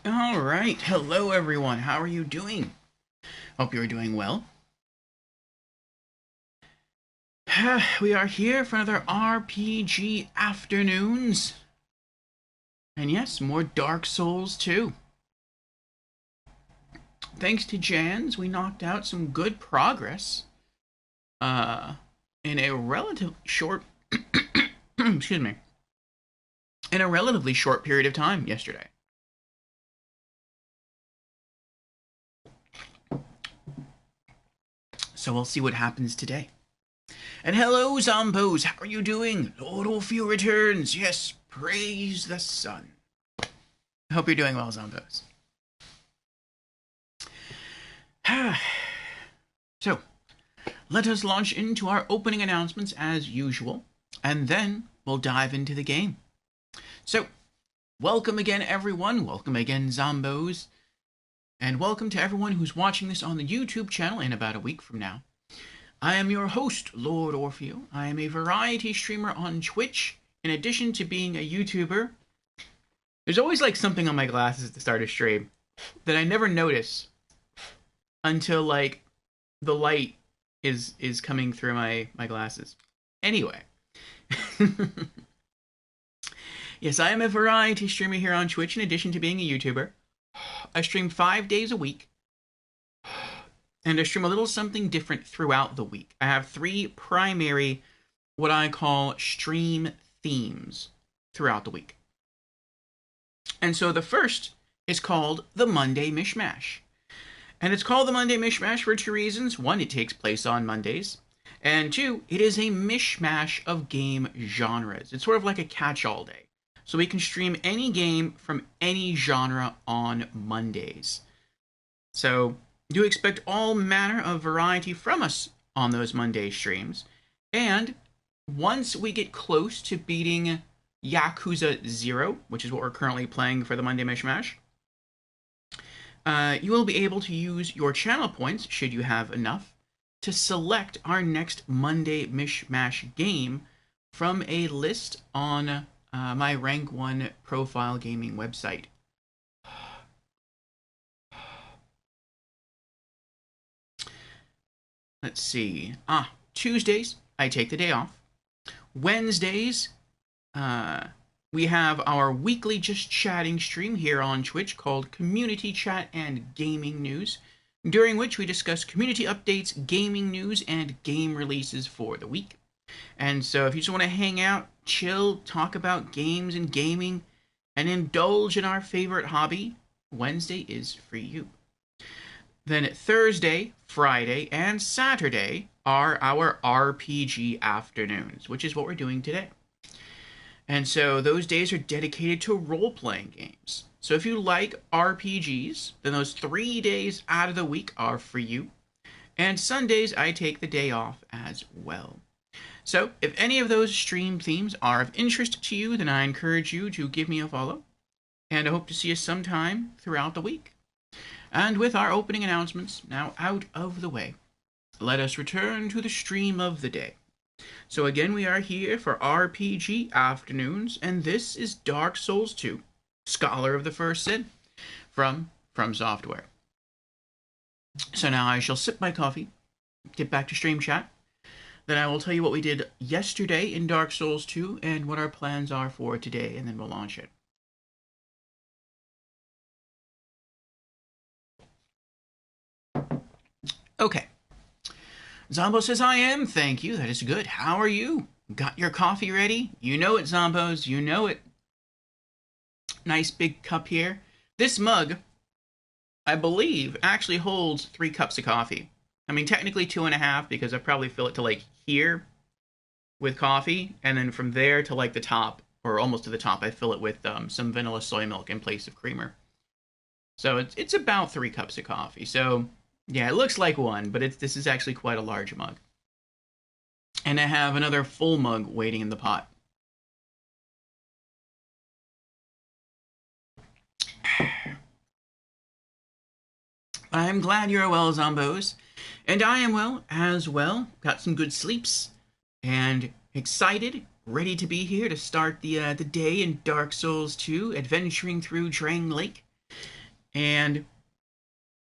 All right. Hello, everyone. How are you doing? Hope you're doing well. We are here for another RPG Afternoons. And yes, more Dark Souls too. Thanks to Jans, we knocked out some good progress uh, in a relatively short excuse me, in a relatively short period of time yesterday. So we'll see what happens today. And hello, Zombos. How are you doing? Lord Orpheus returns. Yes, praise the sun. I hope you're doing well, Zombos. So, let us launch into our opening announcements as usual, and then we'll dive into the game. So, welcome again, everyone. Welcome again, Zombos. And welcome to everyone who's watching this on the YouTube channel in about a week from now. I am your host, Lord Orpheus. I am a variety streamer on Twitch. In addition to being a YouTuber, there's always like something on my glasses at the start of stream that I never notice until like the light is coming through my glasses. Anyway. Yes, I am a variety streamer here on Twitch in addition to being a YouTuber. I stream 5 days a week. And I stream a little something different throughout the week. I have 3 primary, what I call stream themes throughout the week. And so the first is called the Monday Mishmash. And it's called the Monday Mishmash for 2 reasons. 1, it takes place on Mondays. And 2, it is a mishmash of game genres. It's sort of like a catch-all day. So we can stream any game from any genre on Mondays. So do expect all manner of variety from us on those Monday streams. And once we get close to beating Yakuza 0, which is what we're currently playing for the Monday Mishmash, you will be able to use your channel points, should you have enough, to select our next Monday Mishmash game from a list on my Rank 1 profile gaming website. Let's see. Tuesdays, I take the day off. Wednesdays, we have our weekly Just Chatting stream here on Twitch called Community Chat and Gaming News, during which we discuss community updates, gaming news, and game releases for the week. And so if you just want to hang out, chill, talk about games and gaming, and indulge in our favorite hobby, Wednesday is for you. Then Thursday, Friday, and Saturday are our RPG afternoons, which is what we're doing today. And so those days are dedicated to role-playing games. So if you like RPGs, then those 3 days out of the week are for you. And Sundays, I take the day off as well. So if any of those stream themes are of interest to you, then I encourage you to give me a follow. And I hope to see you sometime throughout the week. And with our opening announcements now out of the way, let us return to the stream of the day. So again, we are here for RPG Afternoons, and this is Dark Souls 2, Scholar of the First Sin, from Software. So now I shall sip my coffee, get back to stream chat, then I will tell you what we did yesterday in Dark Souls 2 and what our plans are for today, and then we'll launch it. Okay. Zombo says, I am. Thank you. That is good. How are you? Got your coffee ready? You know it, Zombos. You know it. Nice big cup here. This mug, I believe, actually holds 3 cups of coffee. I mean, technically 2.5 because I probably fill it to like here with coffee. And then from there to like the top, or almost to the top, I fill it with some vanilla soy milk in place of creamer. So it's about 3 cups of coffee. So yeah, it looks like 1, but this is actually quite a large mug. And I have another full mug waiting in the pot. I am glad you're well, Zombos. And I am well as well. Got some good sleeps. And excited ready to be here to start the day in Dark Souls 2, adventuring through Drang Lake. And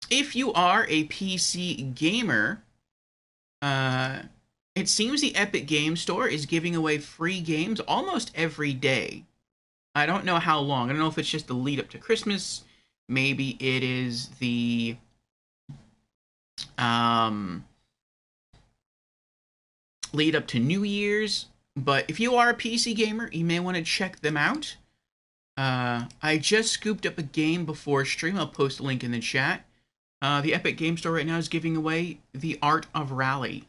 if you are a PC gamer, it seems the Epic Game Store is giving away free games almost every day. I don't know how long. I don't know if it's just the lead up to Christmas. Maybe it is the lead up to New Year's. But if you are a PC gamer, you may want to check them out. I just scooped up a game before stream. I'll post a link in the chat. The Epic Game Store right now is giving away The Art of Rally,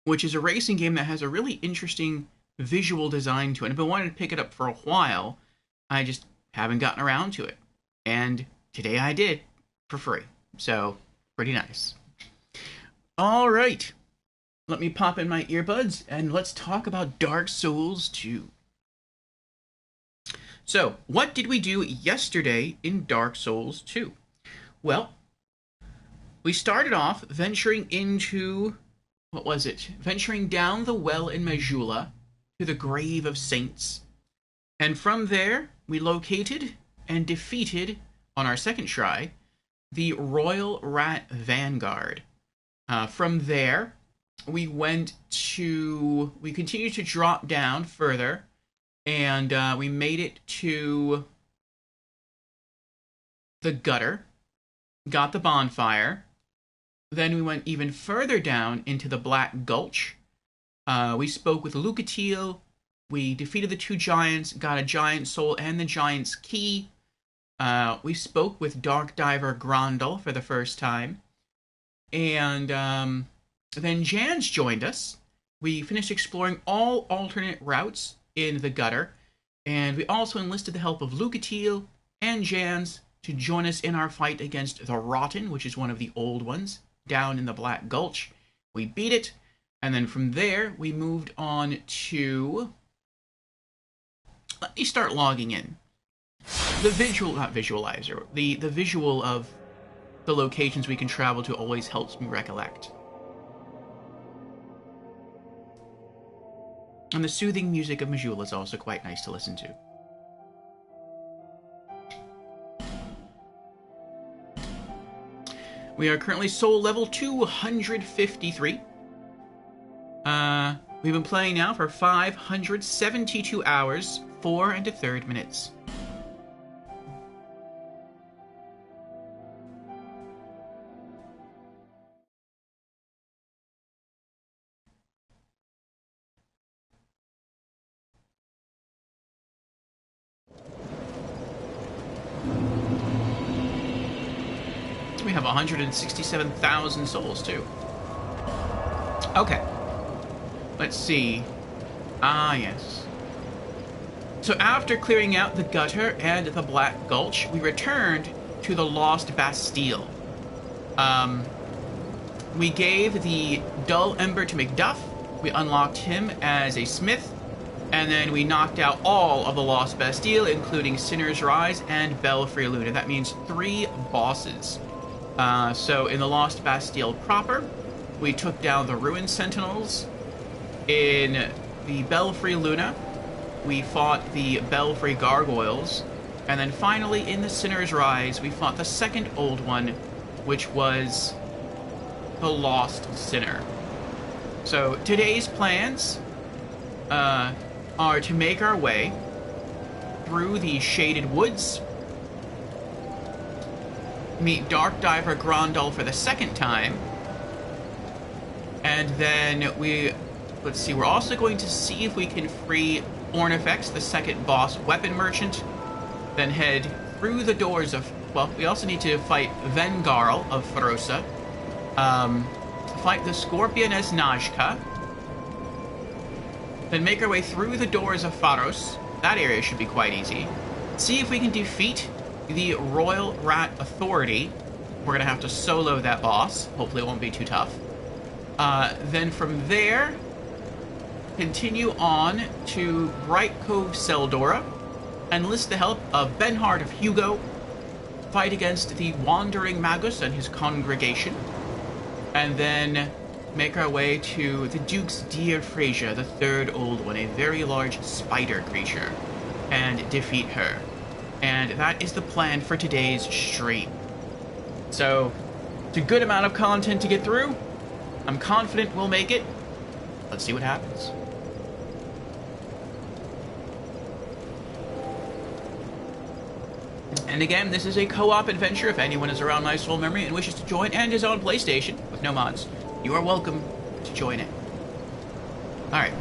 which is a racing game that has a really interesting visual design to it. I've been wanting to pick it up for a while. I just haven't gotten around to it. And today I did, for free. So, pretty nice. All right. Let me pop in my earbuds and let's talk about Dark Souls 2. So, what did we do yesterday in Dark Souls 2? Well, we started off venturing into, what was it? Venturing down the well in Majula to the Grave of Saints. And from there, we located and defeated, on our second try, the Royal Rat Vanguard. From there, we continued to drop down further, and we made it to the gutter, got the bonfire. Then we went even further down into the Black Gulch. We spoke with Lucatiel. We defeated the two giants, got a giant soul and the giant's key. We spoke with Dark Diver Grondel for the first time. And then Jans joined us. We finished exploring all alternate routes in the gutter. And we also enlisted the help of Lucatiel and Jans to join us in our fight against the Rotten, which is one of the old ones, down in the Black Gulch. We beat it. And then from there, we moved on to... Let me start logging in. The visualizer. The visual of the locations we can travel to always helps me recollect. And the soothing music of Majula is also quite nice to listen to. We are currently soul level 253. We've been playing now for 572 hours, 4 1/3 minutes. We have 167,000 souls, too. Okay. Let's see. Ah, yes. So after clearing out the gutter and the Black Gulch, we returned to the Lost Bastille. We gave the Dull Ember to Macduff. We unlocked him as a smith. And then we knocked out all of the Lost Bastille, including Sinner's Rise and Belfry Luna. That means 3 bosses. So in the Lost Bastille proper, we took down the Ruined Sentinels. In the Belfry Luna, we fought the Belfry Gargoyles. And then finally, in the Sinner's Rise, we fought the second old one, which was the Lost Sinner. So today's plans are to make our way through the Shaded Woods, meet Dark Diver Grondel for the second time, and then let's see, we're also going to see if we can free Ornifex, the second boss weapon merchant, then head through the doors of, well, we also need to fight Vengarl of Ferosa, fight the Scorpioness Najka, then make our way through the doors of Pharos. That area should be quite easy. See if we can defeat the Royal Rat Authority. We're going to have to solo that boss. Hopefully it won't be too tough. Then from there, continue on to Bright Cove Seldora, enlist the help of Benhard of Hugo, fight against the Wandering Magus and his congregation, and then make our way to the Duke's Deer Fraser, the third old one, a very large spider creature, and defeat her. And that is the plan for today's stream. So, it's a good amount of content to get through. I'm confident we'll make it. Let's see what happens. And again, this is a co-op adventure. If anyone is around my soul memory and wishes to join and is on PlayStation with no mods, you are welcome to join it. Alright.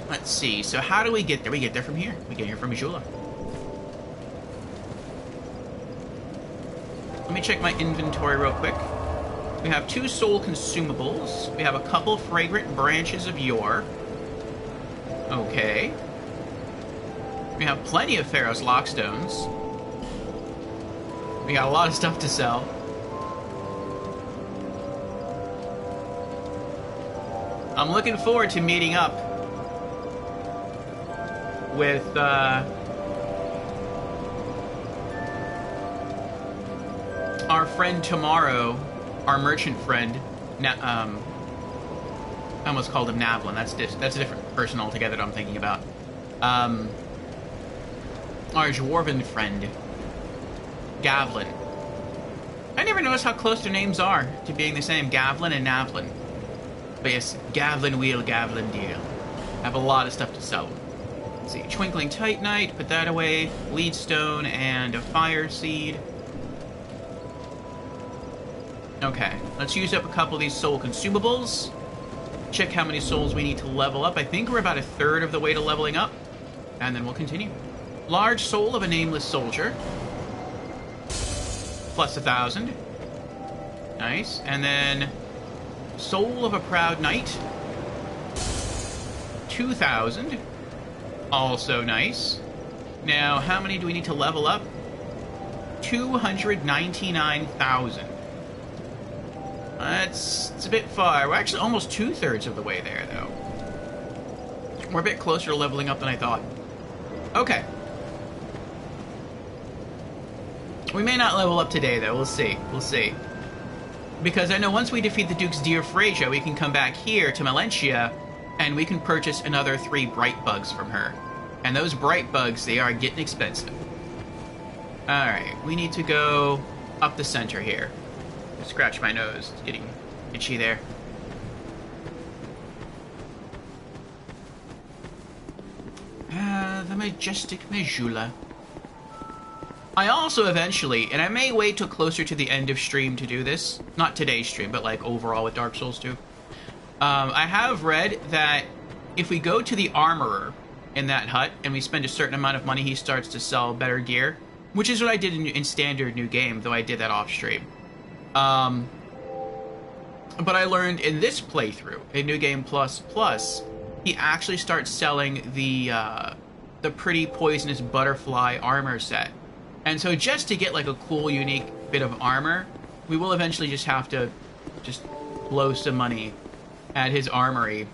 Let's see. So how do we get there? We get there from here. We get here from Majula. Let me check my inventory real quick. We have 2 soul consumables. We have a couple fragrant branches of yore. Okay. We have plenty of Pharaoh's Lockstones. We got a lot of stuff to sell. I'm looking forward to meeting up with, our friend tomorrow, our merchant friend. I almost called him Navlin. That's a different person altogether that I'm thinking about. Our dwarven friend, Gavlin. I never noticed how close their names are to being the same, Gavlin and Navlin. But yes, Gavlin wheel, Gavlin deal. Have a lot of stuff to sell. Let's see, Twinkling Titanite, put that away. Leadstone and a fire seed. Okay, let's use up a couple of these soul consumables. Check how many souls we need to level up. I think we're about 1/3 of the way to leveling up. And then we'll continue. Large soul of a nameless soldier. Plus 1,000. Nice. And then soul of a proud knight. 2,000. Also nice. Now, how many do we need to level up? 299,000. It's a bit far. We're actually almost 2/3 of the way there, though. We're a bit closer to leveling up than I thought. Okay. We may not level up today, though. We'll see. We'll see. Because I know once we defeat the Duke's Deer Fraser, we can come back here to Melentia, and we can purchase another 3 bright bugs from her. And those bright bugs, they are getting expensive. Alright, we need to go up the center here. Scratch my nose. It's getting itchy there. The majestic Majula. I also eventually, and I may wait till closer to the end of stream to do this, not today's stream, but like overall with Dark Souls 2. I have read that if we go to the armorer in that hut and we spend a certain amount of money, he starts to sell better gear, which is what I did in standard new game, though I did that off stream. But I learned in this playthrough, in New Game Plus Plus, he actually starts selling the pretty poisonous butterfly armor set. And so just to get like a cool, unique bit of armor, we will eventually just have to just blow some money at his armory,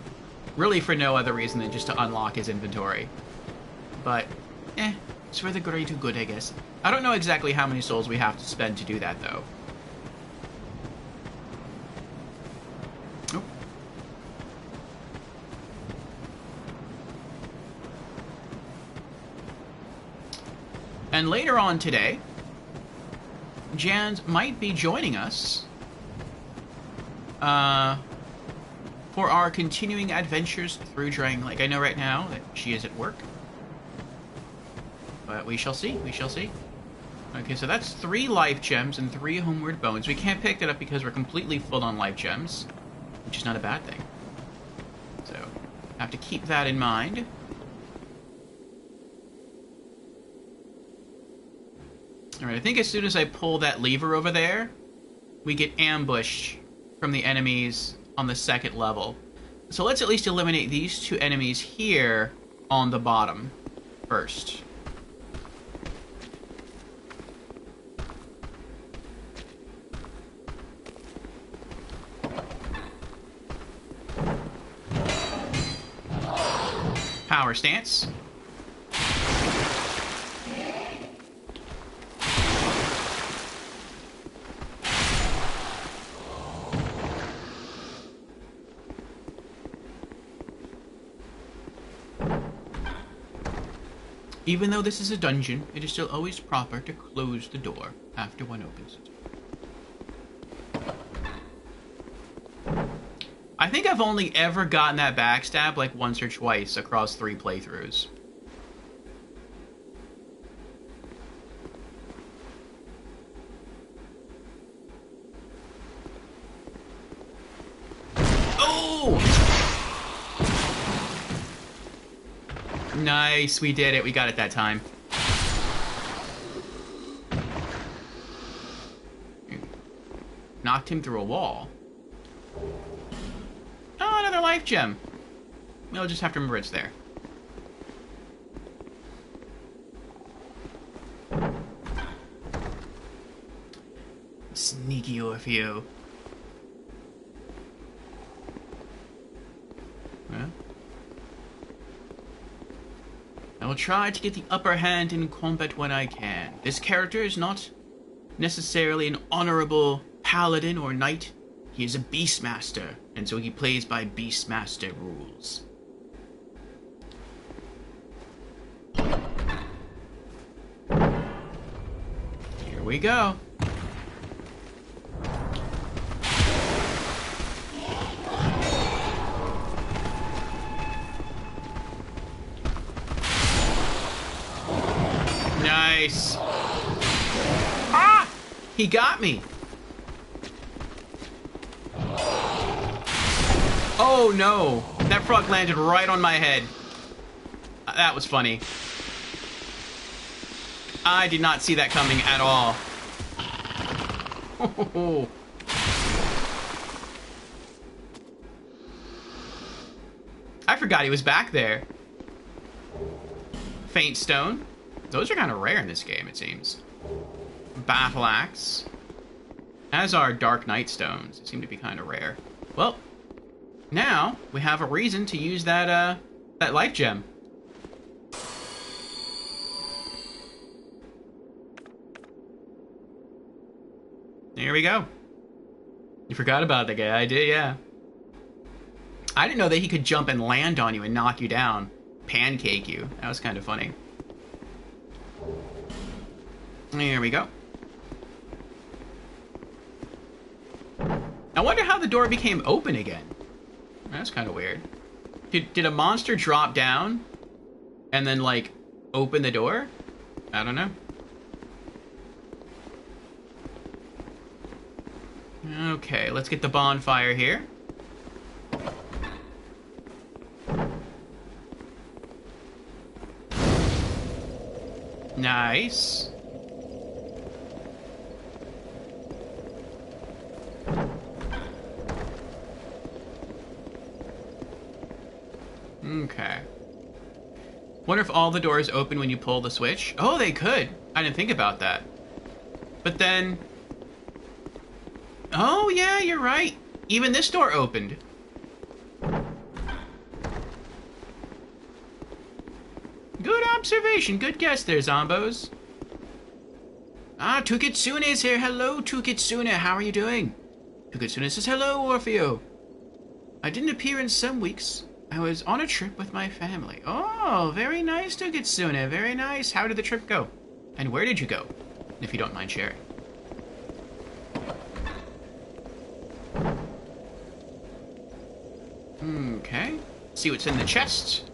really for no other reason than just to unlock his inventory. But, it's for the greater good, I guess. I don't know exactly how many souls we have to spend to do that, though. And later on today, Jans might be joining us for our continuing adventures through Drang Lake. I know right now that she is at work, but we shall see. We shall see. Okay, so that's 3 life gems and 3 homeward bones. We can't pick that up because we're completely full on life gems, which is not a bad thing. So, have to keep that in mind. Alright, I think as soon as I pull that lever over there, we get ambushed from the enemies on the 2nd level. So let's at least eliminate these 2 enemies here on the bottom first. Power stance. Even though this is a dungeon, it is still always proper to close the door after one opens it. I think I've only ever gotten that backstab like once or twice across 3 playthroughs. Nice, we did it. We got it that time. Knocked him through a wall. Oh, another life gem. We'll just have to remember it's there. Sneaky Orfeo. Well, I will try to get the upper hand in combat when I can. This character is not necessarily an honorable paladin or knight. He is a beastmaster, and so he plays by beastmaster rules. Here we go. Nice. Ah! He got me. Oh no. That frog landed right on my head. That was funny. I did not see that coming at all. I forgot he was back there. Faint stone. Those are kind of rare in this game, it seems. Battle axe. As are Dark Knight stones. They seem to be kind of rare. Well, now we have a reason to use that that life gem. There we go. You forgot about the guy. I did, yeah. I didn't know that he could jump and land on you and knock you down. Pancake you. That was kind of funny. There we go. I wonder how the door became open again. That's kind of weird. Did a monster drop down and then, like, open the door? I don't know. Okay, let's get the bonfire here. Nice. Okay. Wonder if all the doors open when you pull the switch? Oh, they could. I didn't think about that. But then... Oh, yeah, you're right. Even this door opened. Good observation. Good guess there, Zombos. Ah, Tukitsune is here. Hello, Tukitsune. How are you doing? Tukitsune says, hello, Orfeo. I didn't appear in some weeks. I was on a trip with my family. Oh, very nice, Tukitsune. Very nice. How did the trip go? And where did you go? If you don't mind sharing. Okay. See what's in the chest.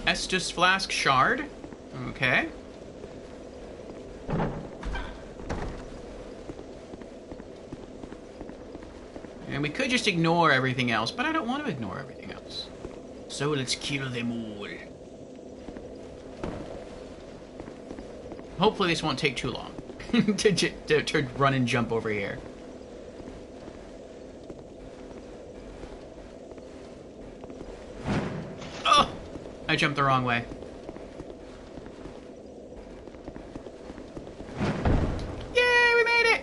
Estus Flask Shard. Okay. And we could just ignore everything else, but I don't want to ignore everything else. So let's kill them all. Hopefully this won't take too long to run and jump over here. Oh! I jumped the wrong way. Yay, we made it!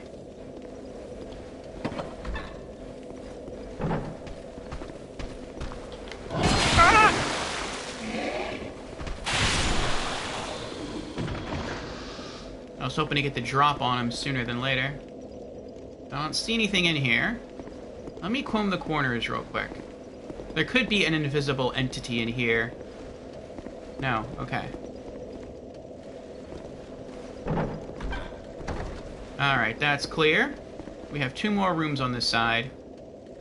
I was hoping to get the drop on him sooner than later. I don't see anything in here. Let me comb the corners real quick. There could be an invisible entity in here. No, okay. Alright, that's clear. We have 2 more rooms on this side.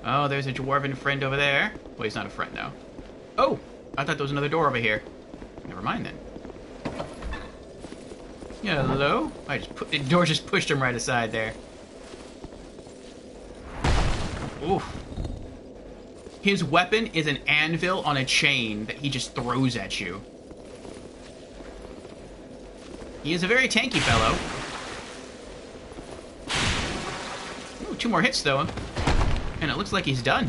Oh, there's a dwarven friend over there. Well, he's not a friend, though. Oh! I thought there was another door over here. Never mind, then. Hello? The door just pushed him right aside there. Oof. His weapon is an anvil on a chain that he just throws at you. He is a very tanky fellow. Ooh, 2 more hits, though. And it looks like he's done.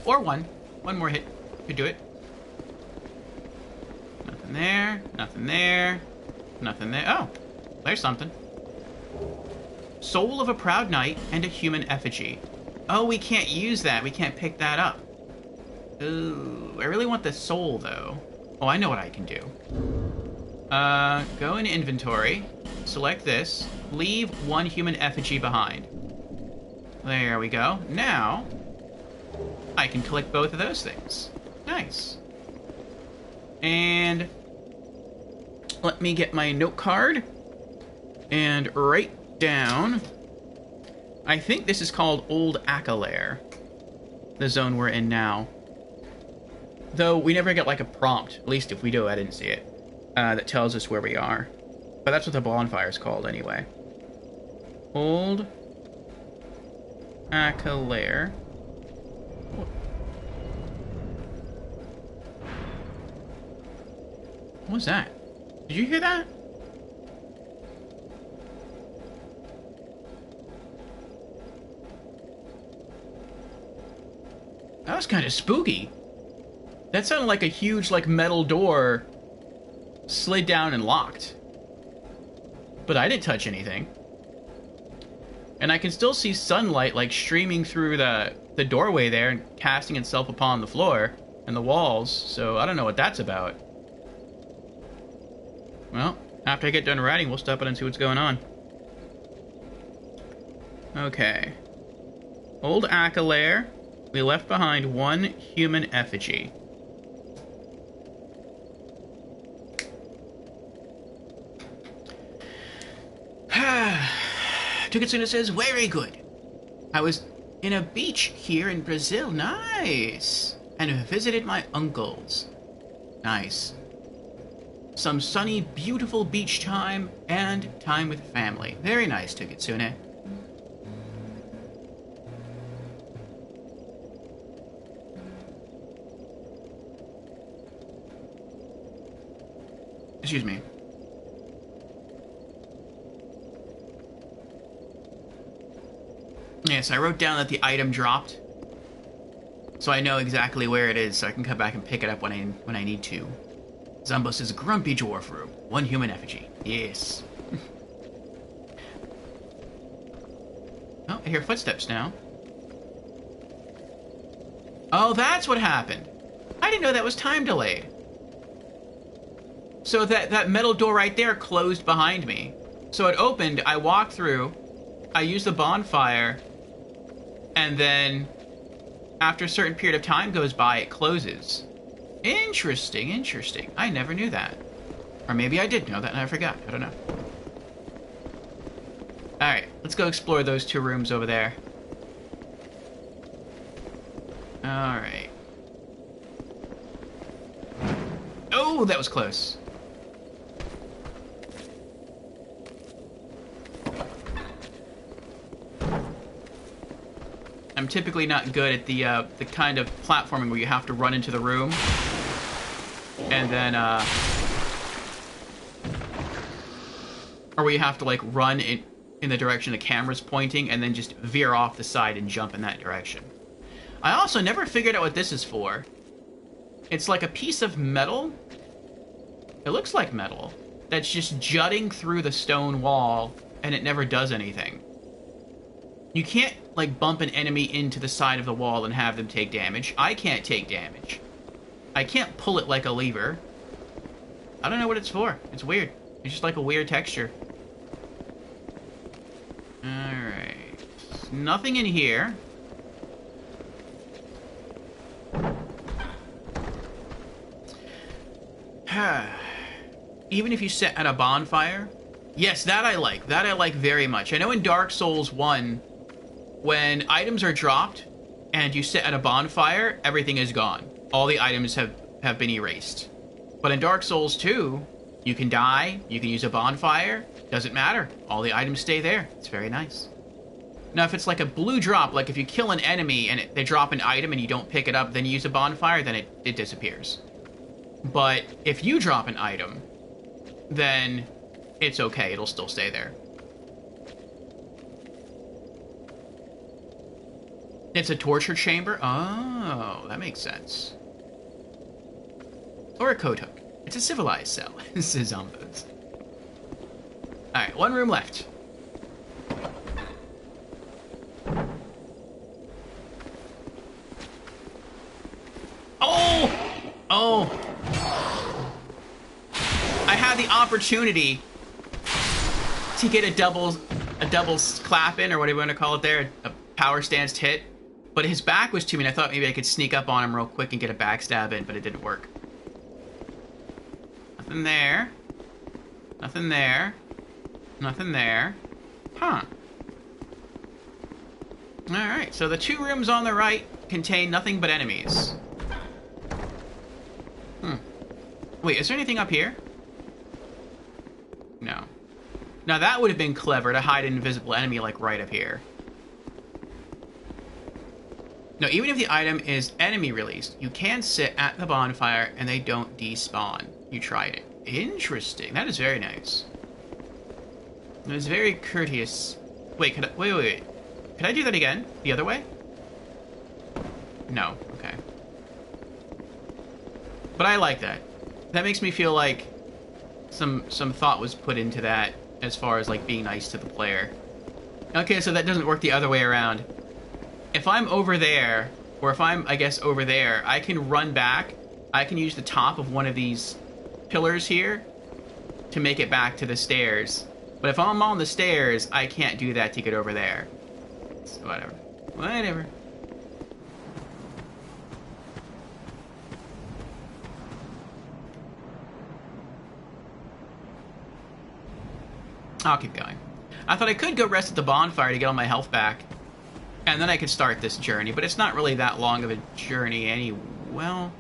Or 1. 1 more hit. Could do it. Nothing there. Nothing there. Nothing there. Oh, there's something. Soul of a proud knight and a human effigy. Oh, we can't use that. We can't pick that up. Ooh, I really want the soul, though. Oh, I know what I can do. Go in inventory. Select this. Leave 1 human effigy behind. There we go. Now, I can collect both of those things. Nice. And let me get my note card and write down. I think this is called Old Akalair, the zone we're in now. Though we never get like a prompt, at least if we do, I didn't see it, that tells us where we are. But that's what the bonfire is called anyway. Old Akalair. What was that? Did you hear that? That was kind of spooky. That sounded like a huge, like, metal door slid down and locked. But I didn't touch anything. And I can still see sunlight, like, streaming through the doorway there and casting itself upon the floor and the walls, so I don't know what that's about. Well, after I get done writing, we'll stop it and see what's going on. Okay. Old Akalair. We left behind 1 human effigy. Tukitsuna says, very good. I was in a beach here in Brazil. Nice. And visited my uncles. Nice. Some sunny, beautiful beach time and time with family. Very nice, Tukitsune. Excuse me. Yes, I wrote down that the item dropped, so I know exactly where it is, so I can come back and pick it up when I need to. Zumbo says, grumpy dwarf room, 1 human effigy. Yes. Oh, I hear footsteps now. Oh, that's what happened. I didn't know that was time delayed. So that metal door right there closed behind me. So it opened, I walked through, I used the bonfire, and then after a certain period of time goes by, it closes. Interesting, interesting. I never knew that. Or maybe I did know that and I forgot. I don't know. Alright, let's go explore those 2 rooms over there. Alright. Oh, that was close. I'm typically not good at the kind of platforming where you have to run into the room and then or where you have to like run in the direction the camera's pointing and then just veer off the side and jump in that direction. I also never figured out what this is for. It's like a piece of metal. It looks like metal that's just jutting through the stone wall and it never does anything. You can't, like, bump an enemy into the side of the wall and have them take damage. I can't take damage. I can't pull it like a lever. I don't know what it's for. It's weird. It's just like a weird texture. Alright. nothing in here. Even if you set at a bonfire. Yes, that I like. That I like very much. I know in Dark Souls 1, when items are dropped and you sit at a bonfire, everything is gone. All the items have been erased. But in Dark Souls 2, you can die, you can use a bonfire, doesn't matter. All the items stay there. It's very nice. Now, if it's like a blue drop, like if you kill an enemy and they drop an item and you don't pick it up, then you use a bonfire, then it disappears. But if you drop an item, then it's okay. It'll still stay there. It's a torture chamber? Oh, that makes sense. Or a code hook. It's a civilized cell, says Zombos. Alright, one room left. Oh! Oh! I had the opportunity to get a double clap in, or whatever you want to call it there, a power stance hit, but his back was to me, and I thought maybe I could sneak up on him real quick and get a backstab in, but it didn't work. Nothing there. Nothing there. Nothing there. Huh. Alright, so the two rooms on the right contain nothing but enemies. Wait, is there anything up here? No. Now that would have been clever to hide an invisible enemy like right up here. No, even if the item is enemy released, you can sit at the bonfire and they don't despawn. You tried it. Interesting. That is very nice. It was very courteous. Wait, wait. Could I do that again? The other way? No. Okay. But I like that. That makes me feel like some thought was put into that as far as like being nice to the player. Okay, so that doesn't work the other way around. If I'm over there, or if I'm, I guess, over there, I can run back. I can use the top of one of these pillars here to make it back to the stairs. But if I'm on the stairs, I can't do that to get over there. So whatever. Whatever. I'll keep going. I thought I could go rest at the bonfire to get all my health back. And then I could start this journey, but it's not really that long of a journey any... Well...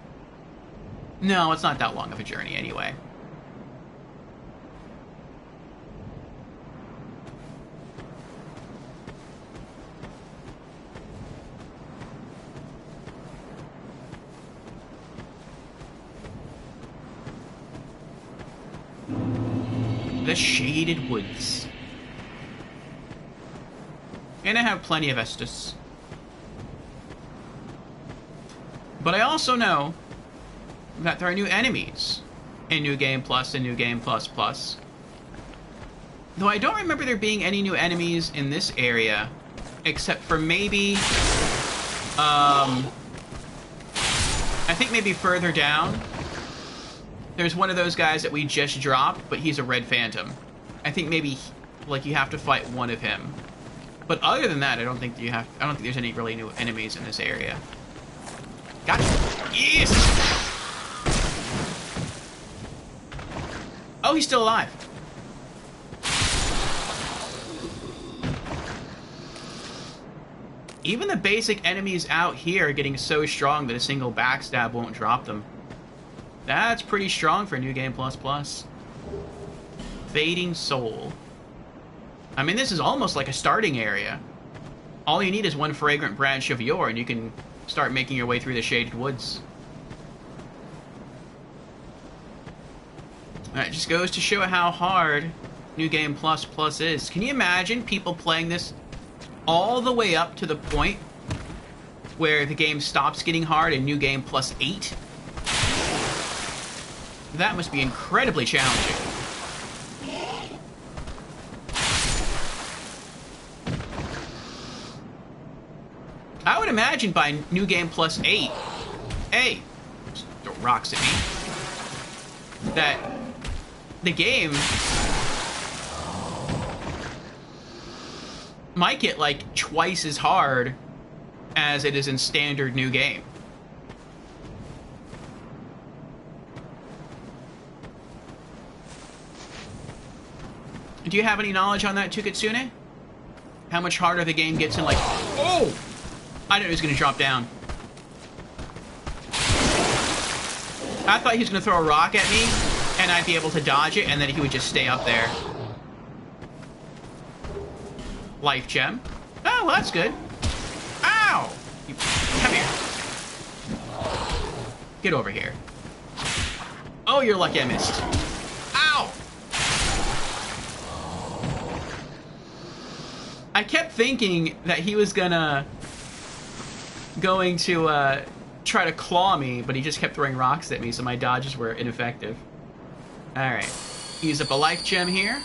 No, it's not that long of a journey anyway. The Shaded Woods. And I have plenty of Estus. But I also know that there are new enemies in New Game Plus and New Game Plus Plus. Though I don't remember there being any new enemies in this area, except for maybe... I think maybe further down. There's one of those guys that we just dropped, but he's a red phantom. I think maybe, like, you have to fight one of him. But other than that, I don't think there's any really new enemies in this area. Gotcha. Yes! Oh, he's still alive. Even the basic enemies out here are getting so strong that a single backstab won't drop them. That's pretty strong for New Game Plus Plus. Fading Soul. I mean, this is almost like a starting area. All you need is one fragrant branch of yore, and you can start making your way through the Shaded Woods. Alright, just goes to show how hard New Game Plus Plus is. Can you imagine people playing this all the way up to the point where the game stops getting hard in New Game Plus 8? That must be incredibly challenging. I would imagine by New Game Plus 8, hey, just throw rocks at me, that the game might get like twice as hard as it is in standard new game. Do you have any knowledge on that, Tukitsune? How much harder the game gets in like... Oh! I didn't know he was going to drop down. I thought he was going to throw a rock at me, and I'd be able to dodge it, and then he would just stay up there. Life gem. Oh, well, that's good. Ow! Come here. Get over here. Oh, you're lucky I missed. Ow! I kept thinking that he was going to try to claw me, but he just kept throwing rocks at me, so my dodges were ineffective. Alright. Use up a life gem here.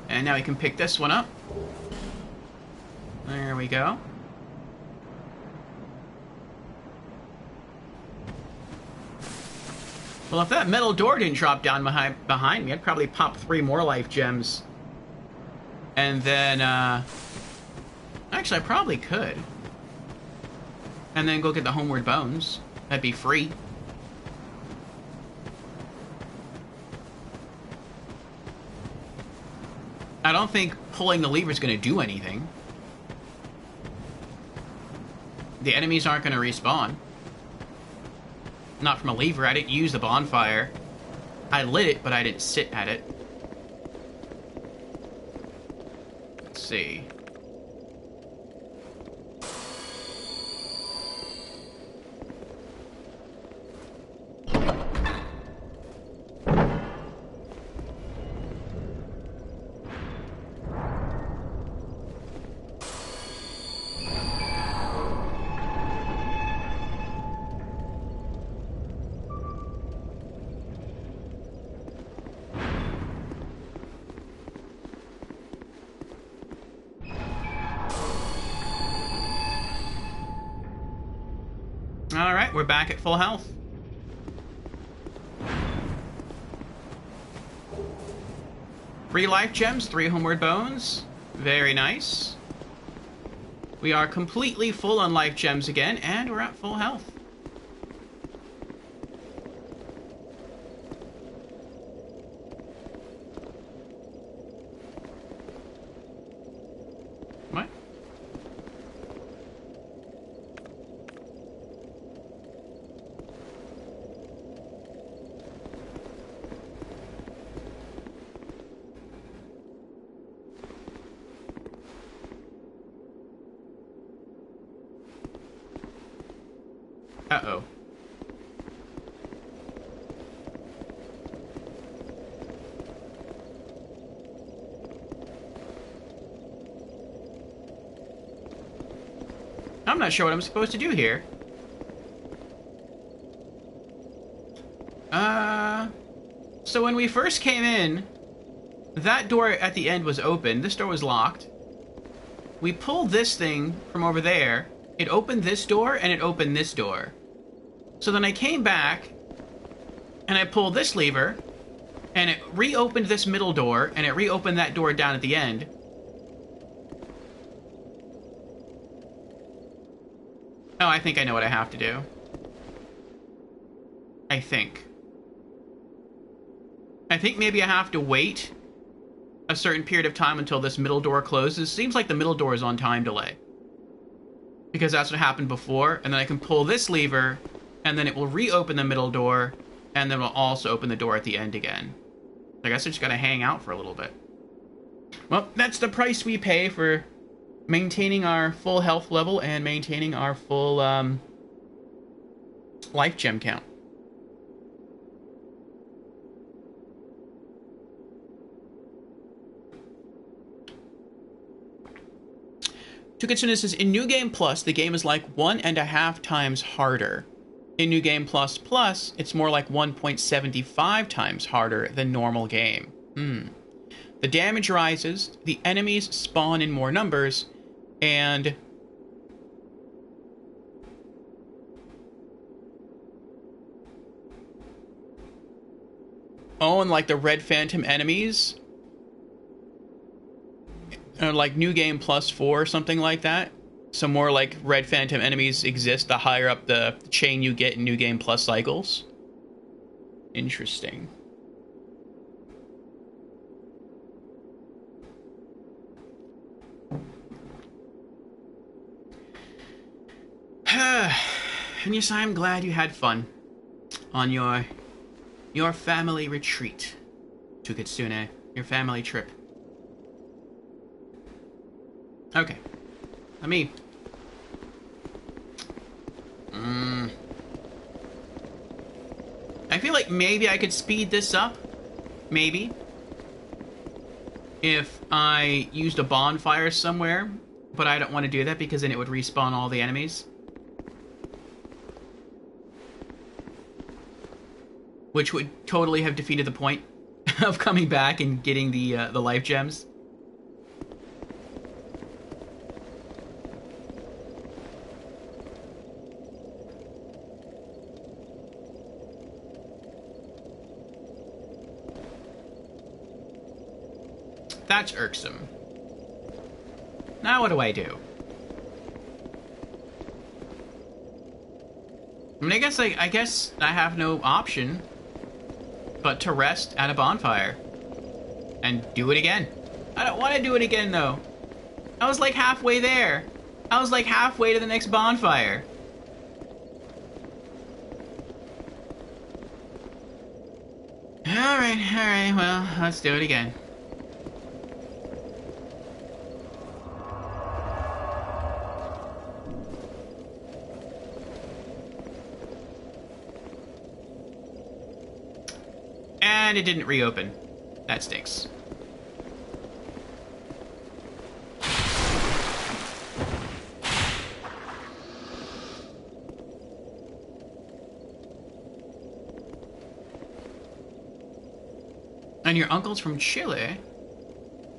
And now we can pick this one up. There we go. Well, if that metal door didn't drop down behind me, I'd probably pop 3 more life gems. And then, actually, I probably could. And then go get the Homeward Bones. That'd be free. I don't think pulling the lever is going to do anything. The enemies aren't going to respawn. Not from a lever. I didn't use the bonfire. I lit it, but I didn't sit at it. Let's see. Alright, we're back at full health. Three life gems, 3 Homeward Bones. Very nice. We are completely full on life gems again, and we're at full health. What? Uh-oh. I'm not sure what I'm supposed to do here. So when we first came in, that door at the end was open. This door was locked. We pulled this thing from over there. It opened this door, and it opened this door. So then I came back, and I pulled this lever, and it reopened this middle door, and it reopened that door down at the end. Oh, I think I know what I have to do. I think maybe I have to wait a certain period of time until this middle door closes. Seems like the middle door is on time delay. Because that's what happened before, and then I can pull this lever, and then it will reopen the middle door, and then it will also open the door at the end again. I guess I just gotta hang out for a little bit. Well, that's the price we pay for maintaining our full health level and maintaining our full life gem count. Tukitsune says, in New Game Plus, the game is like 1.5 times harder. In New Game Plus Plus, it's more like 1.75 times harder than normal game. The damage rises, the enemies spawn in more numbers, and... oh, and like the Red Phantom enemies like New Game +4 or something like that. Some more like Red Phantom enemies exist the higher up the chain you get in New Game Plus cycles. Interesting. And yes, I'm glad you had fun on your family retreat to Kitsune, your family trip. Okay. Let me... I feel like maybe I could speed this up. Maybe. If I used a bonfire somewhere. But I don't want to do that because then it would respawn all the enemies. Which would totally have defeated the point of coming back and getting the life gems. That's irksome. Now what do I do? I mean, I guess I have no option but to rest at a bonfire and do it again. I don't want to do it again though. I was like halfway there. I was like halfway to the next bonfire. Alright, well, let's do it again. And it didn't reopen. That stinks. And your uncles from Chile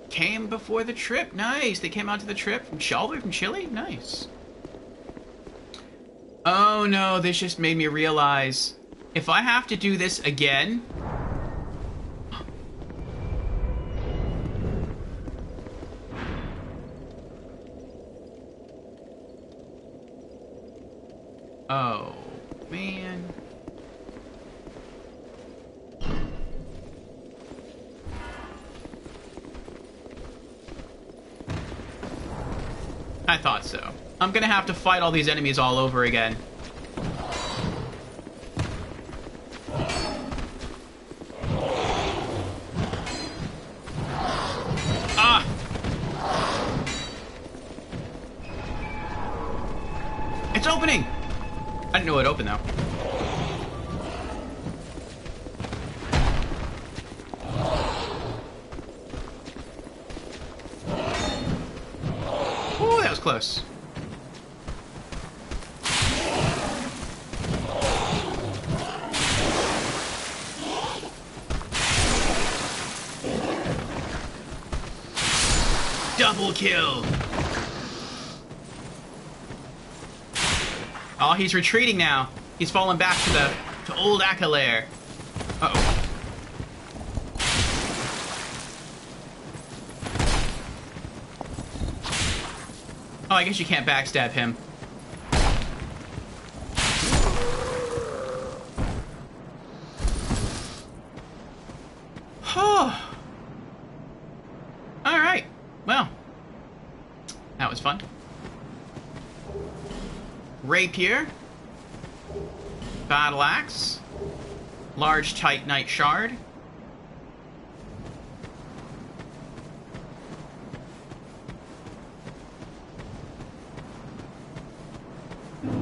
came before the trip. Nice. They came out to the trip from all the way from Chile? Nice. Oh no, this just made me realize if I have to do this again... Oh, man. I thought so. I'm gonna have to fight all these enemies all over again. Ah! It's opening! I didn't know it opened, though. Ooh, that was close. Double kill! Oh, he's retreating now. He's fallen back to old Akalair. Uh-oh. Oh, I guess you can't backstab him. Oh. Alright. Well. That was fun. Rapier, Battle Axe, Large Titanite Shard,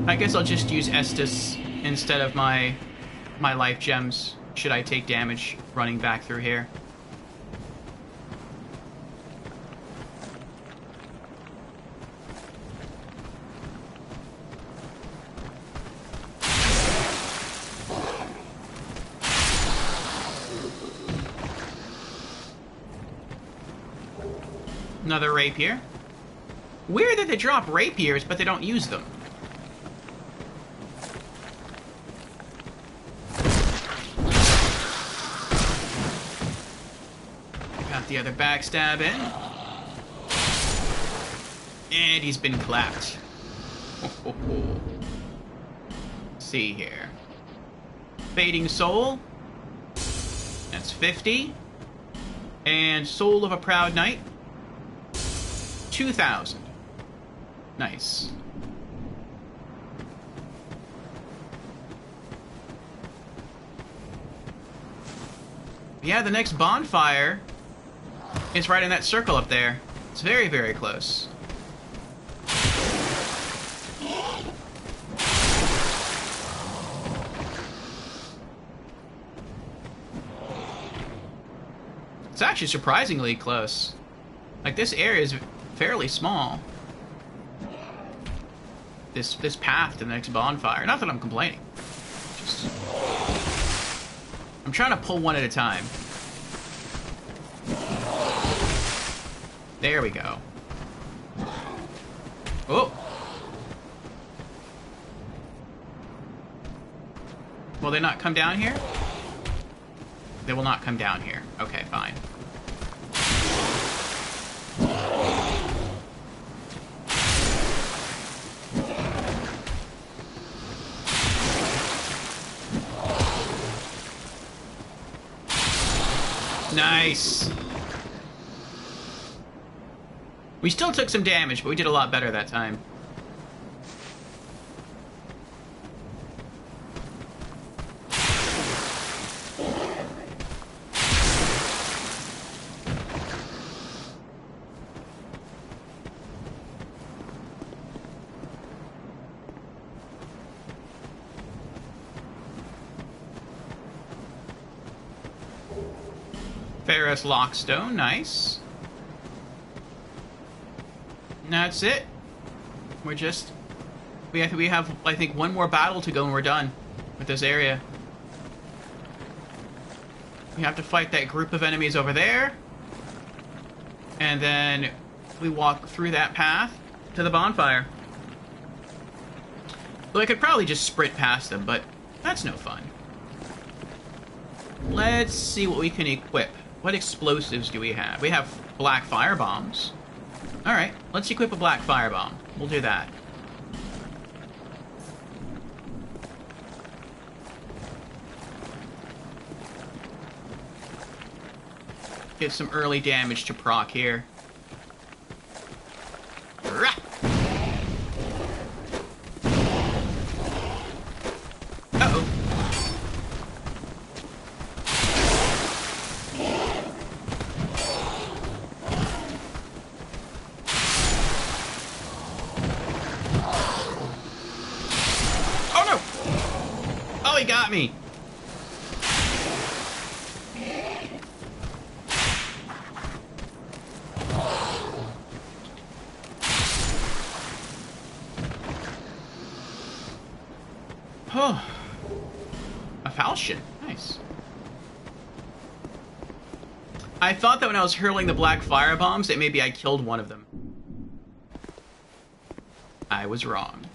I guess I'll just use Estus instead of my life gems, should I take damage running back through here. Another rapier. Weird that they drop rapiers, but they don't use them. Got the other backstab in. And he's been clapped. Let's see here. Fading Soul. That's 50. And Soul of a Proud Knight. 2,000. Nice. Yeah, the next bonfire is right in that circle up there. It's very, very close. It's actually surprisingly close. Like, this area is fairly small. This path to the next bonfire. Not that I'm complaining. Just... I'm trying to pull one at a time. There we go. Oh! Will they not come down here? They will not come down here. Okay, fine. Nice! We still took some damage, but we did a lot better that time. Ferrous Lockstone, nice. And that's it. We have, I think, one more battle to go and we're done with this area. We have to fight that group of enemies over there. And then we walk through that path to the bonfire. Though I could probably just sprint past them, but that's no fun. Let's see what we can equip. What explosives do we have? We have black fire bombs. Alright, let's equip a black fire bomb. We'll do that. Get some early damage to proc here. Rah! Uh-oh. He got me. Oh, a falchion. Nice. I thought that when I was hurling the black fire bombs that maybe I killed one of them. I was wrong.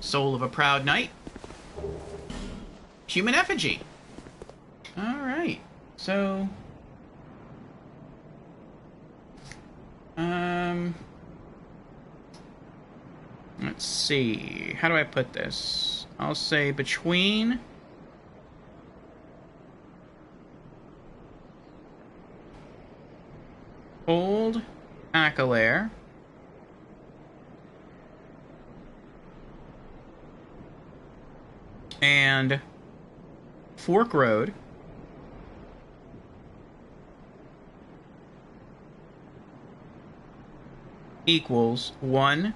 Soul of a Proud Knight. Human effigy. Alright. So... let's see. How do I put this? I'll say between... Old Akalair and Fork Road equals 1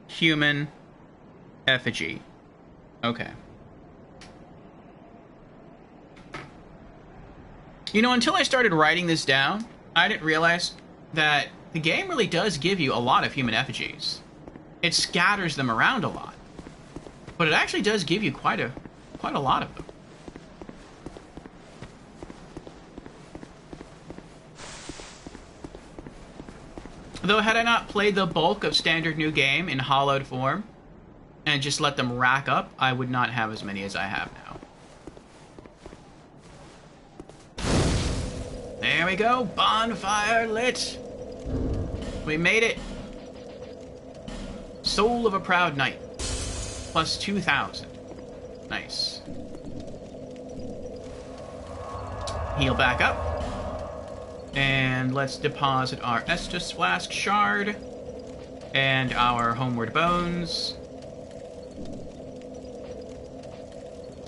human effigy. Okay. You know, until I started writing this down, I didn't realize that the game really does give you a lot of human effigies. It scatters them around a lot. But it actually does give you quite a lot of them. Though had I not played the bulk of Standard New Game in hollowed form, and just let them rack up, I would not have as many as I have now. There we go, bonfire lit. We made it. Soul of a Proud Knight. Plus 2,000. Nice. Heal back up. And let's deposit our Estus Flask Shard. And our Homeward Bones.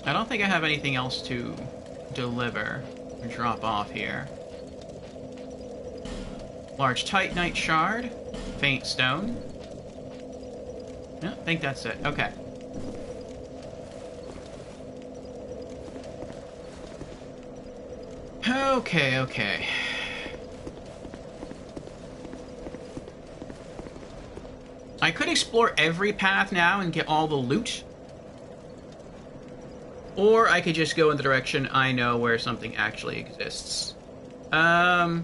I don't think I have anything else to deliver or drop off here. Large Titanite Shard. Faint Stone. No, I think that's it. Okay. Okay. I could explore every path now and get all the loot. Or I could just go in the direction I know where something actually exists. I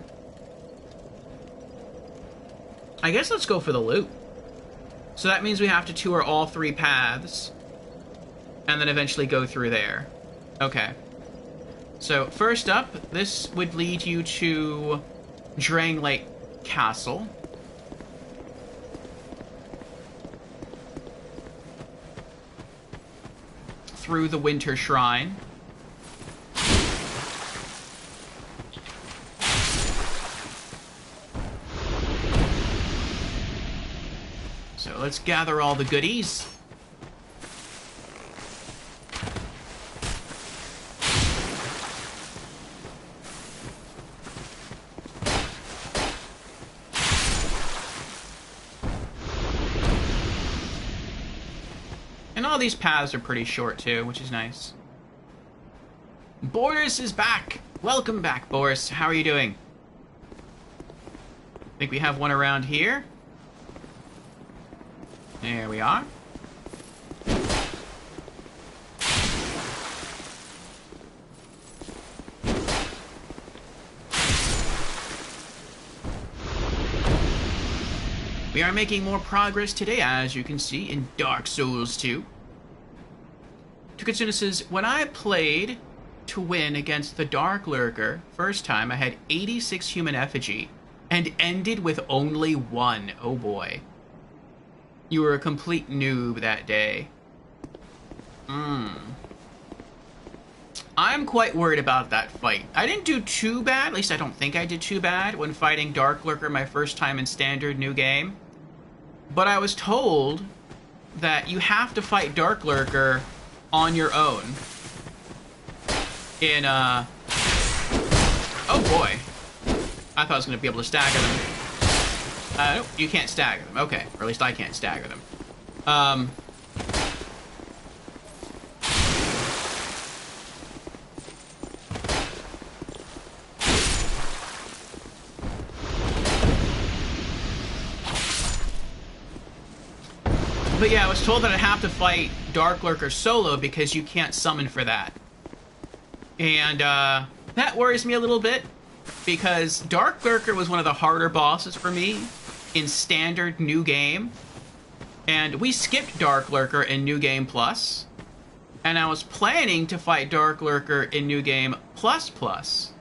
guess let's go for the loot. So that means we have to tour all 3 paths. And then eventually go through there. Okay. So, first up, this would lead you to Drangleic Castle. Through the Winter Shrine. So let's gather all the goodies. And all these paths are pretty short too, which is nice. Boris is back! Welcome back, Boris. How are you doing? Think we have one around here? There we are. We are making more progress today, as you can see, in Dark Souls 2. Tukitsuna says, when I played to win against the Dark Lurker first time, I had 86 human effigy, and ended with only 1. Oh boy. You were a complete noob that day. I'm quite worried about that fight. I didn't do too bad, at least I don't think I did too bad, when fighting Dark Lurker my first time in Standard New Game. But I was told that you have to fight Dark Lurker on your own. In, oh boy. I thought I was going to be able to stagger them. Nope, you can't stagger them. Okay, or at least I can't stagger them. But yeah, I was told that I'd have to fight Dark Lurker solo because you can't summon for that. And, that worries me a little bit, because Dark Lurker was one of the harder bosses for me in Standard New Game. And we skipped Dark Lurker in New Game Plus. And I was planning to fight Dark Lurker in New Game Plus Plus.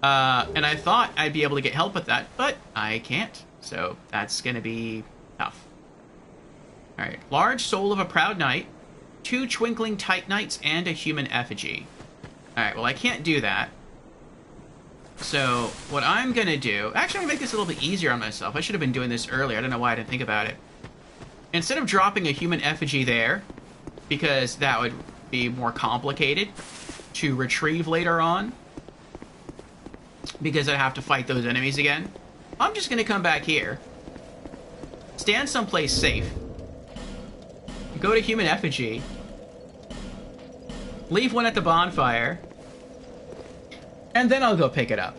And I thought I'd be able to get help with that, but I can't. So that's gonna be tough. Alright, large soul of a proud knight, 2 twinkling Titanites, and a human effigy. Alright, well I can't do that. So, what I'm gonna do... Actually, I'm gonna make this a little bit easier on myself. I should have been doing this earlier. I don't know why I didn't think about it. Instead of dropping a human effigy there, because that would be more complicated to retrieve later on, because I'd have to fight those enemies again, I'm just gonna come back here, stand someplace safe, go to human effigy, leave one at the bonfire, and then I'll go pick it up.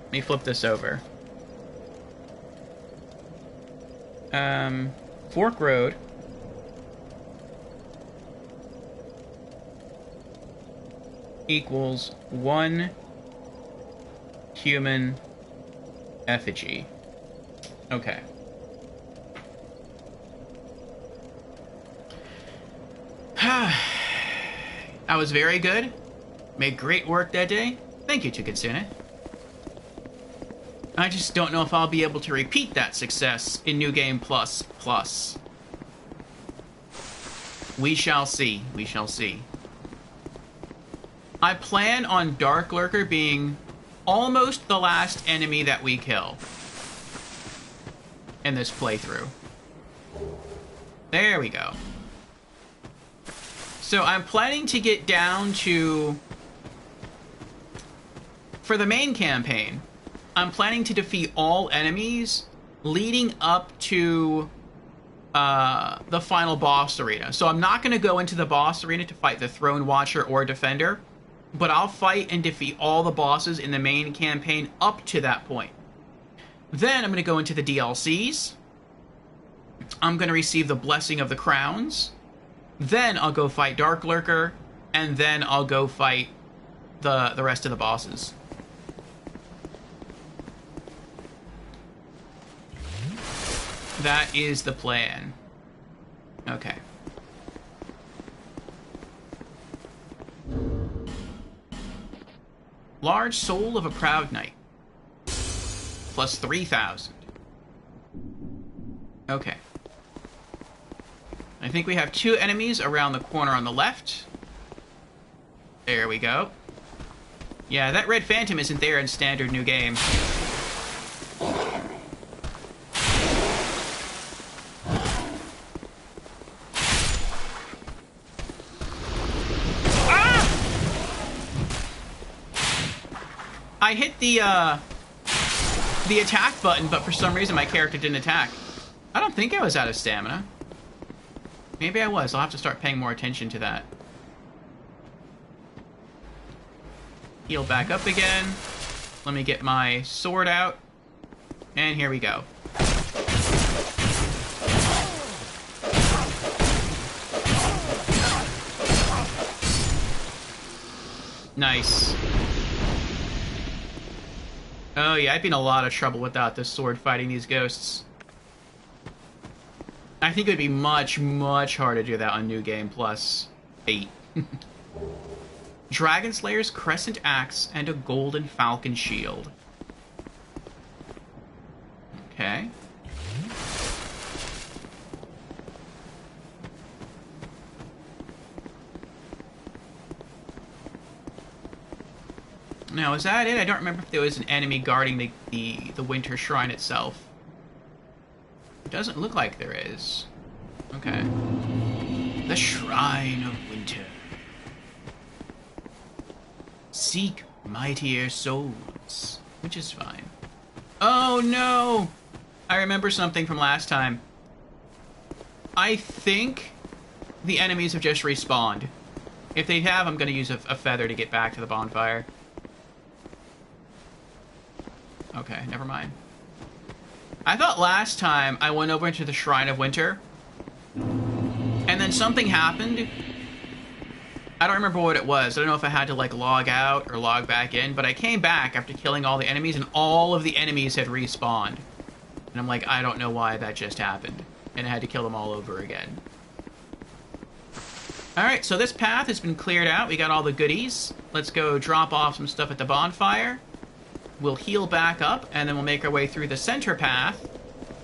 Let me flip this over. Fork Road. Equals 1 human effigy. Okay. I was very good. Made great work that day. Thank you, Tukitsune. I just don't know if I'll be able to repeat that success in New Game Plus Plus. We shall see. We shall see. I plan on Dark Lurker being almost the last enemy that we kill in this playthrough. There we go. So I'm planning to get down to... For the main campaign, I'm planning to defeat all enemies leading up to the final boss arena. So I'm not going to go into the boss arena to fight the Throne Watcher or Defender, but I'll fight and defeat all the bosses in the main campaign up to that point. Then I'm going to go into the DLCs. I'm going to receive the Blessing of the Crowns. Then I'll go fight Dark Lurker, and then I'll go fight the rest of the bosses. That is the plan. Okay. Large Soul of a Proud Knight. Plus 3,000. Okay. I think we have 2 enemies around the corner on the left. There we go. Yeah, that Red Phantom isn't there in standard New Game. I hit the attack button, but for some reason my character didn't attack. I don't think I was out of stamina. Maybe I was. I'll have to start paying more attention to that. Heal back up again. Let me get my sword out. And here we go. Nice. Oh yeah, I'd be in a lot of trouble without this sword fighting these ghosts. I think it would be much, much harder to do that on New Game Plus 8. Dragon Slayer's Crescent Axe and a Golden Falcon Shield. Okay. Now, is that it? I don't remember if there was an enemy guarding the Winter Shrine itself. It doesn't look like there is. Okay. The Shrine of Winter. Seek mightier souls. Which is fine. Oh no! I remember something from last time. I think the enemies have just respawned. If they have, I'm going to use a feather to get back to the bonfire. Okay, never mind. I thought last time I went over to the Shrine of Winter, and then something happened. I don't remember what it was. I don't know if I had to, like, log out or log back in, but I came back after killing all the enemies, and all of the enemies had respawned. And I'm like, I don't know why that just happened. And I had to kill them all over again. Alright, so this path has been cleared out. We got all the goodies. Let's go drop off some stuff at the bonfire. We'll heal back up, and then we'll make our way through the center path,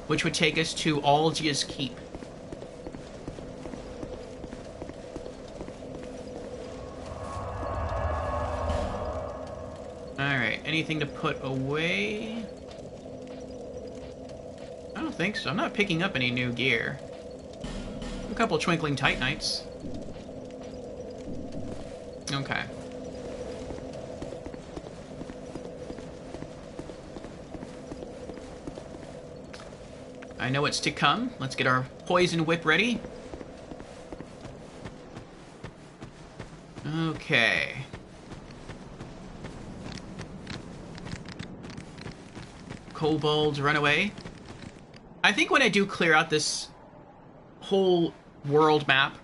which would take us to Algia's Keep. Alright, anything to put away? I don't think so. I'm not picking up any new gear. A couple Twinkling Titanites. Okay. I know what's to come. Let's get our poison whip ready. Okay. Kobolds run away. I think when I do clear out this whole world map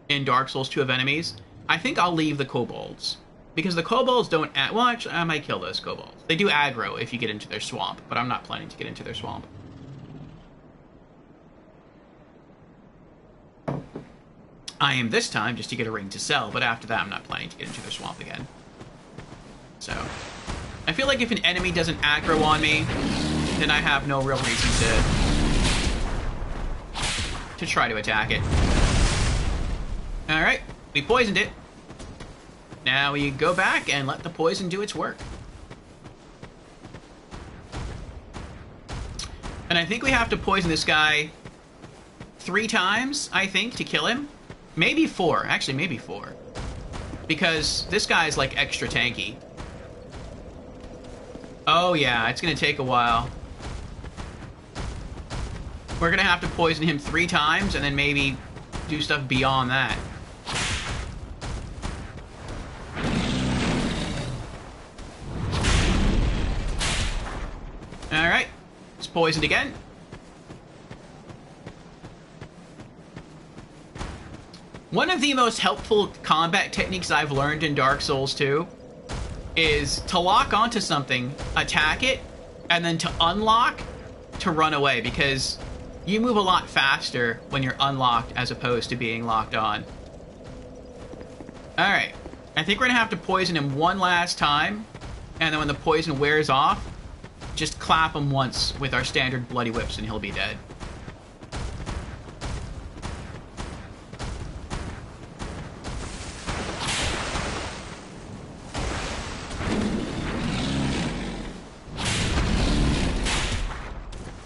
in Dark Souls 2 of enemies, I think I'll leave the kobolds. Because the kobolds don't well, actually, I might kill those kobolds. They do aggro if you get into their swamp, but I'm not planning to get into their swamp. I am this time just to get a ring to sell, but after that I'm not planning to get into their swamp again. So, I feel like if an enemy doesn't aggro on me, then I have no real reason to try to attack it. Alright, we poisoned it. Now we go back and let the poison do its work. And I think we have to poison this guy 3 times, I think, to kill him. Maybe 4. Actually, maybe 4. Because this guy is, like, extra tanky. Oh, yeah, it's gonna take a while. We're gonna have to poison him 3 times, and then maybe do stuff beyond that. Alright. It's poisoned again. One of the most helpful combat techniques I've learned in Dark Souls 2 is to lock onto something, attack it, and then to unlock to run away, because you move a lot faster when you're unlocked as opposed to being locked on. Alright. I think we're going to have to poison him one last time, and then when the poison wears off, just clap him once with our standard Bloody Whips and he'll be dead.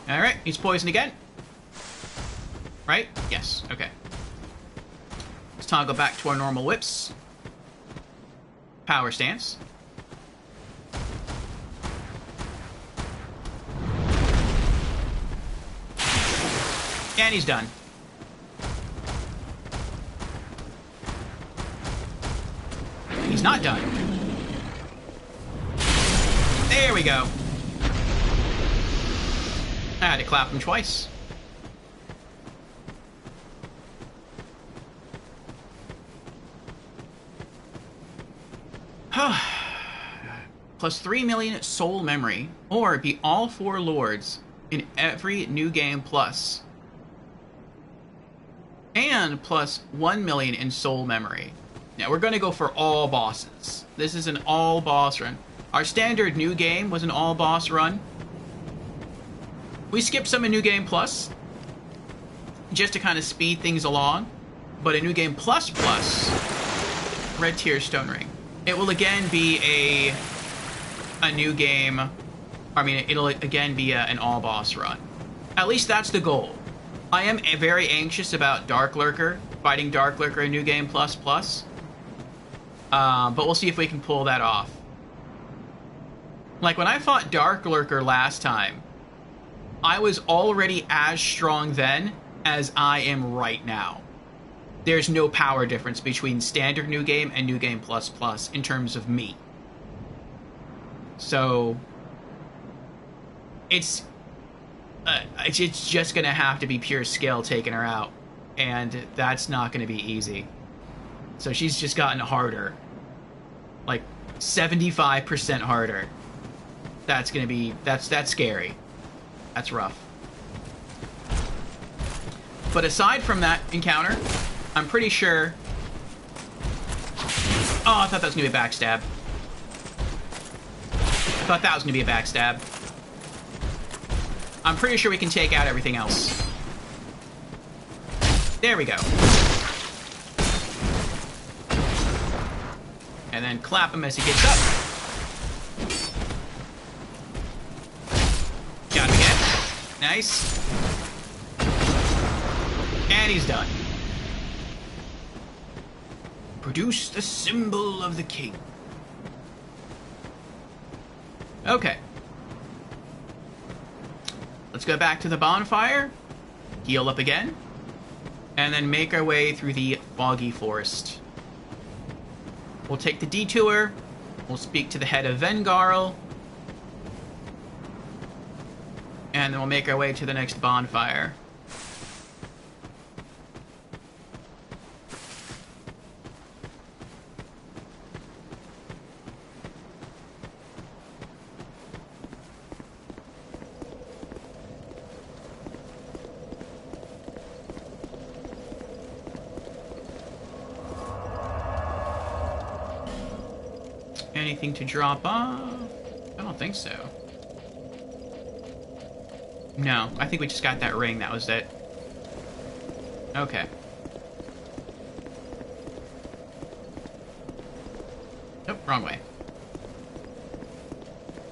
Alright, he's poisoned again. Right? Yes, okay. Let's toggle back to our normal whips. Power stance. And he's done. He's not done. There we go. I had to clap him twice. Plus 3 million soul memory, or be all 4 lords in every new game plus. And plus 1 million in soul memory. Now we're gonna go for all bosses. This is an all boss run. Our standard new game was an all boss run. We skipped some in New Game Plus, just to kind of speed things along. But in New Game Plus Plus, Red Tear Stone Ring, it will again be a new game. I mean, it'll again be an all-boss run. At least that's the goal. I am very anxious about Dark Lurker, fighting Dark Lurker in New Game Plus Plus. But we'll see if we can pull that off. Like, when I fought Dark Lurker last time, I was already as strong then as I am right now. There's no power difference between standard New Game and New Game Plus Plus in terms of me. So it's just gonna have to be pure skill taking her out, and that's not gonna be easy. So she's just gotten harder, like 75% harder. That's gonna be that's scary. That's rough. But aside from that encounter, I'm pretty sure... Oh, I thought that was going to be a backstab. I thought that was going to be a backstab. I'm pretty sure we can take out everything else. There we go. And then clap him as he gets up. Got him again. Nice. And he's done. Produce the symbol of the king. Okay. Let's go back to the bonfire, heal up again, and then make our way through the foggy forest. We'll take the detour, we'll speak to the head of Vengarl, and then we'll make our way to the next bonfire. Anything to drop off? don't think so. No, I think we just got that ring. That was it. Okay. Nope, wrong way.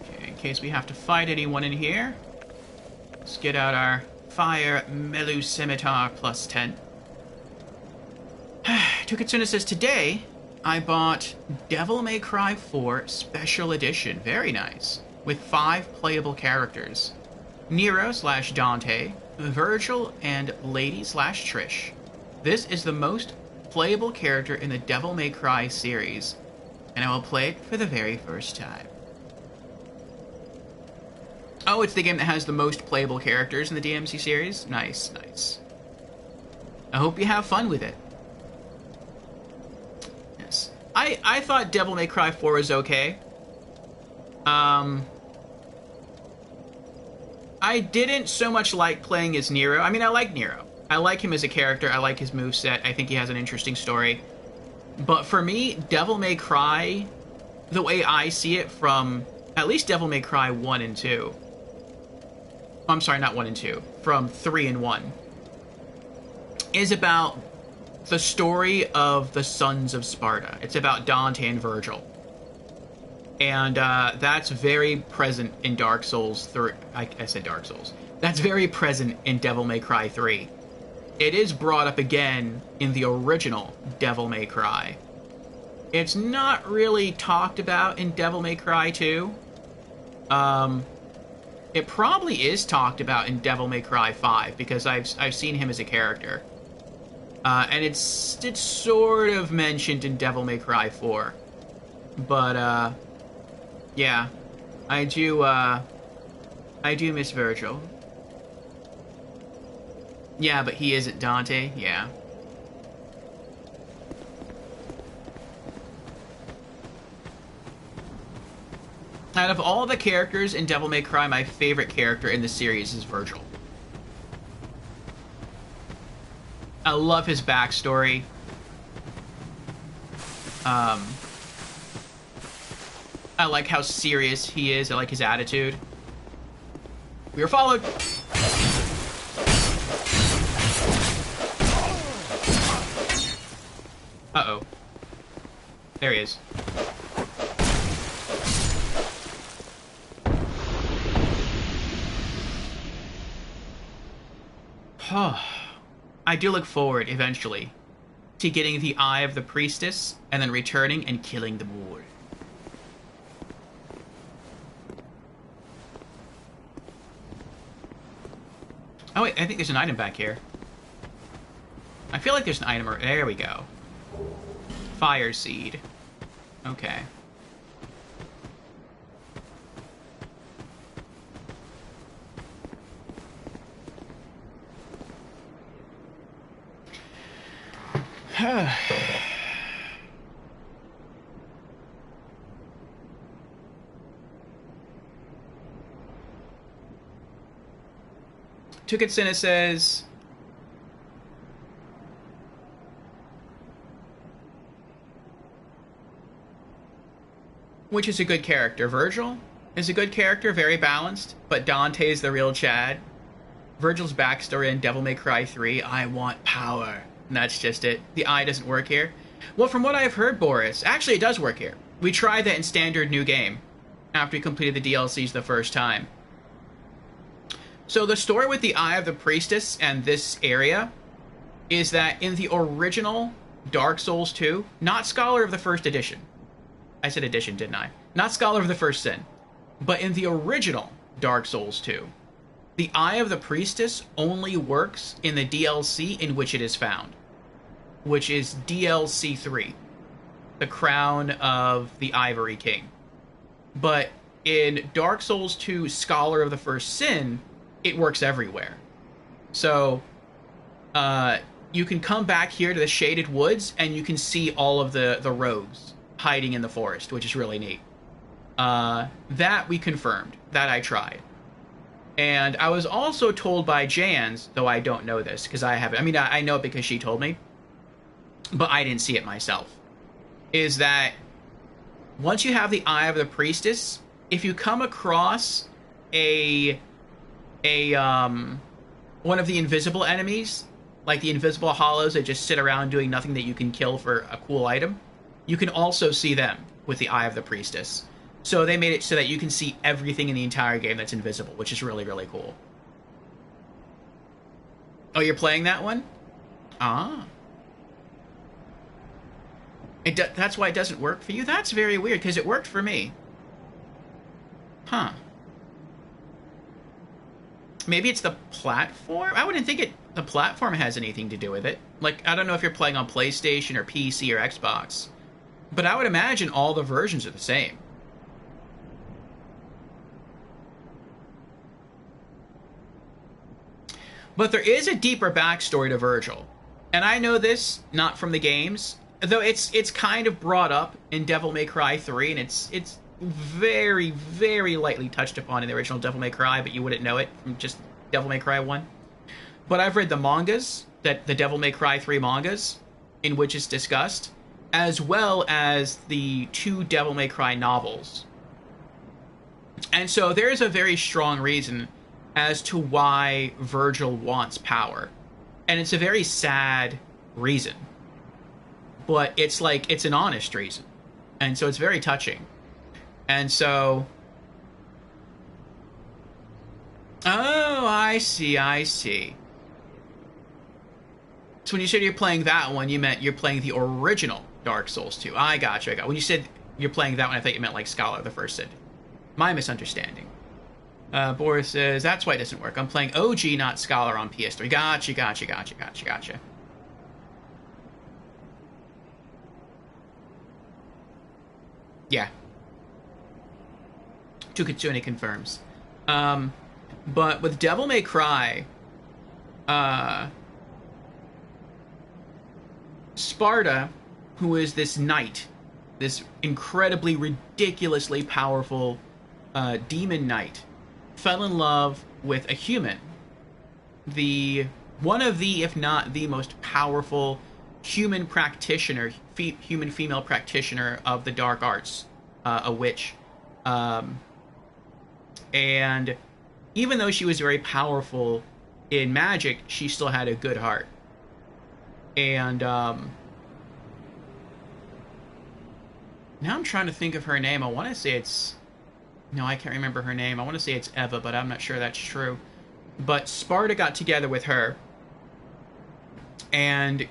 Okay, in case we have to fight anyone in here, let's get out our Fire Melu Scimitar plus 10. Tukitsuna says, today I bought Devil May Cry 4 Special Edition. Very nice. With 5 playable characters. Nero / Dante, Virgil, and Lady / Trish. This is the most playable character in the Devil May Cry series, and I will play it for the very first time. Oh, it's the game that has the most playable characters in the DMC series? Nice, nice. I hope you have fun with it. Yes. I thought Devil May Cry 4 was okay. I didn't so much like playing as Nero. I mean, I like Nero. I like him as a character. I like his moveset. I think he has an interesting story. But for me, Devil May Cry, the way I see it from at least Devil May Cry 1 and 2. I'm sorry, not 1 and 2. From 3 and 1. Is about the story of the Sons of Sparta. It's about Dante and Virgil. And that's very present in Dark Souls 3. I said Dark Souls. That's very present in Devil May Cry 3. It is brought up again in the original Devil May Cry. It's not really talked about in Devil May Cry 2. It probably is talked about in Devil May Cry 5, because I've seen him as a character. And it's sort of mentioned in Devil May Cry 4. But, yeah. I do miss Virgil. Yeah, but he isn't Dante, yeah. Out of all the characters in Devil May Cry, my favorite character in the series is Virgil. I love his backstory. I like how serious he is. I like his attitude. We are followed. Uh-oh. There he is. I do look forward, eventually, to getting the Eye of the Priestess, and then returning and killing them all. Oh wait, I think there's an item back here. I feel like there's an item. There we go. Fire Seed. Okay. Tukitsuna says, which is a good character? Virgil is a good character, very balanced, but Dante is the real Chad. Virgil's backstory in Devil May Cry 3, I want power. And that's just it. The eye doesn't work here. Well, from what I've heard, Boris, actually it does work here. We tried that in standard new game after we completed the DLCs the first time. So the story with the Eye of the Priestess and this area is that in the original Dark Souls 2, not Scholar of the First Edition. I said edition, didn't I? Not Scholar of the First Sin. But in the original Dark Souls 2, the Eye of the Priestess only works in the DLC in which it is found, which is DLC 3, The Crown of the Ivory King. But in Dark Souls 2, Scholar of the First Sin, it works everywhere. So, you can come back here to the Shaded Woods, and you can see all of the rogues hiding in the forest, which is really neat. That we confirmed. That I tried. And I was also told by Jans, though I don't know this, because I haven't... I mean, I know it because she told me, but I didn't see it myself, is that once you have the Eye of the Priestess, if you come across a one of the invisible enemies, like the invisible hollows that just sit around doing nothing that you can kill for a cool item, you can also see them with the Eye of the Priestess. So they made it so that you can see everything in the entire game that's invisible, which is really, really cool. Oh, you're playing that one? Ah. That's why it doesn't work for you? That's very weird, because it worked for me. Huh. Maybe it's the platform? I wouldn't think the platform has anything to do with it. Like, I don't know if you're playing on PlayStation or PC or Xbox, but I would imagine all the versions are the same. But there is a deeper backstory to Virgil. And I know this not from the games, though it's kind of brought up in Devil May Cry 3, and it's very, very lightly touched upon in the original Devil May Cry, but you wouldn't know it from just Devil May Cry 1. But I've read the mangas, the Devil May Cry 3 mangas, in which it's discussed, as well as the 2 Devil May Cry novels. And so there's a very strong reason as to why Virgil wants power. And it's a very sad reason. But it's like, it's an honest reason. And so it's very touching. And so... Oh, I see, I see. So when you said you're playing that one, you meant you're playing the original Dark Souls 2. I got you. When you said you're playing that one, I thought you meant like Scholar the First Sin. My misunderstanding. Boris says, that's why it doesn't work. I'm playing OG, not Scholar on PS3. Gotcha. Yeah. Tukitsune confirms. But with Devil May Cry, Sparda, who is this knight, this incredibly, ridiculously powerful demon knight, fell in love with a human. One of the, if not the most powerful human practitioner, human female practitioner of the dark arts, a witch. And even though she was very powerful in magic, she still had a good heart. And now I'm trying to think of her name. I want to say it's... No, I can't remember her name. I want to say it's Eva, but I'm not sure that's true. But Sparda got together with her, and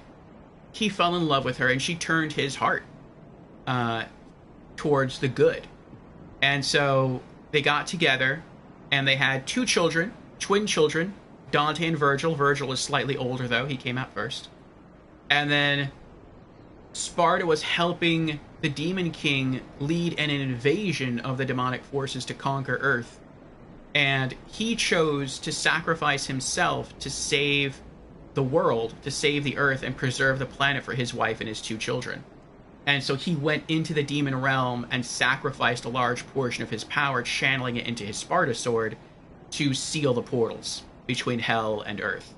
he fell in love with her, and she turned his heart towards the good. And so they got together, and they had 2 children, twin children, Dante and Virgil. Virgil is slightly older, though. He came out first. And then Sparda was helping the Demon King lead an invasion of the demonic forces to conquer Earth. And he chose to sacrifice himself to save the world, to save the Earth, and preserve the planet for his wife and his 2 children. And so he went into the demon realm and sacrificed a large portion of his power, channeling it into his Sparda sword to seal the portals between Hell and Earth.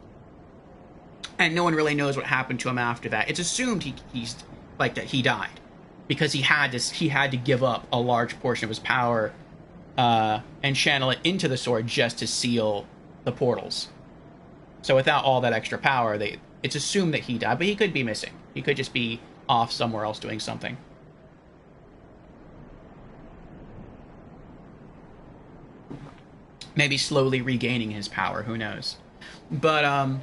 And no one really knows what happened to him after that. It's assumed that he died, because he had to give up a large portion of his power and channel it into the sword just to seal the portals. So without all that extra power, it's assumed that he died, but he could be missing. He could just be off somewhere else doing something. Maybe slowly regaining his power, who knows. But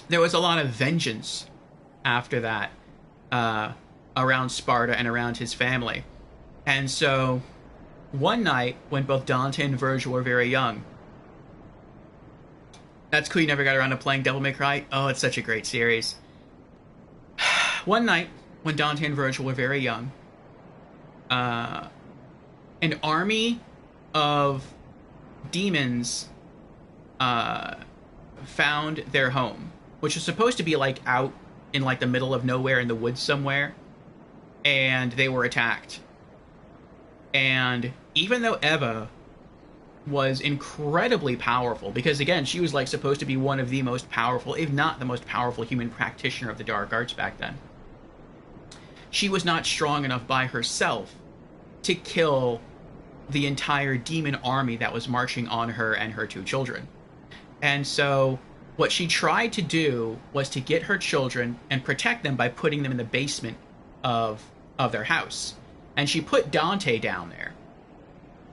there was a lot of vengeance after that around Sparda and around his family. And so one night, when both Dante and Virgil were very young... That's cool, you never got around to playing Devil May Cry? Oh, it's such a great series. One night, when Dante and Virgil were very young, an army of demons found their home, which was supposed to be like out in like the middle of nowhere in the woods somewhere, and they were attacked. And even though Eva was incredibly powerful, because again, she was like supposed to be one of the most powerful, if not the most powerful human practitioner of the dark arts back then, she was not strong enough by herself to kill the entire demon army that was marching on her and her two children. And so what she tried to do was to get her children and protect them by putting them in the basement of their house. And she put Dante down there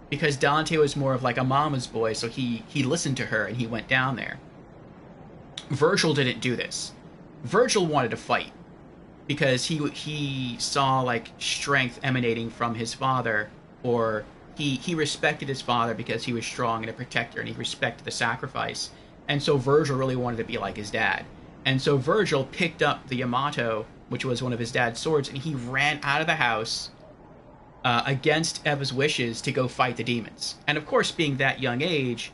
because Dante was more of like a mama's boy, so he listened to her and he went down there. Virgil didn't do this. Virgil wanted to fight because he saw like strength emanating from his father, or he respected his father because he was strong and a protector, and he respected the sacrifice. And so Virgil really wanted to be like his dad. And so Virgil picked up the Yamato, which was one of his dad's swords, and he ran out of the house against Eva's wishes to go fight the demons. And of course, being that young age,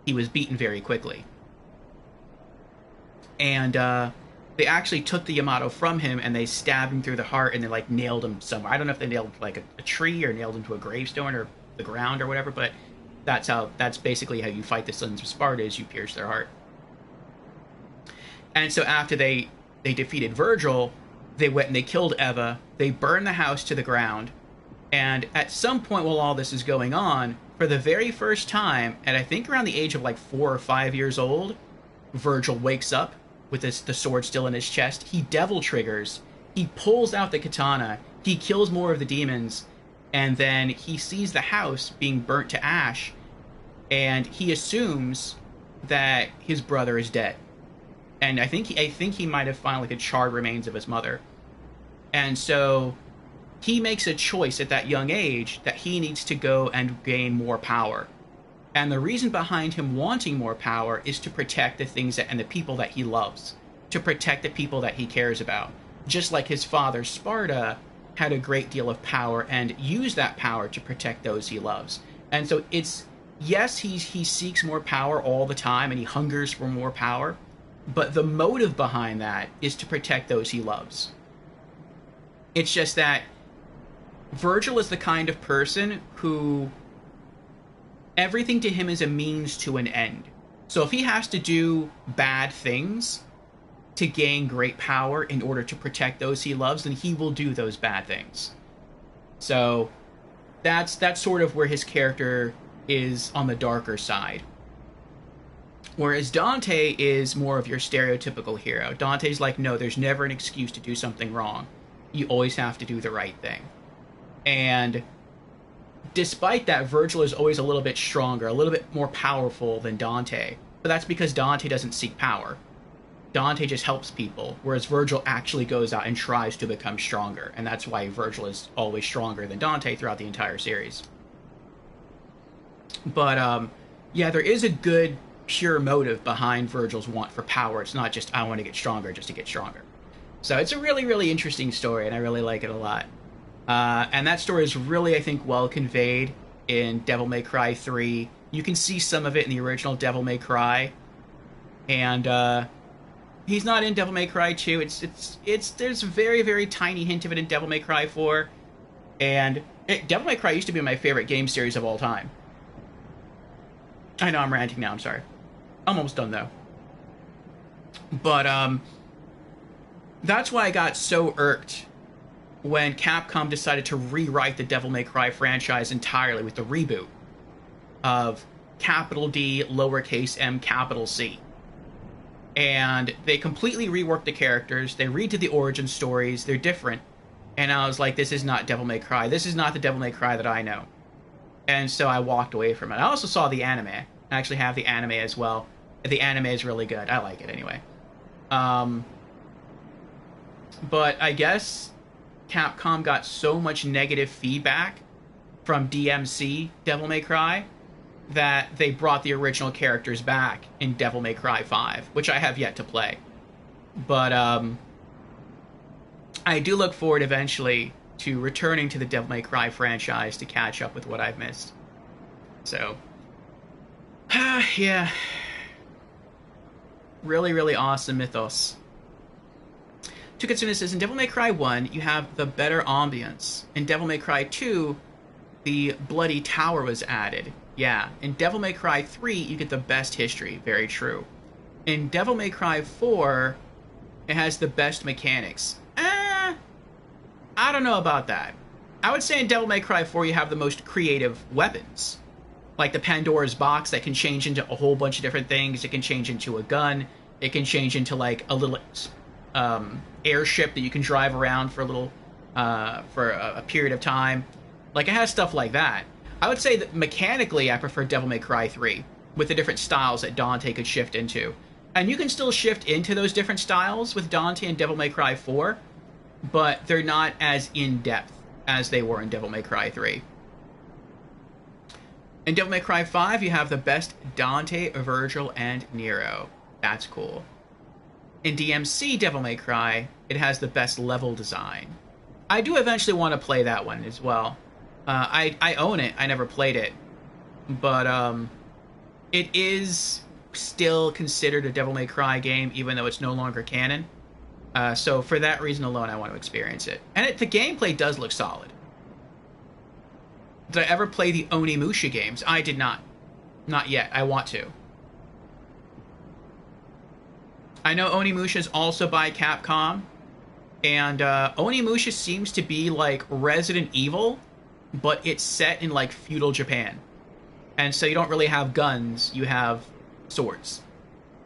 he was beaten very quickly. And they actually took the Yamato from him and they stabbed him through the heart and they like nailed him somewhere. I don't know if they nailed like a tree or nailed him to a gravestone or the ground or whatever, but that's basically how you fight the sons of Sparta, is you pierce their heart. And so after they defeated Virgil, they went and they killed Eva. They burned the house to the ground. And at some point while all this is going on, for the very first time, and I think around the age of like 4 or 5 years old, Virgil wakes up with the sword still in his chest. He devil triggers. He pulls out the katana. He kills more of the demons. And then he sees the house being burnt to ash. And he assumes that his brother is dead. And I think he might have found like the charred remains of his mother. And so he makes a choice at that young age that he needs to go and gain more power. And the reason behind him wanting more power is to protect the things and the people that he loves, to protect the people that he cares about. Just like his father, Sparta, had a great deal of power and used that power to protect those he loves. And so yes, he seeks more power all the time and he hungers for more power, but the motive behind that is to protect those he loves. It's just that Virgil is the kind of person who everything to him is a means to an end. So if he has to do bad things to gain great power in order to protect those he loves, then he will do those bad things. So that's sort of where his character is on the darker side. Whereas Dante is more of your stereotypical hero. Dante's like, no, there's never an excuse to do something wrong. You always have to do the right thing. And despite that, Virgil is always a little bit stronger, a little bit more powerful than Dante. But that's because Dante doesn't seek power. Dante just helps people, whereas Virgil actually goes out and tries to become stronger. And that's why Virgil is always stronger than Dante throughout the entire series. But, yeah, there is a good, pure motive behind Virgil's want for power. It's not just, I want to get stronger just to get stronger. So it's a really, really interesting story, and I really like it a lot. And that story is really, I think, well conveyed in Devil May Cry 3. You can see some of it in the original Devil May Cry. And he's not in Devil May Cry 2. There's a very, very tiny hint of it in Devil May Cry 4. And Devil May Cry used to be my favorite game series of all time. I know I'm ranting now, I'm sorry. I'm almost done, though. But, that's why I got so irked when Capcom decided to rewrite the Devil May Cry franchise entirely with the reboot of capital D, lowercase m, capital C. And they completely reworked the characters, they redid the origin stories, they're different. And I was like, this is not Devil May Cry. This is not the Devil May Cry that I know. And so I walked away from it. I also saw the anime. I actually have the anime as well. The anime is really good. I like it anyway. But I guess Capcom got so much negative feedback from DMC Devil May Cry that they brought the original characters back in Devil May Cry 5, which I have yet to play. But I do look forward eventually to returning to the Devil May Cry franchise to catch up with what I've missed. So, yeah. Really, really awesome mythos. Tukitsune says, in Devil May Cry 1, you have the better ambience. In Devil May Cry 2, the Bloody Tower was added. Yeah. In Devil May Cry 3, you get the best history. Very true. In Devil May Cry 4, it has the best mechanics. I don't know about that. I would say in Devil May Cry 4 you have the most creative weapons. Like the Pandora's box that can change into a whole bunch of different things. It can change into a gun. It can change into like a little airship that you can drive around for a little for a period of time. Like it has stuff like that. I would say that mechanically I prefer Devil May Cry 3 with the different styles that Dante could shift into. And you can still shift into those different styles with Dante and Devil May Cry 4, but they're not as in-depth as they were in Devil May Cry 3. In Devil May Cry 5, you have the best Dante, Virgil, and Nero. That's cool. In DMC Devil May Cry, it has the best level design. I do eventually want to play that one as well. I own it. I never played it. But it is still considered a Devil May Cry game, even though it's no longer canon. So for that reason alone, I want to experience it. And the gameplay does look solid. Did I ever play the Onimusha games? I did not. Not yet. I want to. I know Onimusha is also by Capcom. And Onimusha seems to be like Resident Evil, but it's set in like feudal Japan. And so you don't really have guns, you have swords.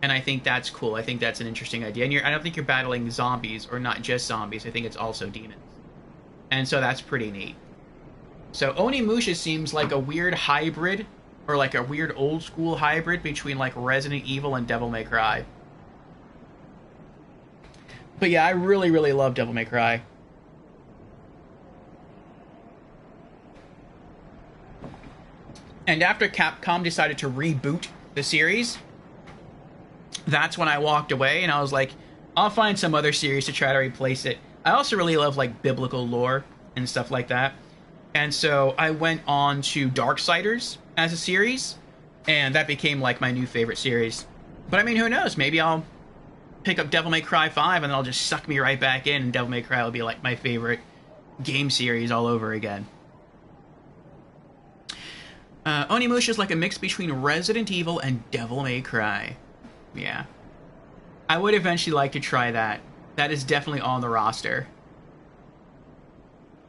And I think that's cool. I think that's an interesting idea. And I don't think you're battling zombies, or not just zombies. I think it's also demons. And so that's pretty neat. So Onimusha seems like a weird hybrid, or like a weird old school hybrid between like Resident Evil and Devil May Cry. But yeah, I really, really love Devil May Cry. And after Capcom decided to reboot the series, that's when I walked away and I was like, I'll find some other series to try to replace it. I also really love like biblical lore and stuff like that. And so I went on to Darksiders as a series, and that became like my new favorite series. But I mean, who knows? Maybe I'll pick up Devil May Cry 5 and they'll just suck me right back in, and Devil May Cry will be like my favorite game series all over again. Onimusha is like a mix between Resident Evil and Devil May Cry. Yeah. I would eventually like to try that. That is definitely on the roster.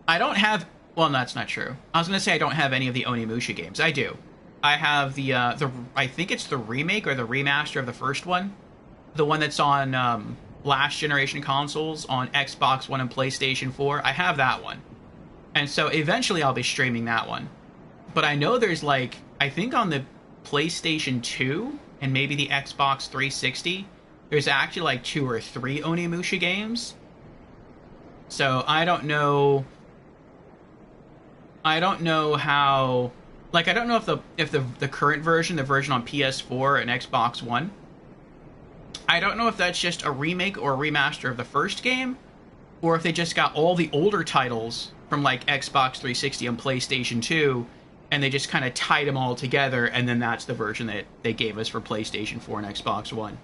I don't have... Well, no, that's not true. I was going to say I don't have any of the Onimusha games. I do. I have the I think it's the remake or the remaster of the first one. The one that's on last generation consoles, on Xbox One and PlayStation 4. I have that one. And so eventually I'll be streaming that one. But I know there's like, I think on the PlayStation 2 and maybe the Xbox 360, there's actually like 2 or 3 Onimusha games. So I don't know how, like, I don't know if the current version, the version on PS4 and Xbox One, I don't know if that's just a remake or a remaster of the first game, or if they just got all the older titles from like Xbox 360 and PlayStation 2, and they just kind of tied them all together, and then that's the version that they gave us for PlayStation 4 and Xbox One.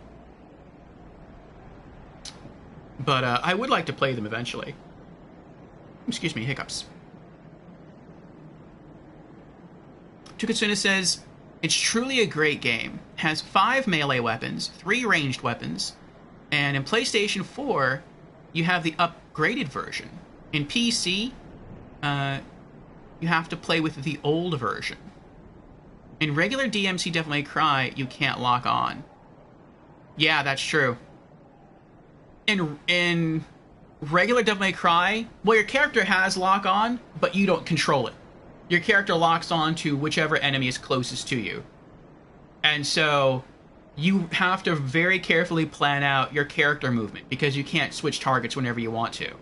But I would like to play them eventually. Excuse me, hiccups. Tukatsuna says, it's truly a great game. Has 5 melee weapons, 3 ranged weapons, and in PlayStation 4, you have the upgraded version. In PC, you have to play with the old version. In regular DMC Devil May Cry, you can't lock on. Yeah, that's true. In regular Devil May Cry, well, your character has lock on, but you don't control it. Your character locks on to whichever enemy is closest to you. And so you have to very carefully plan out your character movement, because you can't switch targets whenever you want to.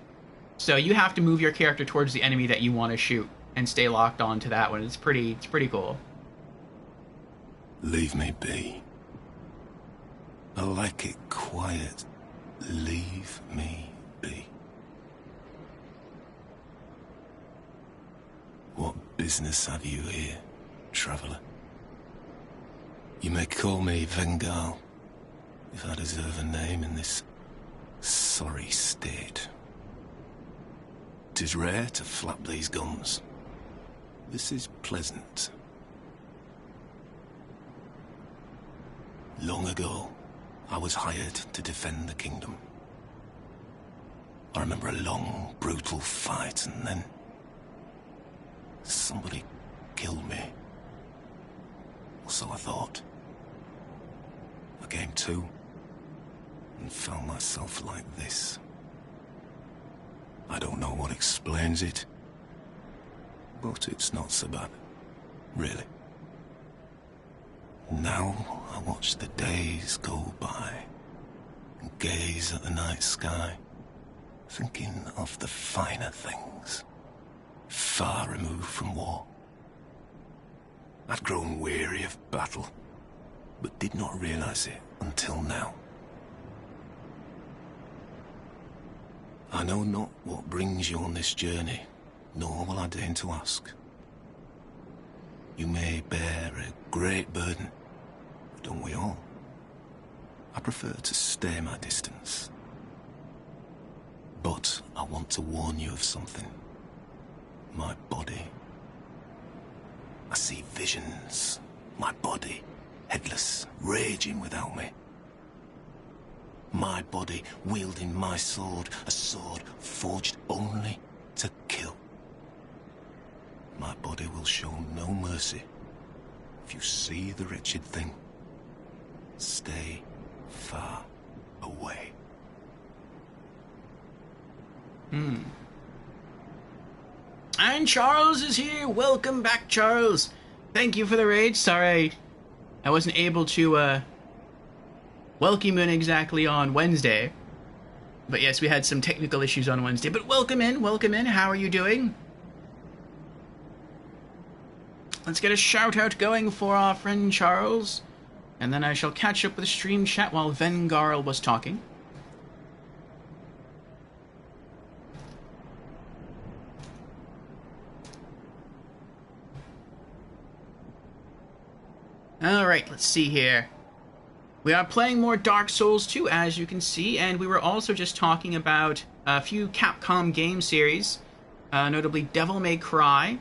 So you have to move your character towards the enemy that you want to shoot and stay locked on to that one. It's pretty cool. Leave me be. I like it quiet. Leave me be. What business have you here, traveller? You may call me Vengal, if I deserve a name in this sorry state. 'Tis rare to flap these gums. This is pleasant. Long ago, I was hired to defend the kingdom. I remember a long, brutal fight, and then Somebody killed me. Or so I thought. I came to and found myself like this. I don't know what explains it, but it's not so bad, really. Now I watch the days go by and gaze at the night sky, thinking of the finer things, far removed from war. I'd grown weary of battle, but did not realize it until now. I know not what brings you on this journey, nor will I deign to ask. You may bear a great burden, don't we all? I prefer to stay my distance. But I want to warn you of something. My body. I see visions. My body, headless, raging without me. My body wielding my sword, a sword forged only to kill. My body will show no mercy. If you see the wretched thing, stay far away. And Charles is here. Welcome back, Charles. Thank you for the raid. Sorry, I wasn't able to welcome in exactly on Wednesday. But yes, we had some technical issues on Wednesday. But welcome in, welcome in. How are you doing? Let's get a shout out going for our friend Charles. And then I shall catch up with the stream chat while Vengarl was talking. Alright, let's see here. We are playing more Dark Souls 2, as you can see, and we were also just talking about a few Capcom game series, notably Devil May Cry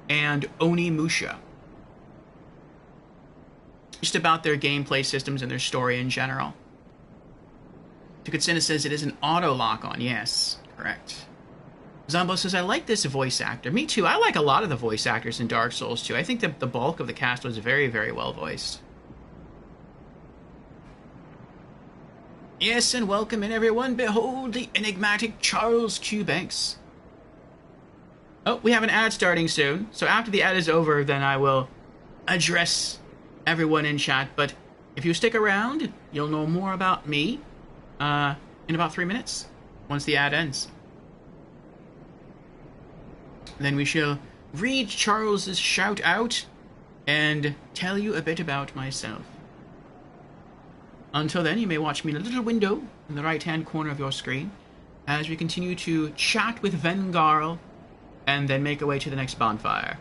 and Onimusha. Just about their gameplay systems and their story in general. Tukatsina says it is an auto lock-on. Yes, correct. Zombo says, I like this voice actor. Me too. I like a lot of the voice actors in Dark Souls 2. I think the bulk of the cast was very, very well voiced. Yes, and welcome in everyone. Behold the enigmatic Charles Q. Banks. Oh, we have an ad starting soon. So after the ad is over, then I will address everyone in chat. But if you stick around, you'll know more about me in about 3 minutes, once the ad ends. Then we shall read Charles's shout out and tell you a bit about myself. Until then, you may watch me in a little window in the right-hand corner of your screen as we continue to chat with Vengarl and then make our way to the next bonfire.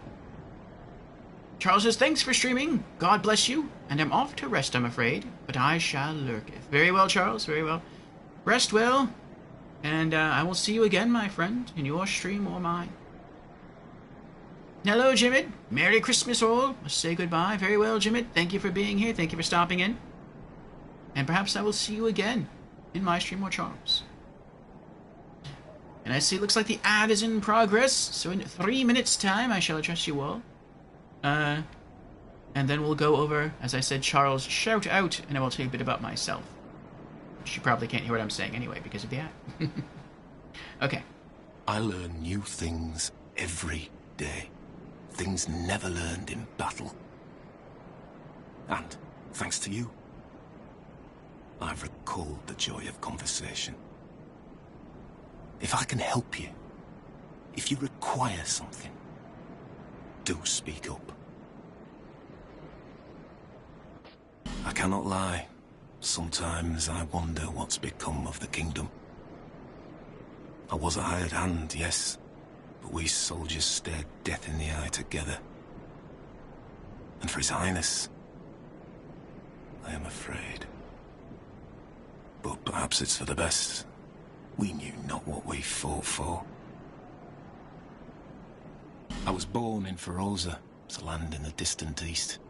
Charles says, thanks for streaming. God bless you. And I'm off to rest, I'm afraid, but I shall lurketh. Very well, Charles, very well. Rest well, and I will see you again, my friend, in your stream or mine. Hello, Jimid. Merry Christmas, all. Must say goodbye. Very well, Jimid. Thank you for being here. Thank you for stopping in. And perhaps I will see you again in my stream or Charles. And I see it looks like the ad is in progress. So in 3 minutes' time, I shall address you all. And then we'll go over, as I said, Charles' shout out, and I will tell you a bit about myself. Which you probably can't hear what I'm saying anyway because of the ad. Okay. I learn new things every day. Things never learned in battle. And, thanks to you, I've recalled the joy of conversation. If I can help you, if you require something, do speak up. I cannot lie. Sometimes I wonder what's become of the kingdom. I was a hired hand, yes, but we soldiers stared death in the eye together. And for His Highness, I am afraid. But perhaps it's for the best. We knew not what we fought for. I was born in Feroza, a land in the distant east.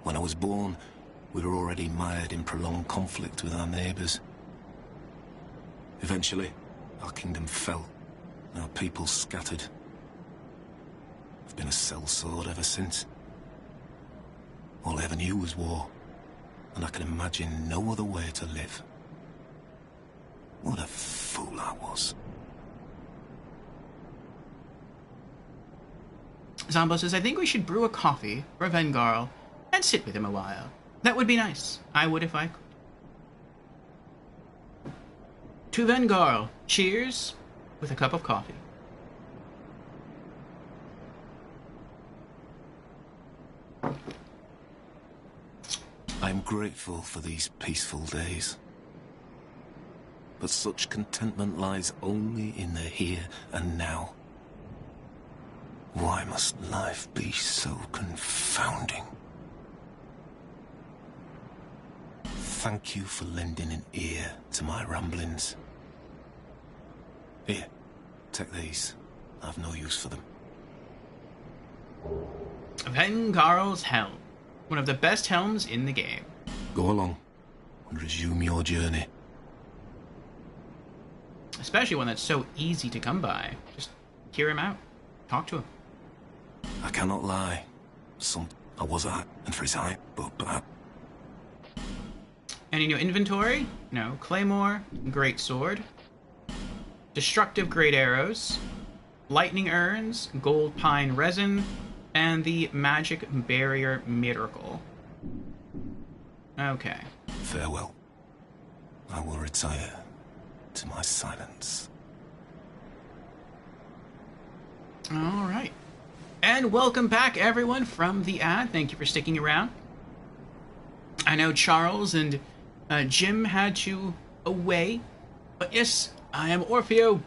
When I was born, we were already mired in prolonged conflict with our neighbours. Eventually, our kingdom fell, and our people scattered. been a sellsword ever since. All I ever knew was war, and I can imagine no other way to live. What a fool I was. Zombo says, I think we should brew a coffee for Vengarl and sit with him a while. That would be nice. I would if I could. To Vengarl, cheers with a cup of coffee. I'm grateful for these peaceful days. But such contentment lies only in the here and now. Why must life be so confounding? Thank you for lending an ear to my ramblings. Here, take these. I've no use for them. Vengarl's Helm. One of the best helms in the game. Go along and resume your journey. Especially one that's so easy to come by. Just hear him out. Talk to him. I cannot lie. I was at and for his eye, but And in your inventory, Claymore, Great Sword, Destructive Great Arrows, Lightning Urns, Gold Pine Resin, and the Magic Barrier Miracle. Okay. Farewell. I will retire to my silence. Alright. And welcome back, everyone, from the ad. Thank you for sticking around. I know Charles and Jim had to away, but yes, I am Orfeo.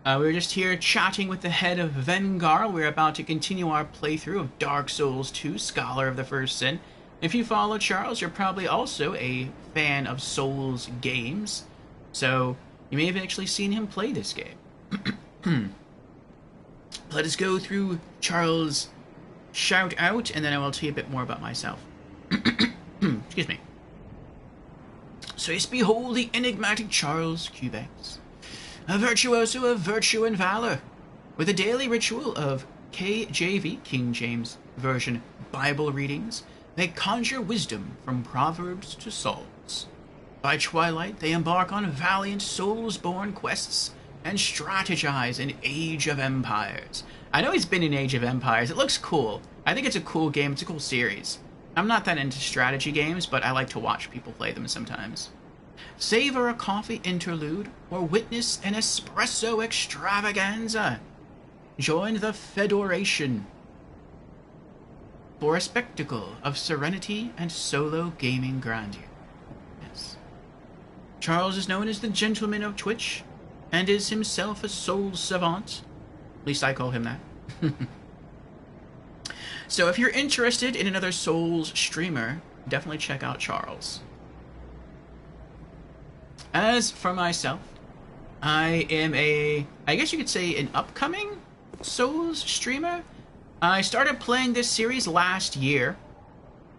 We were just here chatting with the head of Vengarl. We're about to continue our playthrough of Dark Souls 2, Scholar of the First Sin. If you follow Charles, you're probably also a fan of Souls games, so you may have actually seen him play this game. Let us go through Charles' shout out, and then I will tell you a bit more about myself. Excuse me. So yes, behold the enigmatic Charles Cubex, a virtuoso of virtue and valor, with a daily ritual of KJV, King James Version, Bible readings. They conjure wisdom from Proverbs to Psalms. By twilight, they embark on valiant souls-born quests and strategize in Age of Empires. I know he's been in Age of Empires. It looks cool. I think it's a cool game. It's a cool series. I'm not that into strategy games, but I like to watch people play them sometimes. Savor a coffee interlude or witness an espresso extravaganza. Join the Fedoration for a spectacle of serenity and solo gaming grandeur. Yes. Charles is known as the Gentleman of Twitch, and is himself a soul savant. At least I call him that. So if you're interested in another Souls streamer, definitely check out Charles. As for myself, I am I guess you could say an upcoming Souls streamer. I started playing this series last year,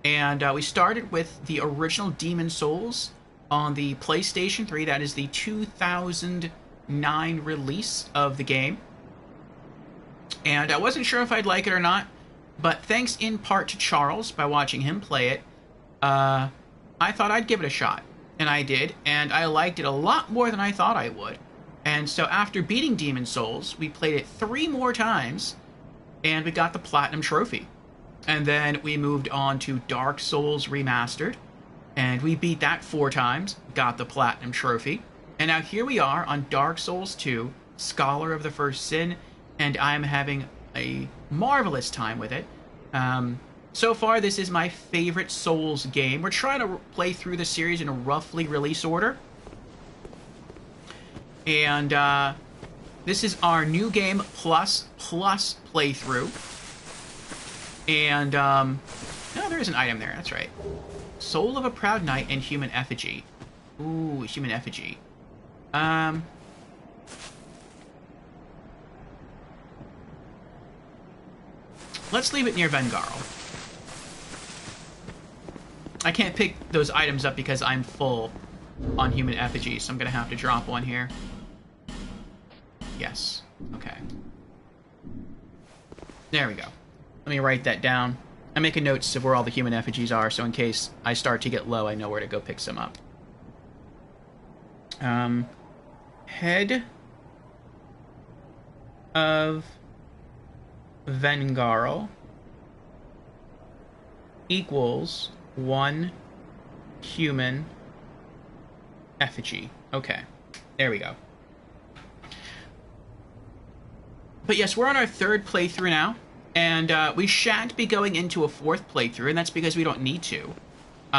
and we started with the original Demon Souls on the PlayStation 3. That is the 2009 release of the game. And I wasn't sure if I'd like it or not, but thanks in part to Charles, by watching him play it, I thought I'd give it a shot. And I did, and I liked it a lot more than I thought I would. And so after beating Demon Souls, we played it 3 more times, and we got the Platinum Trophy. And then we moved on to Dark Souls Remastered, and we beat that 4 times, got the Platinum Trophy. And now here we are on Dark Souls 2, Scholar of the First Sin, and I'm having a marvelous time with it. So far, this is my favorite Souls game. We're trying to play through the series in a roughly release order. And this is our new game plus playthrough. And, no, there is an item there, that's right. Soul of a Proud Knight and Human Effigy. Ooh, Human Effigy. Let's leave it near Vengarl. I can't pick those items up because I'm full on Human Effigy, so I'm gonna have to drop one here. Yes. Okay. There we go. Let me write that down. I'm making notes of where all the human effigies are, so in case I start to get low, I know where to go pick some up. Head of Vengarl equals 1 human effigy. Okay, there we go. But yes, we're on our 3rd playthrough now, and we shan't be going into a 4th playthrough, and that's because we don't need to.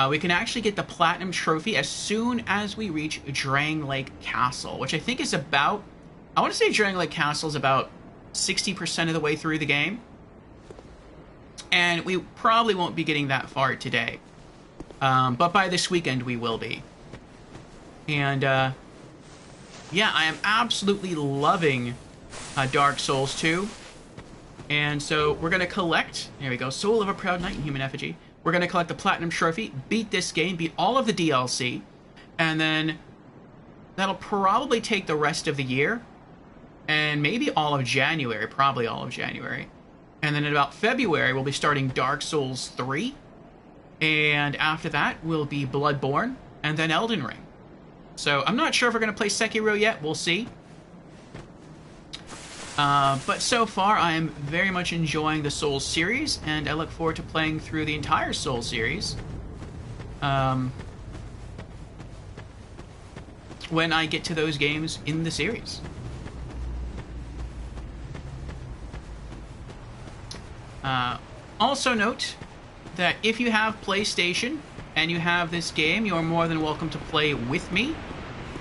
We can actually get the Platinum Trophy as soon as we reach Drangleic Castle, which I think is about... I want to say Drangleic Castle is about 60% of the way through the game. And we probably won't be getting that far today. But by this weekend, we will be. And, yeah, I am absolutely loving Dark Souls 2. And so we're going to collect... There we go. Soul of a Proud Knight and Human Effigy. We're going to collect the Platinum Trophy, beat this game, beat all of the DLC, and then that'll probably take the rest of the year, and maybe all of January, probably all of January. And then in about February, we'll be starting Dark Souls 3, and after that will be Bloodborne, and then Elden Ring. So I'm not sure if we're going to play Sekiro yet, we'll see. But so far, I am very much enjoying the Souls series, and I look forward to playing through the entire Souls series when I get to those games in the series. Also note that if you have PlayStation and you have this game, you are more than welcome to play with me,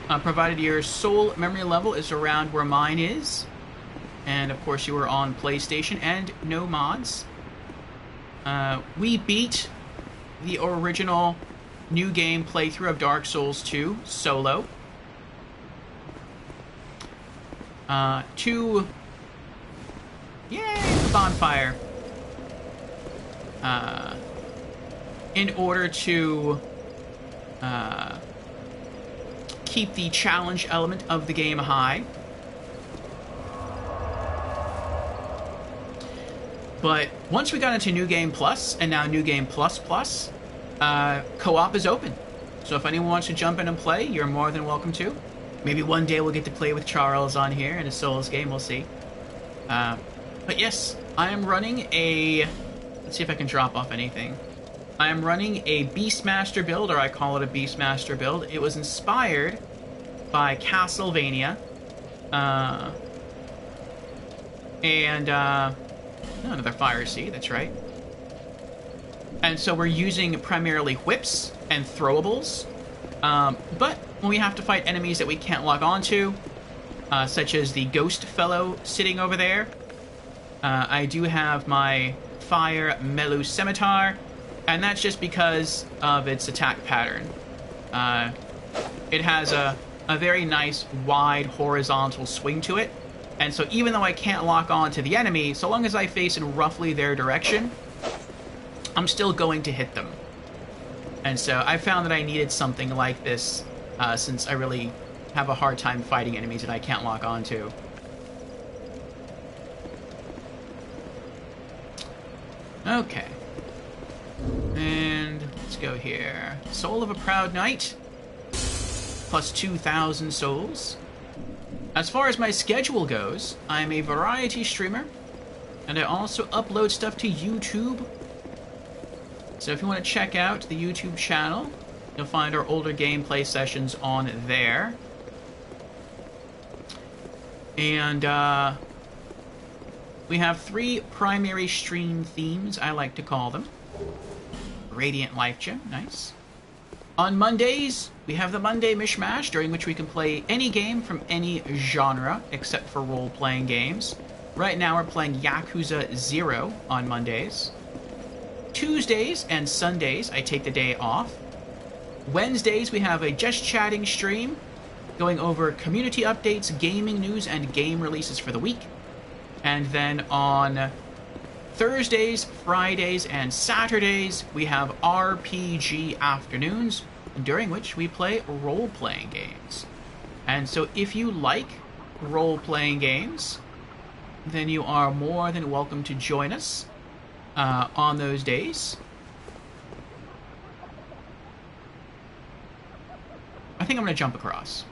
provided your soul memory level is around where mine is. And, of course, you were on PlayStation and no mods. We beat the original new game playthrough of Dark Souls 2 solo. Yay, bonfire. In order to keep the challenge element of the game high. But once we got into New Game Plus, and now New Game Plus Plus, co-op is open. So if anyone wants to jump in and play, you're more than welcome to. Maybe one day we'll get to play with Charles on here in a Souls game, we'll see. But yes, I am running a... Let's see if I can drop off anything. I am running a Beastmaster build, or I call it a Beastmaster build. It was inspired by Castlevania. Another fire seed, that's right. And so we're using primarily whips and throwables. But when we have to fight enemies that we can't log onto, such as the ghost fellow sitting over there, I do have my fire Melu Scimitar, and that's just because of its attack pattern. It has a very nice wide horizontal swing to it. And so even though I can't lock on to the enemy, so long as I face in roughly their direction, I'm still going to hit them. And so I found that I needed something like this, since I really have a hard time fighting enemies that I can't lock on to. Okay. And let's go here. Soul of a Proud Knight. Plus 2,000 souls. As far as my schedule goes, I'm a variety streamer, and I also upload stuff to YouTube. So if you want to check out the YouTube channel, you'll find our older gameplay sessions on there. And we have 3 primary stream themes, I like to call them. Radiant Life Gem, nice. On Mondays, we have the Monday Mishmash, during which we can play any game from any genre, except for role-playing games. Right now we're playing Yakuza 0 on Mondays. Tuesdays and Sundays, I take the day off. Wednesdays, we have a Just Chatting stream, going over community updates, gaming news, and game releases for the week. And then on Thursdays, Fridays, and Saturdays, we have RPG afternoons, during which we play role-playing games. And so if you like role-playing games, then you are more than welcome to join us. on those days. I think I'm going to jump across.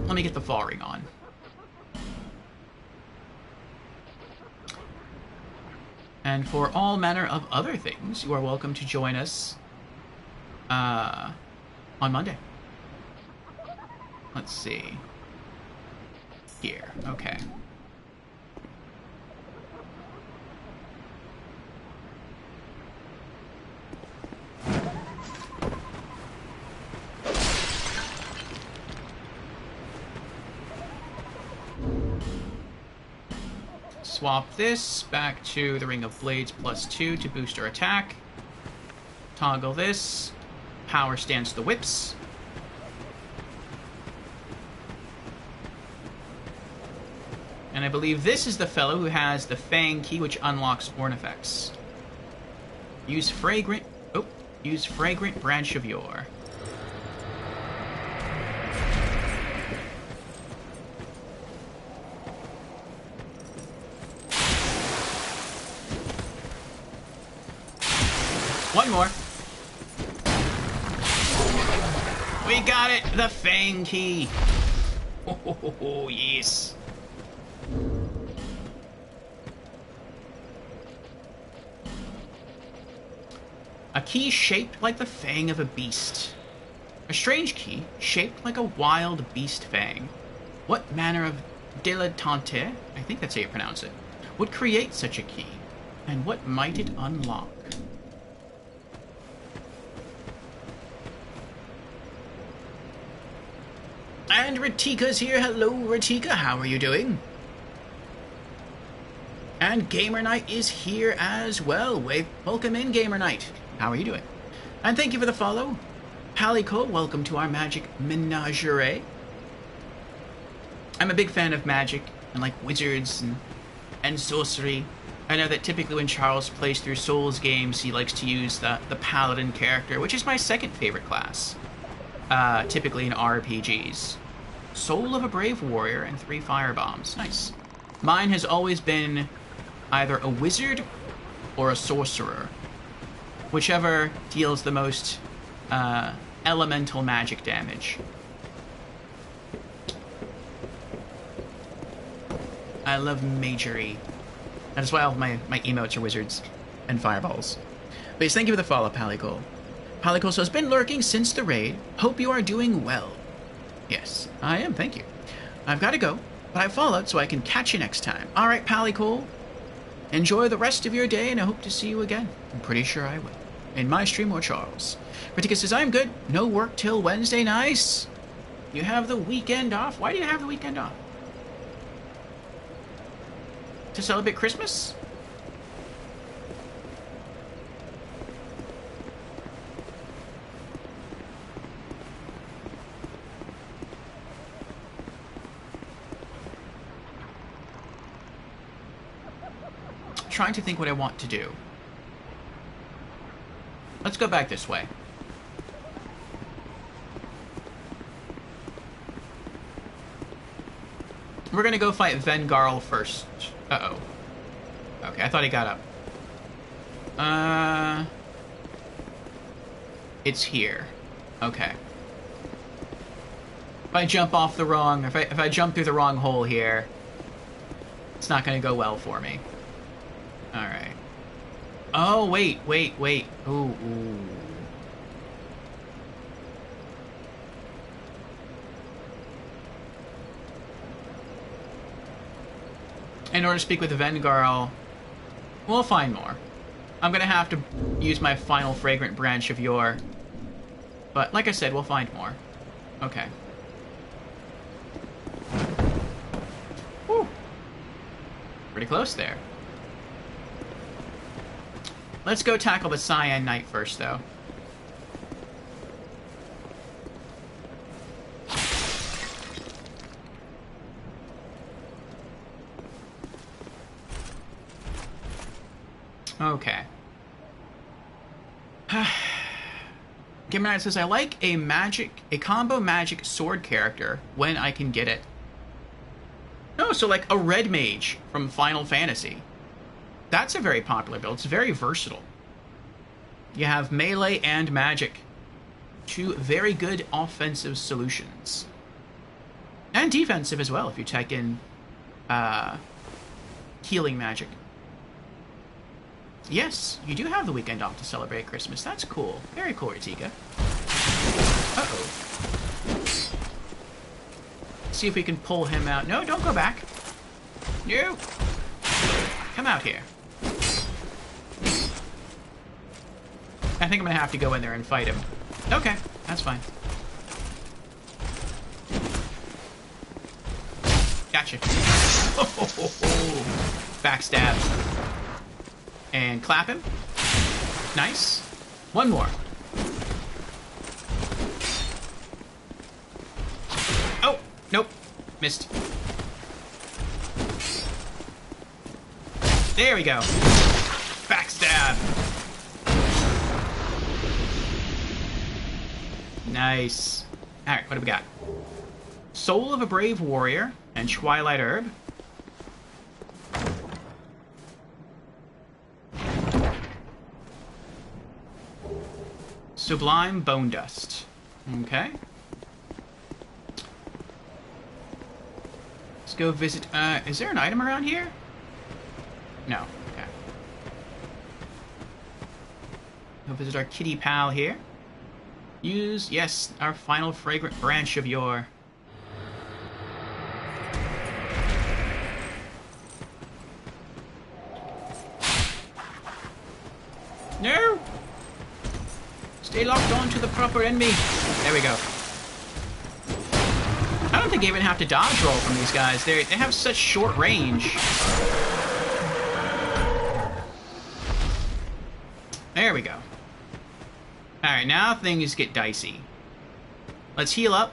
Let me get the fall ring on. And for all manner of other things, you are welcome to join us on Monday. Let's see. Here, okay. Swap this back to the Ring of Blades +2 to boost our attack. Toggle this. Power stance the whips. And I believe this is the fellow who has the Fang key, which unlocks Ornifex. Use fragrant branch of yore. One more. We got it! The Fang key! Oh, yes. A key shaped like the fang of a beast. A strange key shaped like a wild beast fang. What manner of dilettante, I think that's how you pronounce it, would create such a key? And what might it unlock? And Ratika's here. Hello, Ratika. How are you doing? And Gamer Knight is here as well. Welcome in, Gamer Knight. How are you doing? And thank you for the follow. Palico, welcome to our Magic Menagerie. I'm a big fan of magic and like wizards and sorcery. I know that typically when Charles plays through Souls games, he likes to use the Paladin character, which is my second favorite class. Typically in RPGs. Soul of a Brave Warrior and 3 Firebombs. Nice. Mine has always been either a wizard or a sorcerer. Whichever deals the most elemental magic damage. I love magery. That is why all of my emotes are wizards and fireballs. But yes, thank you for the follow, Palico. Palico says, been lurking since the raid. Hope you are doing well. Yes, I am, thank you. I've got to go, but I followed so I can catch you next time. Alright, Palico. Enjoy the rest of your day, and I hope to see you again. I'm pretty sure I will. In my stream or Charles. Ratika says, I'm good. No work till Wednesday. Nice. You have the weekend off. Why do you have the weekend off? To celebrate Christmas? Trying to think what I want to do. Let's go back this way. We're gonna go fight Vengarl first. Uh-oh. Okay, I thought he got up. It's here. Okay. If I jump off the wrong... If I jump through the wrong hole here, it's not gonna go well for me. Alright. Oh, wait. Ooh. In order to speak with the Vengarl, we'll find more. I'm gonna have to use my final fragrant branch of yore. But, like I said, we'll find more. Okay. Whew. Pretty close there. Let's go tackle the Cyan Knight first, though. Okay. Gamer Knight says, I like a combo magic sword character when I can get it. Oh, so like a red mage from Final Fantasy. That's a very popular build. It's very versatile. You have melee and magic. Two very good offensive solutions. And defensive as well, if you take in healing magic. Yes, you do have the weekend off to celebrate Christmas. That's cool. Very cool, Ratika. Uh-oh. See if we can pull him out. No, don't go back. No. Come out here. I think I'm gonna have to go in there and fight him. Okay, that's fine. Gotcha. Backstab. And clap him. Nice. One more. Oh, nope. Missed. There we go. Backstab. Nice. Alright, what do we got? Soul of a Brave Warrior and Twilight Herb. Sublime Bone Dust. Okay. Let's go visit... is there an item around here? No. Okay. Go visit our kitty pal here. Use, yes, our final fragrant branch of your... No! Stay locked on to the proper enemy. There we go. I don't think I even have to dodge roll from these guys. They have such short range. There we go. Alright, now things get dicey. Let's heal up.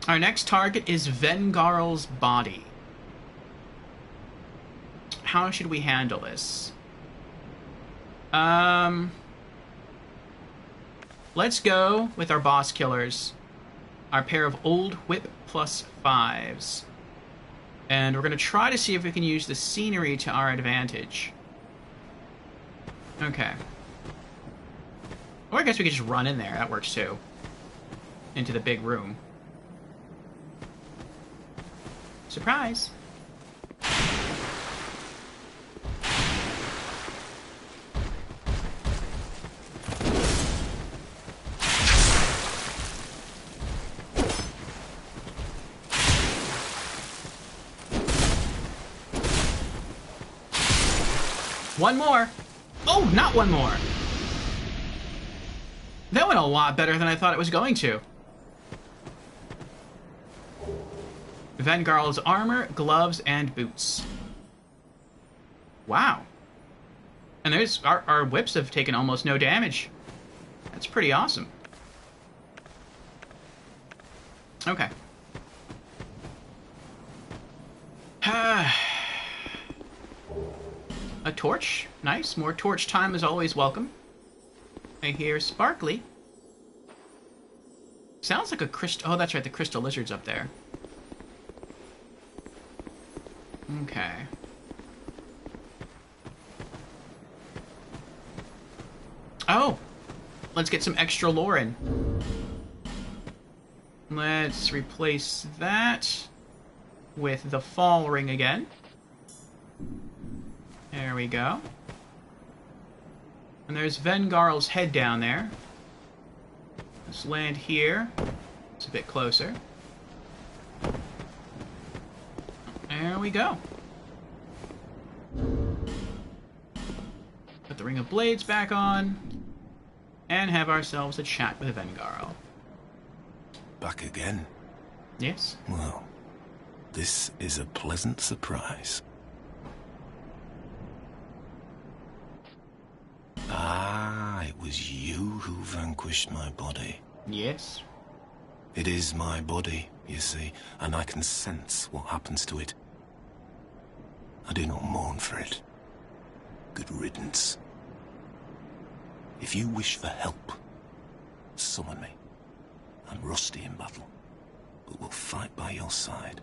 Our next target is Vengarl's body. How should we handle this? Let's go with our boss killers. Our pair of old whip plus 5s. And we're going to try to see if we can use the scenery to our advantage. Okay. Or I guess we could just run in there. That works too. Into the big room. Surprise! One more! Oh, not one more! That went a lot better than I thought it was going to. Vengarl's armor, gloves, and boots. Wow. And there's our whips have taken almost no damage. That's pretty awesome. Okay. A torch. Nice. More torch time is always welcome. I hear sparkly. Sounds like a crystal... Oh, that's right. The crystal lizard's up there. Okay. Oh! Let's get some extra lore in. Let's replace that with the fall ring again. There we go. And there's Vengarl's head down there. Let's land here. It's a bit closer. There we go. Put the Ring of Blades back on. And have ourselves a chat with Vengarl. Back again? Yes. Well, this is a pleasant surprise. Ah, it was you who vanquished my body. Yes. It is my body, you see, and I can sense what happens to it. I do not mourn for it. Good riddance. If you wish for help, summon me. I'm rusty in battle. but will fight by your side.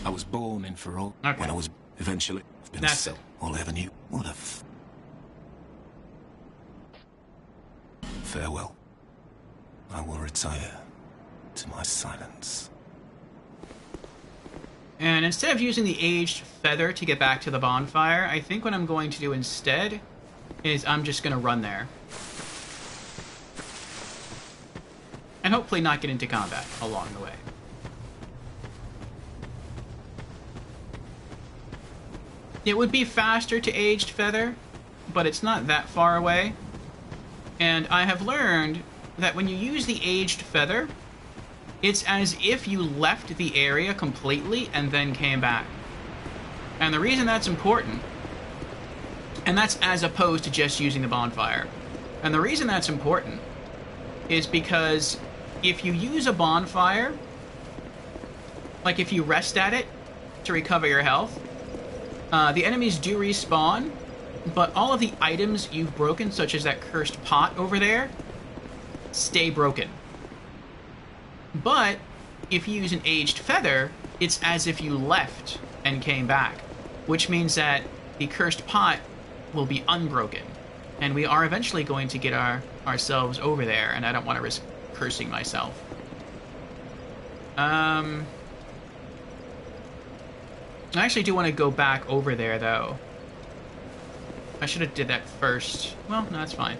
I was born in Ferrol. Okay. When I was eventually, I've been That's a it. all I ever knew. What a farewell. I will retire to my silence. And instead of using the aged feather to get back to the bonfire, I think what I'm going to do instead is I'm just going to run there. And hopefully not get into combat along the way. It would be faster to aged feather, but it's not that far away. And I have learned that when you use the aged feather, it's as if you left the area completely and then came back. And the reason that's important, and that's as opposed to just using the bonfire, and the reason that's important is because if you use a bonfire, like if you rest at it to recover your health, the enemies do respawn, but all of the items you've broken, such as that cursed pot over there, stay broken. But if you use an aged feather, it's as if you left and came back, which means that the cursed pot will be unbroken. And we are eventually going to get ourselves over there, and I don't want to risk cursing myself. I actually do want to go back over there, though. I should have did that first. Well, no, that's fine.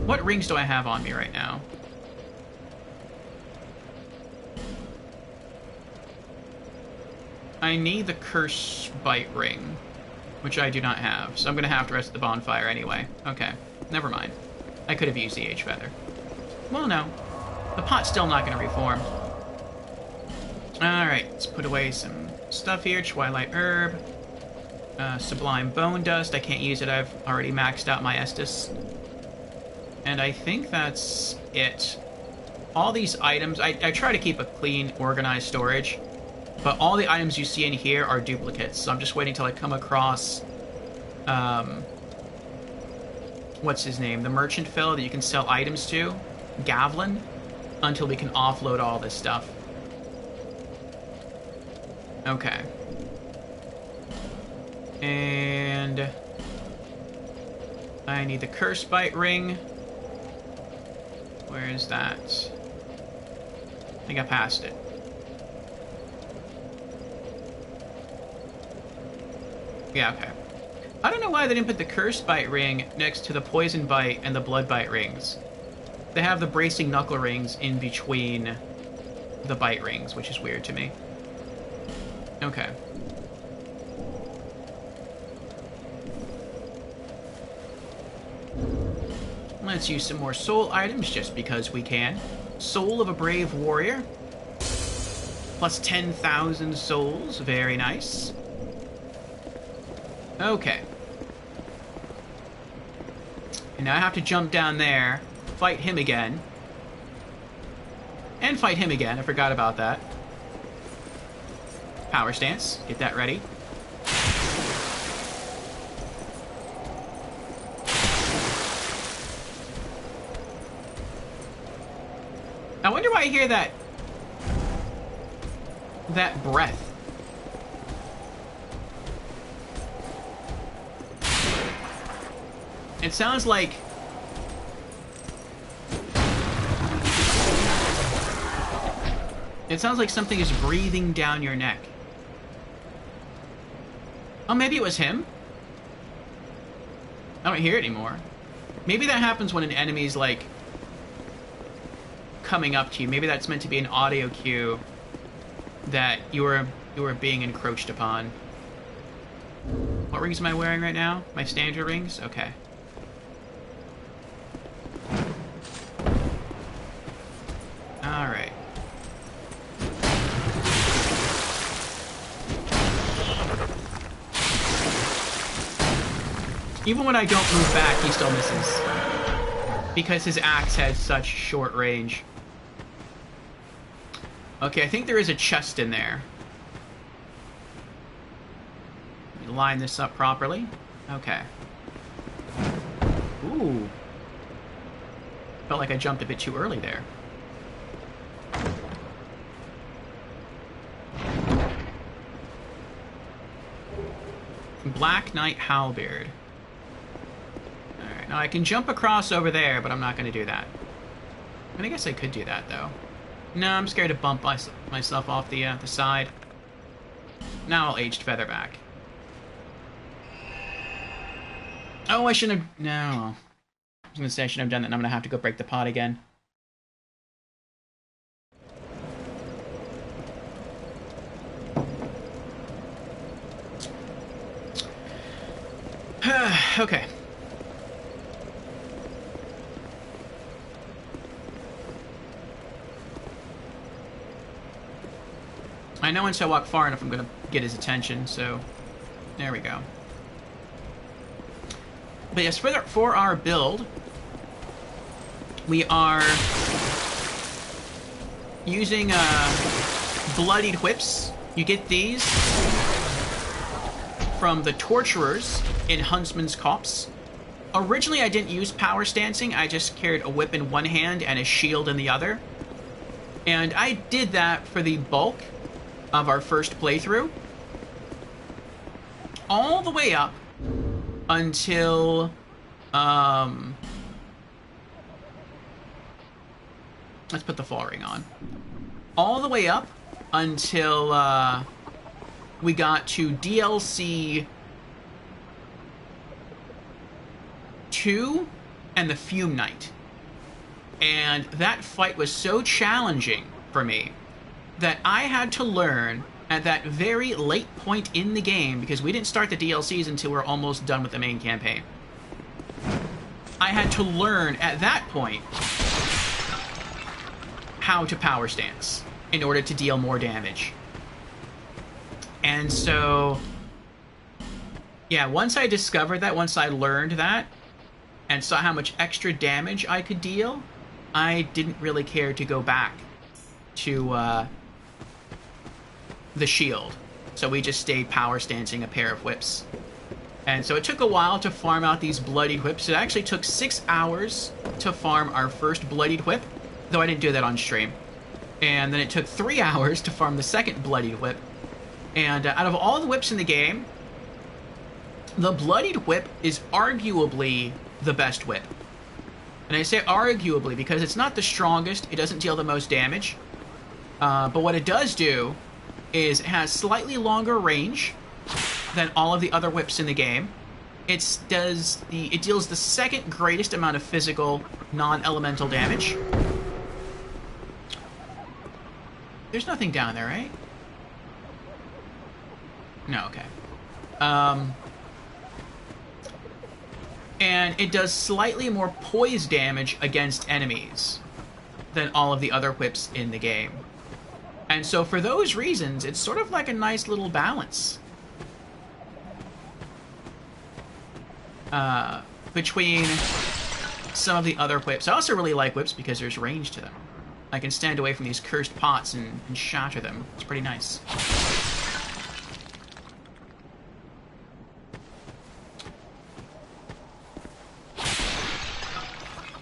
What rings do I have on me right now? I need the Curse Bite ring, which I do not have, so I'm going to have to rest at the bonfire anyway. Okay, never mind. I could have used the Age Feather. Well, no. The pot's still not going to reform. Alright, let's put away some stuff here. Twilight Herb. Sublime Bone Dust. I can't use it. I've already maxed out my Estus. And I think that's it. All these items... I try to keep a clean, organized storage. But all the items you see in here are duplicates. So I'm just waiting till I come across... what's his name? The merchant fellow that you can sell items to. Gavlin. Until we can offload all this stuff. Okay. And... I need the Curse Bite ring. Where is that? I think I passed it. Yeah, okay. I don't know why they didn't put the Curse Bite ring next to the Poison Bite and the Blood Bite rings. They have the Bracing Knuckle rings in between the Bite rings, which is weird to me. Okay. Let's use some more soul items just because we can. Soul of a Brave Warrior. Plus 10,000 souls. Very nice. Okay. And now I have to jump down there, fight him again. And fight him again. I forgot about that. Power stance. Get that ready. I wonder why I hear that breath. It sounds like something is breathing down your neck. Oh, maybe it was him? I don't hear it anymore. Maybe that happens when an enemy's, like, coming up to you. Maybe that's meant to be an audio cue that you are being encroached upon. What rings am I wearing right now? My standard rings? Okay. Alright. Even when I don't move back, he still misses. Because his axe has such short range. Okay, I think there is a chest in there. Let me line this up properly. Okay. Ooh. Felt like I jumped a bit too early there. Black Knight Halberd. Alright, now I can jump across over there, but I'm not going to do that. I guess I could do that, though. No, I'm scared to bump myself off the side. Now I'll Aged Featherback. Oh, I shouldn't have... No. I was going to say I shouldn't have done that, and I'm going to have to go break the pot again. Okay. I know once I walk far enough I'm going to get his attention, so there we go. But yes, for our build, we are using Bloodied Whips. You get these from the Torturers in Huntsman's Copse. Originally, I didn't use power stancing. I just carried a whip in one hand and a shield in the other. And I did that for the bulk of our first playthrough. All the way up until... let's put the fall ring on. All the way up until we got to DLC 2 and the Fume Knight. And that fight was so challenging for me that I had to learn at that very late point in the game, because we didn't start the DLCs until we were almost done with the main campaign. I had to learn at that point how to power stance in order to deal more damage. And so, yeah, once I discovered that, once I learned that, and saw how much extra damage I could deal, I didn't really care to go back to the shield. So we just stayed power stancing a pair of whips. And so it took a while to farm out these Bloodied Whips. It actually took 6 hours to farm our first Bloodied Whip, though I didn't do that on stream. And then it took 3 hours to farm the second Bloodied Whip. And out of all the whips in the game, the Bloodied Whip is arguably the best whip. And I say arguably because it's not the strongest, it doesn't deal the most damage. But what it does do is it has slightly longer range than all of the other whips in the game. It deals the second greatest amount of physical, non-elemental damage. There's nothing down there, right? No, okay. And it does slightly more poise damage against enemies than all of the other whips in the game. And so for those reasons, it's sort of like a nice little balance between some of the other whips. I also really like whips because there's range to them. I can stand away from these cursed pots and shatter them. It's pretty nice.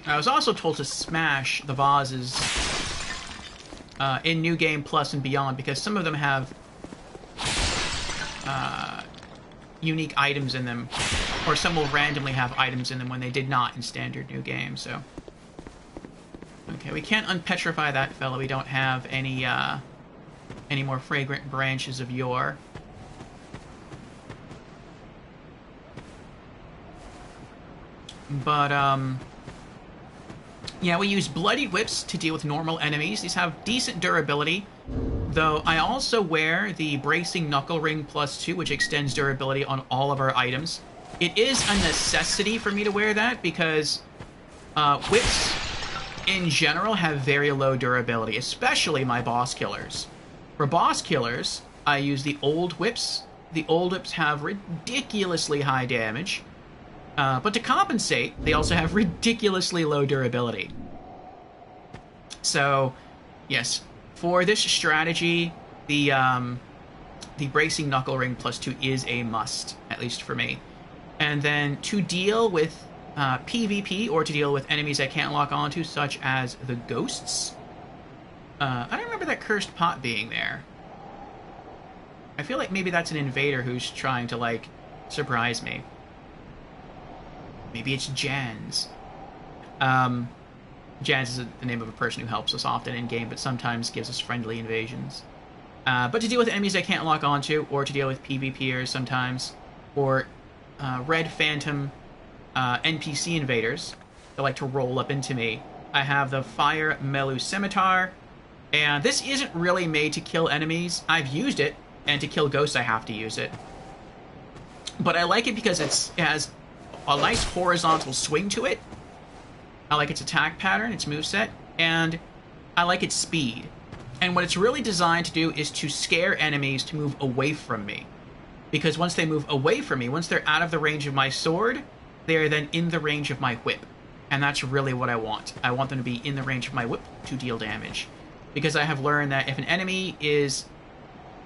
I was also told to smash the vases in New Game Plus and beyond, because some of them have unique items in them, or some will randomly have items in them when they did not in Standard New Game, so... Okay, we can't unpetrify that fellow. We don't have any more fragrant branches of yore. But, yeah, we use Bloodied Whips to deal with normal enemies. These have decent durability, though I also wear the Bracing Knuckle Ring +2, which extends durability on all of our items. It is a necessity for me to wear that, because whips, in general, have very low durability, especially my boss killers. For boss killers, I use the old whips. The old whips have ridiculously high damage. But to compensate, they also have ridiculously low durability. So, yes, for this strategy, the Bracing Knuckle Ring +2 is a must, at least for me. And then to deal with PvP, or to deal with enemies I can't lock onto, such as the ghosts. I don't remember that cursed pot being there. I feel like maybe that's an invader who's trying to, like, surprise me. Maybe it's Jans. Jans is the name of a person who helps us often in-game, but sometimes gives us friendly invasions. But to deal with enemies I can't lock onto, or to deal with PvPers sometimes, or Red Phantom NPC invaders that like to roll up into me, I have the Fire Melu Scimitar, and this isn't really made to kill enemies. I've used it, and to kill ghosts I have to use it. But I like it because it has a nice horizontal swing to it. I like its attack pattern, its moveset, and I like its speed. And what it's really designed to do is to scare enemies to move away from me. Because once they move away from me, once they're out of the range of my sword, they are then in the range of my whip. And that's really what I want. I want them to be in the range of my whip to deal damage. Because I have learned that if an enemy is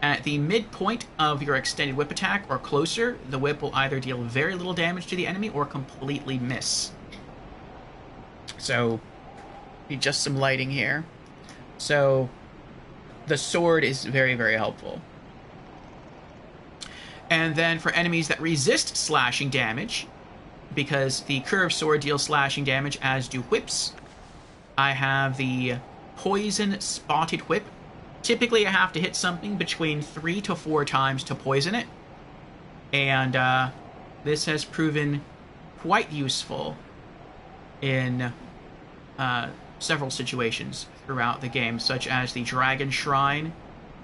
at the midpoint of your extended whip attack or closer, the whip will either deal very little damage to the enemy or completely miss. So, need just some lighting here. So, the sword is very, very helpful. And then for enemies that resist slashing damage, because the curved sword deals slashing damage as do whips, I have the Poison Spotted Whip. Typically I have to hit something between 3 to 4 times to poison it. And this has proven quite useful in several situations throughout the game, such as the Dragon Shrine,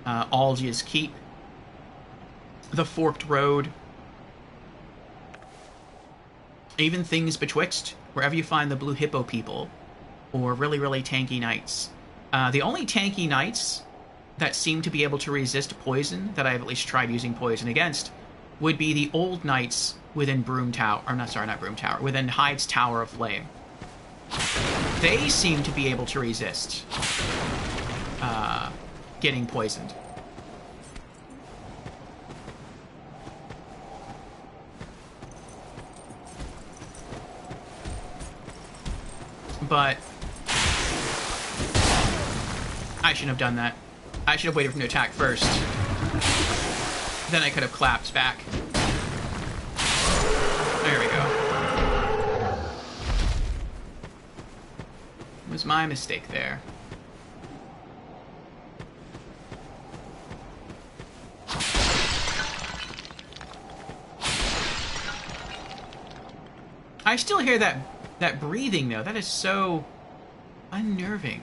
Algia's Keep, the Forked Road, even things betwixt, wherever you find the Blue Hippo people, or really, really tanky knights. The only tanky knights that seem to be able to resist poison, that I've at least tried using poison against, would be the old knights within Broom Tower, or not Broom Tower, within Hyde's Tower of Flame. They seem to be able to resist getting poisoned. But I shouldn't have done that. I should have waited for him to attack first. Then I could have clapped back. There we go. It was my mistake there. I still hear that breathing, though. That is so unnerving.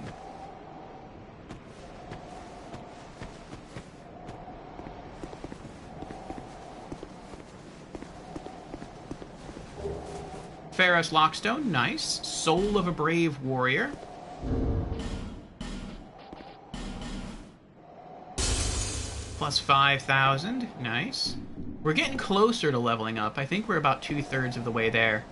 Pharos Lockstone, nice. Soul of a Brave Warrior. Plus 5,000, nice. We're getting closer to leveling up. I think we're about 2/3 of the way there.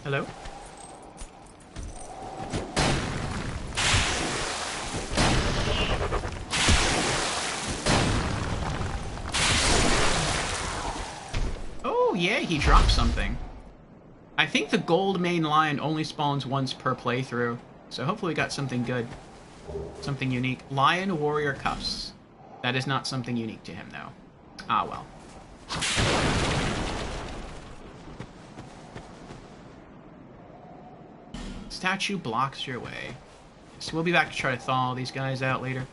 Hello? Oh, yeah, he dropped something. I think the gold main lion only spawns once per playthrough, so hopefully we got something good. Something unique. Lion Warrior Cuffs. That is not something unique to him, though. Ah, well. Statue blocks your way. So we'll be back to try to thaw all these guys out later.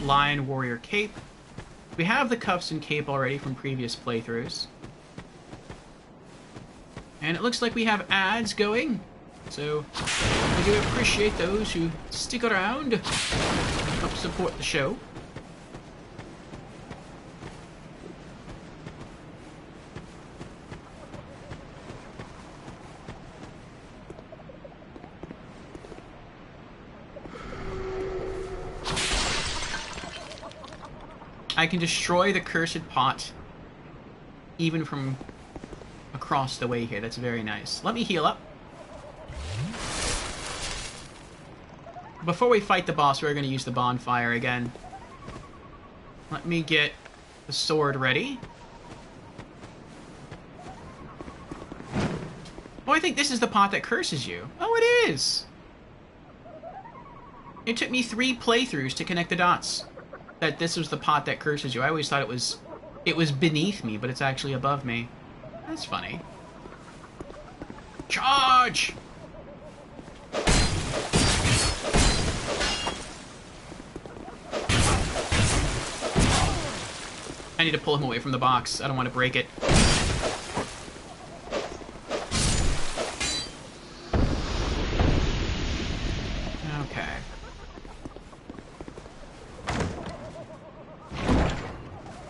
Lion Warrior Cape. We have the cuffs and cape already from previous playthroughs. And it looks like we have ads going, so we do appreciate those who stick around, help support the show. I can destroy the cursed pot even from across the way here. That's very nice. Let me heal up. Before we fight the boss, we're going to use the bonfire again. Let me get the sword ready. Oh, I think this is the pot that curses you. Oh, it is! It took me 3 playthroughs to connect the dots. That this was the pot that curses you. I always thought it was beneath me, but it's actually above me. That's funny. Charge! I need to pull him away from the box. I don't want to break it. Okay.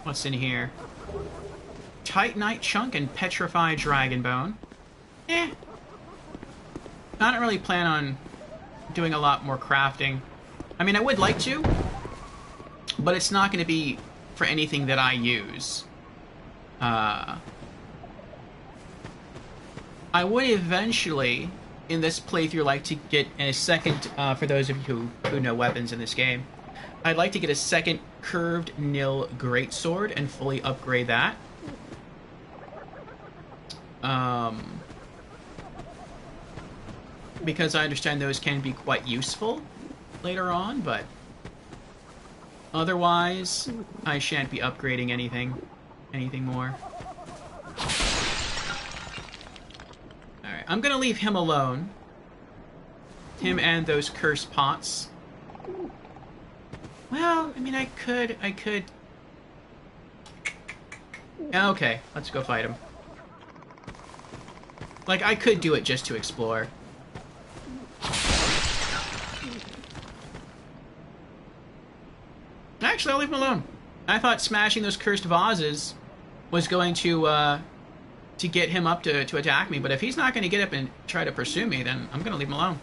What's in here? Titanite chunk and petrified dragon bone. I don't really plan on doing a lot more crafting. I mean, I would like to, but it's not going to be for anything that I use. I would eventually, in this playthrough, like to get a second, for those of you who know weapons in this game, I'd like to get a second curved nil greatsword and fully upgrade that. Because I understand those can be quite useful later on, but otherwise, I shan't be upgrading anything more. Alright, I'm gonna leave him alone. Him and those cursed pots. Well, I mean, I could... Okay, let's go fight him. Like, I could do it just to explore. Actually, I'll leave him alone. I thought smashing those cursed vases was going to get him up to attack me, but if he's not going to get up and try to pursue me, then I'm going to leave him alone.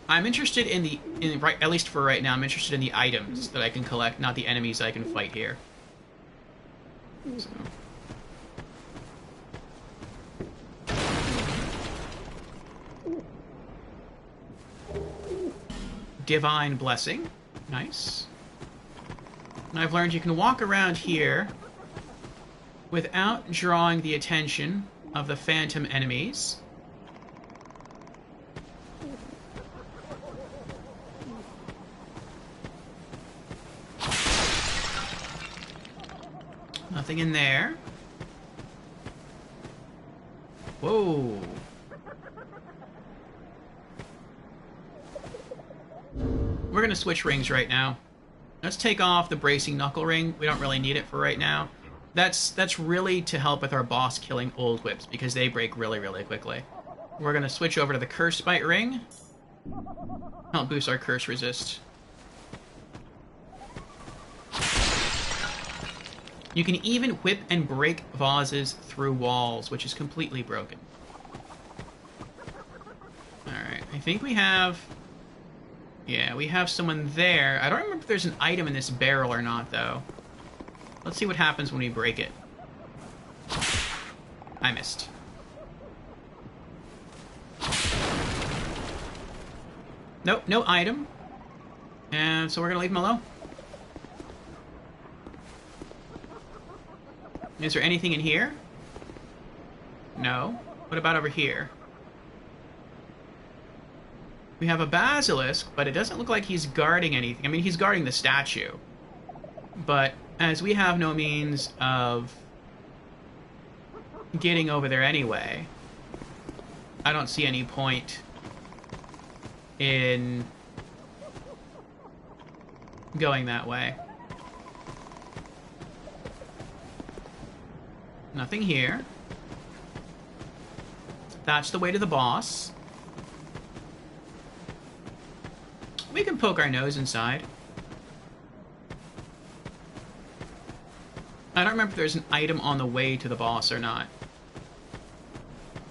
I'm interested at least for right now, I'm interested in the items that I can collect, not the enemies I can fight here. So. Divine Blessing. Nice. And I've learned you can walk around here without drawing the attention of the phantom enemies. Nothing in there. Whoa. We're gonna switch rings right now. Let's take off the bracing knuckle ring. We don't really need it for right now. That's really to help with our boss killing old whips, because they break really, really quickly. We're gonna switch over to the curse bite ring. Help boost our curse resist. You can even whip and break vases through walls, which is completely broken. Alright, I think we have... Yeah, we have someone there. I don't remember if there's an item in this barrel or not, though. Let's see what happens when we break it. I missed. Nope, no item. And so we're gonna leave him alone. Is there anything in here? No. What about over here? We have a basilisk, but it doesn't look like he's guarding anything. I mean, he's guarding the statue. But as we have no means of getting over there anyway, I don't see any point in going that way. Nothing here. That's the way to the boss. We can poke our nose inside. I don't remember if there's an item on the way to the boss or not.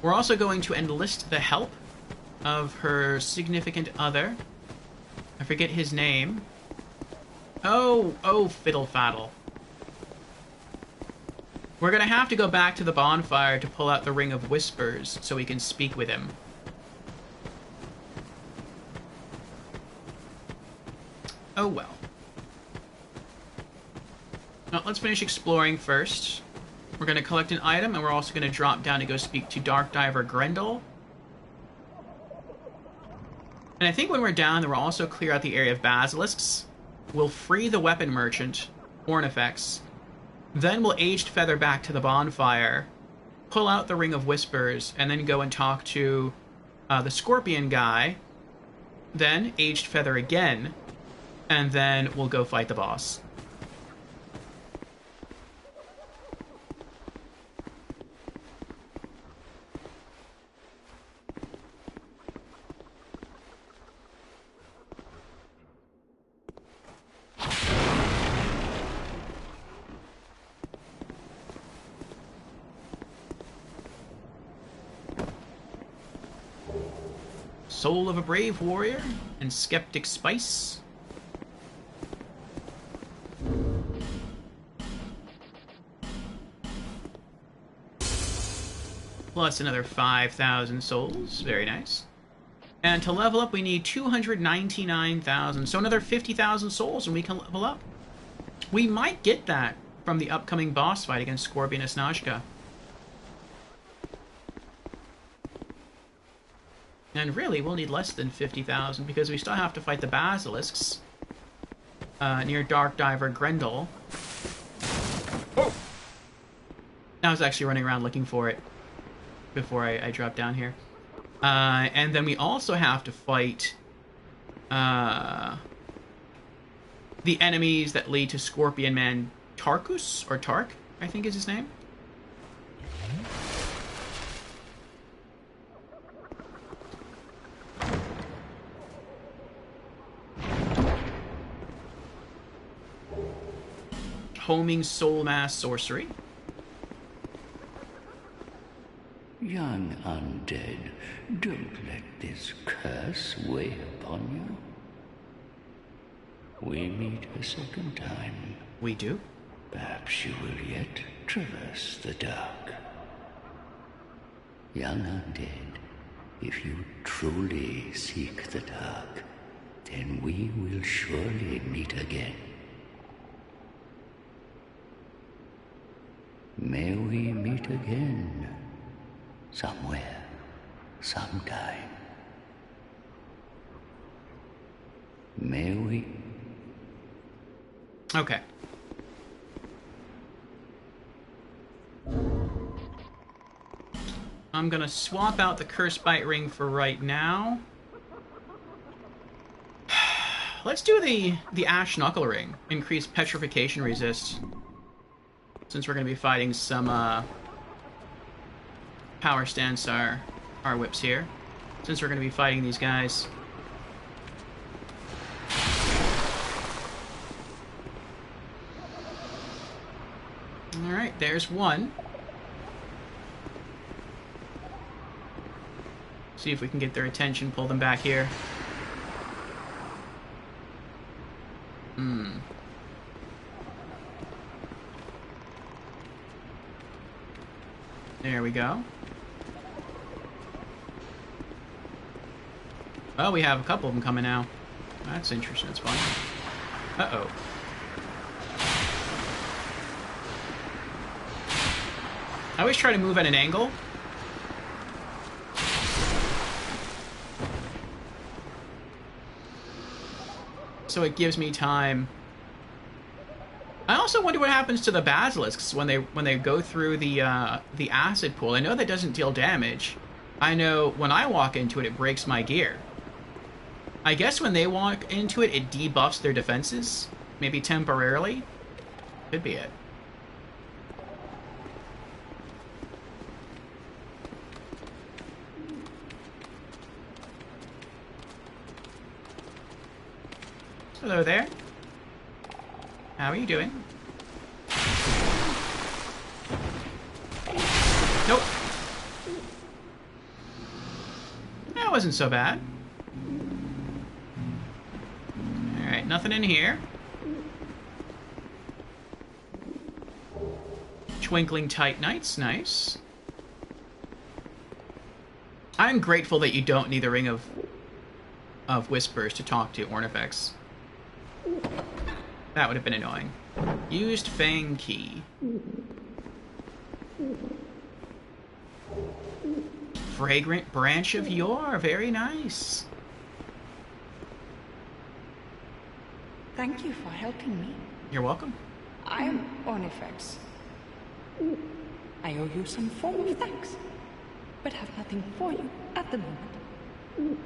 We're also going to enlist the help of her significant other. I forget his name. Oh, fiddle faddle. We're gonna have to go back to the bonfire to pull out the Ring of Whispers so we can speak with him. Oh well. Well, let's finish exploring first. We're gonna collect an item, and we're also gonna drop down to go speak to Dark Diver Grendel. And I think when we're down there, we'll also clear out the area of basilisks. We'll free the weapon merchant, Ornifex. Then we'll Aged Feather back to the bonfire, pull out the Ring of Whispers, and then go and talk to the Scorpion guy. Then Aged Feather again, and then we'll go fight the boss. Soul of a Brave Warrior and Skeptic Spice. Plus another 5,000 souls. Very nice. And to level up, we need 299,000. So another 50,000 souls and we can level up. We might get that from the upcoming boss fight against Scorpion Snazhka. And really, we'll need less than 50,000 because we still have to fight the basilisks near Dark Diver Grendel. Oh! I was actually running around looking for it before I dropped down here. And then we also have to fight the enemies that lead to Scorpion Man Tarkus, or Tark, I think is his name. Homing Soul Mass Sorcery. Young undead, don't let this curse weigh upon you. We meet a second time. We do? Perhaps you will yet traverse the dark. Young undead, if you truly seek the dark, then we will surely meet again. May we meet again, somewhere, sometime. May we... Okay. I'm gonna swap out the Curse Bite Ring for right now. Let's do the Ash Knuckle Ring. Increase petrification resist. Since we're gonna be fighting some Power Stance our whips here. Since we're gonna be fighting these guys. Alright, there's one. See if we can get their attention, pull them back here. There we go. Oh, we have a couple of them coming now. That's interesting. That's fun. Uh-oh. I always try to move at an angle. So it gives me time. I also wonder what happens to the basilisks when they go through the acid pool. I know that doesn't deal damage. I know when I walk into it, it breaks my gear. I guess when they walk into it, it debuffs their defenses. Maybe temporarily. Could be it. Hello there. How are you doing? Nope. That wasn't so bad. Alright, nothing in here. Twinkling Titanites, nice. I'm grateful that you don't need the Ring of Whispers to talk to Ornifex. That would have been annoying. Used Fang Key. Fragrant Branch of Yore, very nice. Thank you for helping me. You're welcome. I am Ornifex. I owe you some form of thanks, but have nothing for you at the moment.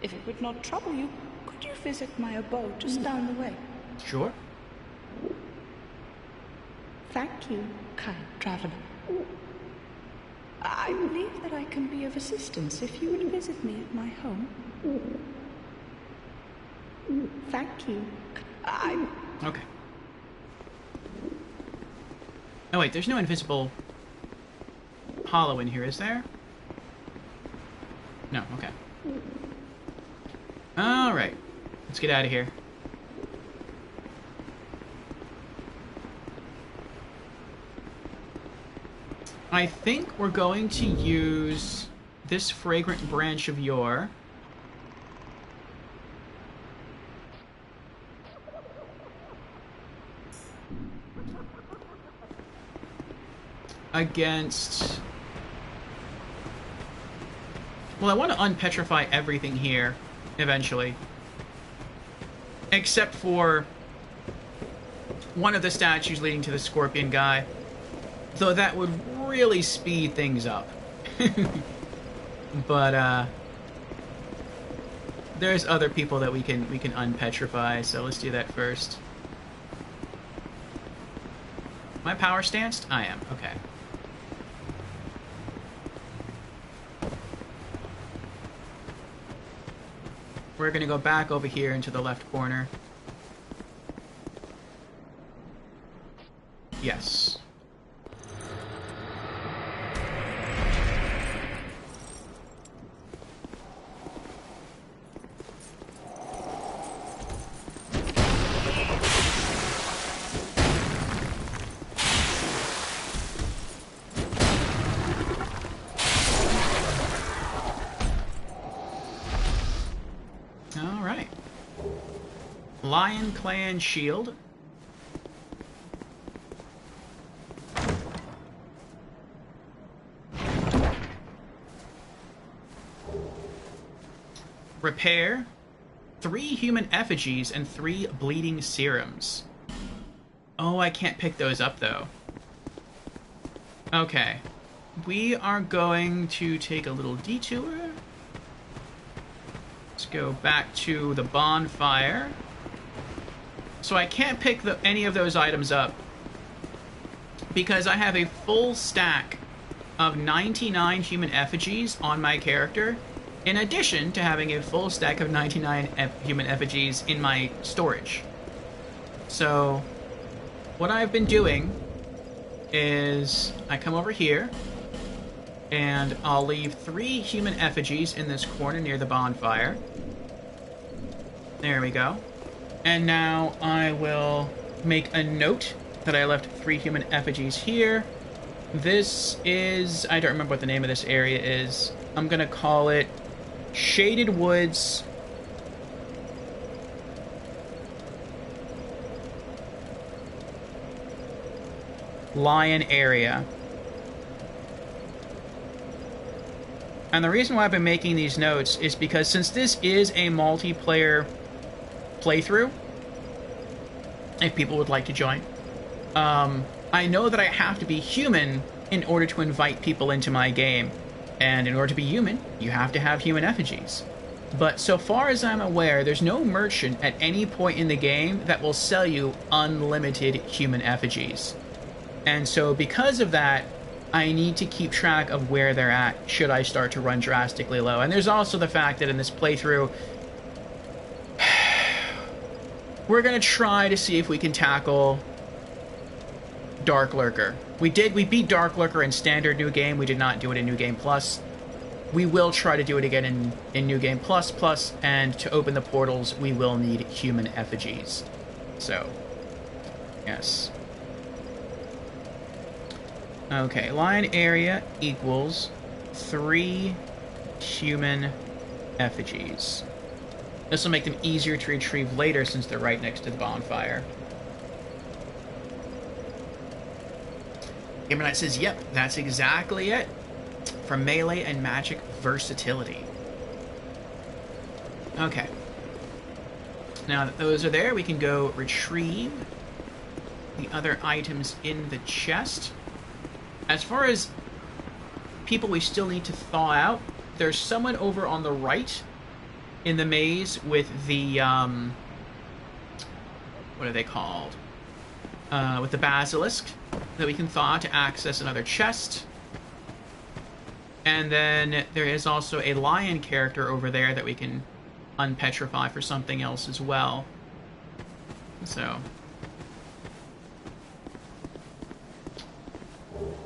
If it would not trouble you, could you visit my abode just down the way? Sure. Thank you, kind traveler. I believe that I can be of assistance if you would visit me at my home. Thank you. Okay. Oh wait, there's no invisible hollow in here, is there? No, okay. Alright. Let's get out of here. I think we're going to use this Fragrant Branch of Yore against... Well, I want to unpetrify everything here, eventually. Except for one of the statues leading to the scorpion guy. Though that would really speed things up. But, there's other people that we can unpetrify, so let's do that first. Am I power stanced? I am, okay. We're gonna go back over here into the left corner. Yes. Alright. Lion Clan Shield. Repair. 3 human effigies and 3 bleeding serums. Oh, I can't pick those up, though. Okay. We are going to take a little detour. Let's go back to the bonfire. So I can't pick any of those items up because I have a full stack of 99 human effigies on my character, in addition to having a full stack of 99 human effigies in my storage. So what I've been doing is I come over here and I'll leave 3 human effigies in this corner near the bonfire. There we go. And now I will make a note that I left 3 human effigies here. This is... I don't remember what the name of this area is. I'm gonna call it Shaded Woods... Lion area. And the reason why I've been making these notes is because since this is a multiplayer playthrough, if people would like to join, I know that I have to be human in order to invite people into my game. And in order to be human, you have to have human effigies. But so far as I'm aware, there's no merchant at any point in the game that will sell you unlimited human effigies. And so because of that, I need to keep track of where they're at should I start to run drastically low. And there's also the fact that in this playthrough, we're going to try to see if we can tackle Dark Lurker. We beat Dark Lurker in Standard New Game. We did not do it in New Game Plus. We will try to do it again in New Game Plus, and to open the portals, we will need human effigies. So, yes. Okay, lion area equals 3 human effigies. This will make them easier to retrieve later since they're right next to the bonfire. Gamer Knight says, yep, that's exactly it. For melee and magic versatility. Okay. Now that those are there, we can go retrieve the other items in the chest. As far as people we still need to thaw out, there's someone over on the right in the maze with the, what are they called? With the basilisk that we can thaw to access another chest. And then there is also a lion character over there that we can unpetrify for something else as well. So.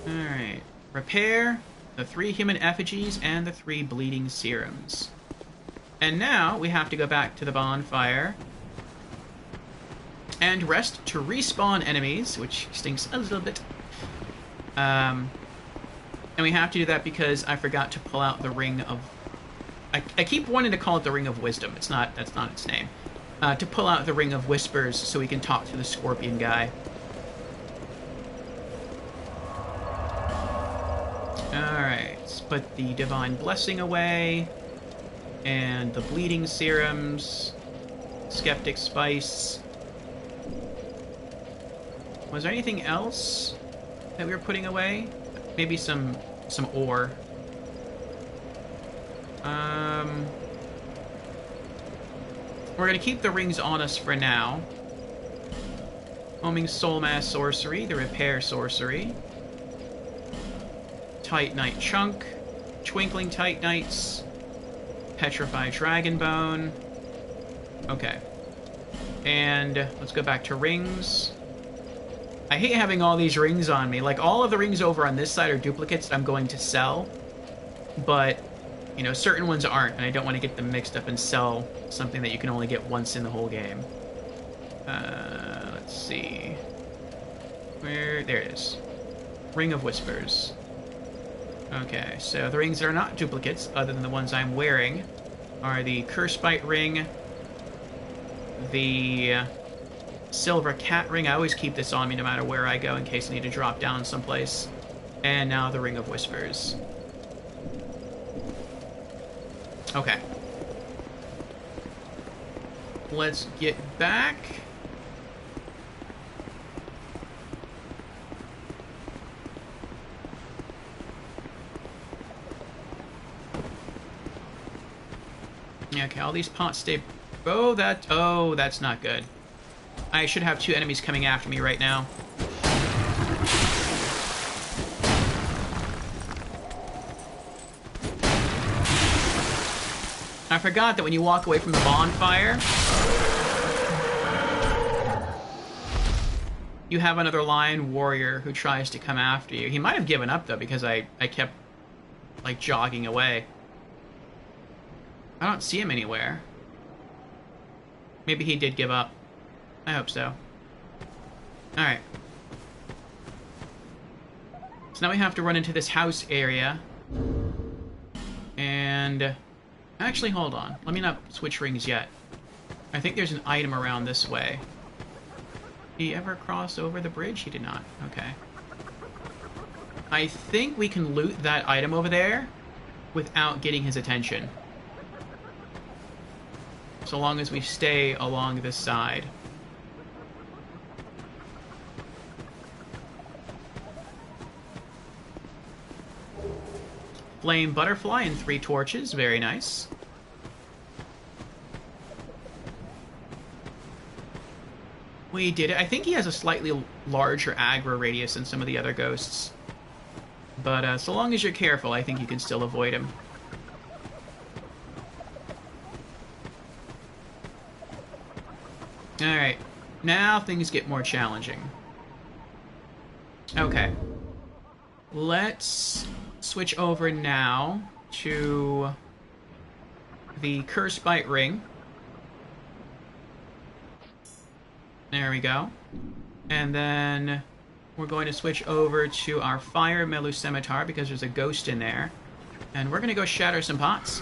Alright. Repair the 3 human effigies and the 3 bleeding serums. And now we have to go back to the bonfire and rest to respawn enemies, which stinks a little bit. And we have to do that because I forgot to pull out the Ring of... I keep wanting to call it the Ring of Wisdom. That's not its name. To pull out the Ring of Whispers so we can talk to the Scorpion guy. Alright, let's put the Divine Blessing away. And the Bleeding Serums. Skeptic Spice. Was there anything else that we were putting away? Maybe some ore. We're gonna keep the rings on us for now. Homing Soul Mass Sorcery, the Repair Sorcery. Titanite Chunk. Twinkling Titanites. Petrify Dragon Bone. Okay. And let's go back to rings. I hate having all these rings on me. Like, all of the rings over on this side are duplicates that I'm going to sell. But, you know, certain ones aren't, and I don't want to get them mixed up and sell something that you can only get once in the whole game. Let's see. Where? There it is. Ring of Whispers. Okay, so the rings that are not duplicates, other than the ones I'm wearing, are the Cursebite Ring, the Silver Cat Ring. I always keep this on me no matter where I go in case I need to drop down someplace. And now the Ring of Whispers. Okay. Let's get back. Okay, all these pots stay... Oh, that's not good. I should have 2 enemies coming after me right now. I forgot that when you walk away from the bonfire, you have another lion warrior who tries to come after you. He might have given up, though, because I kept, like, jogging away. I don't see him anywhere. Maybe he did give up. I hope so. Alright. So now we have to run into this house area. And... Actually, hold on. Let me not switch rings yet. I think there's an item around this way. Did he ever cross over the bridge? He did not. Okay. I think we can loot that item over there without getting his attention. So long as we stay along this side. Flame Butterfly and 3 torches. Very nice. We did it. I think he has a slightly larger aggro radius than some of the other ghosts. But so long as you're careful, I think you can still avoid him. Alright. Now things get more challenging. Okay. Let's switch over now to the Cursebite Ring. There we go. And then we're going to switch over to our Fire Melu Scimitar because there's a ghost in there. And we're going to go shatter some pots.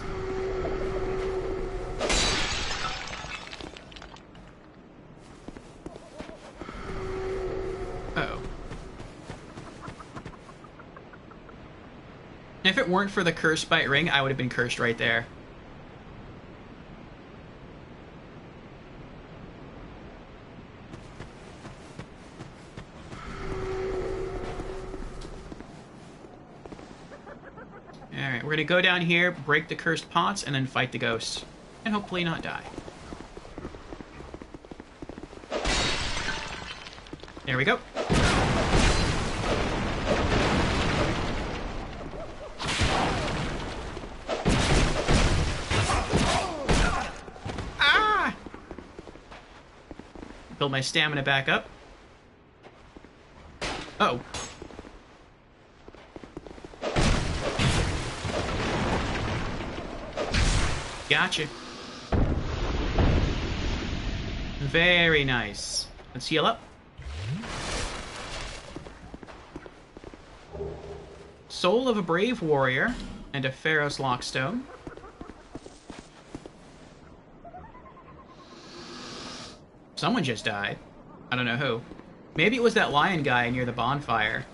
Uh-oh. If it weren't for the Curse Bite Ring, I would have been cursed right there. Alright, we're gonna go down here, break the cursed pots, and then fight the ghost. And hopefully not die. There we go. Ah! Build my stamina back up. Uh-oh. Gotcha. Very nice. Let's heal up. Soul of a Brave Warrior and a Pharos Lockstone. Someone just died. I don't know who. Maybe it was that lion guy near the bonfire.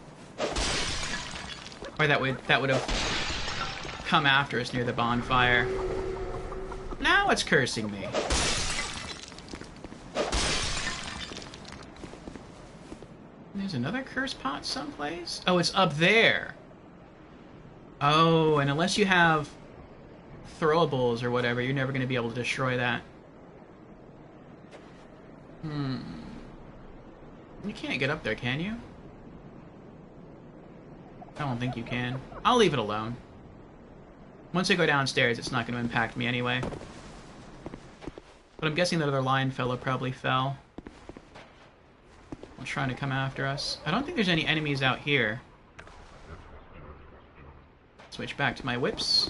Or that would have come after us near the bonfire. Now it's cursing me. There's another curse pot someplace? Oh, it's up there. Oh, and unless you have throwables or whatever, you're never going to be able to destroy that. You can't get up there, can you? I don't think you can. I'll leave it alone. Once I go downstairs, it's not going to impact me anyway. But I'm guessing that other lion fellow probably fell. While trying to come after us. I don't think there's any enemies out here. Switch back to my whips.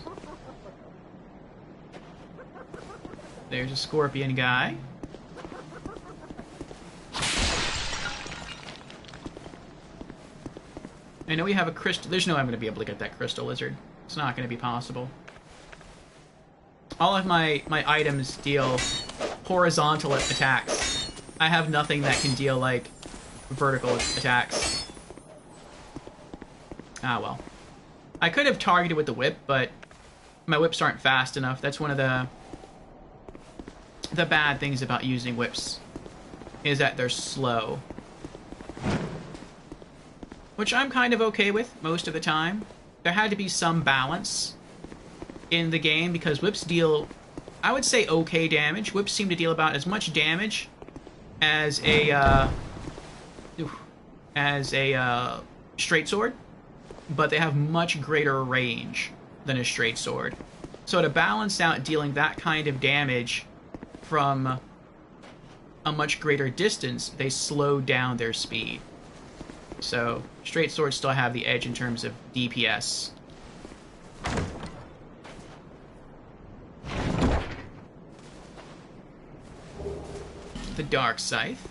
There's a scorpion guy. I know we have a crystal. There's no way I'm going to be able to get that crystal lizard. It's not going to be possible. All of my items deal horizontal attacks. I have nothing that can deal, like, vertical attacks. Ah, well. I could have targeted with the whip, but my whips aren't fast enough. That's one of the bad things about using whips, is that they're slow. Which I'm kind of okay with most of the time. There had to be some balance in the game because whips deal, I would say, okay damage. Whips seem to deal about as much damage as a straight sword, but they have much greater range than a straight sword. So to balance out dealing that kind of damage from a much greater distance, they slow down their speed. So straight swords still have the edge in terms of DPS. The Dark Scythe.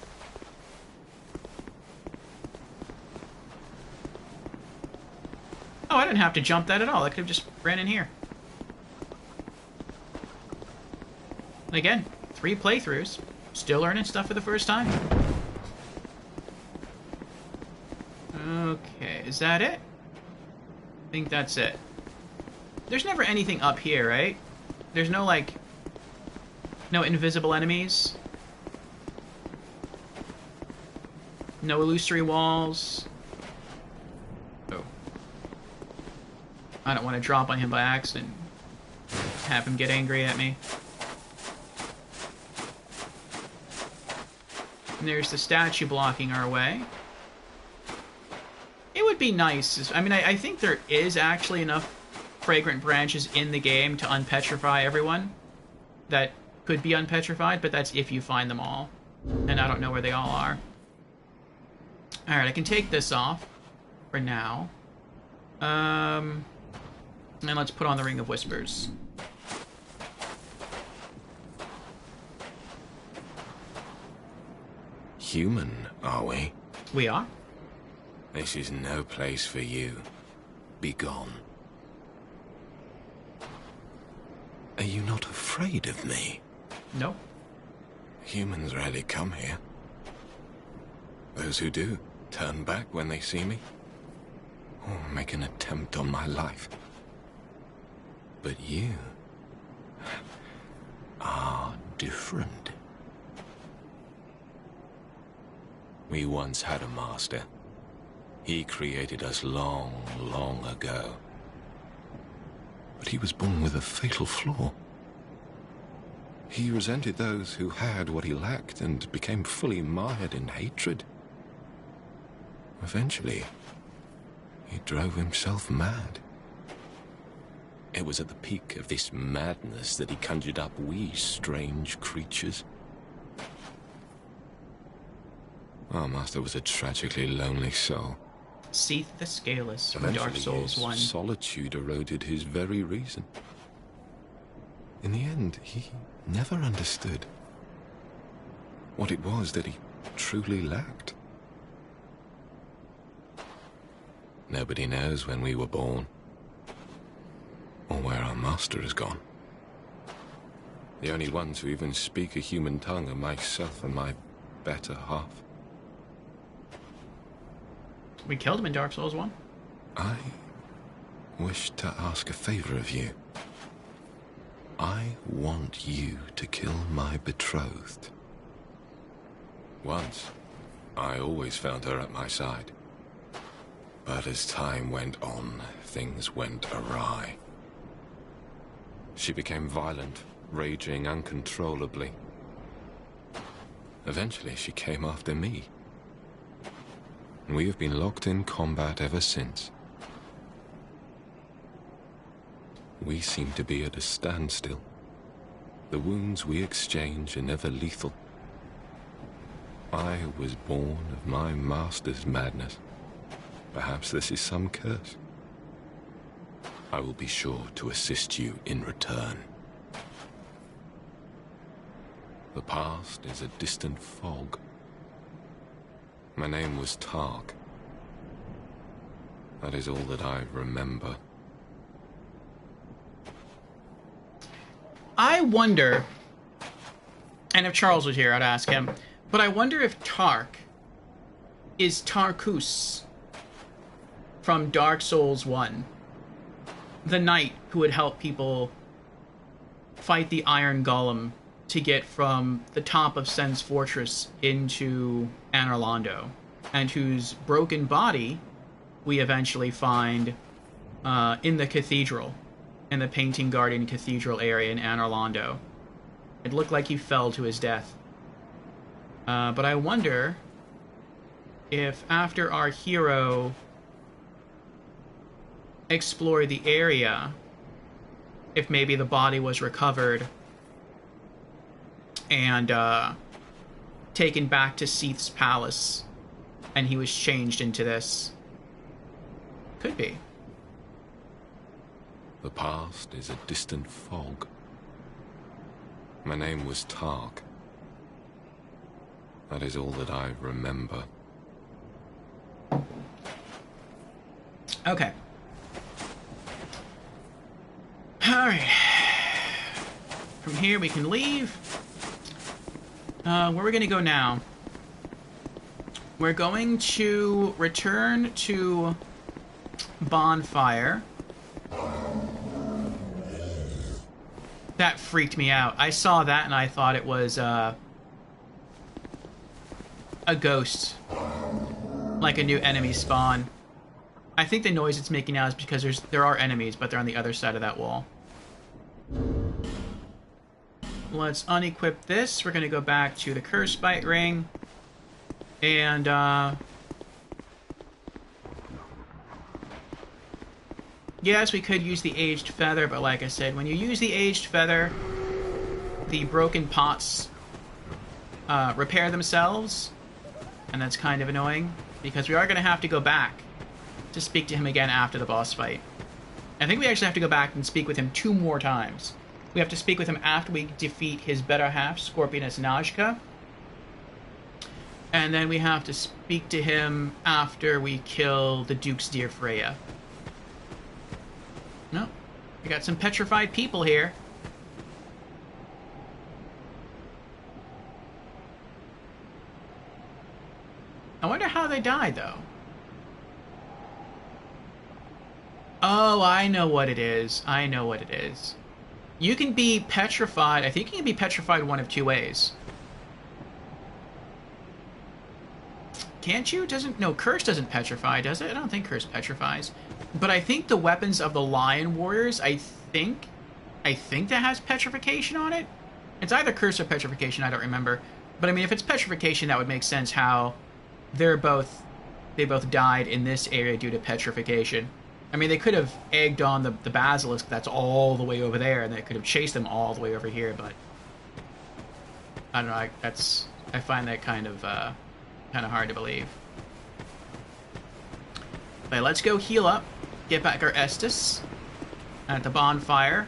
Oh, I didn't have to jump that at all. I could have just ran in here. And again, 3 playthroughs. Still learning stuff for the first time. Okay, is that it? I think that's it. There's never anything up here, right? There's no, like, no invisible enemies. No illusory walls. Oh. I don't want to drop on him by accident. Have him get angry at me. And there's the statue blocking our way. It would be nice. I mean, I think there is actually enough fragrant branches in the game to unpetrify everyone that could be unpetrified, but that's if you find them all. And I don't know where they all are. Alright, I can take this off for now. And let's put on the Ring of Whispers. Human, are we? We are. This is no place for you. Be gone. Are you not afraid of me? No. Humans rarely come here. Those who do turn back when they see me, or make an attempt on my life. But you are different. We once had a master. He created us long, long ago. But he was born with a fatal flaw. He resented those who had what he lacked and became fully mired in hatred. Eventually, he drove himself mad. It was at the peak of this madness that he conjured up we strange creatures. Our master was a tragically lonely soul. Seath the Scaleless from Dark Souls 1. Solitude eroded his very reason. In the end, he never understood what it was that he truly lacked. Nobody knows when we were born, or where our master has gone. The only ones who even speak a human tongue are myself and my better half. We killed him in Dark Souls 1. I wish to ask a favor of you. I want you to kill my betrothed. Once, I always found her at my side. But as time went on, things went awry. She became violent, raging uncontrollably. Eventually, she came after me. And we have been locked in combat ever since. We seem to be at a standstill. The wounds we exchange are never lethal. I was born of my master's madness. Perhaps this is some curse. I will be sure to assist you in return. The past is a distant fog. My name was Tark. That is all that I remember. I wonder, and if Charles was here, I'd ask him, but I wonder if Tark is Tarkus from Dark Souls 1. The knight who would help people fight the Iron Golem to get from the top of Sen's Fortress into Anor Londo, and whose broken body we eventually find in the cathedral, in the Painting Guardian Cathedral area in Anor Londo. It looked like he fell to his death. But I wonder if after our hero explored the area, if maybe the body was recovered and taken back to Seath's palace, and he was changed into this. Could be. The past is a distant fog. My name was Tark. That is all that I remember. Okay. Alright. From here we can leave. Where are we going to go now? We're going to return to Bonfire. That freaked me out. I saw that and I thought it was a ghost. Like a new enemy spawn. I think the noise it's making now is because there are enemies, but they're on the other side of that wall. Let's unequip this. We're going to go back to the Curse Bite Ring. And, yes, we could use the Aged Feather, but like I said, when you use the Aged Feather, the broken pots repair themselves, and that's kind of annoying, because we are going to have to go back to speak to him again after the boss fight. I think we actually have to go back and speak with him 2 more times. We have to speak with him after we defeat his better half, Scorpioness Najka. And then we have to speak to him after we kill the Duke's dear Freya. No, we got some petrified people here. I wonder how they died, though. Oh, I know what it is. I know what it is. You can be petrified. I think you can be petrified one of two ways. Can't you? No, Curse doesn't petrify, does it? I don't think Curse petrifies. But I think the weapons of the Lion Warriors, I think that has petrification on it. It's either Curse or petrification, I don't remember. But I mean, if it's petrification, that would make sense how they both died in this area due to petrification. I mean, they could have egged on the Basilisk that's all the way over there, and they could have chased them all the way over here, but I don't know, I find that kind of hard to believe. But let's go heal up, get back our Estus at the bonfire.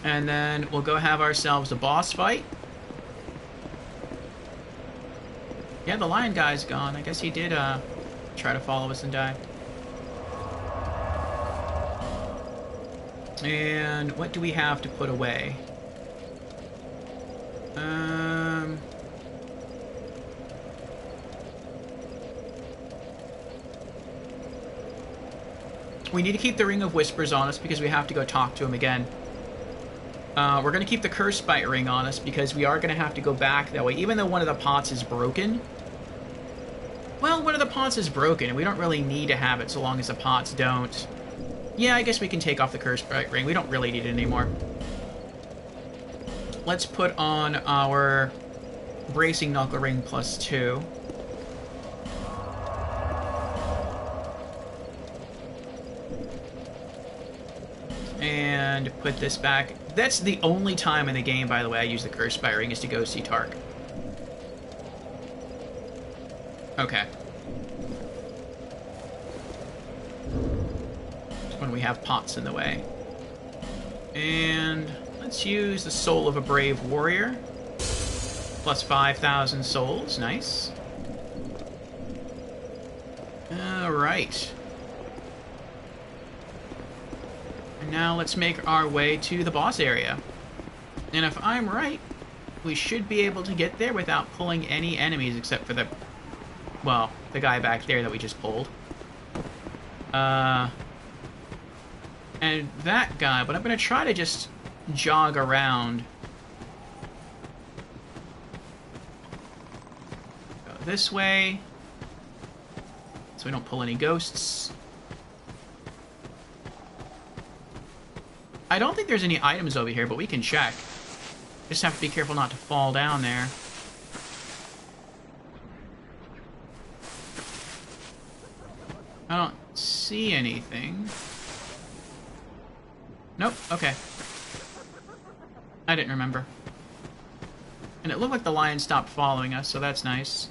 And then we'll go have ourselves a boss fight. Yeah, the lion guy's gone. I guess he did try to follow us and die. And what do we have to put away? We need to keep the Ring of Whispers on us because we have to go talk to him again. We're going to keep the Curse Bite Ring on us because we are going to have to go back that way. Even though one of the pots is broken. Well, one of the pots is broken, and we don't really need to have it so long as the pots don't. Yeah, I guess we can take off the Curse Bite Ring. We don't really need it anymore. Let's put on our Bracing Knuckle Ring +2. And put this back. That's the only time in the game, by the way, I use the Curse Bite Ring is to go see Tark. Okay. When we have pots in the way. And let's use the Soul of a Brave Warrior. Plus 5,000 souls. Nice. Alright. And now let's make our way to the boss area. And if I'm right, we should be able to get there without pulling any enemies except for the guy back there that we just pulled. And that guy, but I'm going to try to just jog around. Go this way, so we don't pull any ghosts. I don't think there's any items over here, but we can check. Just have to be careful not to fall down there. I don't see anything. Nope, okay. I didn't remember. And it looked like the lion stopped following us, so that's nice.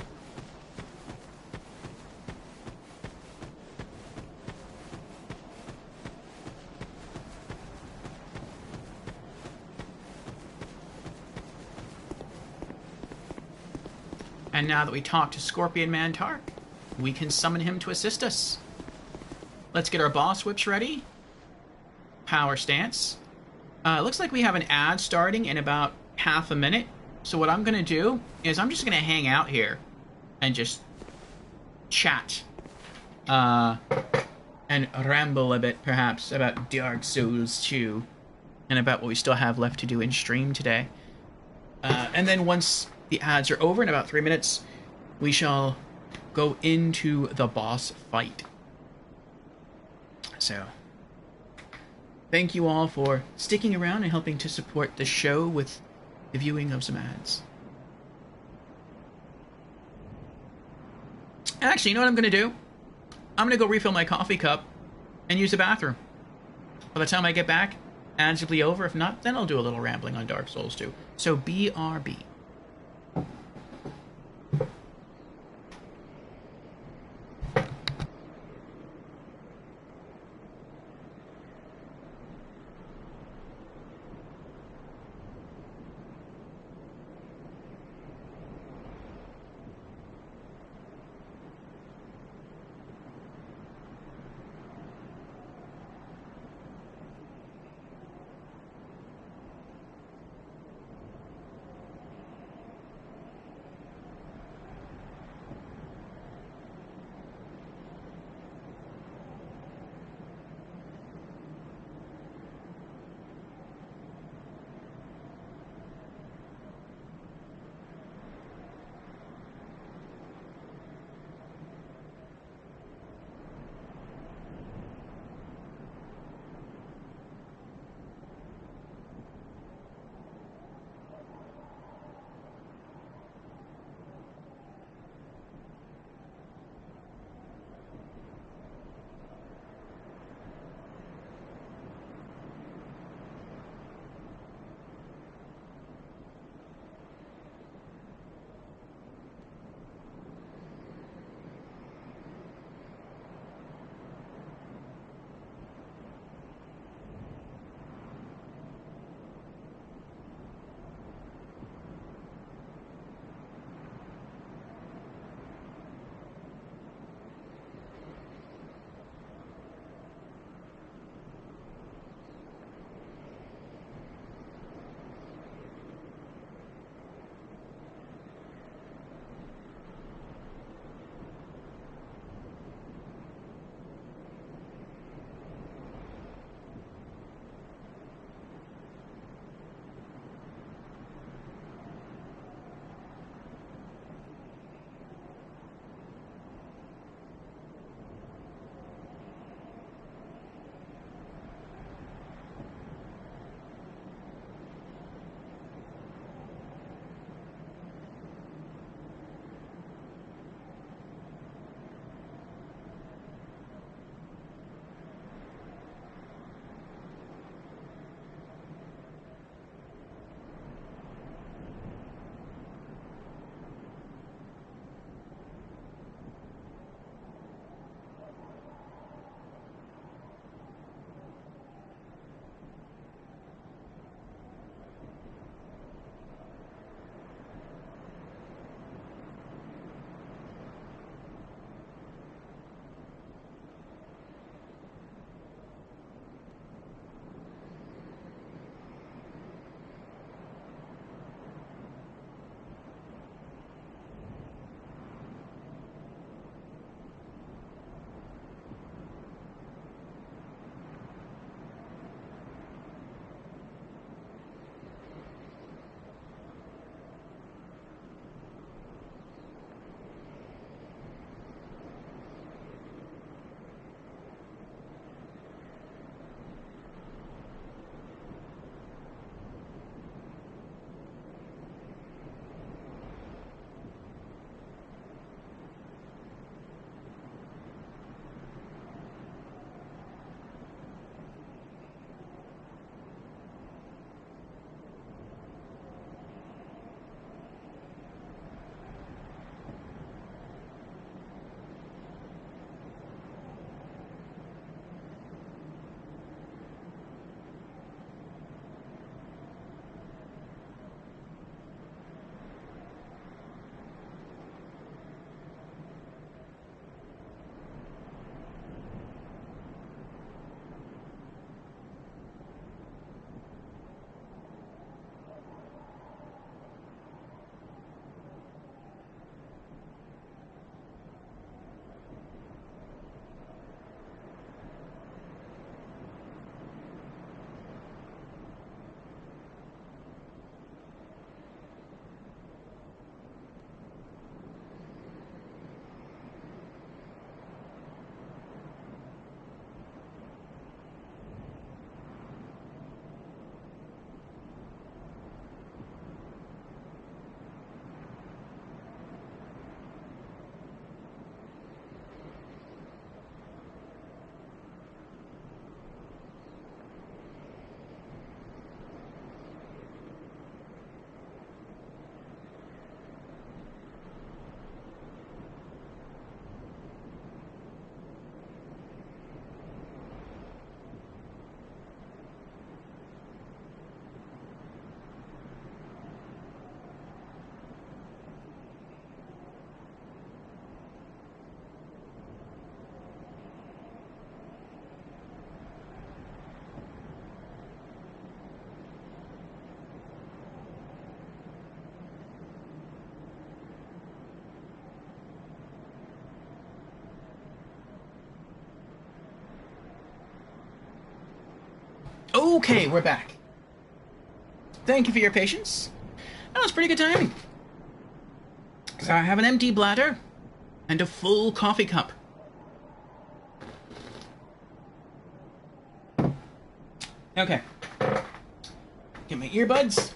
And now that we talked to Scorpion Man Tark, we can summon him to assist us. Let's get our boss whips ready. Power stance. Looks like we have an ad starting in about half a minute. So what I'm going to do is I'm just going to hang out here and just chat. And ramble a bit, perhaps, about Dark Souls 2. And about what we still have left to do in stream today. And then once the ads are over in about 3 minutes, we shall go into the boss fight. So, thank you all for sticking around and helping to support the show with the viewing of some ads. Actually, you know what I'm going to do? I'm going to go refill my coffee cup and use the bathroom. By the time I get back, ads will be over. If not, then I'll do a little rambling on Dark Souls 2. So, BRB. Okay, we're back. Thank you for your patience. That was pretty good timing. So I have an empty bladder and a full coffee cup. Okay. Get my earbuds.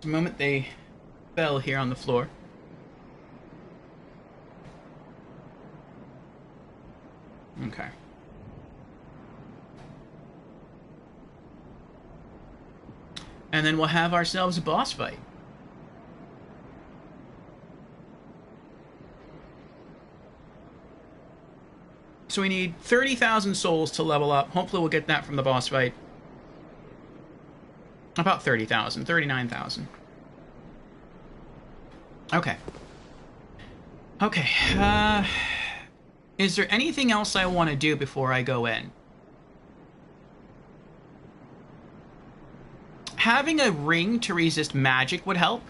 The moment they fell here on the floor. Okay. And then we'll have ourselves a boss fight. So we need 30,000 souls to level up. Hopefully we'll get that from the boss fight. About 30,000, 39,000. Okay. Okay, is there anything else I want to do before I go in? Having a ring to resist magic would help.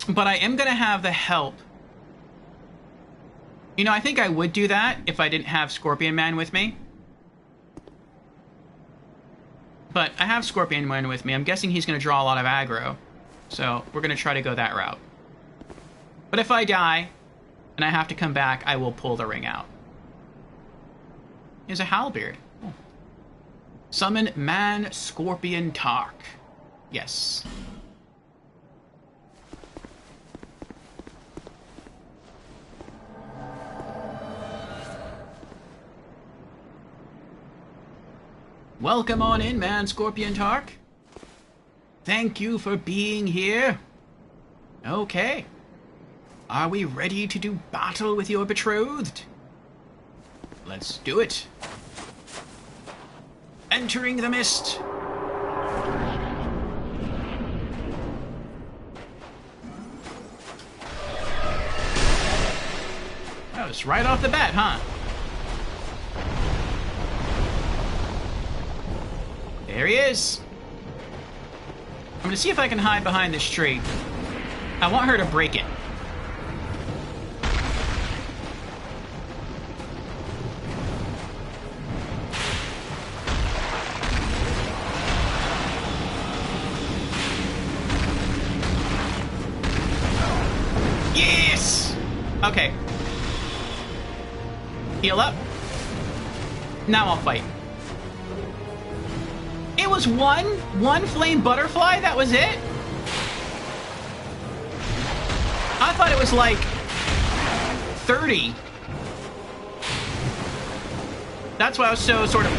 But I am going to have the help. You know, I think I would do that if I didn't have Scorpion Man with me. But I have Scorpion Man with me. I'm guessing he's going to draw a lot of aggro. So we're going to try to go that route. But if I die and I have to come back, I will pull the ring out. Here's a Halberd. Oh. Summon Man Scorpion Tark. Yes. Welcome on in, Man Scorpion Tark. Thank you for being here. Okay. Are we ready to do battle with your betrothed? Let's do it. Entering the mist. That was right off the bat, huh? There he is. I'm gonna see if I can hide behind this tree. I want her to break it. Yes! Okay. Heal up. Now I'll fight. It was one flame butterfly? That was it? I thought it was like 30. That's why I was so sort of...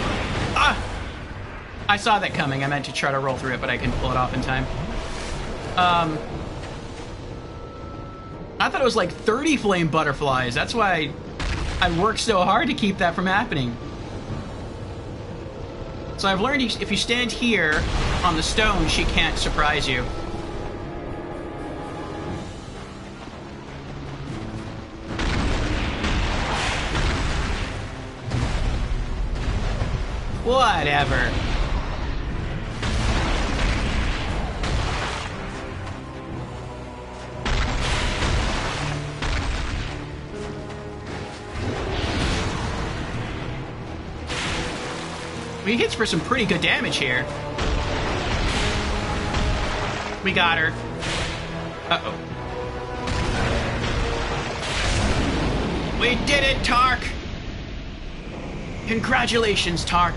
I saw that coming. I meant to try to roll through it, but I couldn't pull it off in time. I thought it was like 30 flame butterflies. That's why I worked so hard to keep that from happening. So I've learned if you stand here on the stone, she can't surprise you. Whatever. He hits for some pretty good damage here. We got her. Uh-oh. We did it, Tark! Congratulations, Tark.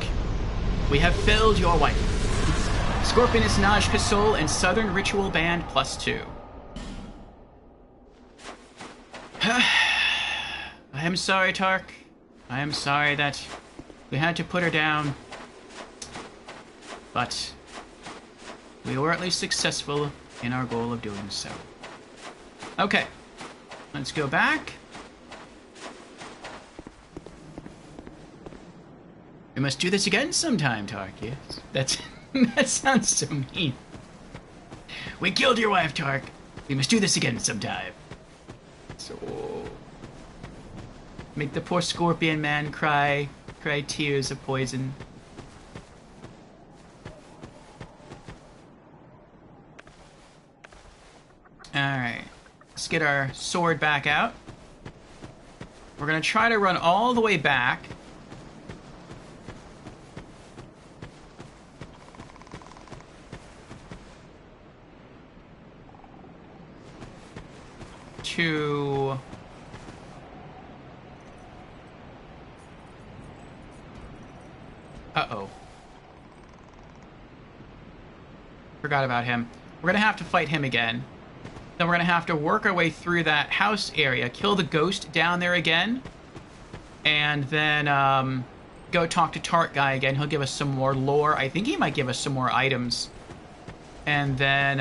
We have filled your wife. Scorpioness Najka Soul and Southern Ritual Band +2. I am sorry, Tark. I am sorry that we had to put her down. But we were at least successful in our goal of doing so. Okay, let's go back. We must do this again sometime, Tark, yes? That sounds so mean. We killed your wife, Tark. We must do this again sometime. So... make the poor Scorpion Man cry tears of poison. Let's get our sword back out. We're going to try to run all the way back. To... Uh-oh. Forgot about him. We're going to have to fight him again. Then we're going to have to work our way through that house area, kill the ghost down there again, and then go talk to Tart Guy again. He'll give us some more lore. I think he might give us some more items. And then...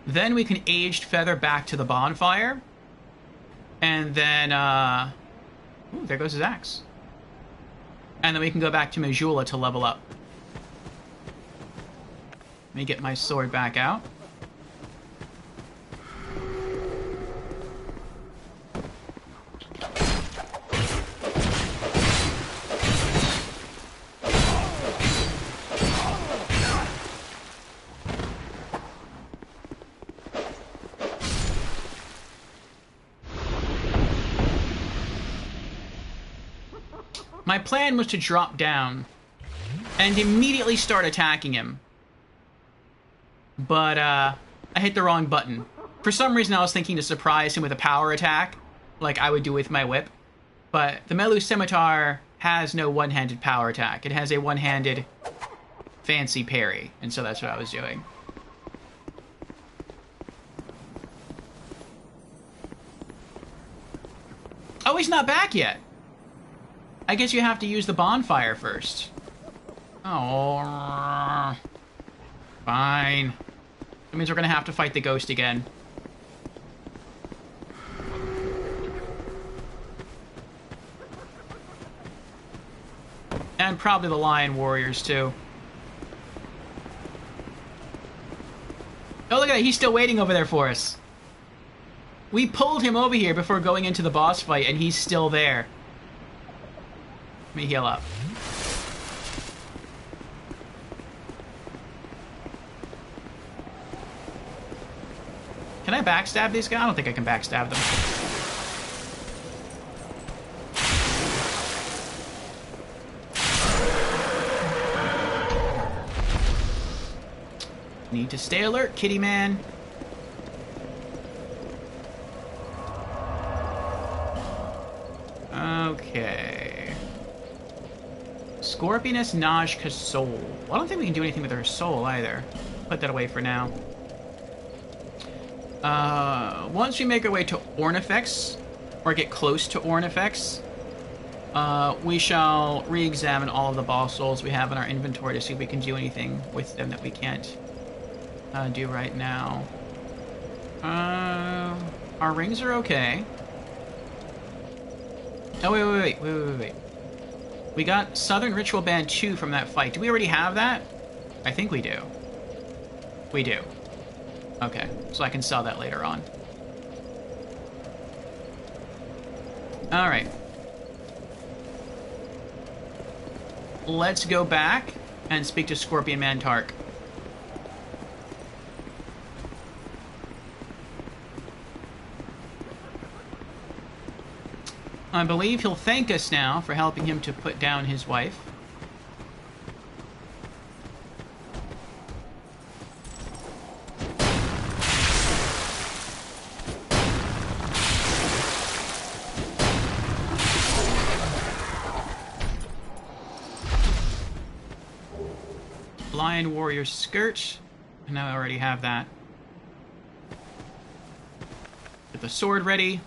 then we can aged feather back to the bonfire. And then, ooh, there goes his axe. And then we can go back to Majula to level up. Let me get my sword back out. My plan was to drop down and immediately start attacking him. But, I hit the wrong button. For some reason, I was thinking to surprise him with a power attack, like I would do with my whip. But the Melu Scimitar has no one-handed power attack. It has a one-handed fancy parry, and so that's what I was doing. Oh, he's not back yet! I guess you have to use the bonfire first. Oh, fine. That means we're gonna have to fight the ghost again. And probably the lion warriors, too. Oh, look at that. He's still waiting over there for us. We pulled him over here before going into the boss fight, and he's still there. Let me heal up. Can I backstab these guys? I don't think I can backstab them. Need to stay alert, kitty man. Okay. Scorpioness Najka soul. Well, I don't think we can do anything with her soul either. Put that away for now. Once we make our way to Ornifex, or get close to Ornifex, we shall re-examine all of the boss souls we have in our inventory to see if we can do anything with them that we can't do right now. Our rings are okay. Oh, wait. We got Southern Ritual Band 2 from that fight. Do we already have that? I think we do. We do. Okay, so I can sell that later on. Alright. Let's go back and speak to Scorpion Man Tark. I believe he'll thank us now for helping him to put down his wife. Lion Warrior Skirt. And I already have that. Get the sword ready.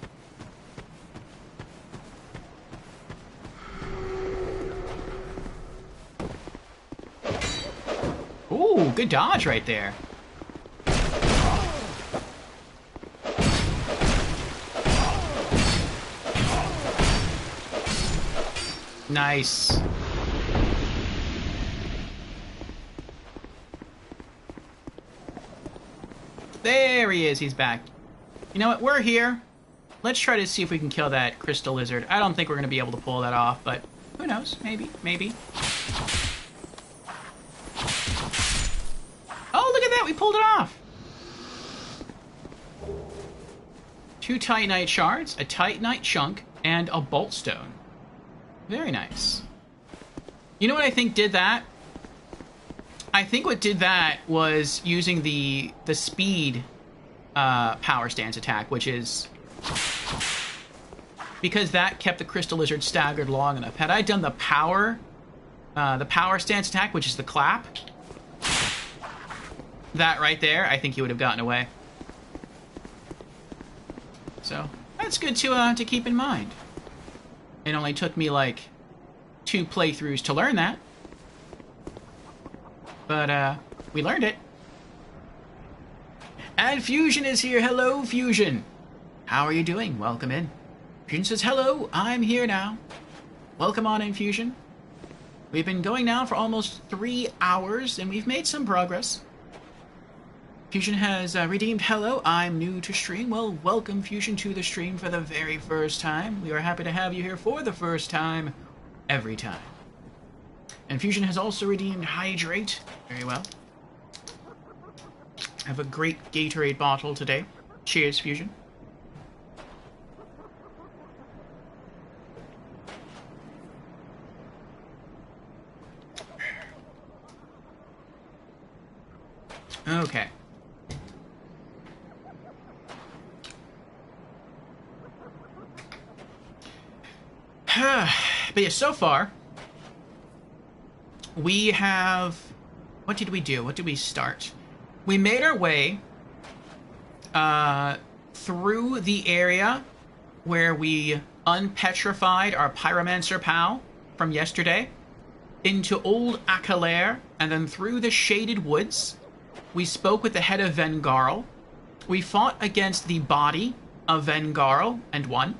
Ooh, good dodge right there. Nice. There he is, he's back. You know what? We're here. Let's try to see if we can kill that crystal lizard. I don't think we're going to be able to pull that off, but who knows? Maybe. Maybe. Oh, look at that! We pulled it off! 2 Titanite shards, a Titanite chunk, and a bolt stone. Very nice. You know what I think did that? I think what did that was using the speed power stance attack, which is... because that kept the crystal lizard staggered long enough. Had I done the power stance attack, which is the clap, that right there, I think he would have gotten away. So that's good to keep in mind. It only took me like 2 playthroughs to learn that, but we learned it. And Fusion is here. Hello, Fusion. How are you doing? Welcome in. Fusion says, hello, I'm here now. Welcome on in, Fusion. We've been going now for almost 3 hours, and we've made some progress. Fusion has redeemed, hello, I'm new to stream. Well, welcome, Fusion, to the stream for the very first time. We are happy to have you here for the first time, every time. And Fusion has also redeemed Hydrate. Very well. Have a great Gatorade bottle today. Cheers, Fusion. Okay. But yeah, so far, we have... What did we do? What did we start? We made our way through the area where we unpetrified our Pyromancer pal from yesterday into Old Akalair, and then through the Shaded Woods. We spoke with the head of Vengarl. We fought against the body of Vengarl and won.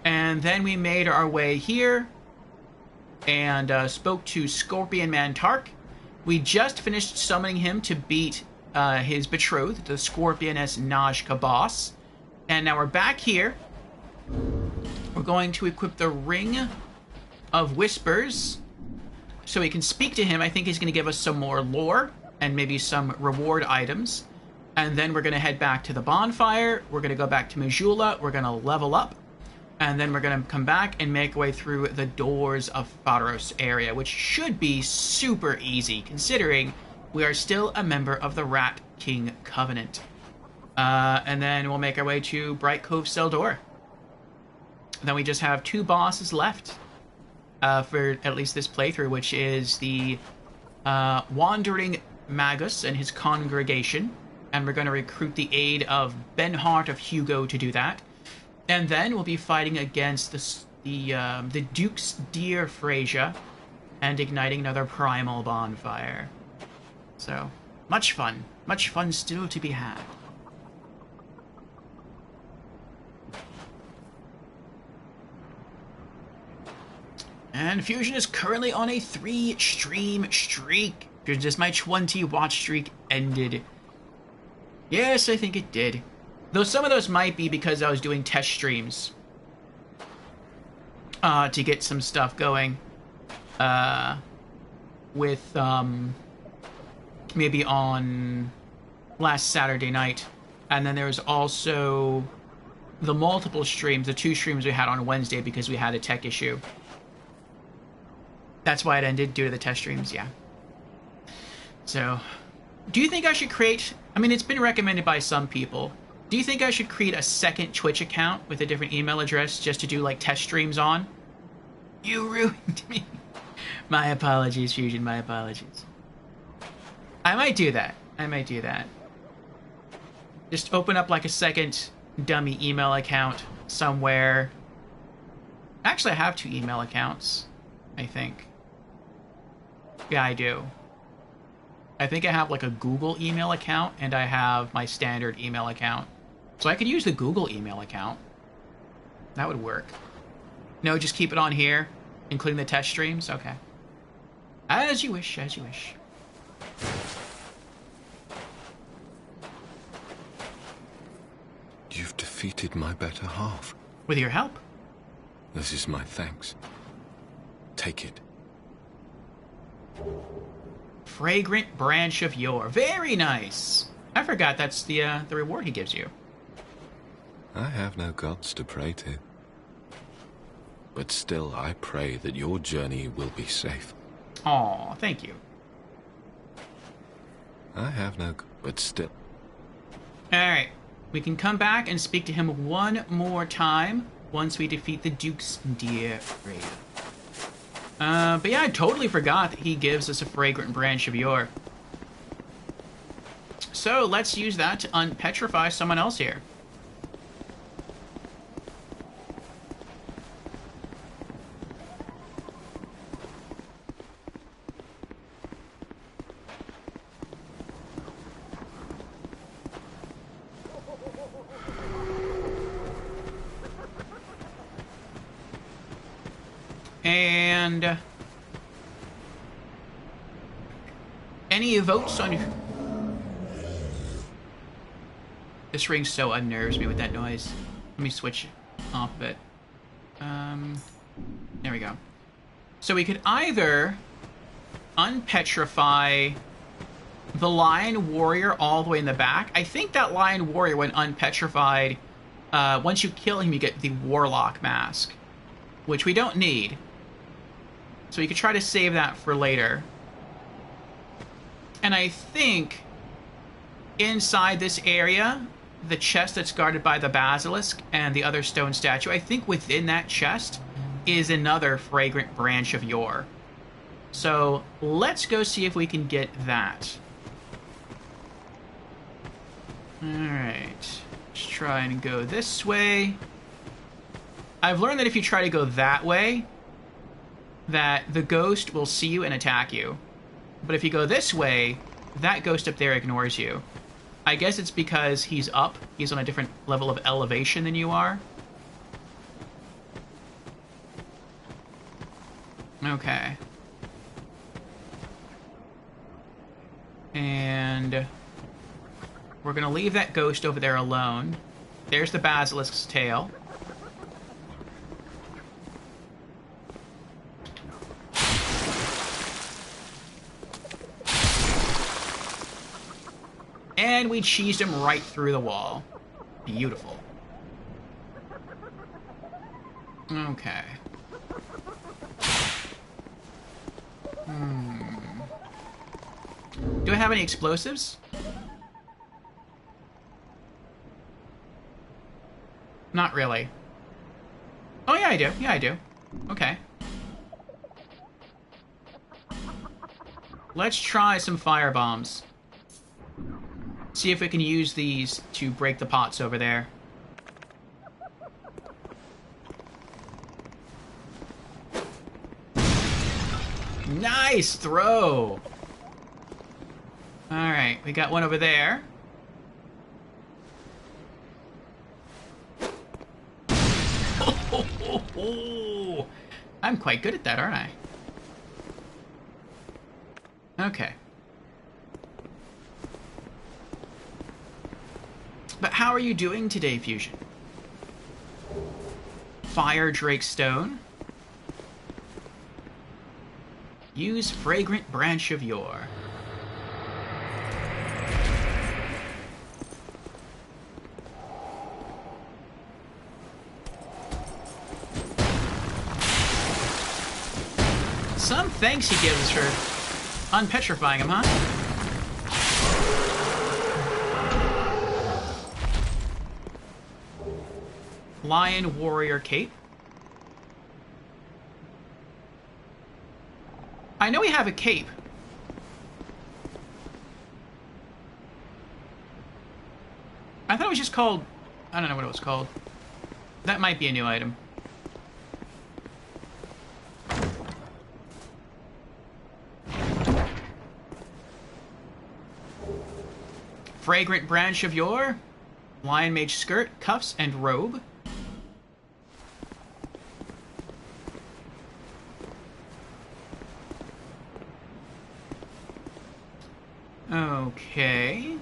And then we made our way here and spoke to Scorpion Man Tark. We just finished summoning him to beat his betrothed, the Scorpioness Najka boss. And now we're back here. We're going to equip the Ring of Whispers so we can speak to him. I think he's going to give us some more lore and maybe some reward items. And then we're going to head back to the bonfire. We're going to go back to Majula. We're going to level up. And then we're going to come back and make our way through the Doors of Pharos area, which should be super easy, considering we are still a member of the Rat King Covenant. And then we'll make our way to Bright Cove Seldor. Then we just have 2 bosses left for at least this playthrough, which is the Wandering Magus and his congregation. And we're going to recruit the aid of Benhart of Hugo to do that. And then we'll be fighting against the Duke's Deer Frasier and igniting another primal bonfire. So, much fun still to be had. And Fusion is currently on a 3-stream streak. Just my 20-watch streak ended. Yes, I think it did. Though some of those might be because I was doing test streams to get some stuff going with maybe on last Saturday night. And then there was also the multiple streams, the 2 streams we had on Wednesday because we had a tech issue. That's why it ended, due to the test streams, yeah. So, do you think I should create... I mean, it's been recommended by some people. Do you think I should create a second Twitch account with a different email address just to do, like, test streams on? You ruined me. My apologies, Fusion, my apologies. I might do that. Just open up, like, a second dummy email account somewhere. Actually, I have 2 email accounts, I think. Yeah, I do. I think I have, like, a Google email account, and I have my standard email account. So I could use the Google email account. That would work. No, just keep it on here, including the test streams? Okay. As you wish, as you wish. You've defeated my better half. With your help. This is my thanks. Take it. Fragrant Branch of Yore. Very nice. I forgot that's the reward he gives you. I have no gods to pray to. But still, I pray that your journey will be safe. Aw, thank you. I have no... but still... Alright. We can come back and speak to him one more time once we defeat the Duke's dear raid. But yeah, I totally forgot that he gives us a Fragrant Branch of Yore. So, let's use that to unpetrify someone else here. And any votes on... This ring so unnerves me with that noise. Let me switch off of it. There we go. So we could either unpetrify the Lion Warrior all the way in the back. I think that Lion Warrior, when unpetrified, once you kill him, you get the Warlock Mask, which we don't need. So you could try to save that for later. And I think inside this area, the chest that's guarded by the basilisk and the other stone statue, I think within that chest is another Fragrant Branch of Yore. So let's go see if we can get that. Alright. Let's try and go this way. I've learned that if you try to go that way, that the ghost will see you and attack you. But if you go this way, that ghost up there ignores you. I guess it's because he's up. He's on a different level of elevation than you are. Okay. And we're gonna leave that ghost over there alone. There's the basilisk's tail. And we cheesed him right through the wall. Beautiful. Okay. Do I have any explosives? Not really. Oh, yeah, I do. Yeah, I do. Okay. Let's try some fire bombs. See if we can use these to break the pots over there. Nice throw! Alright, we got one over there. I'm quite good at that, aren't I? Okay. But how are you doing today, Fusion? Fire Drake Stone. Use Fragrant Branch of Yore. Some thanks he gives us for unpetrifying him, huh? Lion Warrior Cape. I know we have a cape. I thought it was just called... I don't know what it was called. That might be a new item. Fragrant Branch of Yore. Lion Mage Skirt, Cuffs, and Robe. Okay.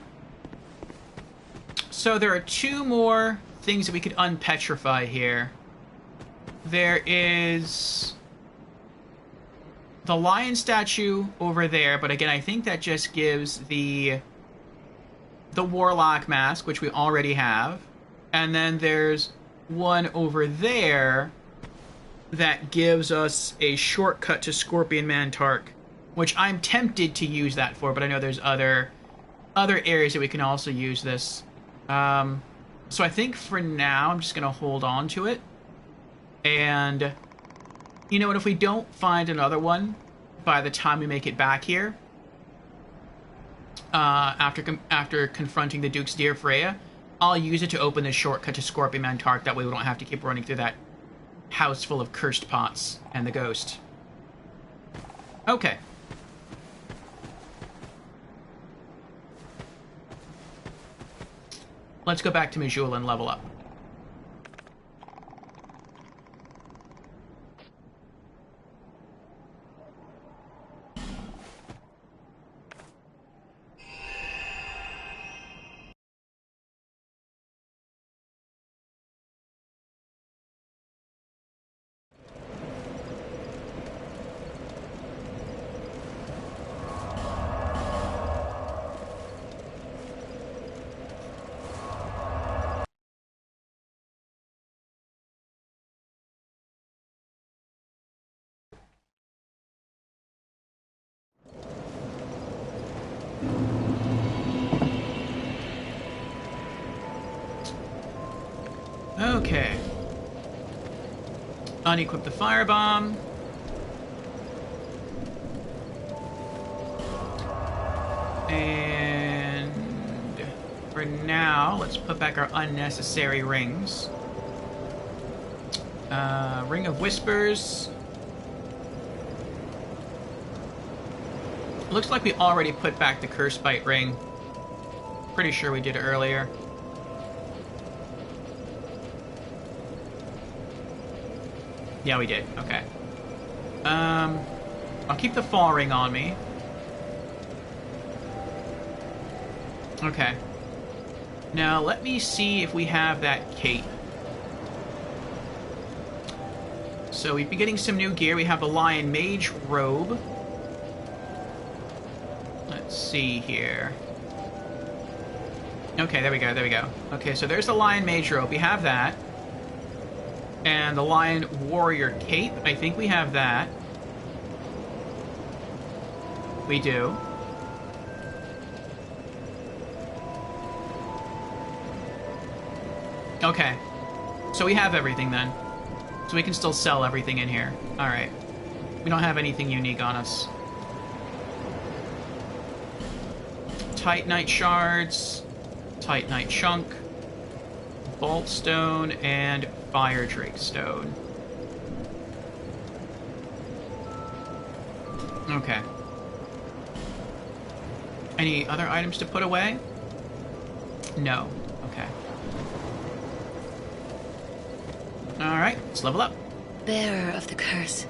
So there are two more things that we could unpetrify here. There is the lion statue over there, but again, I think that just gives the warlock mask, which we already have. And then there's one over there that gives us a shortcut to Scorpion Man Tark, which I'm tempted to use that for, but I know there's other areas that we can also use this. So I think for now, I'm just going to hold on to it. And, you know what, if we don't find another one by the time we make it back here, after confronting the Duke's Dear Freya, I'll use it to open the shortcut to Scorpion Man Tark. That way we don't have to keep running through that house full of cursed pots and the ghost. Okay. Let's go back to Majula and level up. Okay. Unequip the firebomb. And for now, let's put back our unnecessary rings. Ring of Whispers. Looks like we already put back the Curse Bite ring. Pretty sure we did it earlier. Yeah, we did. Okay. I'll keep the fall ring on me. Okay. Now, let me see if we have that cape. So, we've been getting some new gear. We have the Lion Mage robe. Let's see here. Okay, there we go, there we go. Okay, so there's the Lion Mage robe. We have that. And the Lion Warrior cape. I think we have that. We do. Okay. So we have everything then. So we can still sell everything in here. Alright. We don't have anything unique on us. Titanite shards. Titanite chunk. Bolt stone and Fire Drake stone. Okay. Any other items to put away? No. Okay. Alright, let's level up. Bearer of the curse.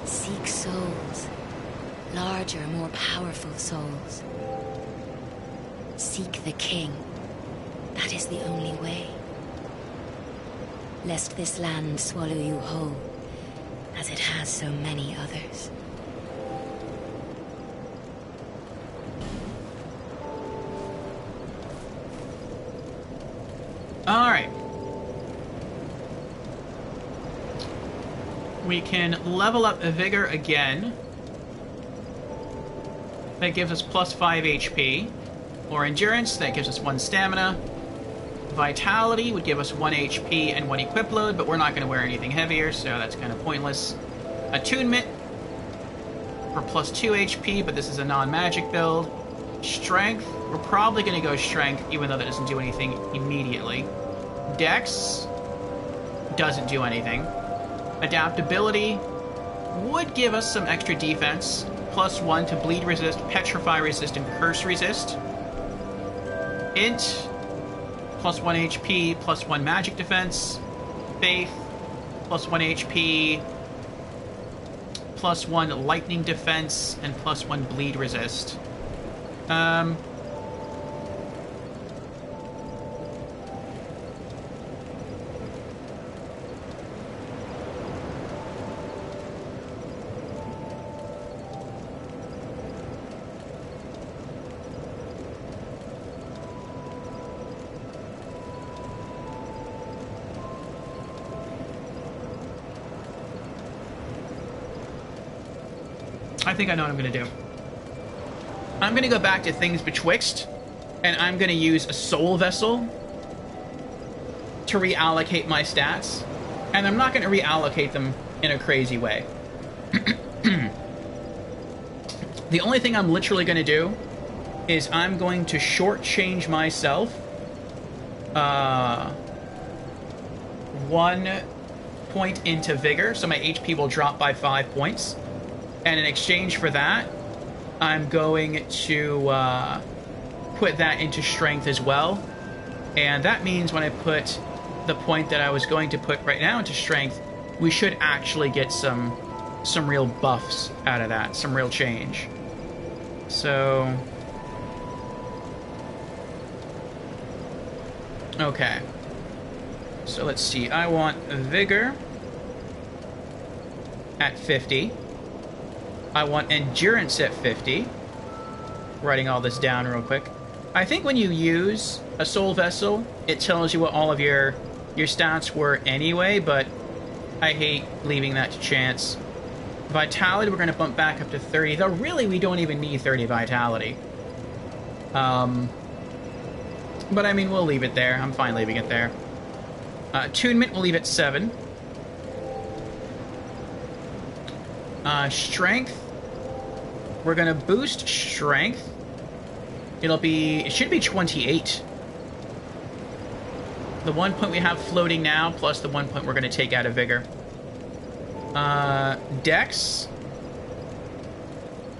Seek souls. Larger, more powerful souls. Seek the king. That is the only way. Lest this land swallow you whole, as it has so many others. Alright. We can level up Vigor again. That gives us plus 5 HP. Or Endurance, that gives us 1 stamina. Vitality would give us 1 HP and 1 equip load, but we're not going to wear anything heavier, so that's kind of pointless. Attunement for plus 2 HP, but this is a non-magic build. Strength, we're probably going to go Strength, even though that doesn't do anything immediately. Dex doesn't do anything. Adaptability would give us some extra defense. Plus 1 to bleed resist, petrify resist, and curse resist. Int, plus 1 HP, plus 1 magic defense. Faith, plus 1 HP, plus 1 lightning defense, and plus 1 bleed resist. I think I know what I'm going to do. I'm going to go back to Things Betwixt, and I'm going to use a Soul Vessel to reallocate my stats. And I'm not going to reallocate them in a crazy way. The only thing I'm literally going to do is I'm going to shortchange myself 1 point into Vigor, so my HP will drop by 5 points. And in exchange for that, I'm going to put that into Strength as well. And that means when I put the point that I was going to put right now into Strength, we should actually get some real buffs out of that, some real change. So... okay. So let's see. I want Vigor at 50. I want Endurance at 50. Writing all this down real quick. I think when you use a Soul Vessel, it tells you what all of your stats were anyway, but I hate leaving that to chance. Vitality, we're going to bump back up to 30, though really we don't even need 30 Vitality. But I mean, we'll leave it there. I'm fine leaving it there. Attunement, we'll leave it 7. Strength, we're going to boost Strength. It should be 28. The 1 point we have floating now, plus the 1 point we're going to take out of Vigor. Dex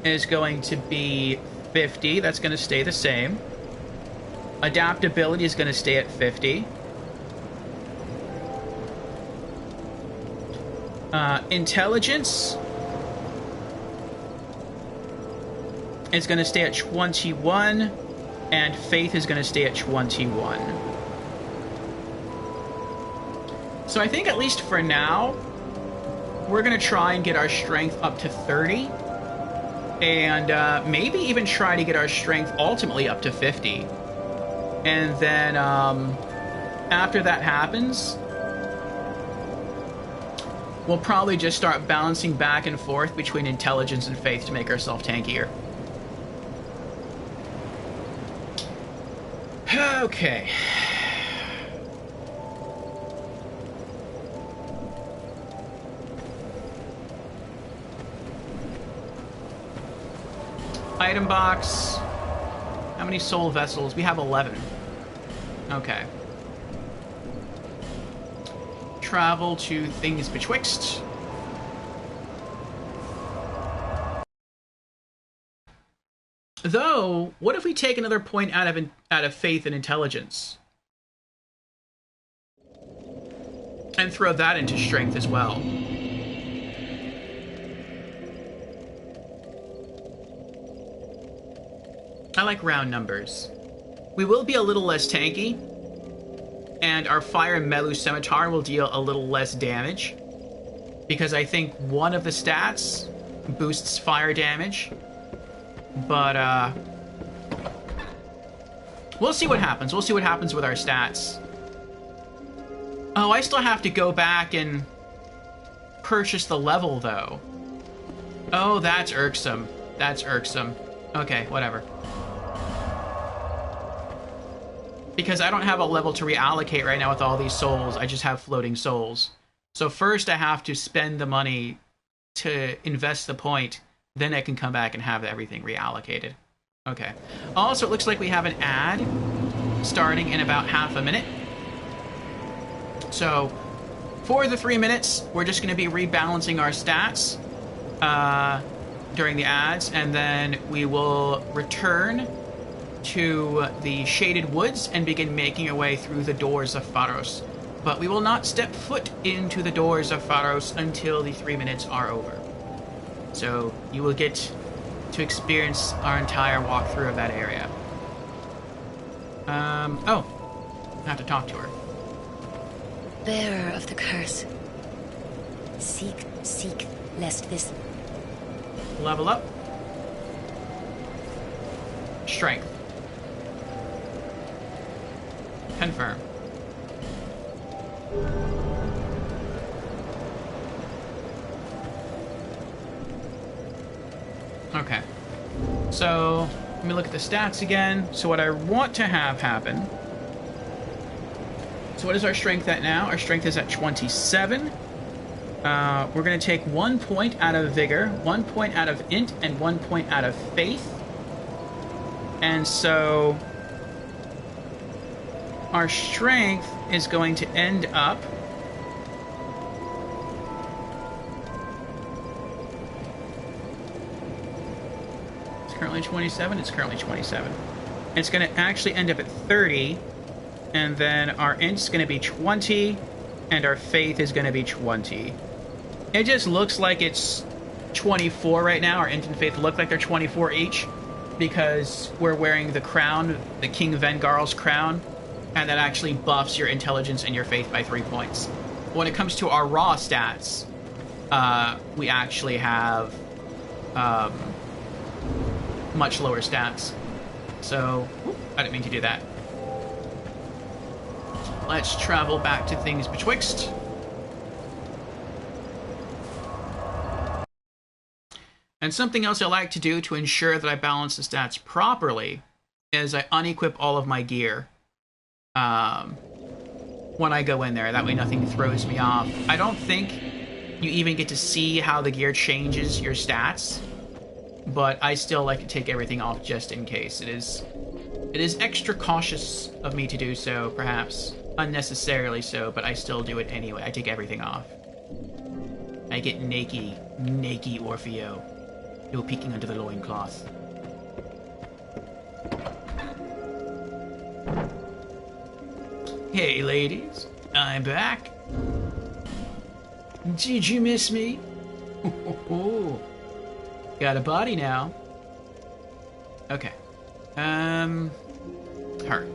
is going to be 50. That's going to stay the same. Adaptability is going to stay at 50. Intelligence is going to stay at 21. And Faith is going to stay at 21. So I think at least for now, we're going to try and get our strength up to 30. And maybe even try to get our strength ultimately up to 50. And then after that happens, we'll probably just start balancing back and forth between intelligence and faith to make ourselves tankier. Okay. Item box. How many soul vessels? We have 11. Okay. Travel to Things Betwixt. Though, what if we take another point out of faith and intelligence? And throw that into strength as well. I like round numbers. We will be a little less tanky, and our Fire and Melu Scimitar will deal a little less damage, because I think one of the stats boosts fire damage. But, we'll see what happens. We'll see what happens with our stats. Oh, I still have to go back and purchase the level, though. Oh, that's irksome. That's irksome. Okay, whatever. Because I don't have a level to reallocate right now with all these souls. I just have floating souls. So first I have to spend the money to invest the point. Then I can come back and have everything reallocated. Okay. Also, it looks like we have an ad starting in about half a minute. So, for the 3 minutes, we're just going to be rebalancing our stats during the ads, and then we will return to the Shaded Woods and begin making our way through the doors of Pharos. But we will not step foot into the doors of Pharos until the 3 minutes are over. So you will get to experience our entire walkthrough of that area. Oh, I have to talk to her. Bearer of the curse. Seek, lest this... Level up. Strength. Confirm. Okay. So, let me look at the stats again. So what I want to have happen... So what is our strength at now? Our strength is at 27. We're going to take 1 point out of Vigor, 1 point out of Int, and 1 point out of Faith. And so... Our strength is going to end up... It's currently 27? It's currently 27. It's going to actually end up at 30, and then our Int's going to be 20, and our Faith is going to be 20. It just looks like it's 24 right now. Our Int and Faith look like they're 24 each, because we're wearing the crown, the King Vengarl's crown, and that actually buffs your intelligence and your faith by 3 points. When it comes to our raw stats, we actually have much lower stats. So, I didn't mean to do that. Let's travel back to things betwixt. And something else I like to do to ensure that I balance the stats properly is I unequip all of my gear. When I go in there, that way nothing throws me off. I don't think you even get to see how the gear changes your stats, but I still like to take everything off just in case. It is extra cautious of me to do so, perhaps unnecessarily so, but I still do it anyway. I take everything off. I get naked Orfeo. No peeking under the loincloth. Hey, ladies. I'm back. Did you miss me? Got a body now. Okay. Her.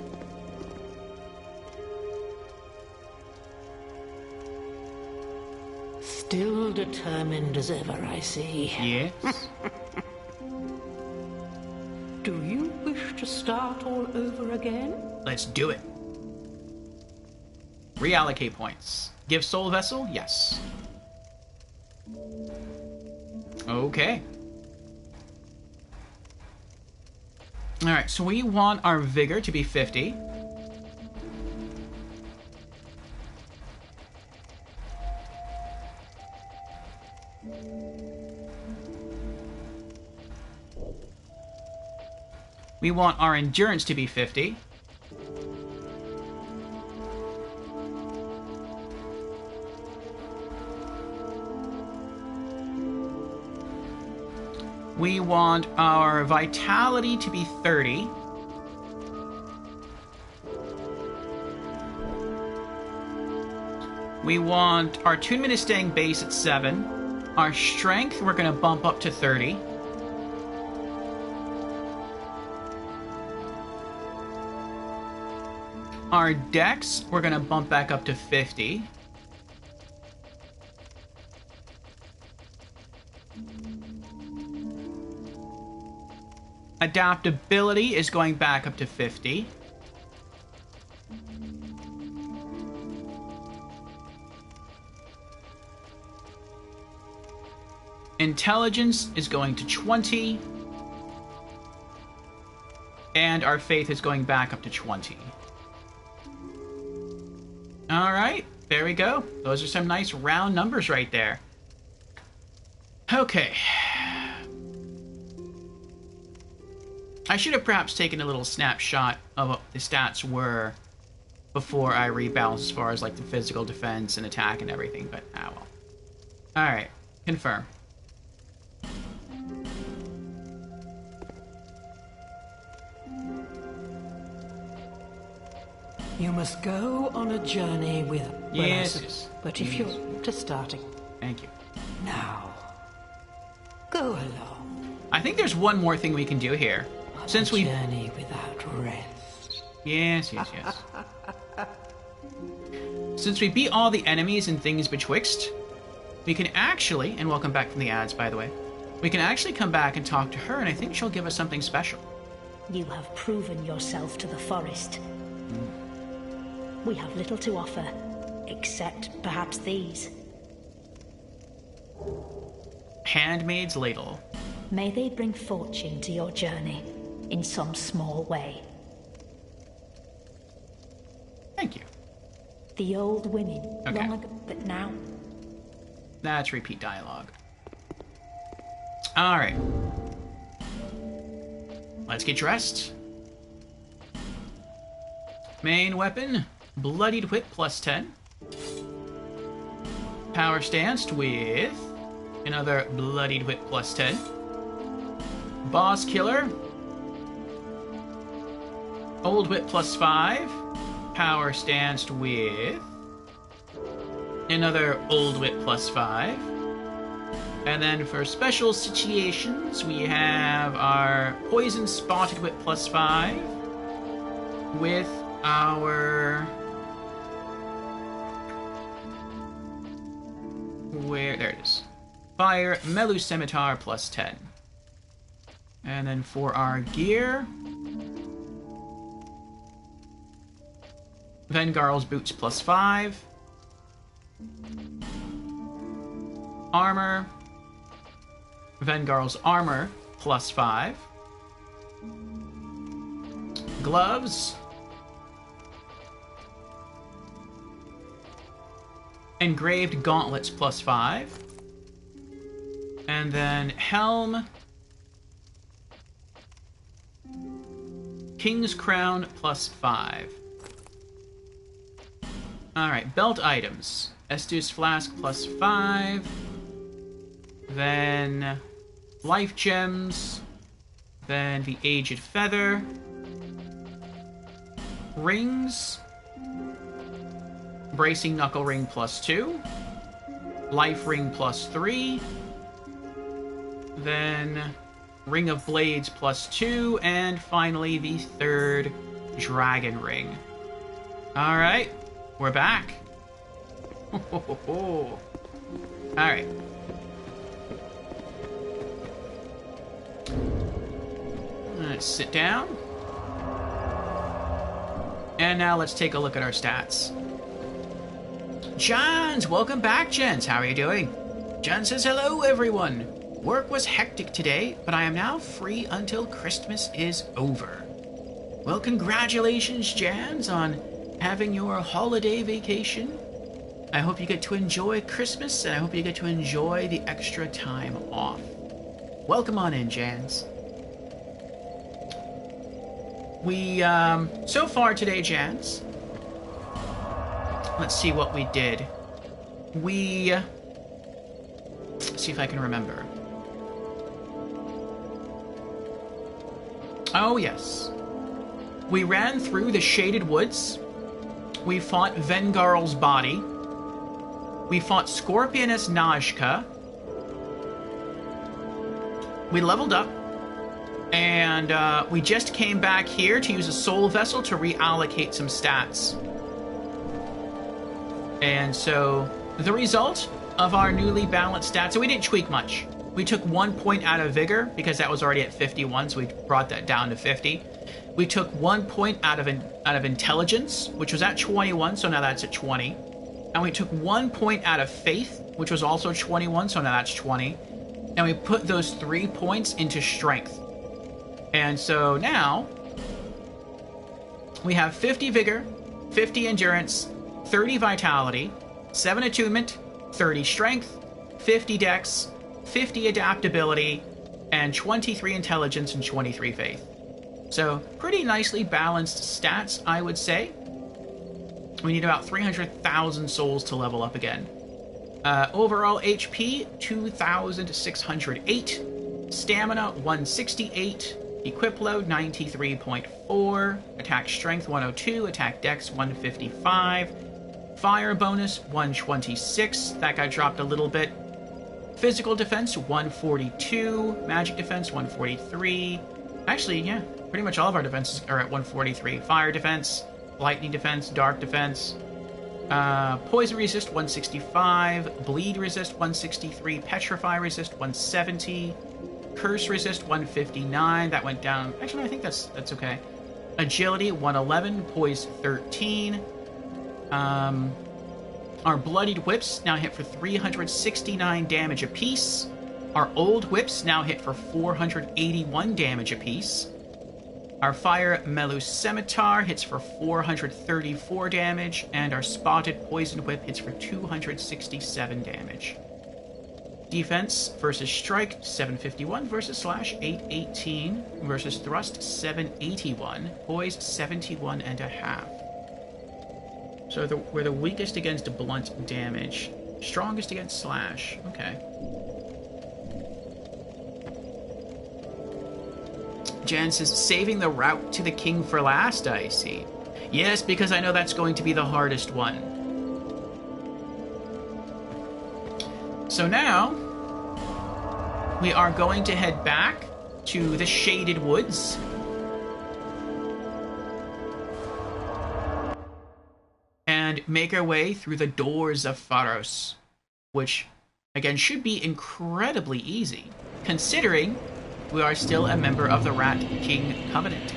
Still determined as ever, I see. Yes? Do you wish to start all over again? Let's do it. Reallocate points. Give Soul Vessel? Yes. Okay. Alright, so we want our Vigor to be 50. We want our Endurance to be 50. We want our Vitality to be 30. We want our Attunement is staying base at 7. Our Strength, we're going to bump up to 30. Our Dex, we're going to bump back up to 50. Adaptability is going back up to 50. Intelligence is going to 20. And our faith is going back up to 20. Alright, there we go. Those are some nice round numbers right there. Okay. I should have perhaps taken a little snapshot of what the stats were before I rebalance as far as like the physical defense and attack and everything, but ah well. Alright, confirm. You must go on a journey with Yes. But if you're just starting Thank you. now, go along. I think there's one more thing we can do here. Since we journey without rest. Yes. Since we beat all the enemies and things betwixt, we can actually, and welcome back from the ads, by the way, we can actually come back and talk to her, and I think she'll give us something special. You have proven yourself to the forest. We have little to offer, except perhaps these. Handmaid's Ladle. May they bring fortune to your journey in some small way. Thank you. The old women, Okay. long ago, but now. That's repeat dialogue. Alright. Let's get dressed. Main weapon, Bloodied Whip plus 10. Power Stance with another Bloodied Whip plus 10. Boss Killer, Old Whip plus 5. Power Stance with another Old Whip plus 5. And then for special situations, we have our Poison Spotted Whip plus 5 with our... There it is. Fire Melu Scimitar plus 10. And then for our gear, Vengarl's Boots plus 5. Armor, Vengarl's Armor plus 5. Gloves, Engraved Gauntlets plus 5. And then Helm, King's Crown plus 5. Alright, belt items. Estus Flask plus 5. Then Life Gems. Then the Aged Feather. Rings. Bracing Knuckle Ring plus 2. Life Ring plus 3. Then Ring of Blades plus 2. And finally the third Dragon Ring. Alright, we're back. Alright. Let's sit down. And now let's take a look at our stats. Jans, welcome back, Jens. How are you doing? Jan says, hello, everyone. Work was hectic today, but I am now free until Christmas is over. Well, congratulations, Jans, on having your holiday vacation. I hope you get to enjoy Christmas, and I hope you get to enjoy the extra time off. Welcome on in, Jans. We, so far today, Jans, let's see what we did. Let's see if I can remember. Oh, yes. We ran through the Shaded Woods. We fought Vengarl's body. We fought Scorpioness Najka. We leveled up. And we just came back here to use a soul vessel to reallocate some stats. And so the result of our newly balanced stats, so we didn't tweak much. We took 1 point out of Vigor because that was already at 51, so we brought that down to 50. We took 1 point out of Intelligence, which was at 21, so now that's at 20. And we took 1 point out of Faith, which was also 21, so now that's 20. And we put those 3 points into Strength. And so now, we have 50 Vigor, 50 Endurance, 30 Vitality, 7 Attunement, 30 Strength, 50 Dex, 50 Adaptability, and 23 Intelligence and 23 Faith. So, pretty nicely balanced stats, I would say. We need about 300,000 souls to level up again. Overall HP, 2,608. Stamina, 168. Equip load, 93.4. Attack strength, 102. Attack dex, 155. Fire bonus, 126. That got dropped a little bit. Physical defense, 142. Magic defense, 143. Actually, yeah, pretty much all of our defenses are at 143. Fire defense, lightning defense, dark defense. Poison resist, 165. Bleed resist, 163. Petrify resist, 170. Curse resist, 159. That went down. Actually, I think that's okay. Agility, 111. Poise, 13. Our Bloodied Whips now hit for 369 damage apiece. Our old whips now hit for 481 damage apiece. Our Fire Melu Scimitar hits for 434 damage, and our Spotted Poison Whip hits for 267 damage. Defense versus Strike 751 versus Slash 818 versus Thrust 781, Poise 71 and a half. So we're the weakest against blunt damage, strongest against Slash. Okay. Jan says, saving the route to the king for last, I see. Yes, because I know that's going to be the hardest one. So now, we are going to head back to the Shaded Woods. And make our way through the doors of Pharos. Which, again, should be incredibly easy, considering we are still a member of the Rat King Covenant.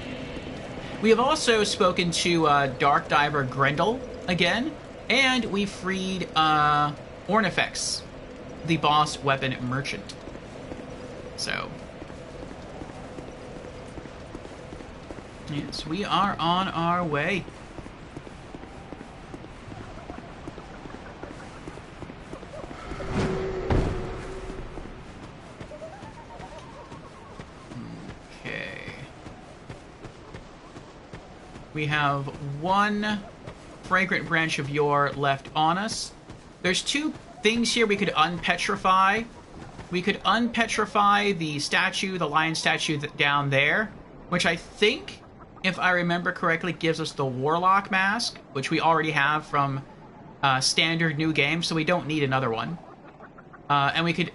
We have also spoken to Dark Diver Grendel again, and we freed Ornifex, the boss weapon merchant. So, yes, we are on our way. We have one Fragrant Branch of Yore left on us. There's two things here we could unpetrify. We could unpetrify the statue, the lion statue down there, which I think, if I remember correctly, gives us the Warlock mask, which we already have from standard new game, so we don't need another one. And we could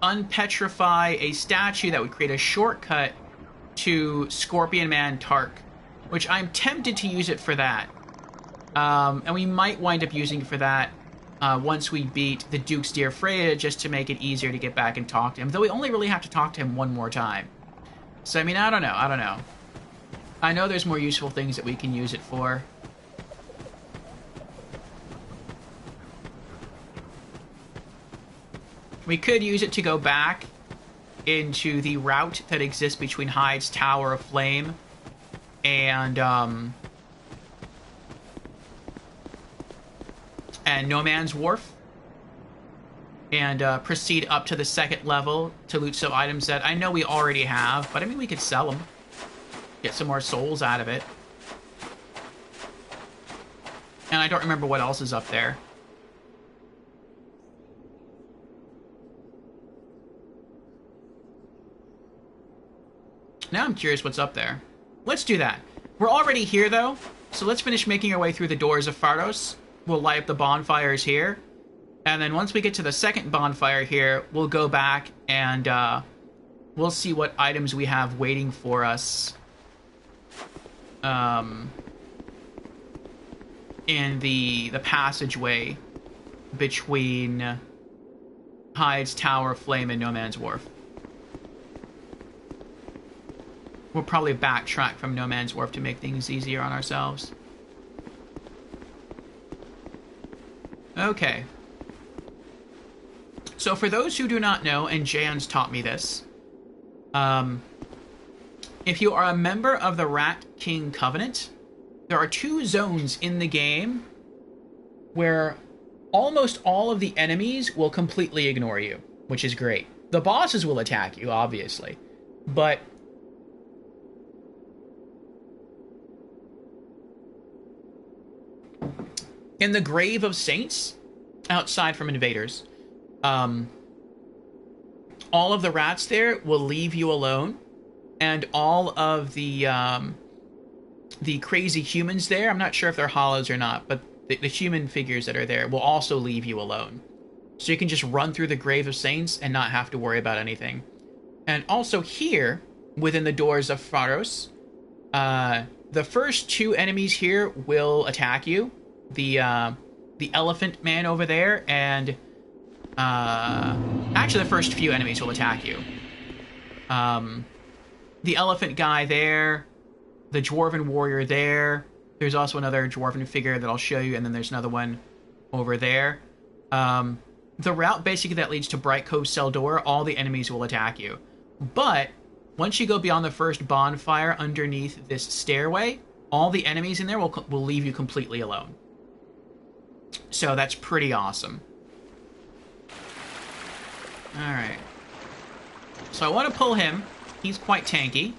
unpetrify a statue that would create a shortcut to Scorpion Man Tark, which I'm tempted to use it for that. And we might wind up using it for that once we beat the Duke's Dear Freya, just to make it easier to get back and talk to him. Though we only really have to talk to him one more time. So, I mean, I don't know. I know there's more useful things that we can use it for. We could use it to go back into the route that exists between Hyde's Tower of Flame and No Man's Wharf, and proceed up to the second level to loot some items that I know we already have, but I mean, we could sell them, get some more souls out of it. And I don't remember what else is up there. Now I'm curious what's up there. Let's do that. We're already here, though, so let's finish making our way through the doors of Pharos. We'll light up the bonfires here. And then once we get to the second bonfire here, we'll go back and we'll see what items we have waiting for us in the passageway between Hyde's Tower of Flame and No Man's Wharf. We'll probably backtrack from No Man's Wharf to make things easier on ourselves. Okay. So for those who do not know, and Jan's taught me this, if you are a member of the Rat King Covenant, there are two zones in the game where almost all of the enemies will completely ignore you, which is great. The bosses will attack you, obviously, but in the Grave of Saints, outside from invaders, all of the rats there will leave you alone, and all of the crazy humans there, I'm not sure if they're hollows or not, but the human figures that are there will also leave you alone. So you can just run through the Grave of Saints and not have to worry about anything. And also here, within the doors of Pharos, the first two enemies here will attack you. The elephant man over there, and actually the first few enemies will attack you. The elephant guy there, the dwarven warrior there. There's also another dwarven figure that I'll show you, and then there's another one over there. the route basically that leads to Bright Cove Cell Door, all the enemies will attack you. But once you go beyond the first bonfire underneath this stairway, all the enemies in there will leave you completely alone. So that's pretty awesome. Alright. So I want to pull him. He's quite tanky.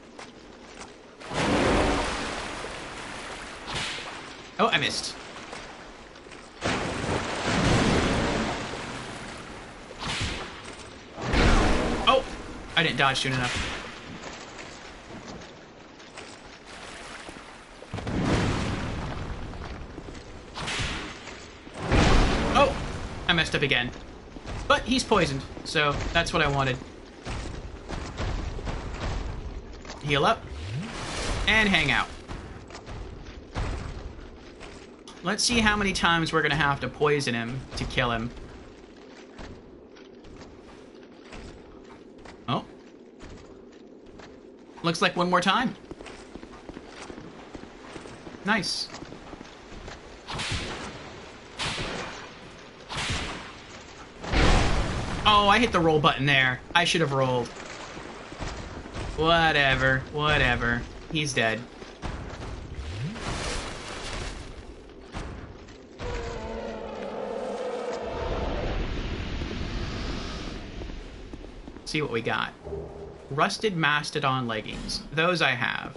Oh, I missed. Oh! I didn't dodge soon enough. Oh! I messed up again. But he's poisoned, so that's what I wanted. Heal up. And hang out. Let's see how many times we're going to have to poison him to kill him. Oh. Looks like one more time. Nice. Oh, I hit the roll button there. I should have rolled. Whatever, whatever. He's dead. See what we got. Rusted Mastodon leggings. Those I have.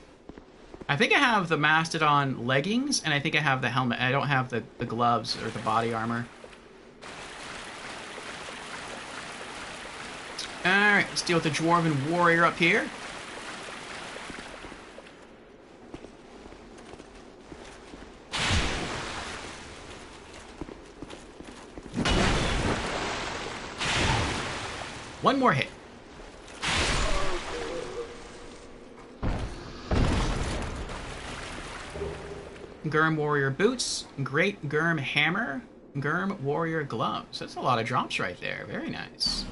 I think I have the Mastodon leggings, and I think I have the helmet. I don't have the gloves or the body armor. Alright, let's deal with the Dwarven Warrior up here. One more hit. Gurm Warrior Boots, Great Gurm Hammer, Gurm Warrior Gloves. That's a lot of drops right there. Very nice.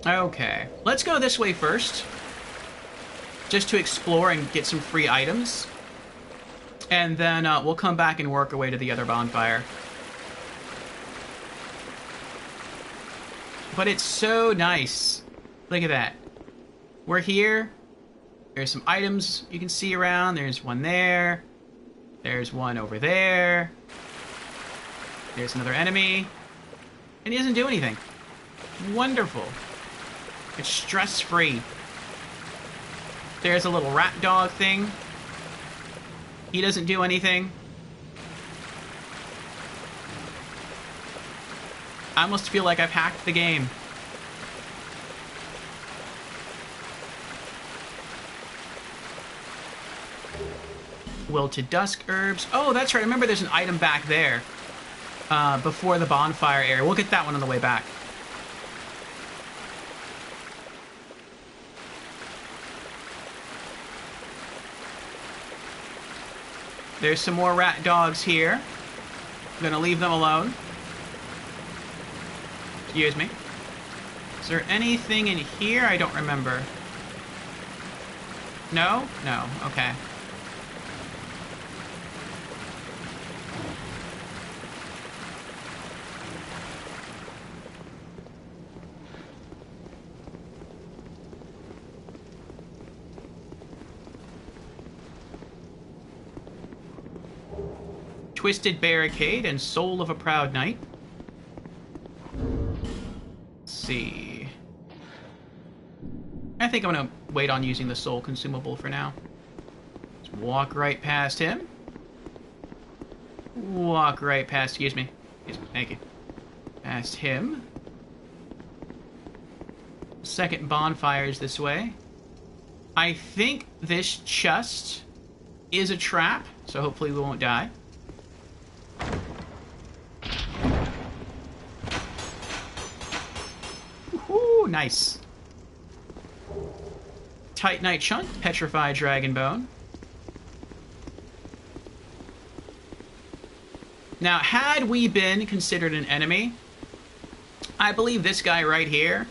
Okay, let's go this way first. Just to explore and get some free items. And then we'll come back and work our way to the other bonfire. But it's so nice. Look at that. We're here. There's some items you can see around. There's one there. There's one over there. There's another enemy. And he doesn't do anything. Wonderful. It's stress-free. There's a little rat dog thing. He doesn't do anything. I almost feel like I've hacked the game. Wilted Dusk Herbs. Oh, that's right. Remember there's an item back there. Before the bonfire area. We'll get that one on the way back. There's some more rat dogs here. I'm gonna leave them alone. Excuse me. Is there anything in here? I don't remember. No? No. Okay. Twisted Barricade and Soul of a Proud Knight. Let's see. I think I'm gonna wait on using the soul consumable for now. Just walk right past him. Walk right past, excuse me. Thank you. Past him. Second bonfire's this way. I think this chest is a trap, so hopefully we won't die. Woohoo, nice. Titanite Chunk, Petrified Dragonbone. Now, had we been considered an enemy, I believe this guy right here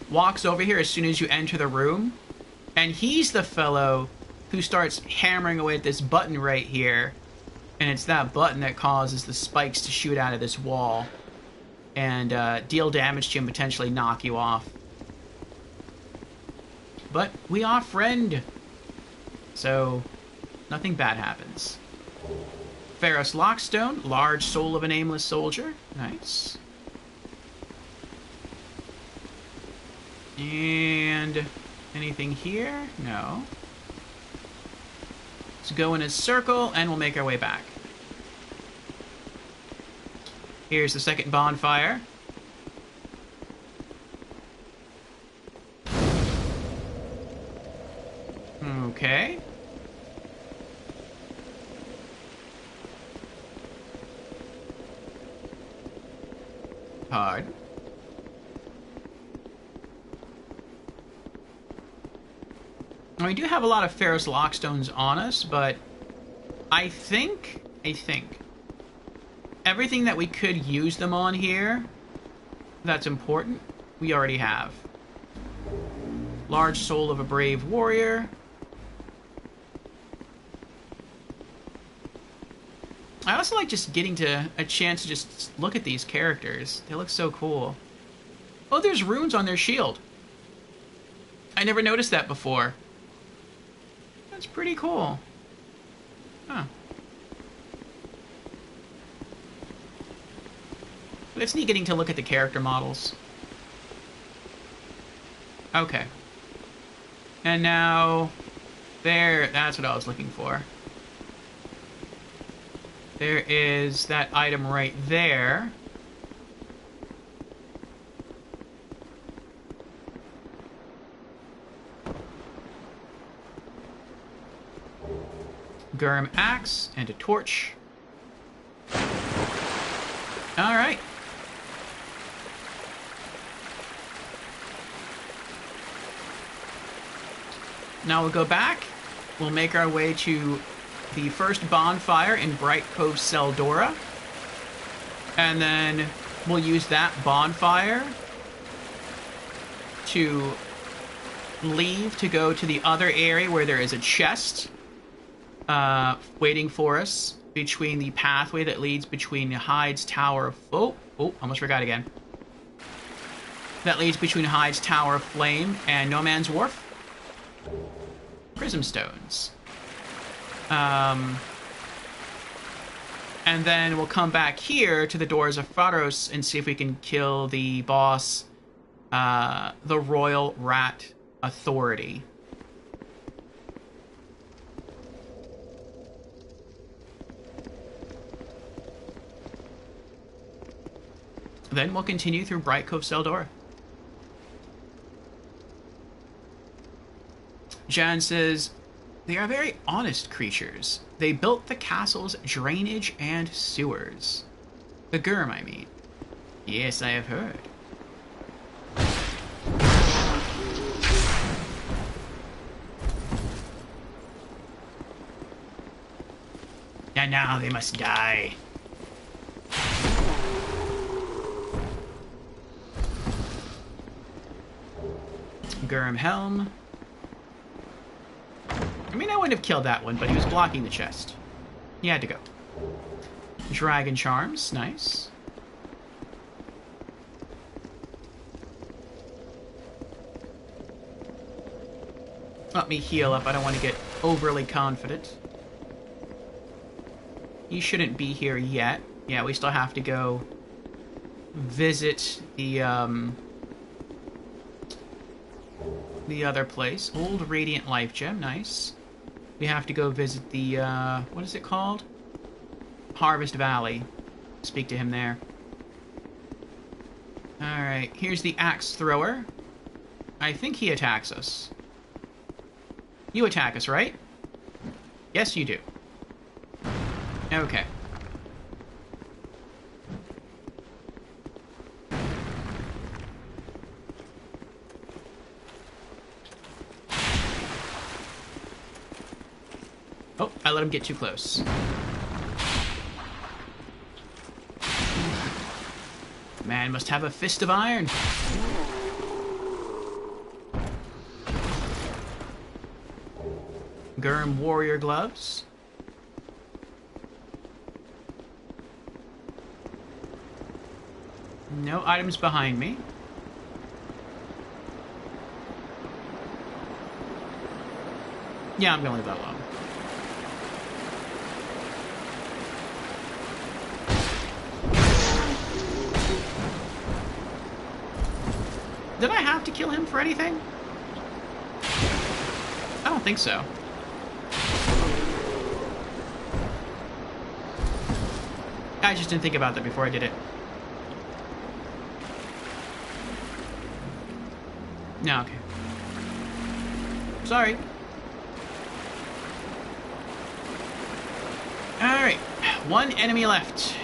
walks over here as soon as you enter the room, and he's the fellow who starts hammering away at this button right here, and it's that button that causes the spikes to shoot out of this wall and deal damage to you and potentially knock you off. But we are friend, so nothing bad happens. Pharos Lockstone, large soul of a nameless soldier. Nice. And anything here? No. Let's go in a circle and we'll make our way back. Here's the second bonfire. Okay. Hard. We do have a lot of Pharos Lockstones on us, but I think everything that we could use them on here that's important, we already have. Large soul of a brave warrior. I also like just getting to a chance to just look at these characters. They look so cool. Oh, there's runes on their shield. I never noticed that before. That's pretty cool. Huh. But it's neat getting to look at the character models. Okay. And now... there, that's what I was looking for. There is that item right there. Gurm axe and a torch. Alright. Now we'll go back. We'll make our way to the first bonfire in Bright Cove Seldora. And then we'll use that bonfire to leave to go to the other area where there is a chest waiting for us between the pathway that leads between Hyde's Tower of... Oh, almost forgot again. That leads between Hyde's Tower of Flame and No Man's Wharf. Prism Stones. And then we'll come back here to the Doors of Pharos and see if we can kill the boss, the Royal Rat Authority. Then we'll continue through Bright Cove Seldora. Jan says, they are very honest creatures. They built the castle's drainage and sewers. The Gurm, I mean. Yes, I have heard. And now they must die. Gurm Helm. I mean, I wouldn't have killed that one, but he was blocking the chest. He had to go. Dragon Charms, nice. Let me heal up, I don't want to get overly confident. He shouldn't be here yet. Yeah, we still have to go visit the other place. Old Radiant Life Gem, nice. We have to go visit the, what is it called? Harvest Valley. Speak to him there. Alright, here's the Axe Thrower. I think he attacks us. You attack us, right? Yes, you do. Okay. Oh, I let him get too close. Man must have a fist of iron. Gurm warrior gloves. No items behind me. Yeah, I'm gonna leave that alone. Did I have to kill him for anything? I don't think so. I just didn't think about that before I did it. No, okay. Sorry. Alright, one enemy left.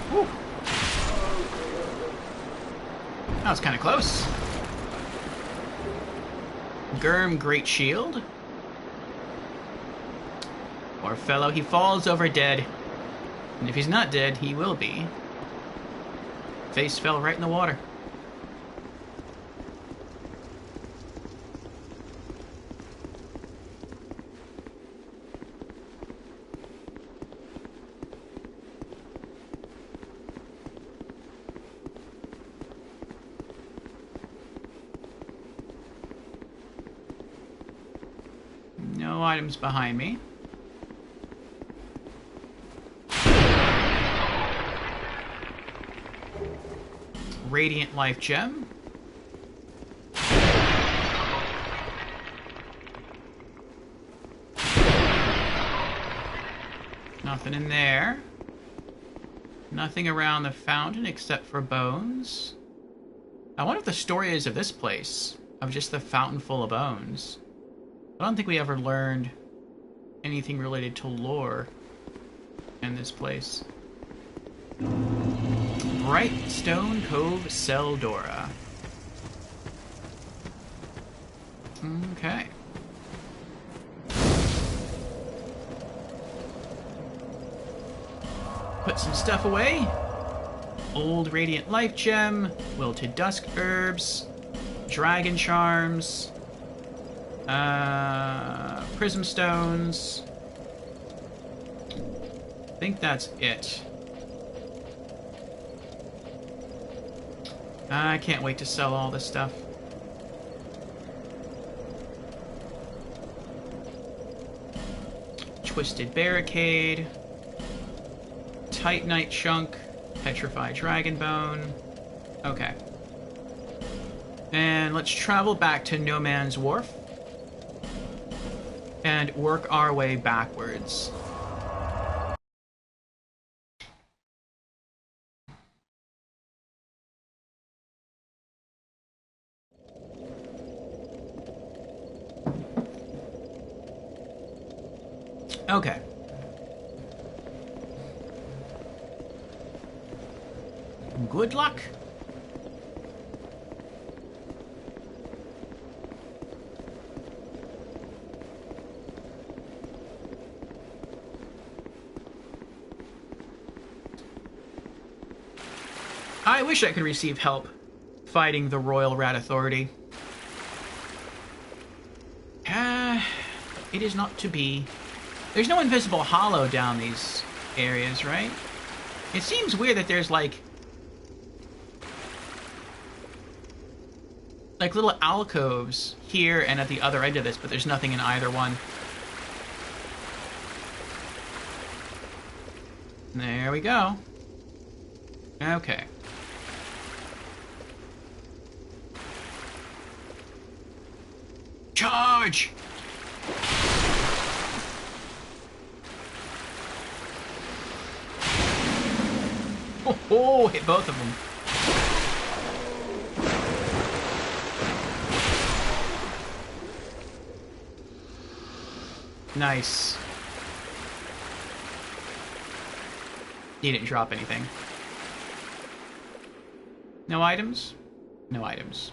Whew. That was kind of close. Gurm Great Shield. Poor fellow, he falls over dead. And if he's not dead, he will be. Face fell right in the water. No items behind me. Radiant Life Gem. Nothing in there. Nothing around the fountain except for bones. I wonder what the story is of this place, of just the fountain full of bones. I don't think we ever learned anything related to lore in this place. Brightstone Cove Seldora. Okay. Put some stuff away. Old Radiant Life Gem, Wilted Dusk Herbs, Dragon Charms, Prism Stones. I think that's it. I can't wait to sell all this stuff. Twisted Barricade, Titanite Chunk, Petrified Dragon Bone. Okay. And let's travel back to No Man's Wharf and work our way backwards. Okay. Good luck. I wish I could receive help fighting the Royal Rat Authority. It is not to be. There's no invisible hollow down these areas, right? It seems weird that there's like little alcoves here and at the other end of this, but there's nothing in either one. There we go. Okay. Charge! Oh, hit both of them. Nice. He didn't drop anything. No items? No items.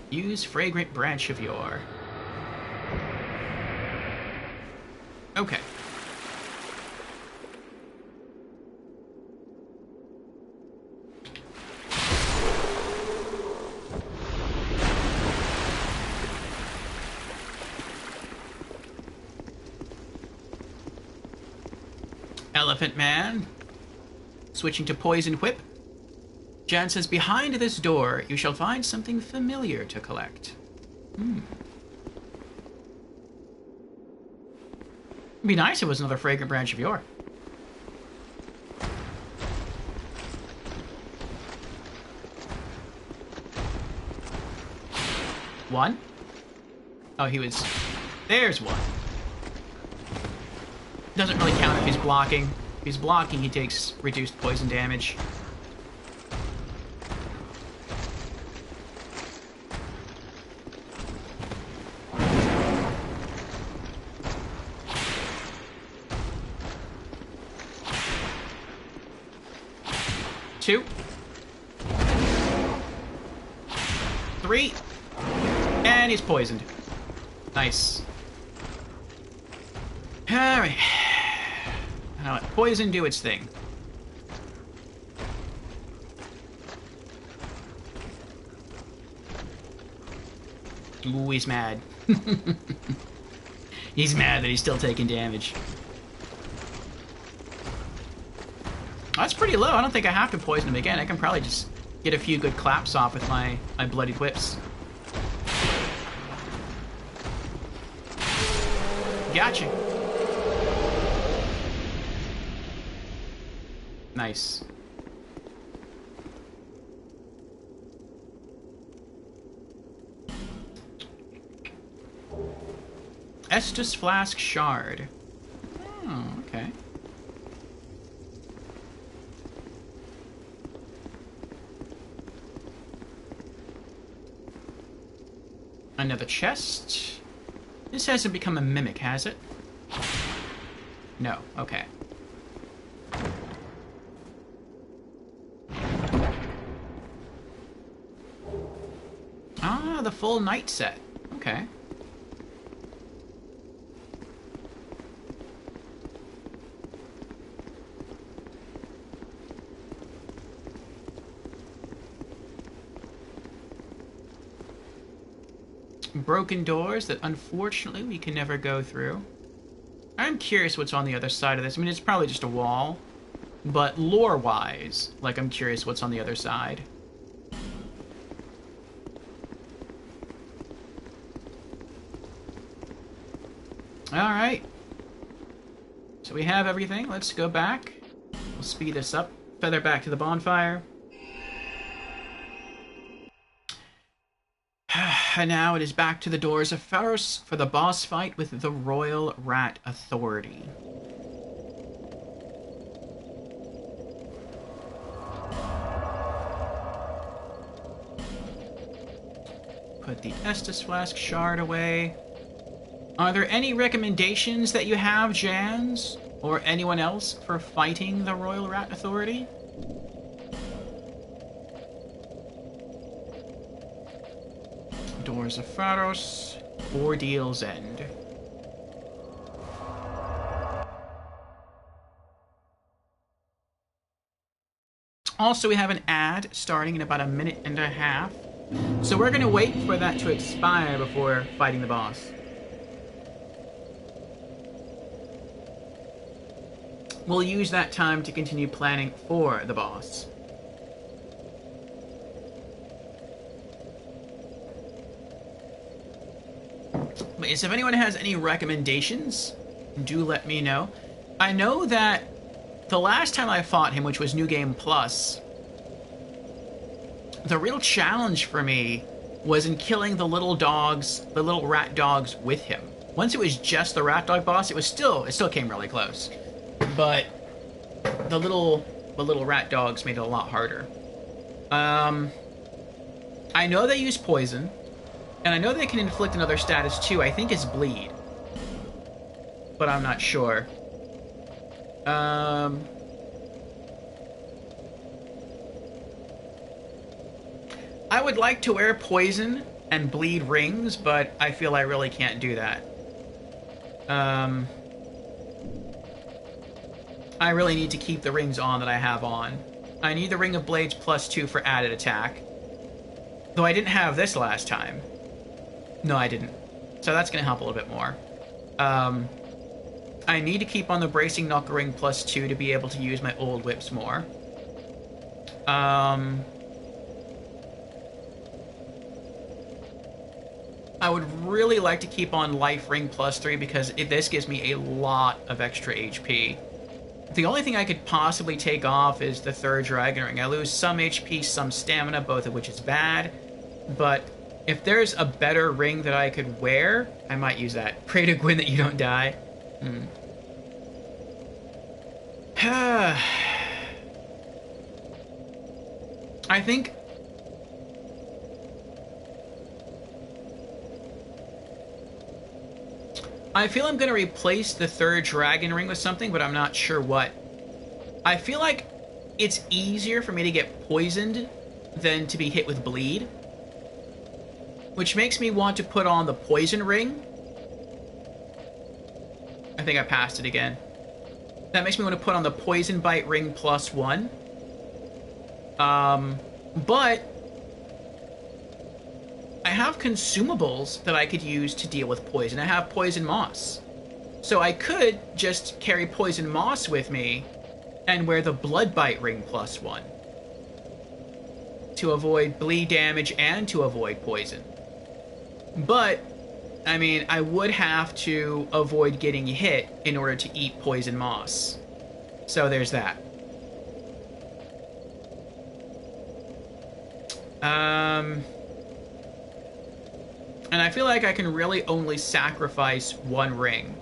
Use Fragrant Branch of Yore. Okay. Elephant Man. Switching to Poison Whip. Jan says, behind this door, you shall find something familiar to collect. It'd be nice if it was another Fragrant Branch of Yore. One? Oh, he was... There's one. Doesn't really count if he's blocking. If he's blocking, he takes reduced poison damage. Two. Three. And he's poisoned. Nice. Alright. Now let poison do its thing. Ooh, he's mad. He's mad that he's still taking damage. That's pretty low. I don't think I have to poison him again. I can probably just get a few good claps off with my bloodied whips. Gotcha. Nice. Estus Flask Shard. Oh, okay. Another chest. This hasn't become a mimic, has it? No, okay. Ah, the full knight set. Okay. Broken doors that unfortunately we can never go through. I'm curious what's on the other side of this. I mean, it's probably just a wall, but lore-wise, like, I'm curious what's on the other side. Alright. So we have everything. Let's go back. We'll speed this up. Feather back to the bonfire. And now it is back to the doors of Pharos for the boss fight with the Royal Rat Authority. Put the Estus Flask Shard away. Are there any recommendations that you have, Jans? Or anyone else for fighting the Royal Rat Authority? Doors of Pharos, Ordeal's End. Also, we have an ad starting in about a minute and a half. So we're going to wait for that to expire before fighting the boss. We'll use that time to continue planning for the boss. But so if anyone has any recommendations, do let me know. I know that the last time I fought him, which was New Game Plus, the real challenge for me was in killing the little dogs, the little rat dogs with him. Once it was just the rat dog boss, it still came really close. But the little rat dogs made it a lot harder. I know they use poison, and I know they can inflict another status too. I think it's bleed, but I'm not sure. I would like to wear poison and bleed rings, but I feel I really can't do that. I really need to keep the rings on that I have on. I need the Ring of Blades +2 for added attack. Though I didn't have this last time. No, I didn't. So that's going to help a little bit more. I need to keep on the Bracing Knuckle Ring +2 to be able to use my old whips more. I would really like to keep on Life Ring +3 because this gives me a lot of extra HP. The only thing I could possibly take off is the third Dragon Ring. I lose some HP, some stamina, both of which is bad. But if there's a better ring that I could wear, I might use that. Pray to Gwyn that you don't die. I think... I feel I'm going to replace the third Dragon Ring with something, but I'm not sure what. I feel like it's easier for me to get poisoned than to be hit with bleed. Which makes me want to put on the Poison Ring. I think I passed it again. That makes me want to put on the Poison Bite Ring +1. But I have consumables that I could use to deal with poison. I have Poison Moss. So I could just carry Poison Moss with me and wear the Blood Bite Ring +1 to avoid bleed damage and to avoid poison. But, I mean, I would have to avoid getting hit in order to eat Poison Moss. So there's that. And I feel like I can really only sacrifice one ring.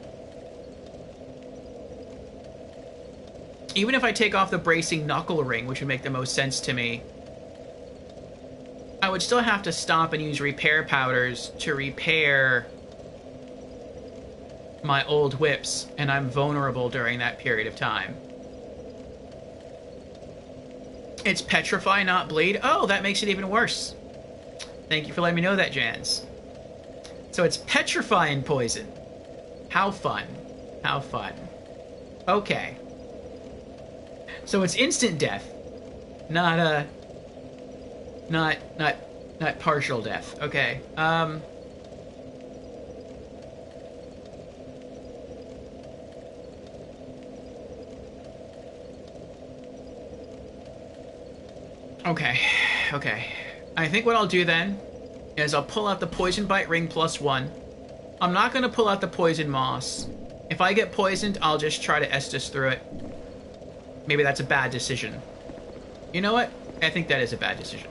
Even if I take off the Bracing Knuckle Ring, which would make the most sense to me, I would still have to stop and use repair powders to repair my old whips, and I'm vulnerable during that period of time. It's Petrify, not Bleed. Oh, that makes it even worse. Thank you for letting me know that, Jans. So it's Petrify and Poison. How fun. How fun. Okay. So it's instant death. Not partial death. Okay. Okay. I think what I'll do then is I'll pull out the Poison Bite Ring +1. I'm not going to pull out the Poison Moss. If I get poisoned, I'll just try to Estus through it. Maybe that's a bad decision. You know what? I think that is a bad decision.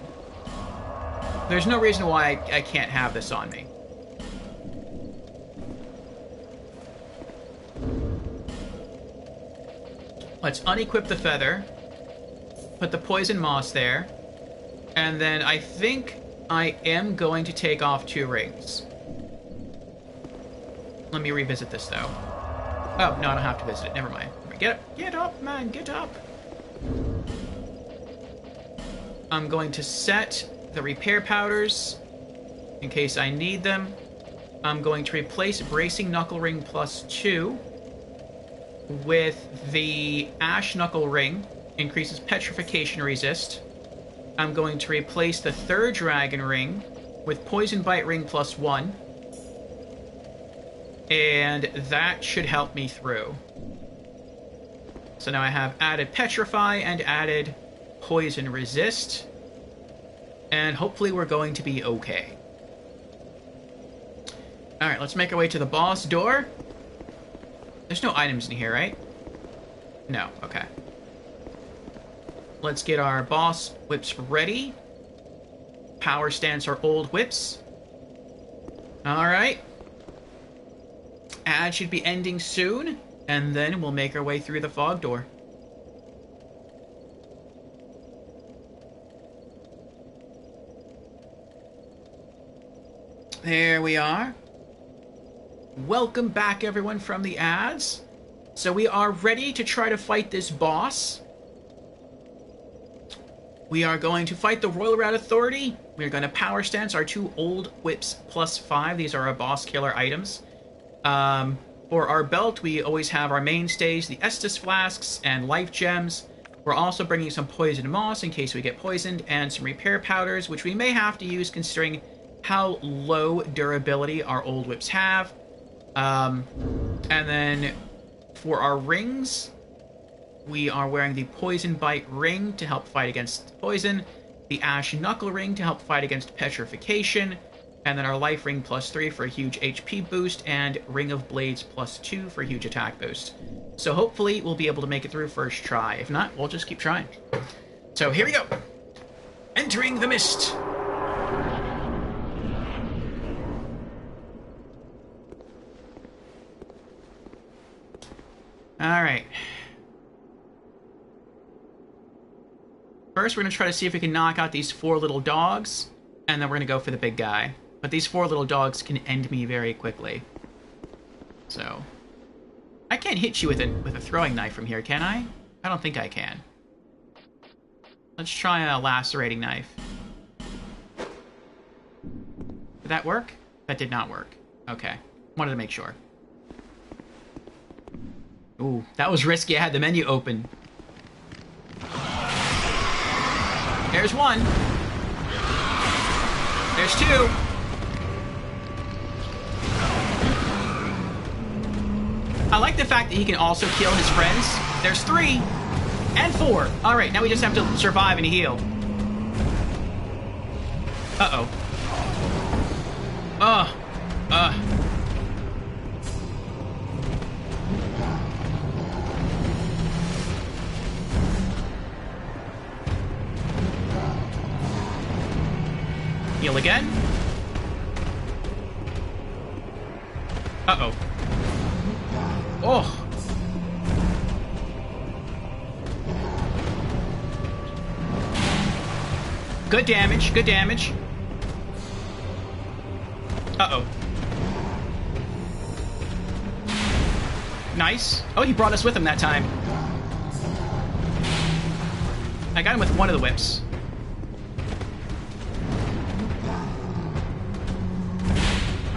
There's no reason why I can't have this on me. Let's unequip the feather. Put the Poison Moss there. And then I think I am going to take off 2 rings. Let me revisit this, though. Oh, no, I don't have to visit it. Never mind. Get up. Get up, man. Get up. I'm going to set the repair powders in case I need them. I'm going to replace Bracing Knuckle Ring +2 with the Ash Knuckle Ring. Increases petrification resist. I'm going to replace the third Dragon Ring with Poison Bite Ring +1. And that should help me through. So now I have added Petrify and added Poison Resist. And hopefully we're going to be okay. Alright, let's make our way to the boss door. There's no items in here, right? No, okay. Let's get our boss whips ready. Power stance our old whips. Alright. Ad should be ending soon, and then we'll make our way through the fog door. There we are. Welcome back, everyone, from the ads. So we are ready to try to fight this boss. We are going to fight the Royal Rat Authority. We're going to power stance our 2 old whips +5. These are our boss killer items. For our belt, we always have our mainstays, the Estus flasks and life gems. We're also bringing some poison moss in case we get poisoned, and some repair powders, which we may have to use considering how low durability our old whips have. And then for our rings, we are wearing the Poison Bite ring to help fight against poison, the Ash Knuckle ring to help fight against petrification, and then our Life Ring +3 for a huge HP boost, and Ring of Blades +2 for a huge attack boost. So hopefully we'll be able to make it through first try. If not, we'll just keep trying. So here we go. Entering the mist. Alright. First, we're going to try to see if we can knock out these 4 little dogs, and then we're going to go for the big guy. But these 4 little dogs can end me very quickly. So, I can't hit you with a throwing knife from here, can I? I don't think I can. Let's try a lacerating knife. Did that work? That did not work. Okay. Wanted to make sure. Ooh, that was risky. I had the menu open. There's 1. There's 2. I like the fact that he can also kill his friends. There's 3. And 4. Alright, now we just have to survive and heal. Uh-oh. Heal again. Uh-oh. Oh. Good damage, good damage. Uh-oh. Nice. Oh, he brought us with him that time. I got him with 1 of the whips.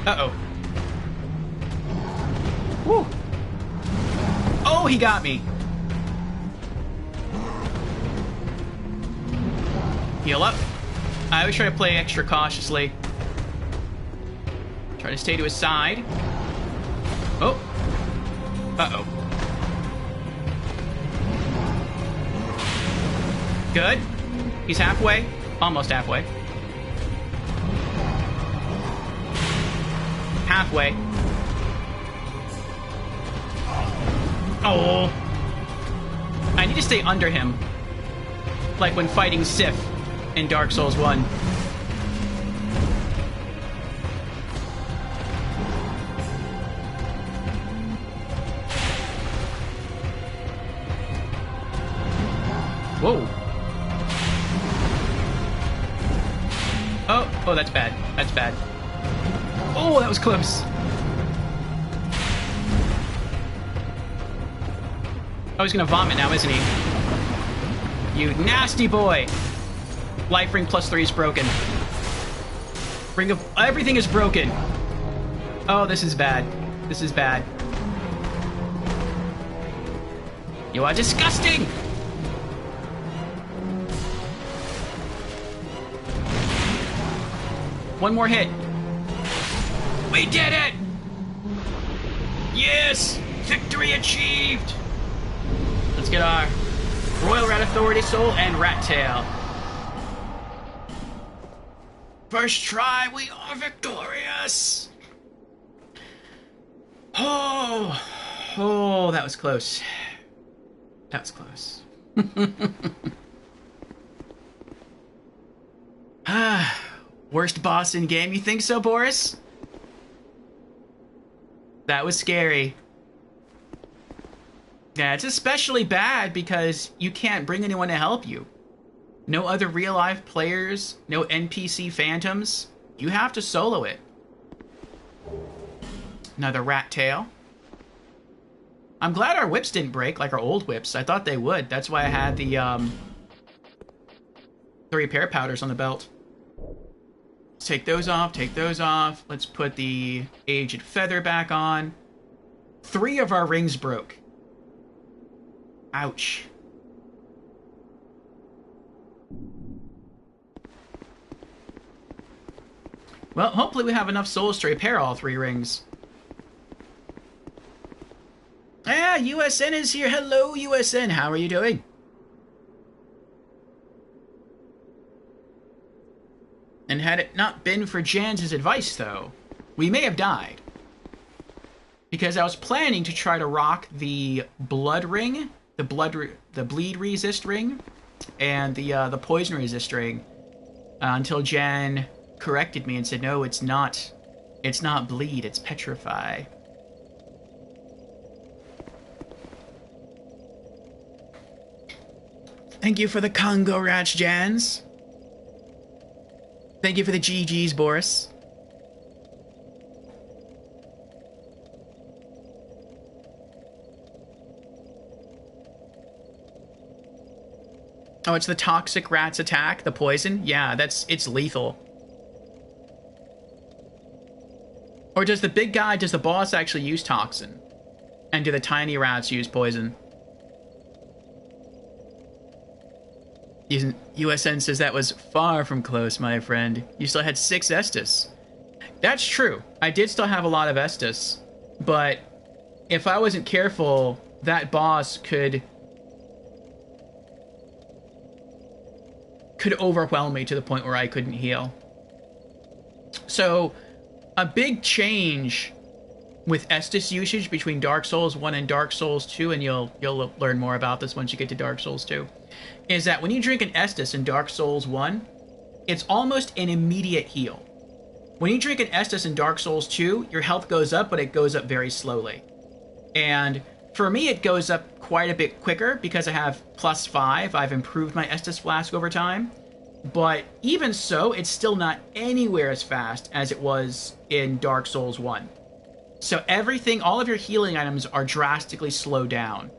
Uh-oh. Woo! Oh, he got me. Heal up. I always try to play extra cautiously. Try to stay to his side. Oh. Uh-oh. Good. He's halfway. Almost halfway. Halfway. Oh. I need to stay under him. Like when fighting Sif in Dark Souls 1. Whoa. Oh, that's bad. That's bad. Oh, that was close. Oh, he's gonna vomit now, isn't he? You nasty boy! Life Ring +3 is broken. Ring of... Everything is broken! Oh, this is bad. This is bad. You are disgusting! One more hit. We did it! Yes! Victory achieved! Let's get our Royal Rat Authority Soul and Rat Tail. First try, we are victorious! Oh, that was close. That was close. Worst boss in game, you think so, Boris? That was scary. Yeah, it's especially bad because you can't bring anyone to help you. No other real-life players, no NPC phantoms. You have to solo it. Another rat tail. I'm glad our whips didn't break like our old whips. I thought they would. That's why I had the repair powders on the belt. Let's take those off, take those off. Let's put the aged feather back on. 3 of our rings broke. Ouch. Well, hopefully we have enough souls to repair all 3 rings. Ah, USN is here. Hello, USN. How are you doing? And had it not been for Jan's advice, though, we may have died. Because I was planning to try to rock the blood ring, the bleed resist ring, and the poison resist ring, until Jan corrected me and said, no, it's not bleed, it's petrify. Thank you for the Congo Rats, Jans. Thank you for the GGs, Boris. Oh, it's the toxic rat's attack, the poison? Yeah, it's lethal. Or does the boss actually use toxin? And do the tiny rats use poison? USN says that was far from close, my friend. You still had 6 Estus. That's true. I did still have a lot of Estus. But if I wasn't careful, that boss could overwhelm me to the point where I couldn't heal. So, a big change with Estus usage between Dark Souls 1 and Dark Souls 2, and you'll learn more about this once you get to Dark Souls 2, is that when you drink an Estus in Dark Souls 1, it's almost an immediate heal. When you drink an Estus in Dark Souls 2, your health goes up, but it goes up very slowly. And for me, it goes up quite a bit quicker because I have +5. I've improved my Estus flask over time. But even so, it's still not anywhere as fast as it was in Dark Souls 1. So all of your healing items are drastically slowed down.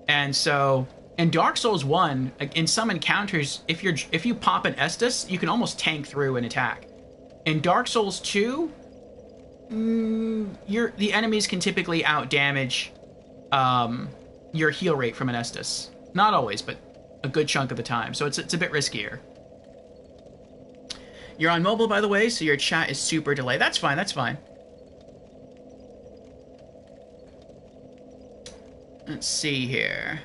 And so, in Dark Souls 1, in some encounters, if you pop an Estus, you can almost tank through an attack. In Dark Souls 2, the enemies can typically outdamage your heal rate from an Estus. Not always, but a good chunk of the time. So it's a bit riskier. You're on mobile, by the way, so your chat is super delayed. That's fine, that's fine. Let's see here.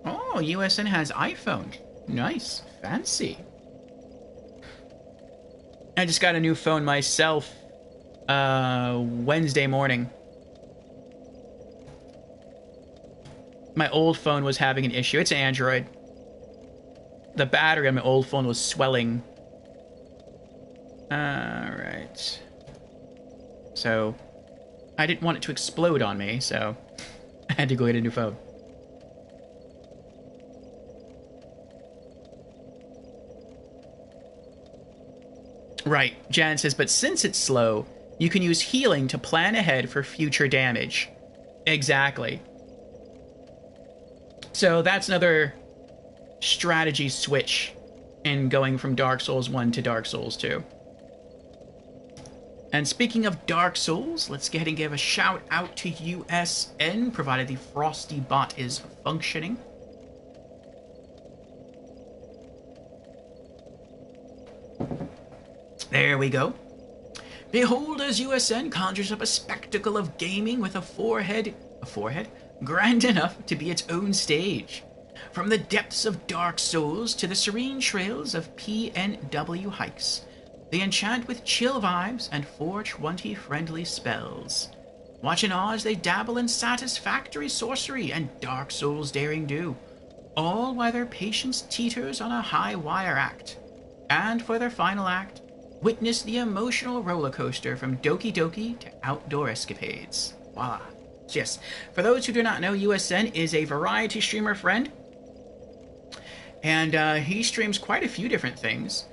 Oh, USN has iPhone. Nice. Fancy. I just got a new phone myself Wednesday morning. My old phone was having an issue. It's an Android. The battery on my old phone was swelling. Alright. So, I didn't want it to explode on me, so I had to go get a new phone. Right, Jan says, but since it's slow, you can use healing to plan ahead for future damage. Exactly. So that's another strategy switch in going from Dark Souls 1 to Dark Souls 2. And speaking of Dark Souls, let's go ahead and give a shout out to USN, provided the Frosty bot is functioning. There we go. Behold, as USN conjures up a spectacle of gaming with a forehead, grand enough to be its own stage. From the depths of Dark Souls to the serene trails of PNW hikes, they enchant with chill vibes and 420 friendly spells. Watch in awe as they dabble in satisfactory sorcery and Dark Souls daring do, all while their patience teeters on a high wire act. And for their final act, witness the emotional roller coaster from Doki Doki to outdoor escapades. Voila. So yes, for those who do not know, USN is a variety streamer friend. and he streams quite a few different things.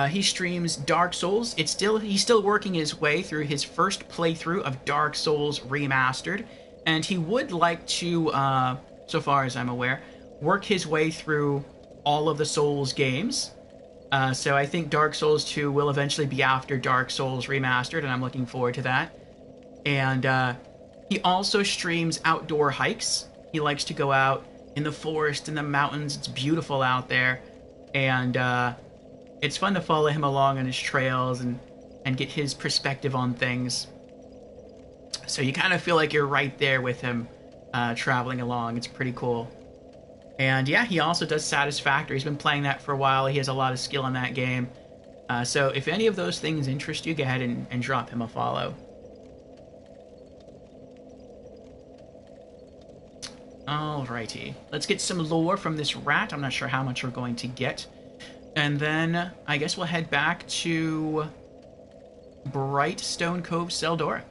He streams Dark Souls. He's still working his way through his first playthrough of Dark Souls Remastered, and he would like to, so far as I'm aware, work his way through all of the Souls games. So I think Dark Souls 2 will eventually be after Dark Souls Remastered, and I'm looking forward to that. And he also streams outdoor hikes. He likes to go out in the forest, in the mountains. It's beautiful out there, and it's fun to follow him along on his trails and get his perspective on things. So you kind of feel like you're right there with him, traveling along. It's pretty cool. And yeah, he also does Satisfactory. He's been playing that for a while. He has a lot of skill in that game. So if any of those things interest you, go ahead and drop him a follow. Alrighty. Let's get some lore from this rat. I'm not sure how much we're going to get. And then I guess we'll head back to Brightstone Cove, Seldora.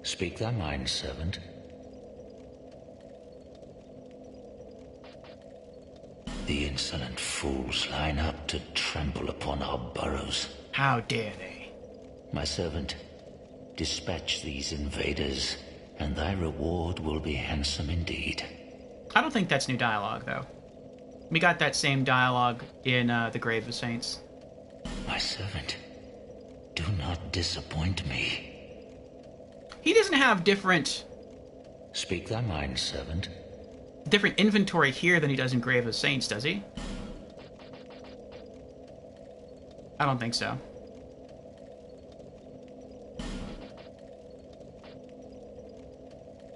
Speak thy mind, servant. The insolent fools line up to trample upon our burrows. How dare they? My servant, dispatch these invaders, and thy reward will be handsome indeed. I don't think that's new dialogue, though. We got that same dialogue in the Grave of Saints. My servant, do not disappoint me. He doesn't have different Speak thy mind, servant. inventory here than he does in Grave of Saints, does he? I don't think so.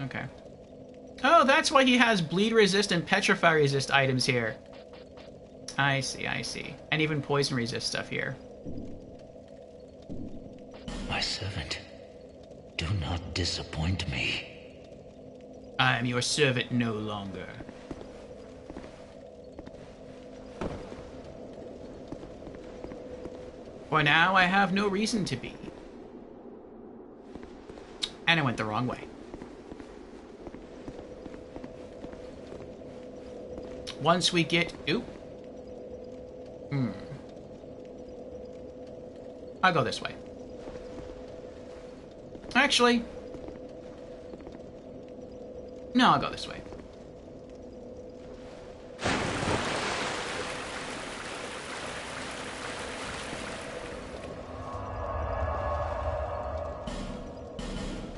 Okay. Oh, that's why he has bleed resist and petrify resist items here. I see, I see. And even poison resist stuff here. My servant, do not disappoint me. I am your servant no longer. For now, I have no reason to be. And I went the wrong way. Once we get... Oop. I'll go this way. Actually... No, I'll go this way.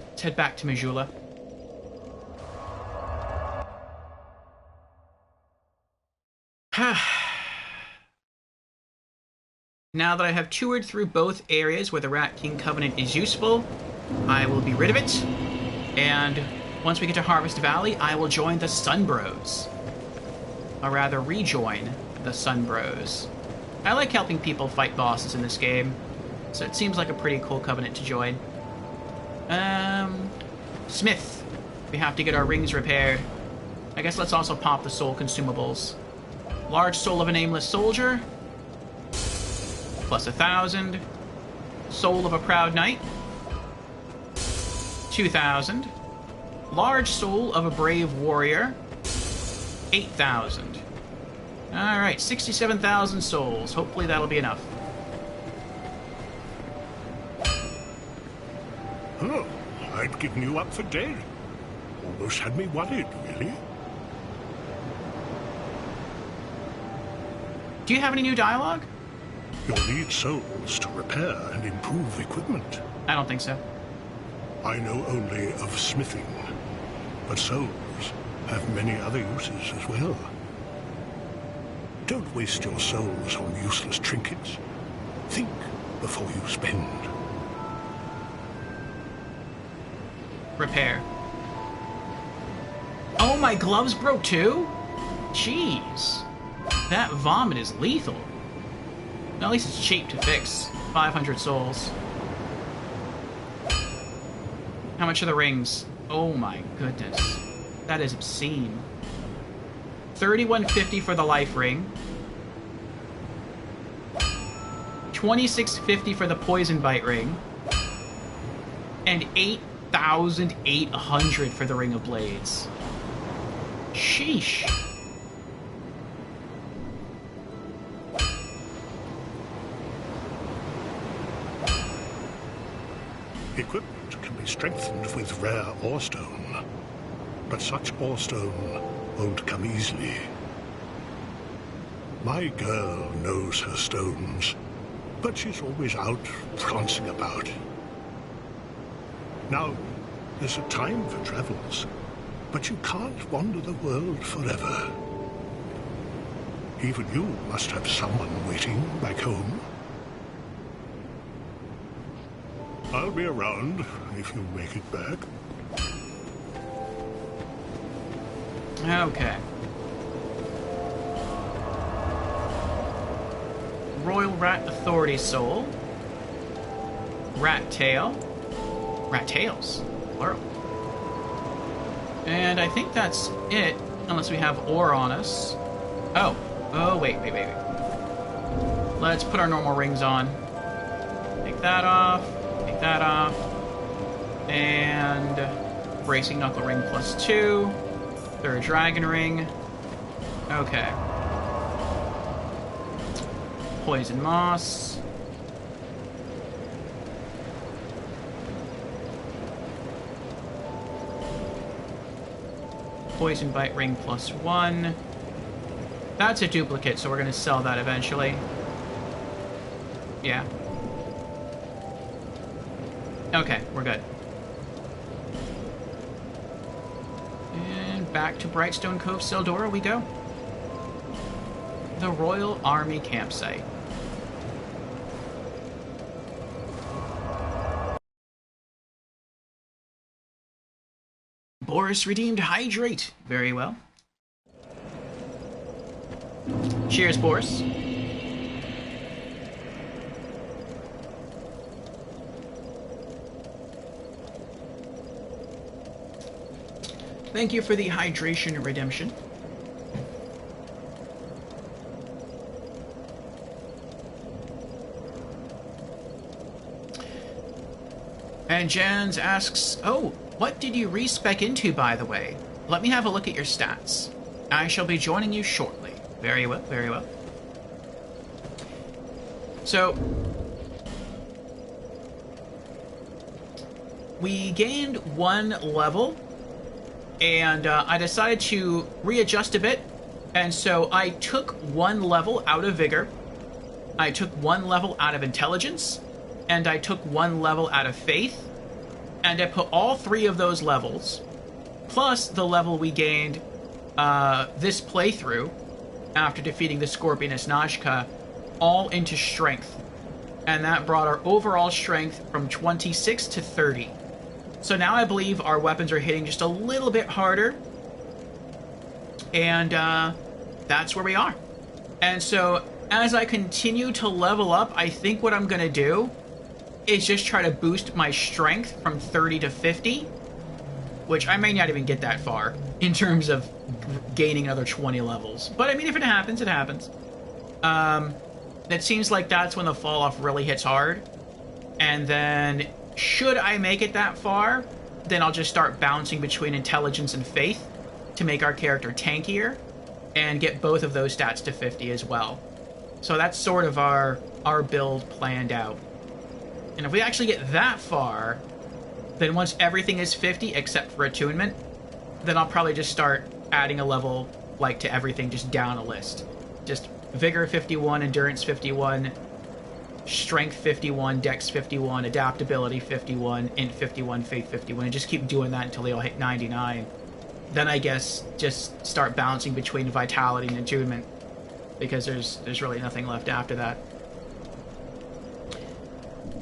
Let's head back to Majula. Now that I have toured through both areas where the Rat King Covenant is useful, I will be rid of it, and once we get to Harvest Valley, I will join the Sunbros. Or rather, rejoin the Sunbros. I like helping people fight bosses in this game, so it seems like a pretty cool covenant to join. Smith. We have to get our rings repaired. I guess let's also pop the soul consumables. Large soul of a nameless soldier. Plus 1,000. Soul of a proud knight. 2,000. Large soul of a brave warrior. 8,000. Alright, 67,000 souls. Hopefully that'll be enough. Oh, I'd given you up for dead. Almost had me worried, really. Do you have any new dialogue? You'll need souls to repair and improve equipment. I don't think so. I know only of smithing, but souls have many other uses as well. Don't waste your souls on useless trinkets. Think before you spend. Repair. Oh, my gloves broke too? Jeez. That vomit is lethal. At least it's cheap to fix. 500 souls. How much are the rings? Oh my goodness. That is obscene. 3150 for the life ring. 2650 for the poison bite ring. And 8,800 for the ring of blades. Sheesh. Equipment can be strengthened with rare ore stone, but such ore stone won't come easily. My girl knows her stones, but she's always out prancing about. Now, there's a time for travels, but you can't wander the world forever. Even you must have someone waiting back home. I'll be around if you make it back. Okay. Royal Rat Authority Soul. Rat Tail. Rat Tails. Plural. And I think that's it, unless we have ore on us. Oh. Oh, wait. Let's put our normal rings on. Take that off. Take that off. And Bracing Knuckle Ring +2. Third Dragon Ring. Okay. Poison Moss. Poison Bite Ring +1. That's a duplicate, so we're going to sell that eventually. Yeah. Okay, we're good. And back to Brightstone Cove, Seldora we go. The Royal Army Campsite. Boris redeemed Hydrate. Very well. Cheers, Boris. Thank you for the hydration redemption. And Jans asks, oh, what did you respec into, by the way? Let me have a look at your stats. I shall be joining you shortly. Very well, very well. So, we gained 1 level, and I decided to readjust a bit, and so I took 1 level out of Vigor, I took 1 level out of Intelligence, and I took 1 level out of Faith, and I put all 3 of those levels, plus the level we gained this playthrough, after defeating the Scorpioness Nazca, all into Strength. And that brought our overall Strength from 26 to 30. So now I believe our weapons are hitting just a little bit harder. And that's where we are. And so as I continue to level up, I think what I'm going to do is just try to boost my Strength from 30 to 50. Which I may not even get that far in terms of gaining another 20 levels. But I mean, if it happens, it happens. It seems like that's when the fall off really hits hard. And then, should I make it that far, then I'll just start bouncing between Intelligence and Faith to make our character tankier and get both of those stats to 50 as well. So that's sort of our build planned out. And if we actually get that far, then once everything is 50 except for attunement, then I'll probably just start adding a level, like, to everything just down a list. Just Vigor 51, Endurance 51, Strength 51, Dex 51, Adaptability 51, Int 51, Faith 51, and just keep doing that until they all hit 99. Then I guess just start bouncing between Vitality and Attunement, because there's really nothing left after that.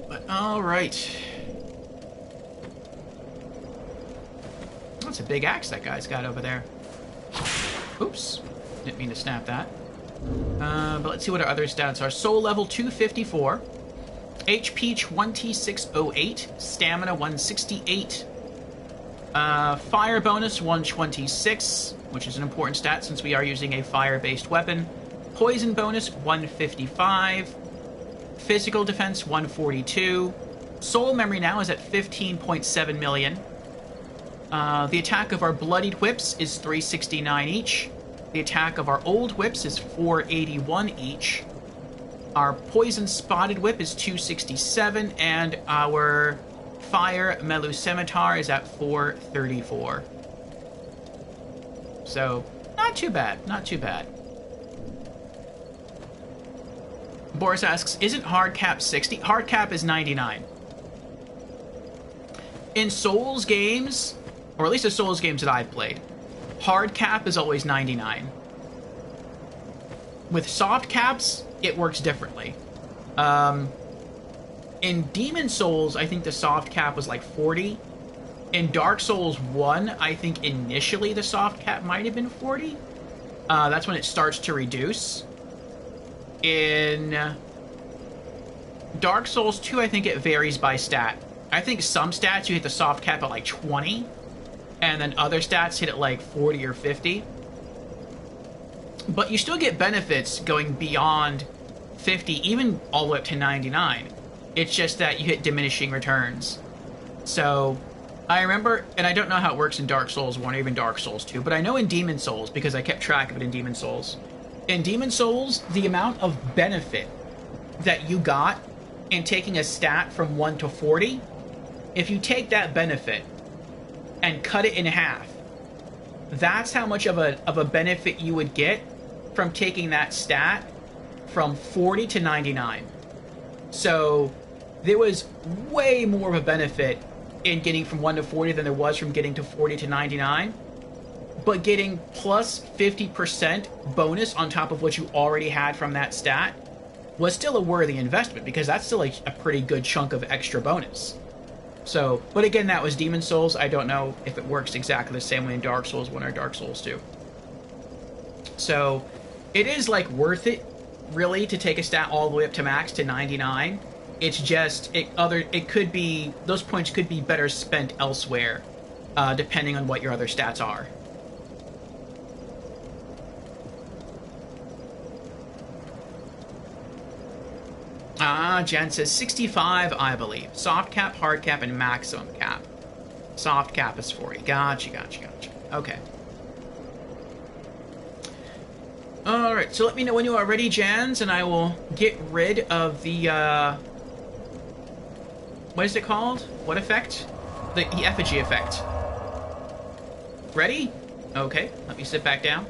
But alright. That's a big axe that guy's got over there. Oops. Didn't mean to snap that. But let's see what our other stats are. Soul level 254. HP 2608. Stamina 168. Fire bonus 126, which is an important stat since we are using a fire-based weapon. Poison bonus 155. Physical defense 142. Soul memory now is at 15.7 million. The attack of our bloodied whips is 369 each. The attack of our old whips is 481 each. Our poison spotted whip is 267, and our Fire Melu Scimitar is at 434. So, not too bad, not too bad. Boris asks, isn't hard cap 60? Hard cap is 99. In Souls games, or at least the Souls games that I've played, hard cap is always 99. With soft caps, it works differently. In Demon Souls, I think the soft cap was like 40. In Dark Souls 1, I think initially the soft cap might have been 40. That's when it starts to reduce. In Dark Souls 2, I think it varies by stat. I think some stats you hit the soft cap at like 20, and then other stats hit it like 40 or 50. But you still get benefits going beyond 50, even all the way up to 99. It's just that you hit diminishing returns. So, I remember, and I don't know how it works in Dark Souls 1 or even Dark Souls 2, but I know in Demon Souls, because I kept track of it in Demon Souls. In Demon Souls, the amount of benefit that you got in taking a stat from 1 to 40, if you take that benefit and cut it in half, that's how much of a benefit you would get from taking that stat from 40 to 99. So there was way more of a benefit in getting from 1 to 40 than there was from getting to 40 to 99. But getting plus 50% bonus on top of what you already had from that stat was still a worthy investment, because that's still a pretty good chunk of extra bonus. So, but again, that was Demon Souls. I don't know if it works exactly the same way in Dark Souls 1 or Dark Souls 2. So, it is like worth it, really, to take a stat all the way up to max to 99. It's just, it could be, those points could be better spent elsewhere, depending on what your other stats are. Jen says 65, I believe. Soft cap, hard cap, and maximum cap. Soft cap is 40. Gotcha. Okay. Alright, so let me know when you are ready, Jans, and I will get rid of the, what is it called? What effect? The effigy effect. Ready? Okay, let me sit back down.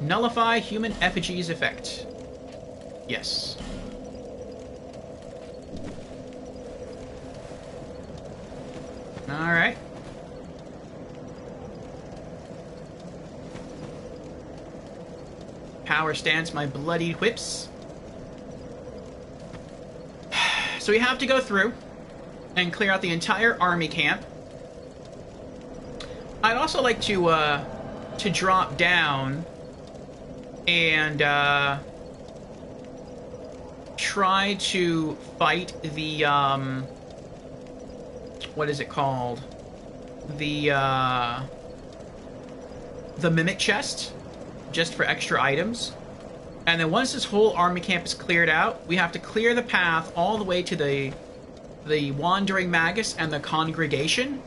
Nullify human effigies effect. Yes. Alright. Power stance my bloodied whips. So we have to go through and clear out the entire army camp. I'd also like to drop down and try to fight the what is it called? The mimic chest, just for extra items. And then once this whole army camp is cleared out, we have to clear the path all the way to the Wandering Magus and the Congregation,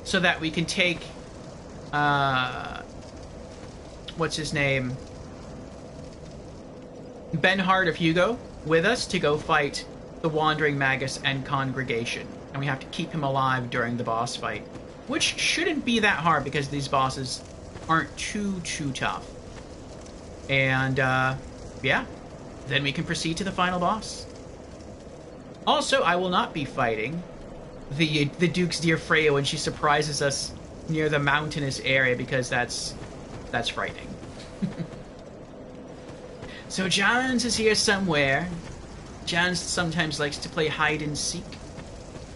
so that we can take what's his name? Benhard of Hugo with us to go fight the Wandering Magus and Congregation. And we have to keep him alive during the boss fight, which shouldn't be that hard because these bosses aren't too tough. And yeah, then we can proceed to the final boss. Also, I will not be fighting the Duke's dear Freya when she surprises us near the mountainous area, because that's frightening. So Jans is here somewhere. Jans sometimes likes to play hide and seek.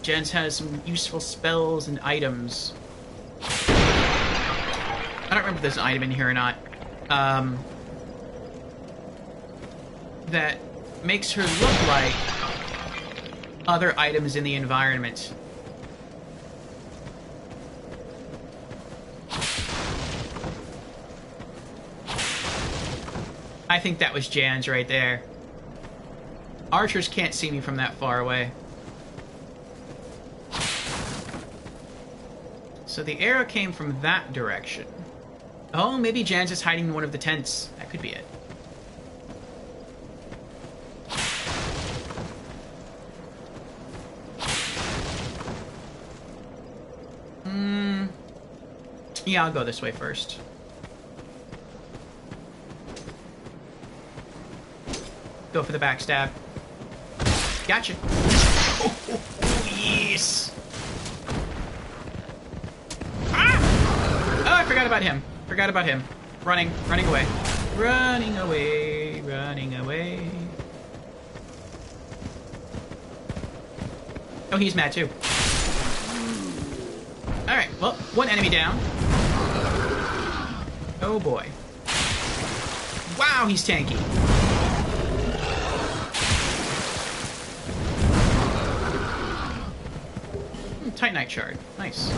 Jans has some useful spells and items. I don't remember if there's an item in here or not. That makes her look like other items in the environment. I think that was Jans right there. Archers can't see me from that far away. So the arrow came from that direction. Oh, maybe Jans is hiding in one of the tents. That could be it. Yeah, I'll go this way first. Go for the backstab. Gotcha. Oh, yes. Ah! Oh, I forgot about him. Forgot about him. Running away. Running away, running away. Oh, he's mad too. Alright, well, one enemy down. Oh boy. Wow, he's tanky. Titanite shard. Nice.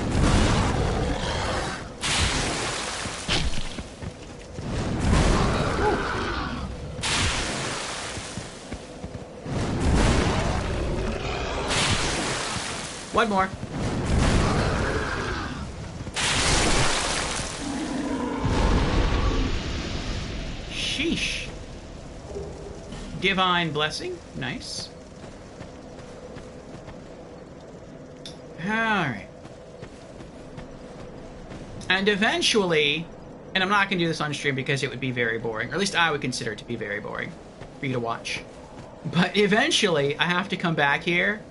One more. Sheesh. Divine blessing. Nice. Alright. And eventually, and I'm not going to do this on stream because it would be very boring, or at least I would consider it to be very boring for you to watch. But eventually, I have to come back here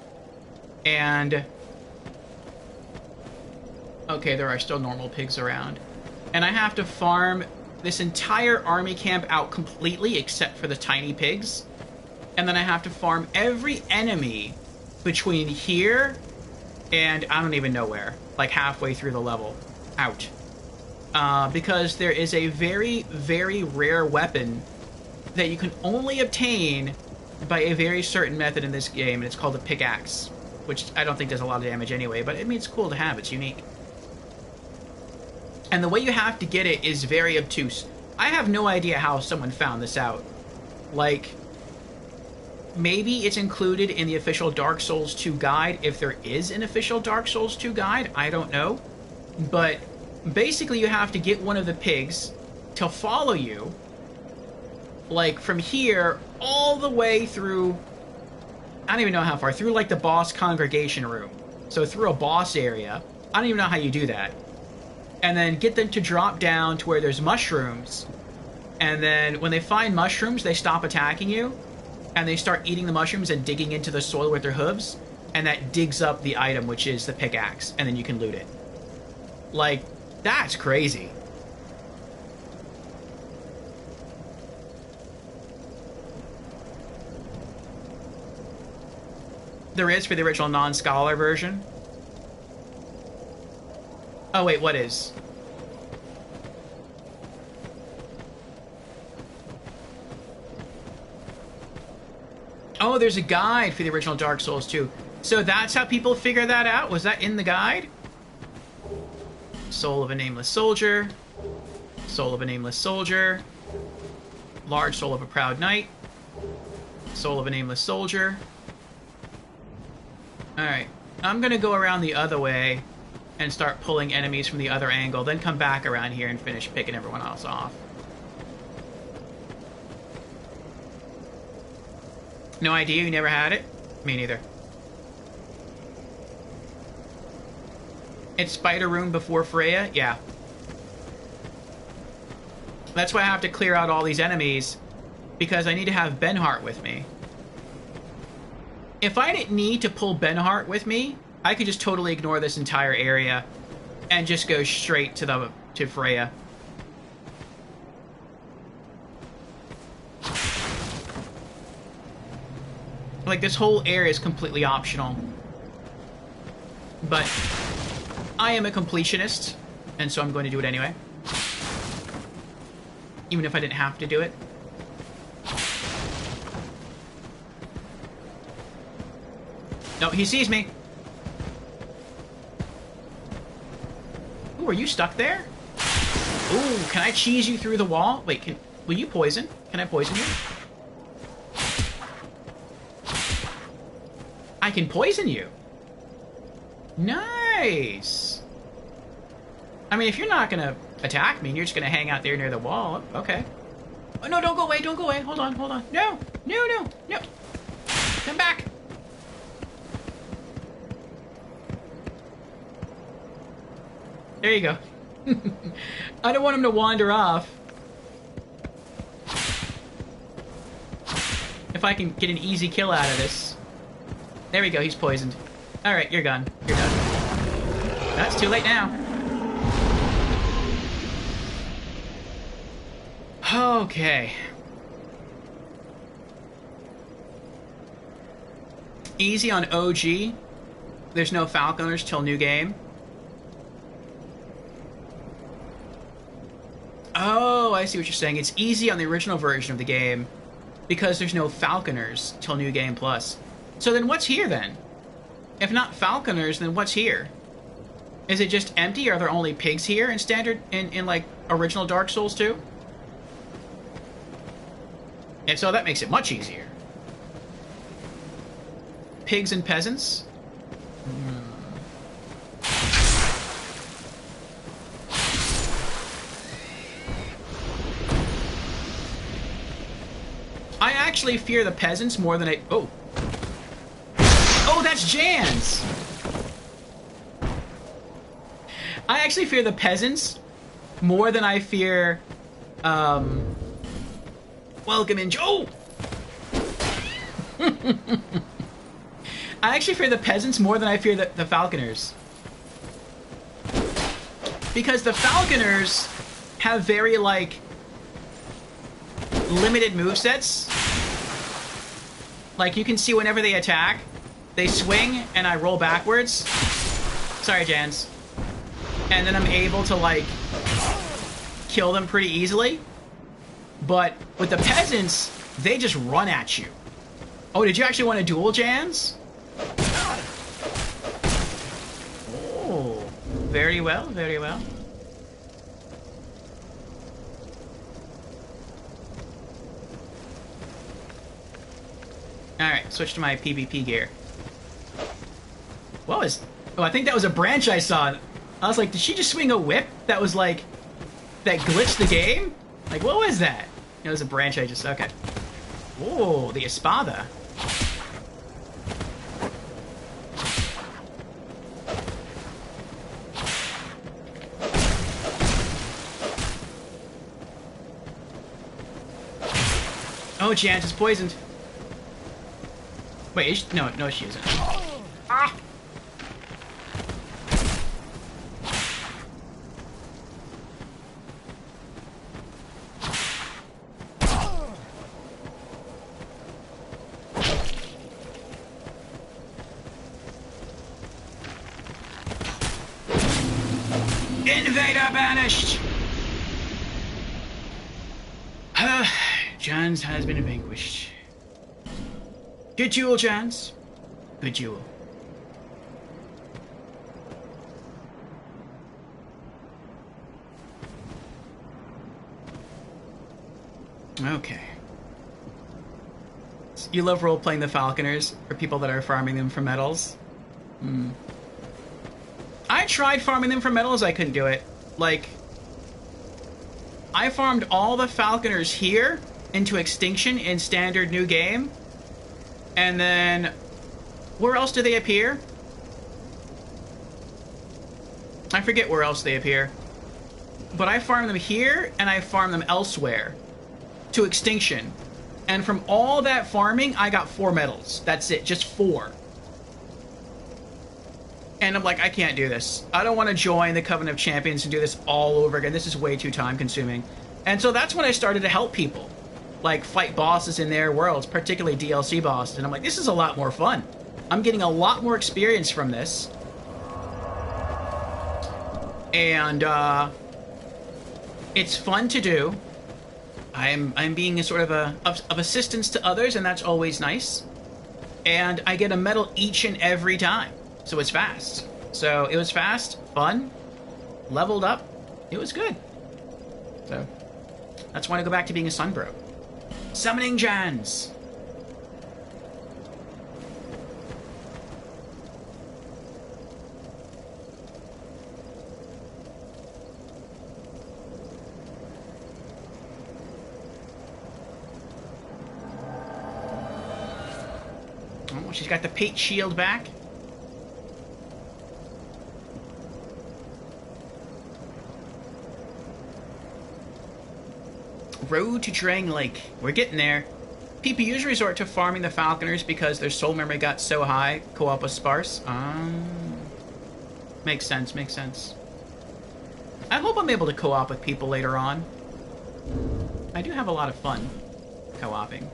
and... Okay, there are still normal pigs around. And I have to farm this entire army camp out completely except for the tiny pigs. And then I have to farm every enemy between here and I don't even know where. Like halfway through the level. Out. Because there is a very, very rare weapon that you can only obtain by a very certain method in this game, and it's called a pickaxe. Which I don't think does a lot of damage anyway, but I mean, it's cool to have. It's unique. And the way you have to get it is very obtuse. I have no idea how someone found this out. Like, maybe it's included in the official Dark Souls 2 guide, if there is an official Dark Souls 2 guide. I don't know. But basically you have to get one of the pigs to follow you, like, from here all the way through... I don't even know how far. Through, like, the boss congregation room. So through a boss area. I don't even know how you do that. And then get them to drop down to where there's mushrooms. And then when they find mushrooms, they stop attacking you. And they start eating the mushrooms and digging into the soil with their hooves. And that digs up the item, which is the pickaxe. And then you can loot it. Like, that's crazy. There is for the original non-scholar version. Oh, wait, what is? Oh, there's a guide for the original Dark Souls 2. So that's how people figure that out? Was that in the guide? Soul of a Nameless Soldier. Soul of a Nameless Soldier. Large Soul of a Proud Knight. Soul of a Nameless Soldier. Alright. I'm gonna go around the other way and start pulling enemies from the other angle, then come back around here and finish picking everyone else off. No idea? You never had it? Me neither. It's Spider Room before Freya? Yeah. That's why I have to clear out all these enemies, because I need to have Benhart with me. If I didn't need to pull Benhart with me, I could just totally ignore this entire area and just go straight to Freya. Like, this whole area is completely optional. But I am a completionist, and so I'm going to do it anyway. Even if I didn't have to do it. No, he sees me. Ooh, are you stuck there? Ooh, can I cheese you through the wall? Wait, will you poison? Can I poison you? I can poison you. Nice. I mean, if you're not gonna attack me and you're just gonna hang out there near the wall, okay. Oh, no, don't go away, don't go away. Hold on, hold on. No, no, no, no. Come back. There you go. I don't want him to wander off. If I can get an easy kill out of this. There we go, he's poisoned. Alright, you're gone. You're done. That's too late now. Okay. Easy on OG. There's no Falconers till new game. Oh, I see what you're saying. It's easy on the original version of the game because there's no Falconers till new game plus. So then what's here then? If not Falconers, then what's here? Is it just empty? Are there only pigs here in standard in like original Dark Souls 2? And so that makes it much easier. Pigs and peasants? I actually fear the peasants more than I... Oh. Oh, that's Jans! I actually fear the peasants more than I fear... Welcome in, Joe! I actually fear the peasants more than I fear the Falconers. Because the Falconers have very, like, limited movesets. Like, you can see whenever they attack, they swing, and I roll backwards. Sorry, Jans. And then I'm able to, like, kill them pretty easily. But with the peasants, they just run at you. Oh, did you actually want to duel, Jans? Oh, very well, very well. Alright, switch to my PvP gear. What was... Oh, I think that was a branch I saw. I was like, did she just swing a whip that was like... that glitched the game? Like, what was that? It was a branch I just... Okay. Oh, the espada. Oh, Jans is poisoned. Wait, is she... No, she isn't. Ah! Invader banished! Jans has been vanquished. Good duel, Jans. Good duel. Okay. So you love role-playing the Falconers for people that are farming them for medals? Hmm. I tried farming them for medals, I couldn't do it. Like, I farmed all the Falconers here into extinction in standard new game. And then, where else do they appear? I forget where else they appear. But I farm them here, and I farm them elsewhere. To extinction. And from all that farming, I got 4 medals. That's it, just 4. And I'm like, I can't do this. I don't want to join the Covenant of Champions and do this all over again. This is way too time consuming. And so that's when I started to help people. Like, fight bosses in their worlds, particularly DLC bosses. And I'm like, this is a lot more fun. I'm getting a lot more experience from this. And, it's fun to do. I'm being a sort of of assistance to others, and that's always nice. And I get a medal each and every time. So it's fast. So it was fast, fun, leveled up. It was good. So that's why I go back to being a Sunbro. Summoning Jans. Oh, she's got the Pate Shield back. Road to Drang Lake. We're getting there. PPUs resort to farming the Falconers because their soul memory got so high. Co-op was sparse. Makes sense, makes sense. I hope I'm able to co-op with people later on. I do have a lot of fun co-oping.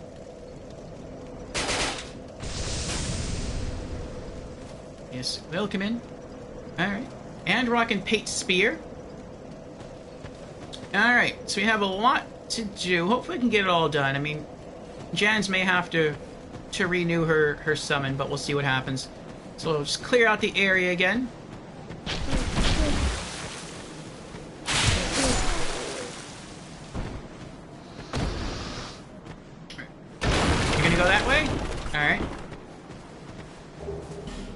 Yes, welcome in. Alright. And rocking Pate's Spear. Alright, so we have a lot to do. Hopefully we can get it all done. I mean, Jans may have to renew her summon, but we'll see what happens. So we'll just clear out the area again. You're gonna go that way? Alright.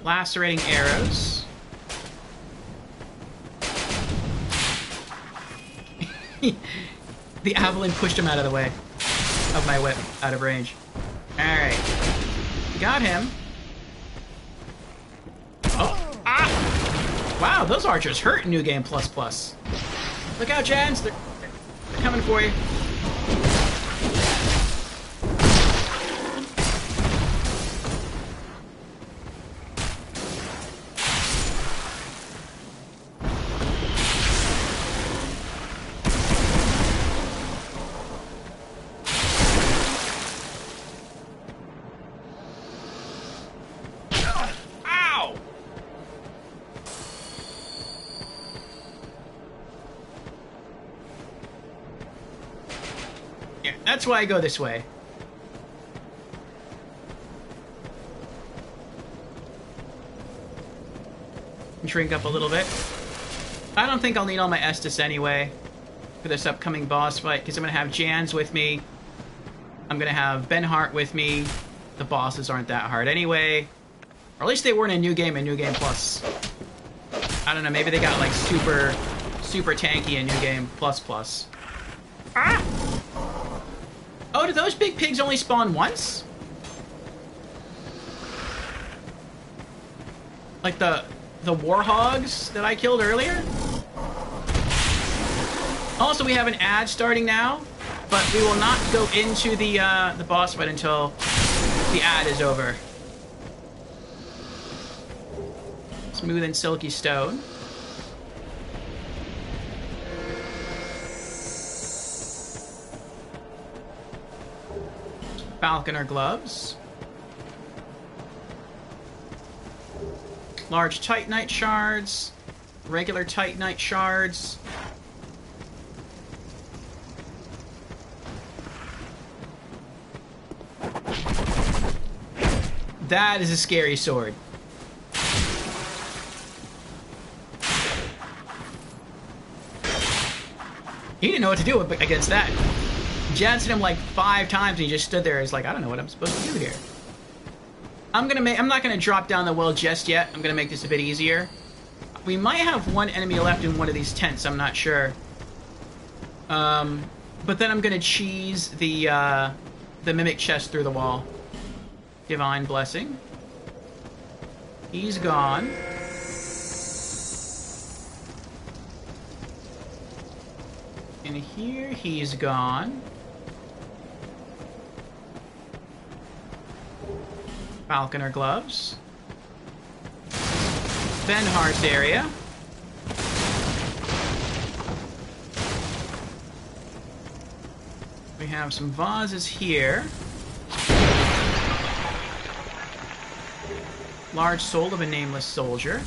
Lacerating arrows. The Avalon pushed him out of the way of my whip, out of range. Alright. Got him. Oh. Ah! Wow, those archers hurt in New Game Plus Plus. Look out, Jans. They're coming for you. That's why I go this way. Drink up a little bit. I don't think I'll need all my Estus anyway for this upcoming boss fight, because I'm going to have Jans with me. I'm going to have Benhart with me. The bosses aren't that hard anyway. Or at least they weren't in New Game and New Game Plus. I don't know, maybe they got like super tanky in New Game Plus Plus. Ah! Oh, do those big pigs only spawn once? Like the warhogs that I killed earlier? Also, we have an ad starting now, but we will not go into the boss fight until the ad is over. Smooth and silky stone. Falconer gloves. Large Titanite shards. Regular Titanite shards. That is a scary sword. He didn't know what to do against that. Jans hit him like 5 times and he just stood there. He's like, I don't know what I'm supposed to do here. I'm not gonna drop down the well just yet. I'm gonna make this a bit easier. We might have one enemy left in one of these tents, I'm not sure. But then I'm gonna cheese the mimic chest through the wall. Divine Blessing. He's gone. In here, he's gone. Falconer gloves. Benhart's area. We have some vases here. Large soul of a nameless soldier.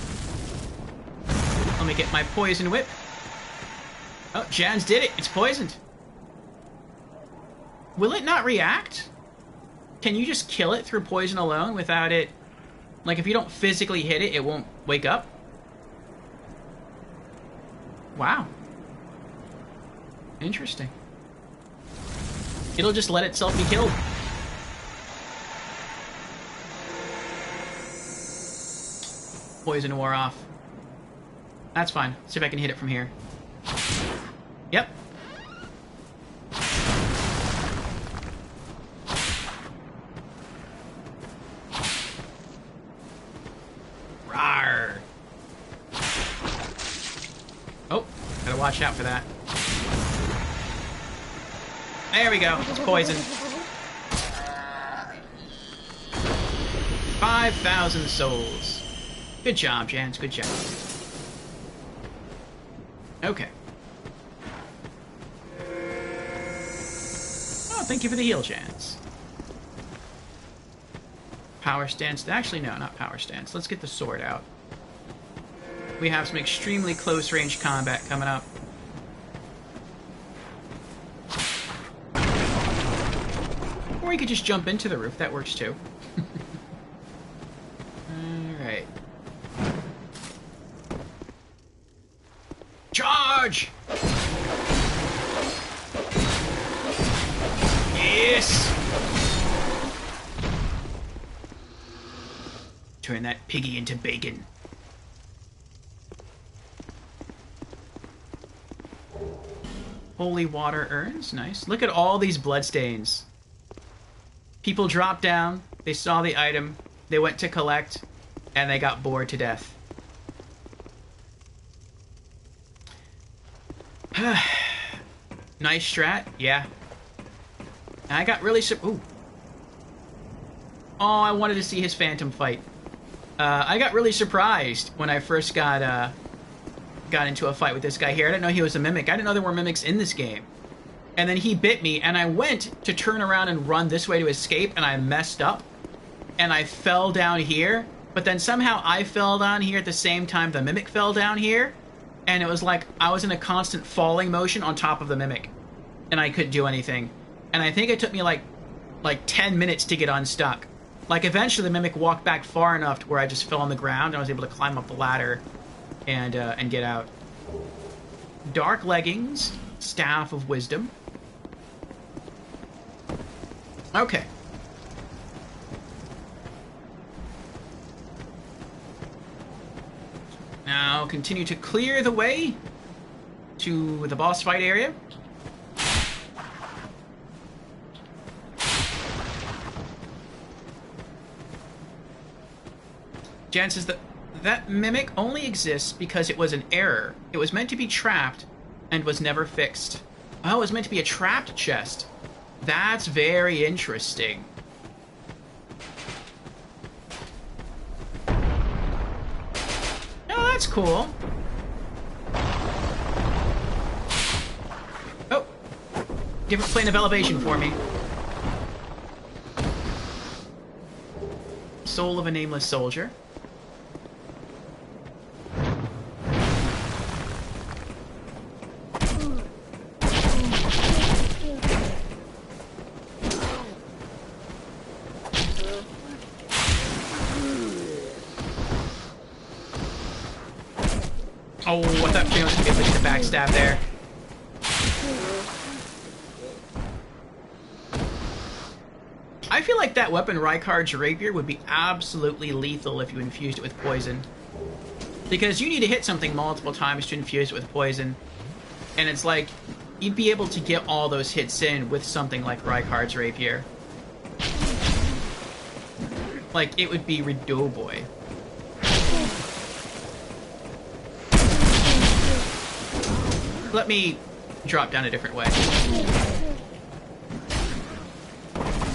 Let me get my poison whip. Oh, Jans did it. It's poisoned. Will it not react? Can you just kill it through poison alone without it... Like, if you don't physically hit it, it won't wake up? Wow. Interesting. It'll just let itself be killed. Poison wore off. That's fine. See if I can hit it from here. Yep. Rawr. Oh, gotta watch out for that. There we go. It's poison. 5,000 souls. Good job, Jans. Good job. Okay. Oh, thank you for the heal, Jans. Power stance. Actually, no, not power stance. Let's get the sword out. We have some extremely close range combat coming up. Or you could just jump into the roof. That works too. Alright. Charge! Yes! Turn that piggy into bacon. Holy water urns. Nice. Look at all these bloodstains. People dropped down, they saw the item, they went to collect, and they got bored to death. Nice strat, yeah. I got really ooh. Oh, I wanted to see his phantom fight. I got really surprised when I first got into a fight with this guy here. I didn't know he was a mimic. I didn't know there were mimics in this game. And then he bit me, and I went to turn around and run this way to escape, and I messed up. And I fell down here, but then somehow I fell down here at the same time the mimic fell down here. And it was like I was in a constant falling motion on top of the mimic. And I couldn't do anything. And I think it took me like 10 minutes to get unstuck. Like eventually the mimic walked back far enough to where I just fell on the ground, and I was able to climb up the ladder and get out. Dark leggings, staff of wisdom. Okay. Now continue to clear the way to the boss fight area. Jan says that mimic only exists because it was an error. It was meant to be trapped and was never fixed. Oh, it was meant to be a trapped chest. That's very interesting. Oh, that's cool. Oh. Different plane of elevation for me. Soul of a nameless soldier. Oh, I thought Freon was going to be able to get the backstab there. I feel like that weapon, Rykard's Rapier, would be absolutely lethal if you infused it with poison. Because you need to hit something multiple times to infuse it with poison. And it's like, you'd be able to get all those hits in with something like Rykard's Rapier. Like, it would be Ridoboy. Let me drop down a different way.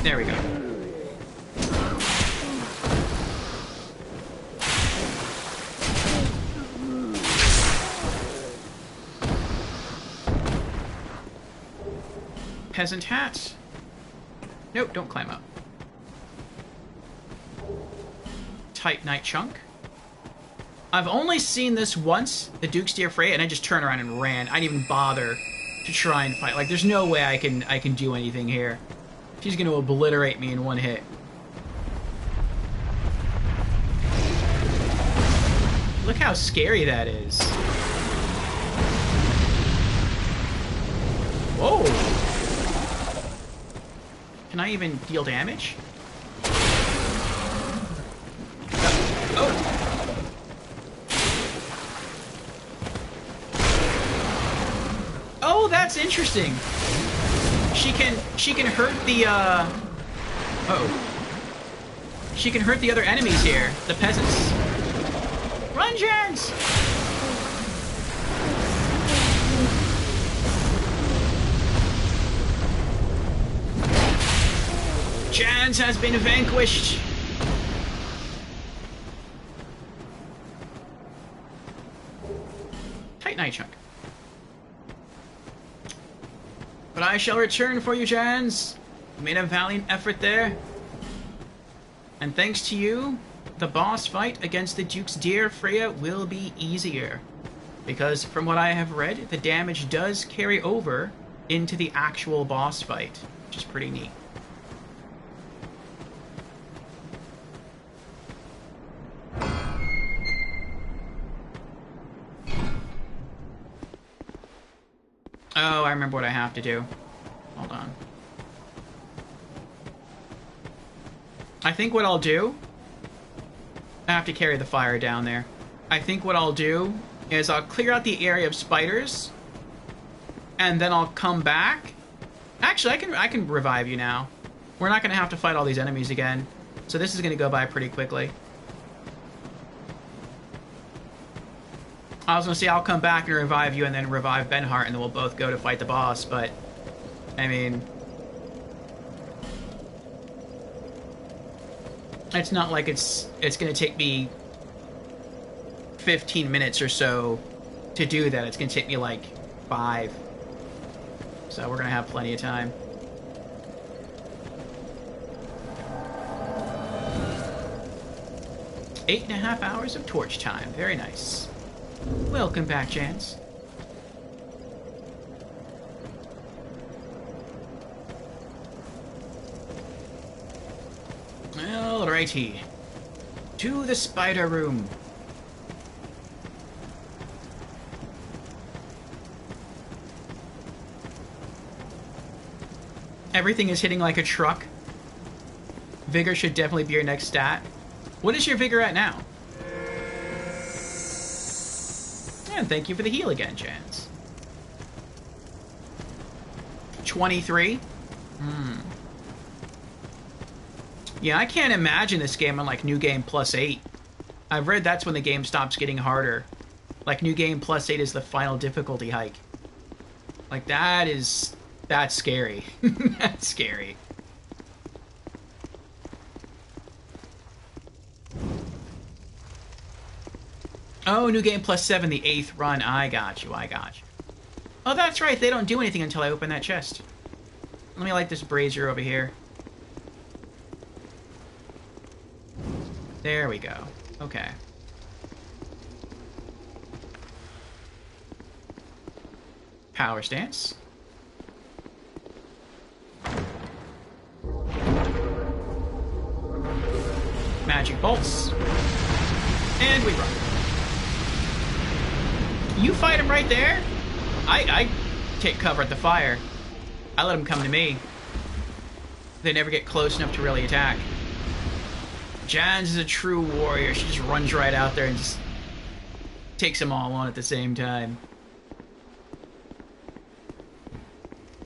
There we go. Peasant hat. Nope, don't climb up. Tight Night Chunk. I've only seen this once, the Duke's Dear Fray, and I just turned around and ran. I didn't even bother to try and fight. Like, there's no way I can do anything here. She's gonna obliterate me in one hit. Look how scary that is. Whoa! Can I even deal damage? Oh! Oh, that's interesting. She can hurt the she can hurt the other enemies here, the peasants. Run, Jens! Jans has been vanquished. Titanite chunk. But I shall return for you, Jans. You made a valiant effort there. And thanks to you, the boss fight against the Duke's dear Freya will be easier. Because from what I have read, the damage does carry over into the actual boss fight, which is pretty neat. Oh, I remember what I have to do. Hold on. I think what I'll do... I have to carry the fire down there. I think what I'll do is I'll clear out the area of spiders, and then I'll come back. Actually, I can revive you now. We're not going to have to fight all these enemies again, so this is going to go by pretty quickly. I was going to say I'll come back and revive you and then revive Benhart, and then we'll both go to fight the boss, but, I mean... it's not like it's going to take me 15 minutes or so to do that. It's going to take me like 5. So we're going to have plenty of time. Eight and a half hours of torch time. Very nice. Welcome back, Jans. Alrighty. To the spider room. Everything is hitting like a truck. Vigor should definitely be your next stat. What is your vigor at now? And thank you for the heal again, Jans. 23? Yeah, I can't imagine this game on, like, New Game Plus 8. I've read that's when the game stops getting harder. Like, New Game Plus 8 is the final difficulty hike. Like, that's scary. That's scary. Oh, New Game Plus 7, the 8th run. I got you, I got you. Oh, that's right, they don't do anything until I open that chest. Let me light this brazier over here. There we go. Okay. Power stance. Magic bolts. And we run. You fight him right there? I take cover at the fire. I let them come to me. They never get close enough to really attack. Jans is a true warrior. She just runs right out there and just takes them all on at the same time.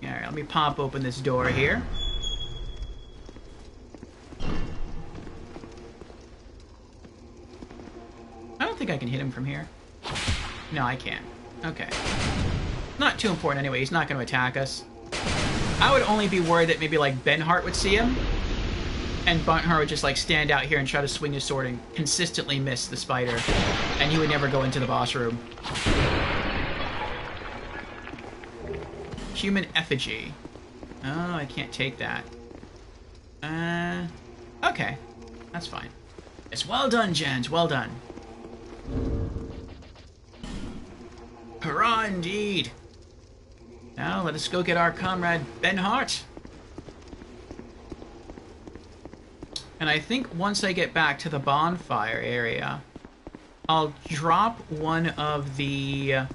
Alright, let me pop open this door here. I don't think I can hit him from here. No, I can't. Okay. Not too important anyway. He's not going to attack us. I would only be worried that maybe, like, Benhart would see him. And Benhart would just, like, stand out here and try to swing his sword and consistently miss the spider. And he would never go into the boss room. Human effigy. Oh, I can't take that. Okay. That's fine. It's well done, Jans. Well done. Hurrah, indeed. Now, let us go get our comrade Benhart. And I think once I get back to the bonfire area, I'll drop one of the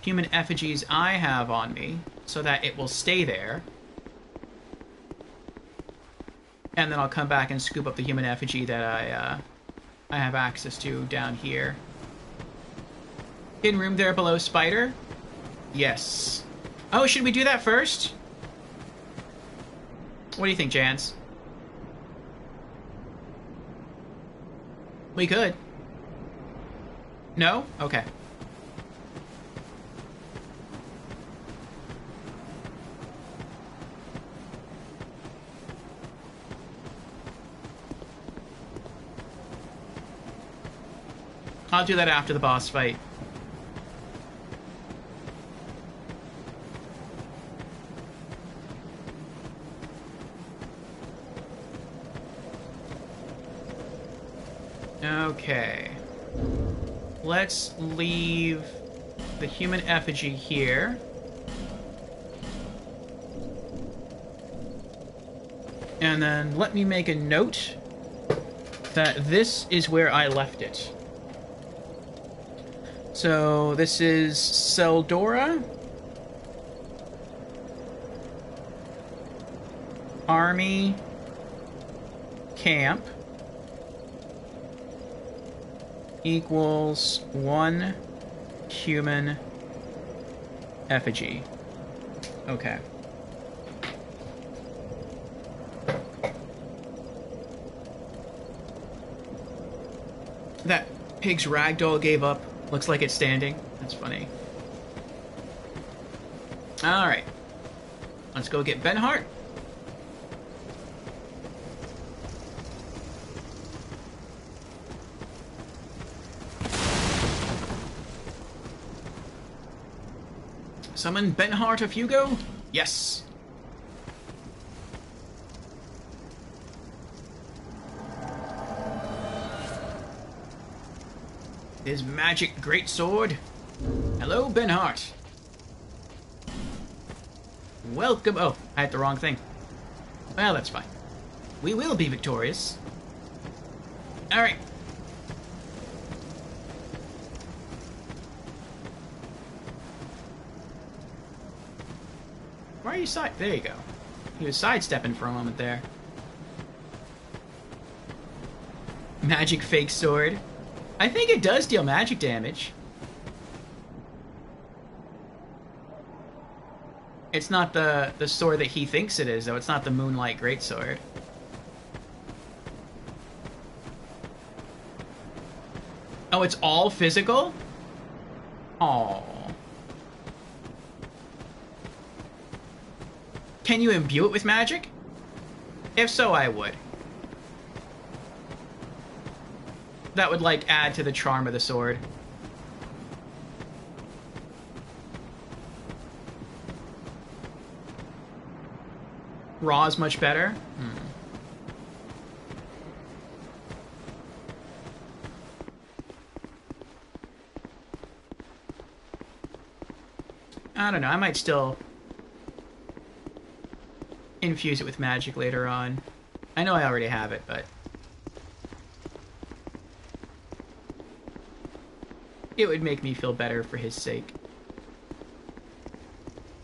human effigies I have on me so that it will stay there. And then I'll come back and scoop up the human effigy that I have access to down here. Hidden room there below spider? Yes. Oh, should we do that first? What do you think, Jans? We could. No? Okay. I'll do that after the boss fight. Okay. Let's leave the human effigy here. And then let me make a note that this is where I left it. So this is Seldora. Army camp equals 1 human effigy. Okay. That pig's ragdoll gave up. Looks like it's standing. That's funny. Alright. Let's go get Benhart. Summon Benhart of Hugo? Yes. His magic greatsword. Hello, Benhart. Welcome. Oh, I had the wrong thing. Well, that's fine. We will be victorious. Alright. Why are you side? There you go. He was sidestepping for a moment there. Magic fake sword. I think it does deal magic damage. It's not the sword that he thinks it is, though. It's not the Moonlight Greatsword. Oh, it's all physical? Aww. Can you imbue it with magic? If so, I would. That would, like, add to the charm of the sword. Raw's much better? I don't know, I might still infuse it with magic later on. I know I already have it, but it would make me feel better for his sake.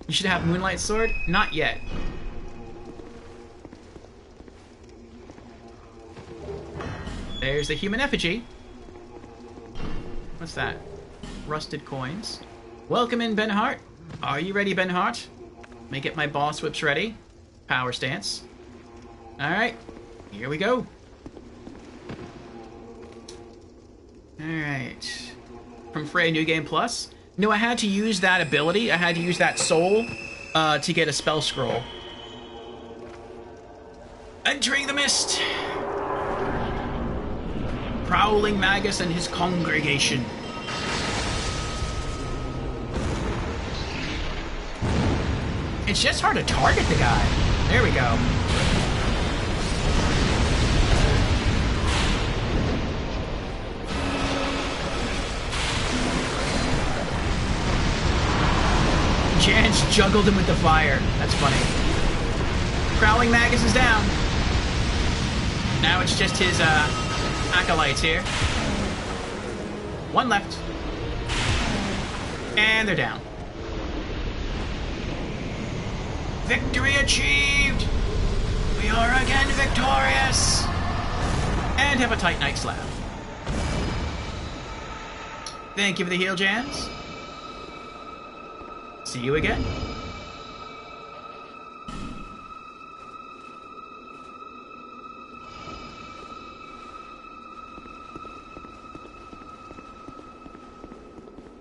You should have Moonlight Sword? Not yet. There's the human effigy. What's that? Rusted coins. Welcome in, Benhart. Are you ready, Benhart? Let me get my boss whips ready. Power stance. Alright. Here we go. Alright. From Frey New Game Plus. No, I had to use that ability. I had to use that soul to get a spell scroll. Entering the mist. Prowling Magus and his congregation. It's just hard to target the guy. There we go. Jan's juggled him with the fire. That's funny. Prowling Magus is down. Now it's just his acolytes here. One left. And they're down. Victory achieved! We are again victorious! And have a tight night slab. Thank you for the heal, Jans. See you again.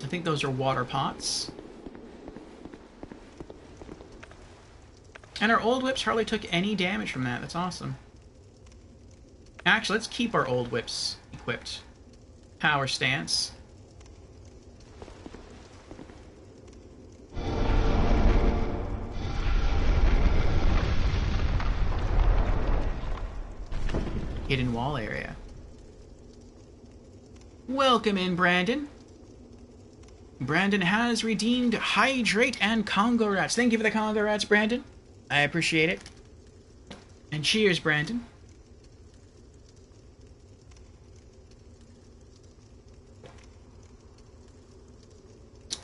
I think those are water pots. And our old whips hardly took any damage from that. That's awesome. Actually, let's keep our old whips equipped. Power stance. Hidden wall area. Welcome in, Brandon. Brandon has redeemed Hydrate and Congo Rats. Thank you for the Congo Rats, Brandon. I appreciate it. And cheers, Brandon.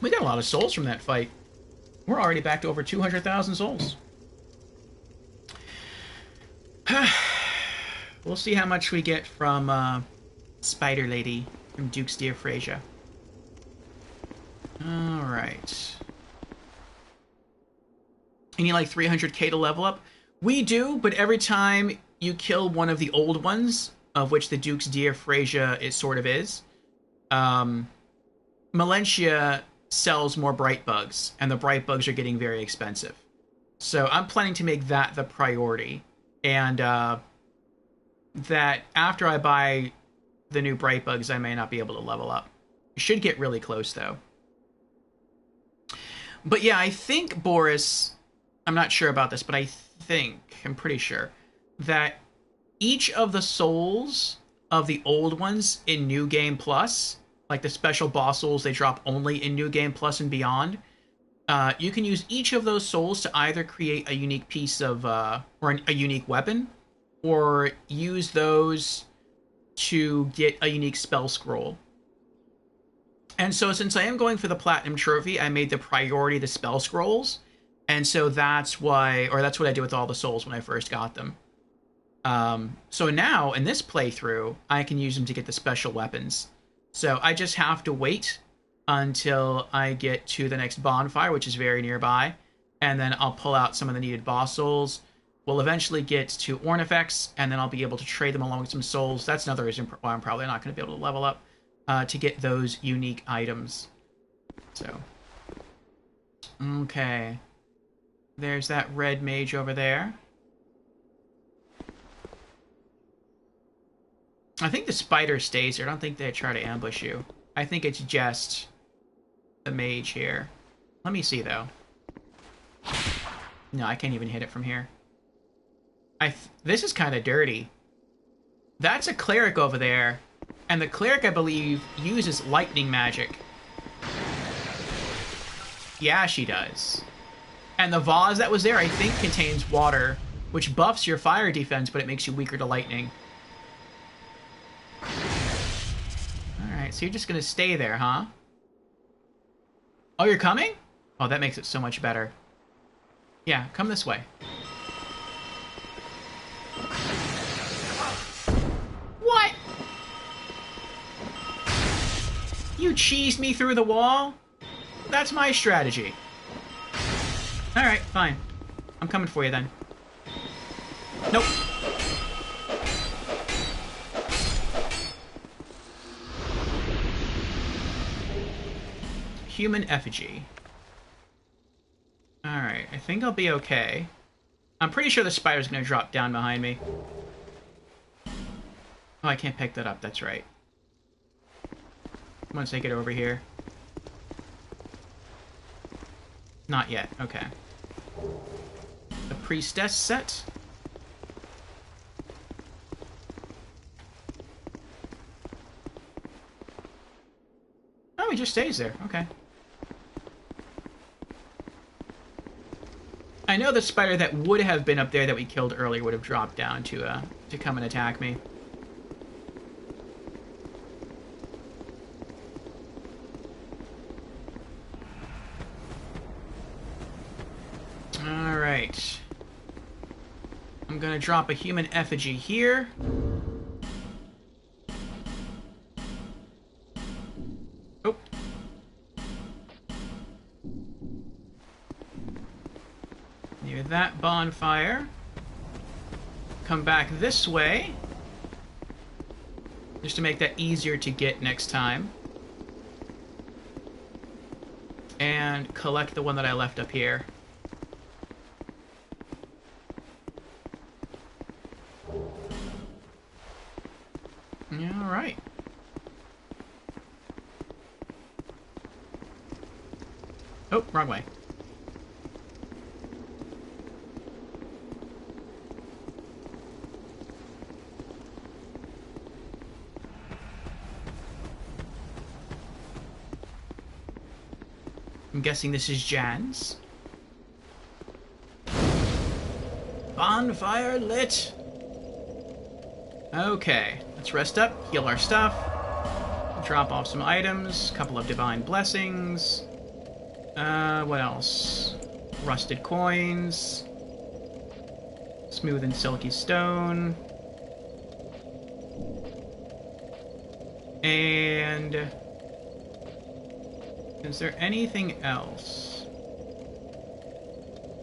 We got a lot of souls from that fight. We're already back to over 200,000 souls. We'll see how much we get from Spider Lady from Duke's Dear Frasier. Alright. You need like 300k to level up? We do, but every time you kill one of the old ones, of which the Duke's Dear Frasier is, Melentia sells more bright bugs, and the bright bugs are getting very expensive. So I'm planning to make that the priority, and that after I buy the new bright bugs, I may not be able to level up. It should get really close, though. But yeah, I think, Boris, I'm not sure about this, but I'm pretty sure, that each of the souls of the old ones in New Game Plus, like the special boss souls they drop only in New Game Plus and beyond, you can use each of those souls to either create a unique piece of, or a unique weapon, or use those to get a unique spell scroll. And so since I am going for the Platinum Trophy, I made the priority the spell scrolls. And so that's why, or that's what I did with all the souls when I first got them. So now, in this playthrough, I can use them to get the special weapons. So I just have to wait until I get to the next bonfire, which is very nearby. And then I'll pull out some of the needed boss souls. We'll eventually get to Ornifex, and then I'll be able to trade them along with some souls. That's another reason why I'm probably not going to be able to level up, to get those unique items. So, okay. There's that red mage over there. I think the spider stays here. I don't think they try to ambush you. I think it's just the mage here. Let me see, though. No, I can't even hit it from here. This is kind of dirty. That's a cleric over there. And the cleric, I believe, uses lightning magic. Yeah, she does. And the vase that was there, I think, contains water, which buffs your fire defense, but it makes you weaker to lightning. Alright, so you're just gonna stay there, huh? Oh, you're coming? Oh, that makes it so much better. Yeah, come this way. What? You cheesed me through the wall? That's my strategy. Alright, fine. I'm coming for you then. Nope. Human effigy. Alright, I think I'll be okay. I'm pretty sure the spider's gonna drop down behind me. Oh, I can't pick that up, that's right. Once I get over here. Not yet, okay. The priestess set. Oh, he just stays there, okay. I know the spider that would have been up there that we killed earlier would have dropped down to come and attack me. Alright. I'm gonna drop a human effigy here. Oh. Near that bonfire. Come back this way. Just to make that easier to get next time. And collect the one that I left up here. Alright. Oh, wrong way. I'm guessing this is Jan's. Bonfire lit. Okay, let's rest up, heal our stuff, drop off some items, couple of divine blessings. What else? Rusted coins, smooth and silky stone, and is there anything else?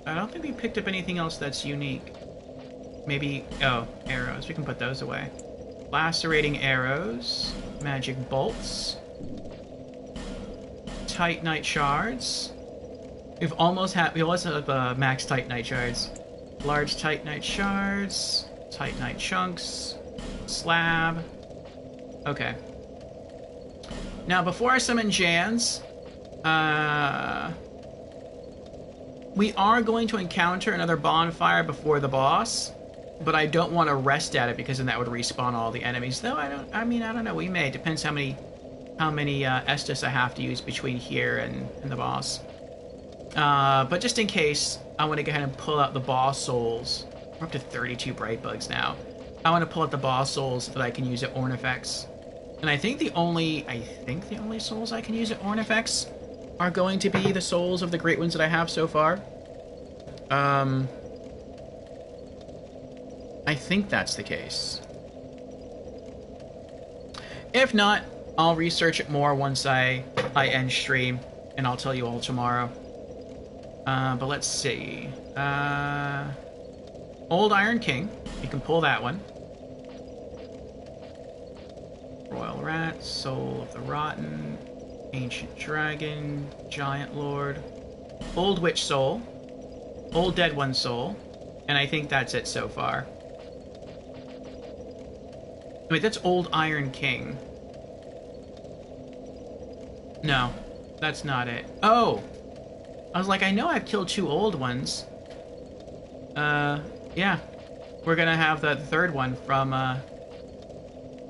I don't think we picked up anything else that's unique. Maybe, oh, arrows. We can put those away. Lacerating arrows. Magic bolts. Titanite shards. We almost have max Titanite shards. Large Titanite shards. Titanite chunks. Slab. Okay. Now, before I summon Jan's, we are going to encounter another bonfire before the boss, but I don't want to rest at it because then that would respawn all the enemies. Though I don't know. We may. It depends how many Estus I have to use between here and the boss. But just in case, I want to go ahead and pull out the boss souls. We're up to 32 bright bugs now. I want to pull out the boss souls that I can use at Ornifex. And I think the only souls I can use at Ornifex are going to be the souls of the great ones that I have so far. I think that's the case. If not, I'll research it more once I end stream, and I'll tell you all tomorrow. But let's see. Old Iron King. You can pull that one. Royal Rat, Soul of the Rotten, Ancient Dragon, Giant Lord, Old Witch Soul, Old Dead One Soul, and I think that's it so far. Wait, that's Old Iron King. No, that's not it. Oh! I was like, I know I've killed 2 old ones. Yeah. We're gonna have the third one from,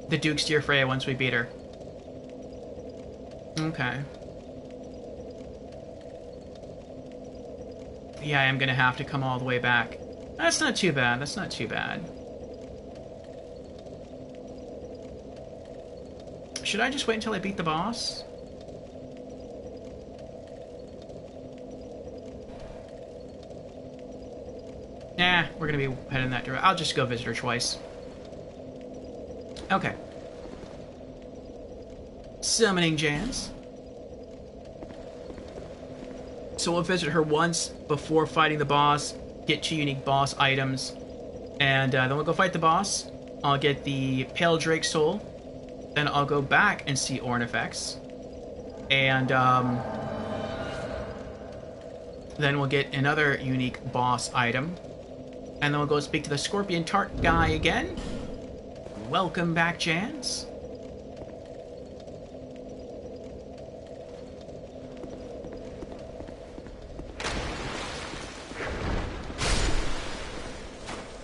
the Duke's Dear Freya once we beat her. Okay. Yeah, I am gonna have to come all the way back. That's not too bad, that's not too bad. Should I just wait until I beat the boss? Nah, we're gonna be heading that direction. I'll just go visit her twice. Okay. Summoning Jan's. So we'll visit her once before fighting the boss, get 2 unique boss items, and then we'll go fight the boss. I'll get the Pale Drake Soul, then I'll go back and see Ornifex, and then we'll get another unique boss item, and then we'll go speak to the Scorpion Tart guy again. Welcome back, Jan's.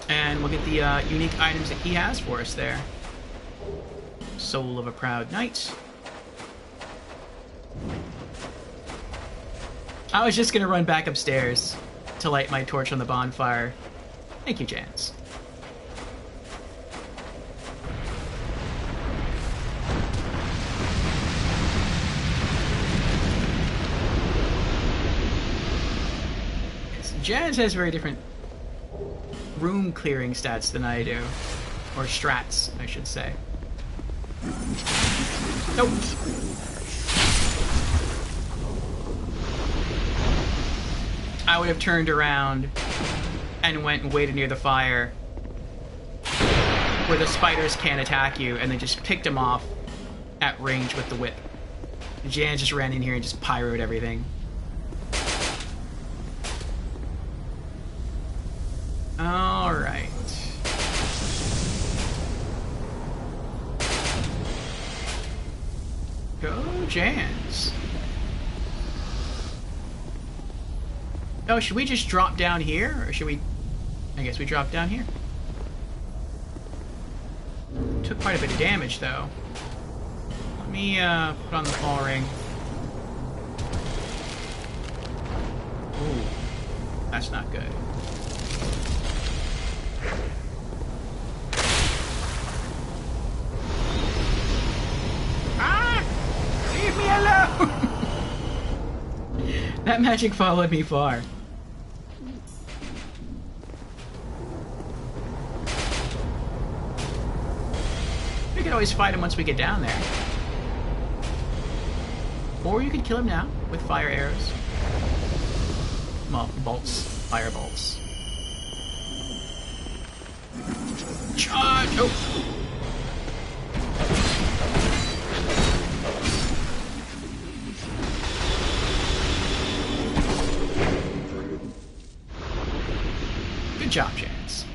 And we'll get the unique items that he has for us there. Soul of a Proud Knight. I was just gonna run back upstairs to light my torch on the bonfire. Thank you, Jan's. Jan's has very different room clearing stats than I do. Or strats, I should say. Nope. I would have turned around and went and waited near the fire where the spiders can't attack you, and then just picked them off at range with the whip. Jan just ran in here and just pyroed everything. Alright. Go Jans. Oh, should we just drop down here? Or should we... I guess we drop down here. Took quite a bit of damage, though. Let me put on the fall ring. Ooh. That's not good. Ah! Leave me alone! That magic followed me far. We could always fight him once we get down there. Or you could kill him now with fire arrows. Well, bolts. Fire bolts. Charge! Oh! Good job, Chance.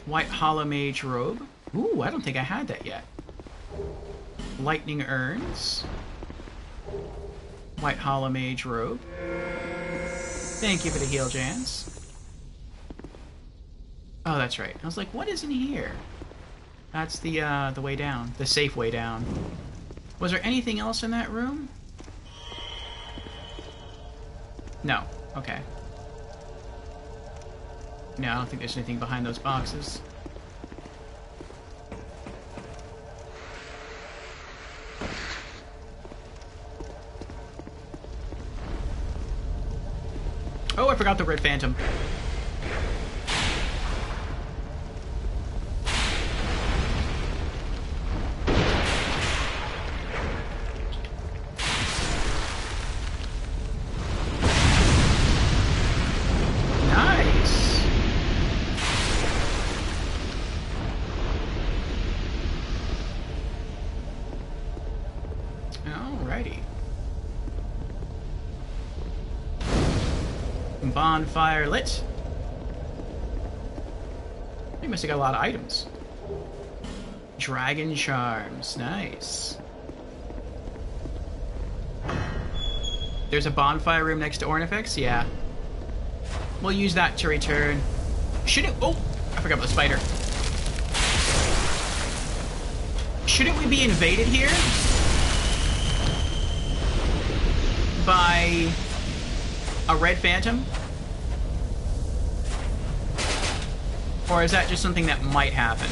White Hollow Mage Robe. Ooh, I don't think I had that yet. Lightning Urns. White Hollow Mage Robe. Thank you for the heal, Jans. Oh, that's right. I was like, what is in here? That's the way down. The safe way down. Was there anything else in that room? No. Okay. No, I don't think there's anything behind those boxes. Oh, I forgot the Red Phantom. Bonfire lit. They must have got a lot of items. Dragon charms. Nice. There's a bonfire room next to Ornifex? Yeah. We'll use that to return. Shouldn't... Oh! I forgot about the spider. Shouldn't we be invaded here? By... a Red Phantom? Or is that just something that might happen?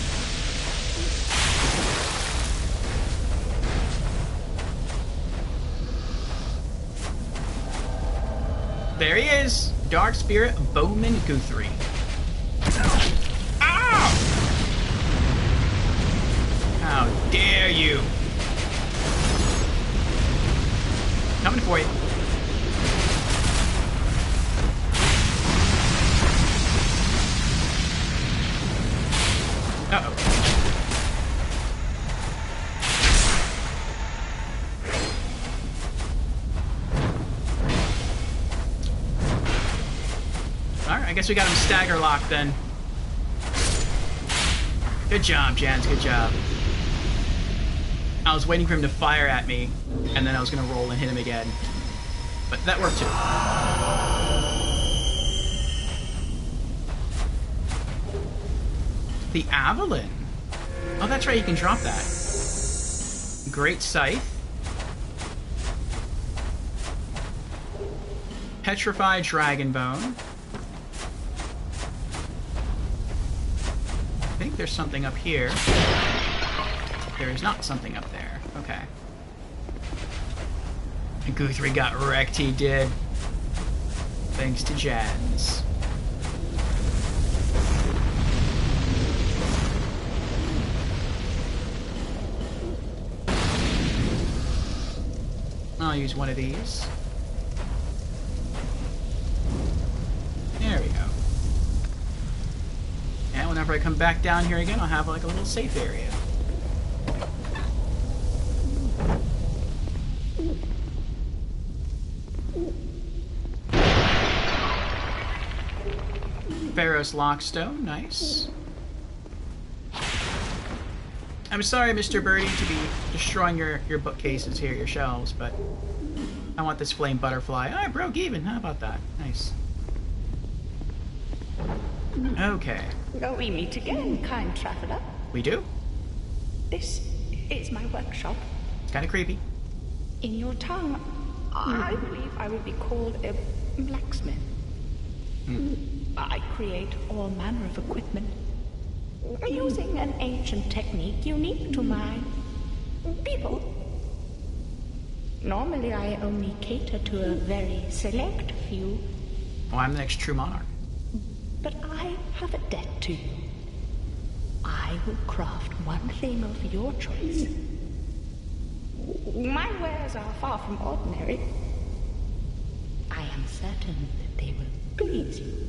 There he is! Dark Spirit Bowman Guthrie. Ow! How dare you! Coming for you. Uh-oh. Alright, I guess we got him stagger locked then. Good job, Jans, good job. I was waiting for him to fire at me, and then I was gonna roll and hit him again. But that worked too. The Avalon. Oh, that's right, you can drop that. Great Scythe. Petrified Dragonbone. I think there's something up here. There is not something up there. Okay. Guthrie got wrecked, he did. Thanks to Jans. I'll use one of these. There we go. And whenever I come back down here again, I'll have like a little safe area. Pharos Lockstone, nice. I'm sorry, Mr. Birdie, to be destroying your bookcases here, your shelves, but I want this flame butterfly. Oh, I broke even. How about that? Nice. Okay. Oh, we meet again, kind traveler. We do? This is my workshop. It's kind of creepy. In your tongue, I believe I would be called a blacksmith. I create all manner of equipment using an ancient technique unique to my people. Normally, I only cater to a very select few. Oh, I'm the next true monarch. But I have a debt to you. I will craft one thing of your choice. My wares are far from ordinary. I am certain that they will please you.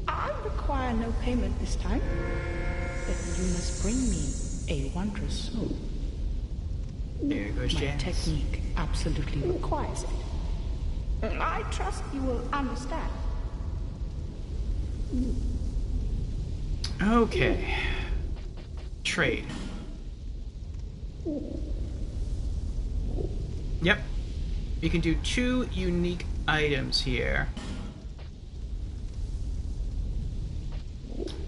I require no payment this time, but you must bring me a wondrous soul. There goes My Janice. technique absolutely requires it. I trust you will understand. Okay. Trade. Yep. You can do 2 unique items here.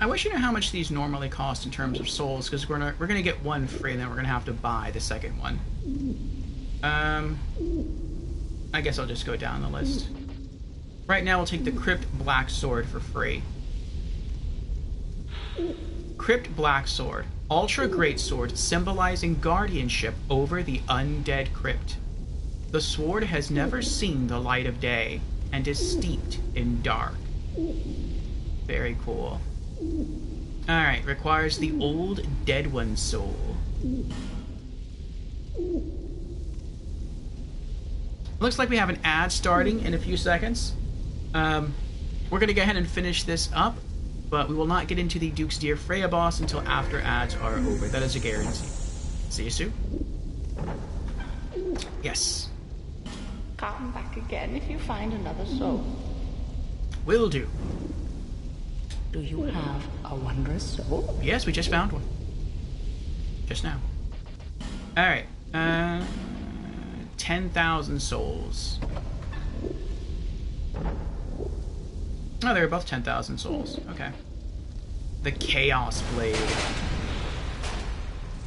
I wish you knew how much these normally cost in terms of souls, because we're gonna get one free, and then we're gonna have to buy the second one. I guess I'll just go down the list. Right now, we'll take the Crypt Black Sword for free. Crypt Black Sword, ultra great sword symbolizing guardianship over the undead crypt. The sword has never seen the light of day and is steeped in dark. Very cool. Alright, requires the old dead one's soul. Looks like we have an ad starting in a few seconds. We're going to go ahead and finish this up, but we will not get into the Duke's Dear Freya boss until after ads are over. That is a guarantee. See you soon. Yes. Come back again if you find another soul. Will do. Do you have a wondrous soul? Yes, we just found one. Just now. Alright. 10,000 souls. Oh, they were both 10,000 souls. Okay. The Chaos Blade.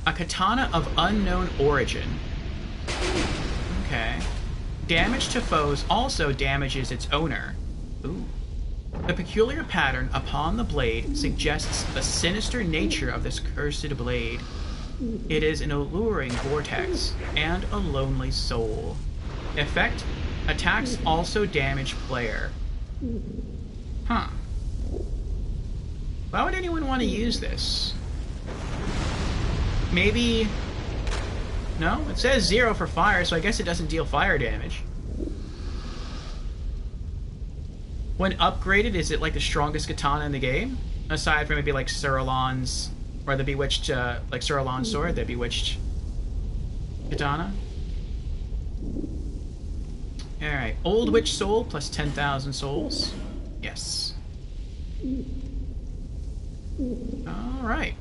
A katana of unknown origin. Okay. Damage to foes also damages its owner. Ooh. The peculiar pattern upon the blade suggests the sinister nature of this cursed blade. It is an alluring vortex and a lonely soul. Effect: attacks also damage player. Huh. Why would anyone want to use this? Maybe... No? It says 0 for fire, so I guess it doesn't deal fire damage. When upgraded, is it like the strongest katana in the game? Aside from maybe like Cerulean's, or the Bewitched, like Cerulean's sword, the Bewitched katana. Alright, Old Witch Soul plus 10,000 souls. Yes. Alright.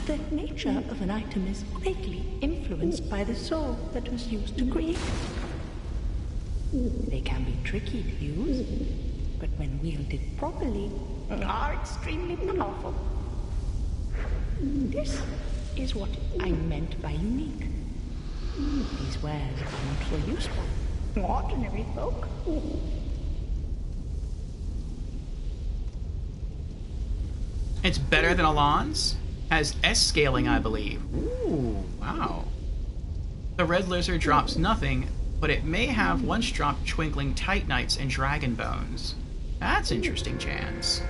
The nature of an item is greatly influenced by the soul that was used to create it. They can be tricky to use, but when wielded properly, are extremely powerful. This is what I meant by unique. These wares are not for use by ordinary folk. It's better than Alon's. Has S scaling, I believe. Ooh, wow. The Red Lizard drops nothing, but it may have once dropped Twinkling Titanites and Dragon Bones. That's interesting, Chance.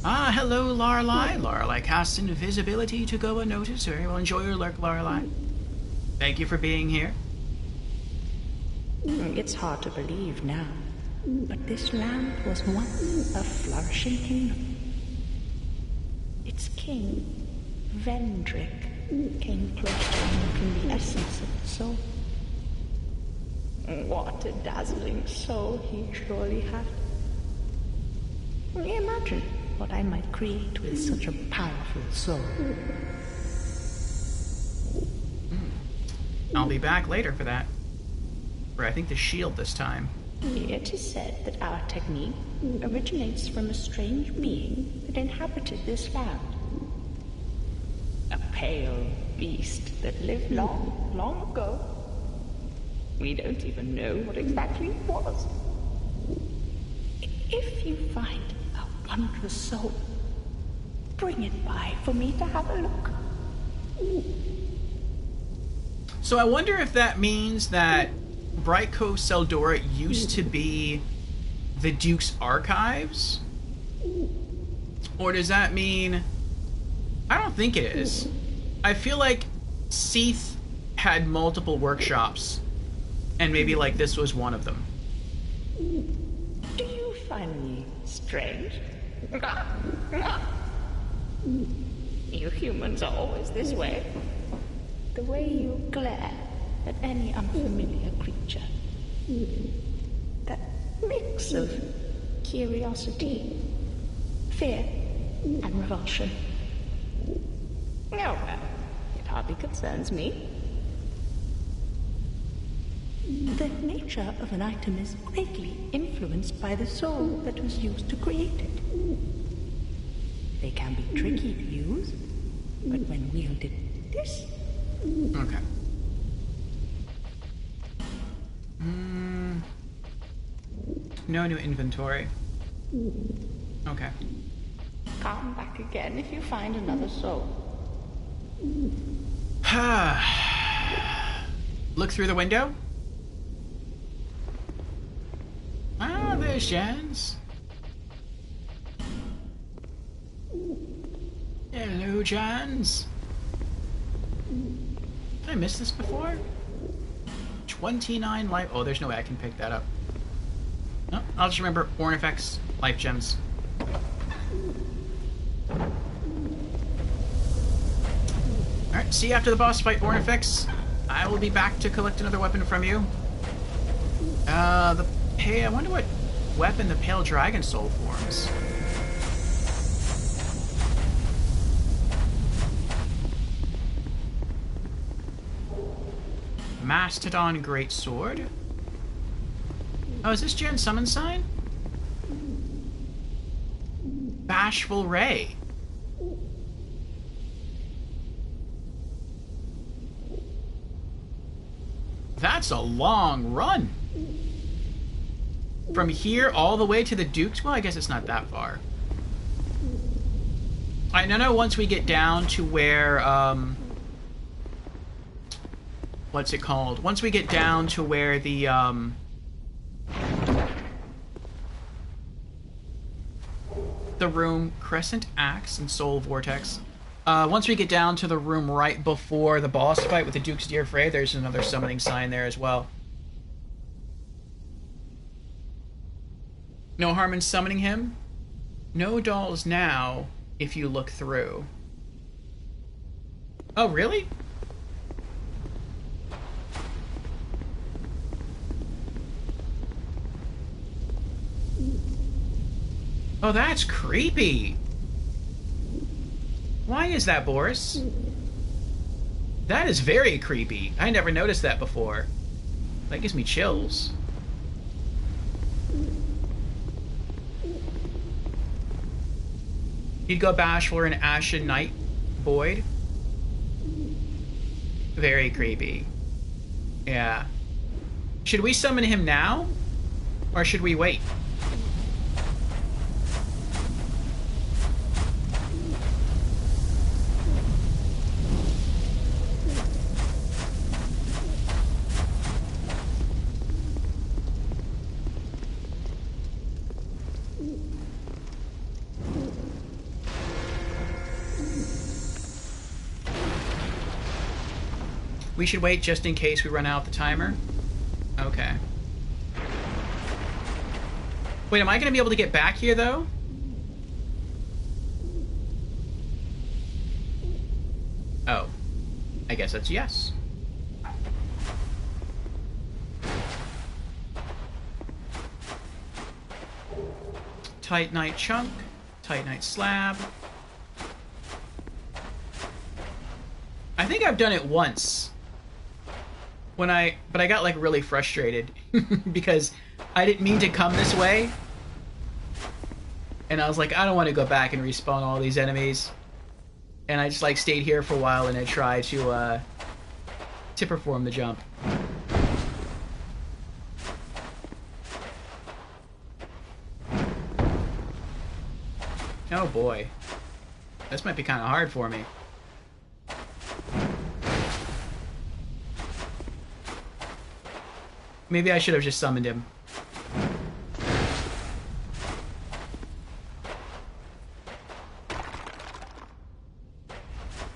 Ah, hello, Lorelei. Lorelei casts invisibility to go unnoticed. Very well, enjoy your lurk, Lorelei. Thank you for being here. It's hard to believe now, but this land was once a flourishing kingdom. Its king, Vendrick, came close to unlocking the essence of the soul. What a dazzling soul he surely had. Imagine what I might create with such a powerful soul. I'll be back later for that. For I think the shield this time. It is said that our technique originates from a strange being that inhabited this land. A pale beast that lived long, long ago. We don't even know what exactly it was. If you find a wondrous soul, bring it by for me to have a look. So I wonder if that means that Bright Cove Seldora used to be the Duke's archives? Or does that mean... I don't think it is. I feel like Seath had multiple workshops, and maybe like this was one of them. Do you find me strange? You humans are always this way. The way you glare at any unfamiliar creature. That mix of curiosity, fear, and revulsion. Oh well, it hardly concerns me. The nature of an item is greatly influenced by the soul that was used to create it. They can be tricky to use, but when wielded this... Okay. No new inventory. Okay. Come back again if you find another soul. Look through the window. Ah, there's Jans. Hello, Jans. Did I miss this before? 29 life... Oh, there's no way I can pick that up. No, I'll just remember Ornifex life gems. Alright, see you after the boss fight, Ornifex. I will be back to collect another weapon from you. I wonder what weapon the Pale Dragon Soul forms. Mastodon Greatsword. Oh, is this Jan's summon sign? Bashful Ray. That's a long run. From here all the way to the Duke's? Well, I guess it's not that far. I know once we get down to where, what's it called? Once we get down to where the, room, Crescent Axe and Soul Vortex. Once we get down to the room right before the boss fight with the Duke's Dear Frey, there's another summoning sign there as well. No harm in summoning him. No dolls now, if you look through. Oh, really? Oh, that's creepy. Why is that, Boris? That is very creepy. I never noticed that before. That gives me chills. He'd go Bashful and Ashen Knight Void. Very creepy. Yeah. Should we summon him now? Or should we wait? We should wait just in case we run out the timer? Okay. Wait, am I going to be able to get back here, though? Oh. I guess that's yes. Tight Night Chunk. Titanite slab. I think I've done it once. But I got like really frustrated because I didn't mean to come this way. And I was like, I don't want to go back and respawn all these enemies. And I just like stayed here for a while and I tried to perform the jump. Oh boy. This might be kind of hard for me. Maybe I should have just summoned him.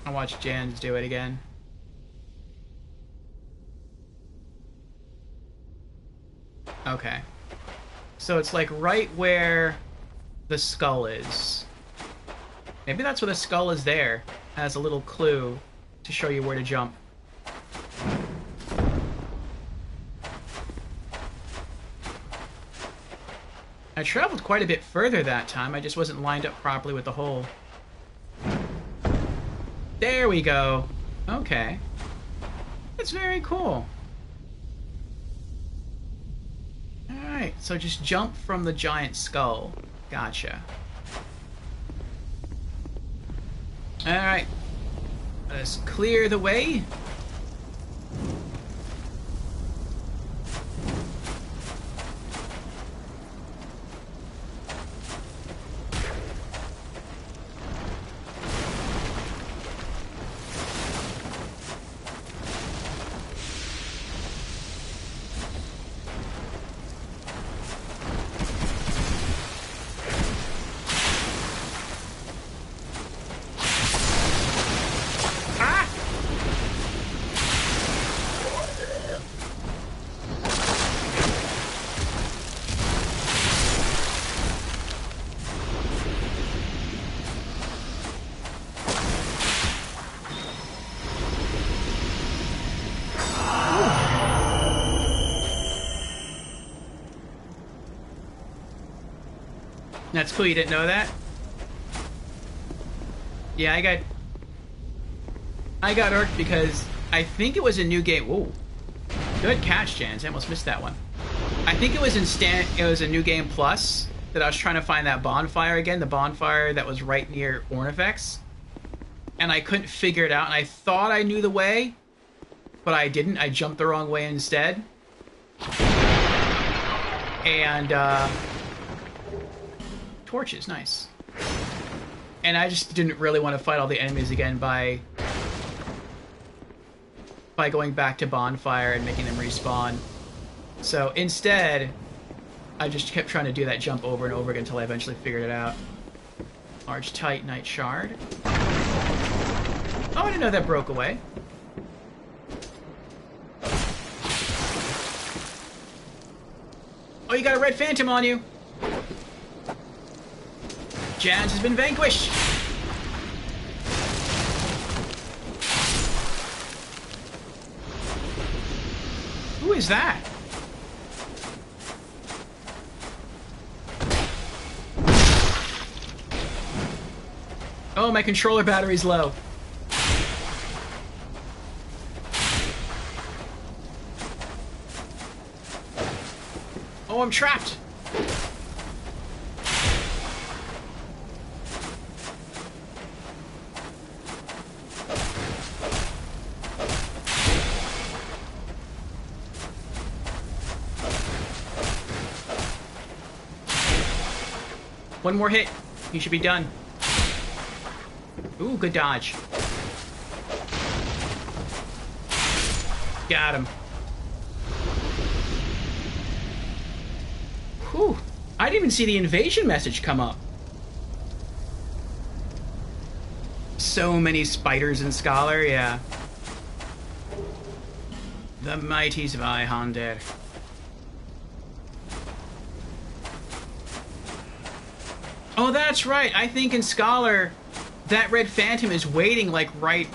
I'll watch Jans do it again. Okay. So it's like right where the skull is. Maybe that's where the skull is there, as a little clue to show you where to jump. I traveled quite a bit further that time, I just wasn't lined up properly with the hole. There we go. Okay. That's very cool. Alright, so just jump from the giant skull. Gotcha. Alright. Let's clear the way. That's cool, you didn't know that? Yeah, I got irked because I think it was a new game. Whoa. Good catch, Jans. I almost missed that one. I think it was a new game plus that I was trying to find that bonfire again, the bonfire that was right near Ornifex. And I couldn't figure it out, and I thought I knew the way, but I didn't. I jumped the wrong way instead. And, torches, nice. And I just didn't really want to fight all the enemies again by going back to bonfire and making them respawn. So instead, I just kept trying to do that jump over and over again until I eventually figured it out. Large Titanite shard. Oh, I didn't know that broke away. Oh, you got a red phantom on you. Jans has been vanquished. Who is that? Oh, my controller battery's low. Oh, I'm trapped. One more hit. He should be done. Ooh, good dodge. Got him. Whew. I didn't even see the invasion message come up. So many spiders in Scholar, yeah. The mighty Zweihander. Oh, that's right. I think in Scholar, that red phantom is waiting, like, right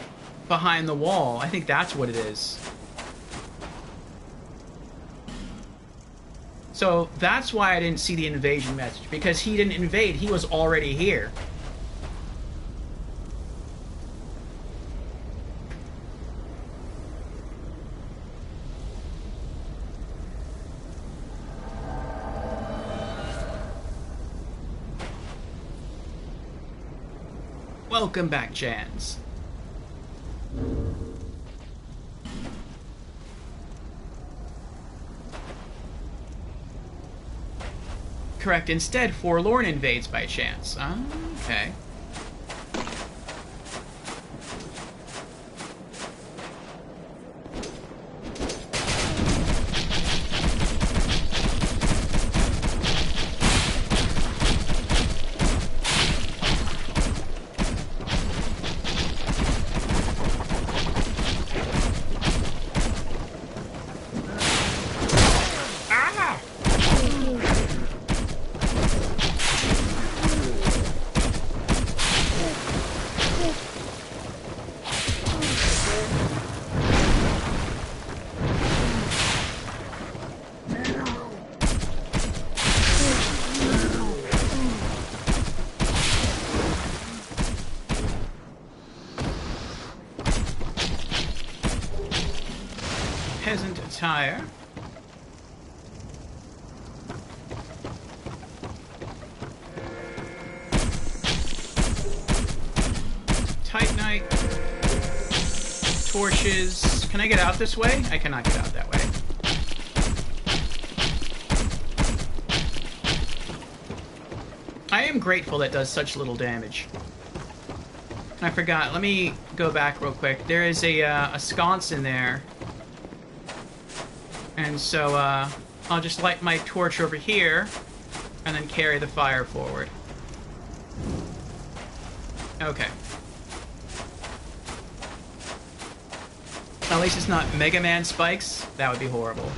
behind the wall. I think that's what it is. So that's why I didn't see the invasion message, because he didn't invade, he was already here. Welcome back, Jans. Correct. Instead, Forlorn invades by chance. Okay. Peasant attire. Titanite. Torches. Can I get out this way? I cannot get out that way. I am grateful that does such little damage. I forgot. Let me go back real quick. There is a sconce in there. And so, I'll just light my torch over here, and then carry the fire forward. Okay. At least it's not Mega Man spikes. That would be horrible.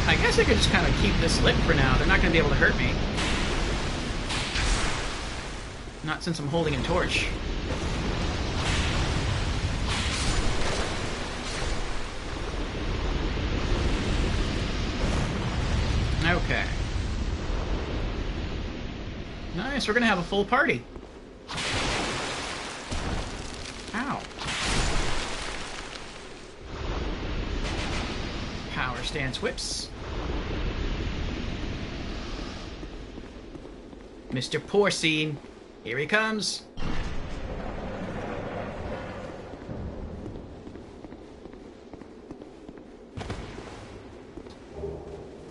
I guess I could just kind of keep this lit for now. They're not going to be able to hurt me. Not since I'm holding a torch. Okay. Nice, we're going to have a full party. Ow. Power stance whips. Mr. Porcine, here he comes.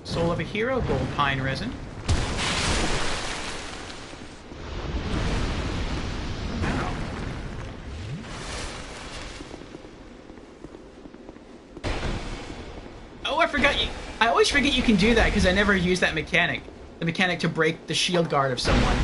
Soul of a Hero, gold pine resin. Wow. Oh, I forgot you. I always forget you can do that because I never use that mechanic. The mechanic to break the shield guard of someone.